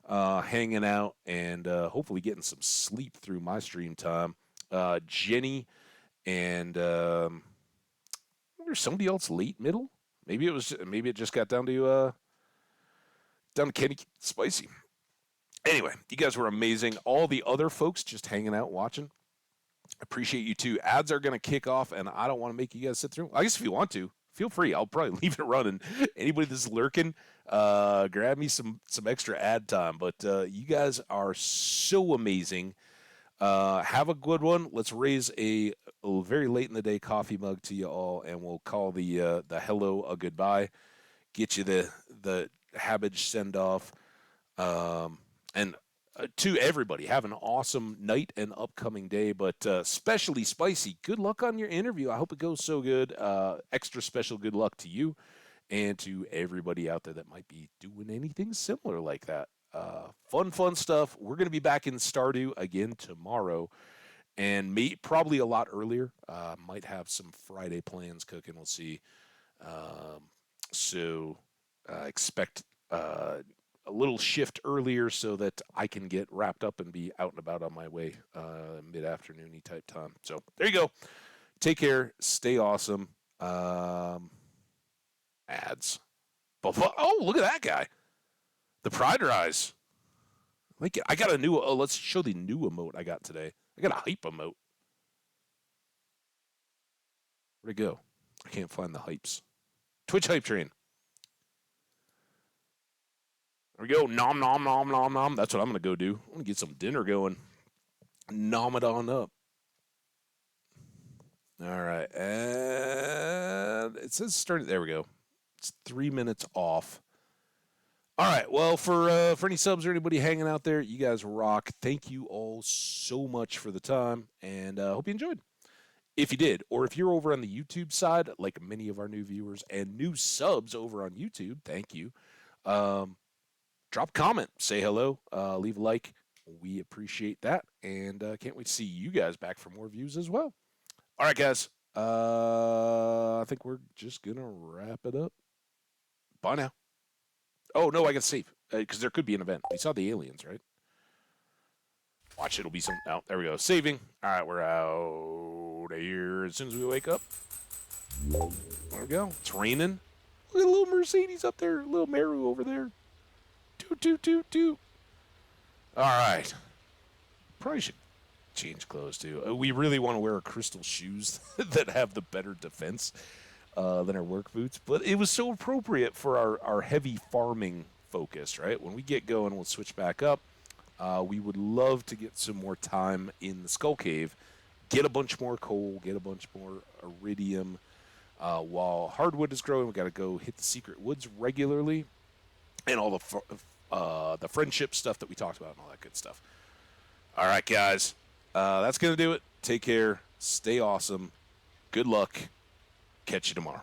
Hanging out and hopefully getting some sleep through my stream time. Jenny and there's somebody else late middle. Maybe it just got down to Down to Kenny Spicy. Anyway, you guys were amazing. All the other folks just hanging out watching. Appreciate you too. Ads are going to kick off, and I don't want to make you guys sit through. I guess if you want to, feel free. I'll probably leave it running. Anybody that's lurking, grab me some extra ad time. But you guys are so amazing. Have a good one. Let's raise a very late in the day coffee mug to you all, and we'll call the hello a goodbye. Get you the Habbage send off, and to everybody, have an awesome night and upcoming day. But especially Spicy, good luck on your interview. I hope it goes so good. Extra special good luck to you and to everybody out there that might be doing anything similar like that. Fun stuff. We're going to be back in Stardew again tomorrow, and probably a lot earlier. Might have some Friday plans cooking. We'll see. So expect a little shift earlier so that I can get wrapped up and be out and about on my way mid-afternoon-y type time. So there you go. Take care. Stay awesome. Ads. Oh, look at that guy. The Prider Eyes. I got a new. Oh, let's show the new emote I got today. I got a hype emote. Where'd it go? I can't find the hypes. Twitch hype train. There we go. Nom, nom, nom, nom, nom. That's what I'm going to go do. I'm going to get some dinner going. Nom it on up. All right. And it says starting. There we go. It's 3 minutes off. All right. Well, for any subs or anybody hanging out there, you guys rock. Thank you all so much for the time, and hope you enjoyed. If you did, or if you're over on the YouTube side, like many of our new viewers and new subs over on YouTube, thank you. Drop a comment, say hello, leave a like. We appreciate that, and can't wait to see you guys back for more views as well. All right, guys. I think we're just going to wrap it up. Bye now. Oh, no, I got to save, because there could be an event. We saw the aliens, right? Watch, it'll be some... Oh, there we go. Saving. All right, we're out of here as soon as we wake up. There we go. It's raining. Look at a little Mercedes up there. A little Meru over there. Toot, toot, toot, toot. All right. Probably should change clothes, too. We really want to wear our crystal shoes that have the better defense than our work boots. But it was so appropriate for our heavy farming focus, right? When we get going, we'll switch back up. We would love to get some more time in the Skull Cave, get a bunch more coal, get a bunch more iridium. While hardwood is growing, we got to go hit the secret woods regularly, and all the friendship stuff that we talked about and all that good stuff. All right, guys, that's gonna do it. Take care. Stay awesome. Good luck. Catch you tomorrow.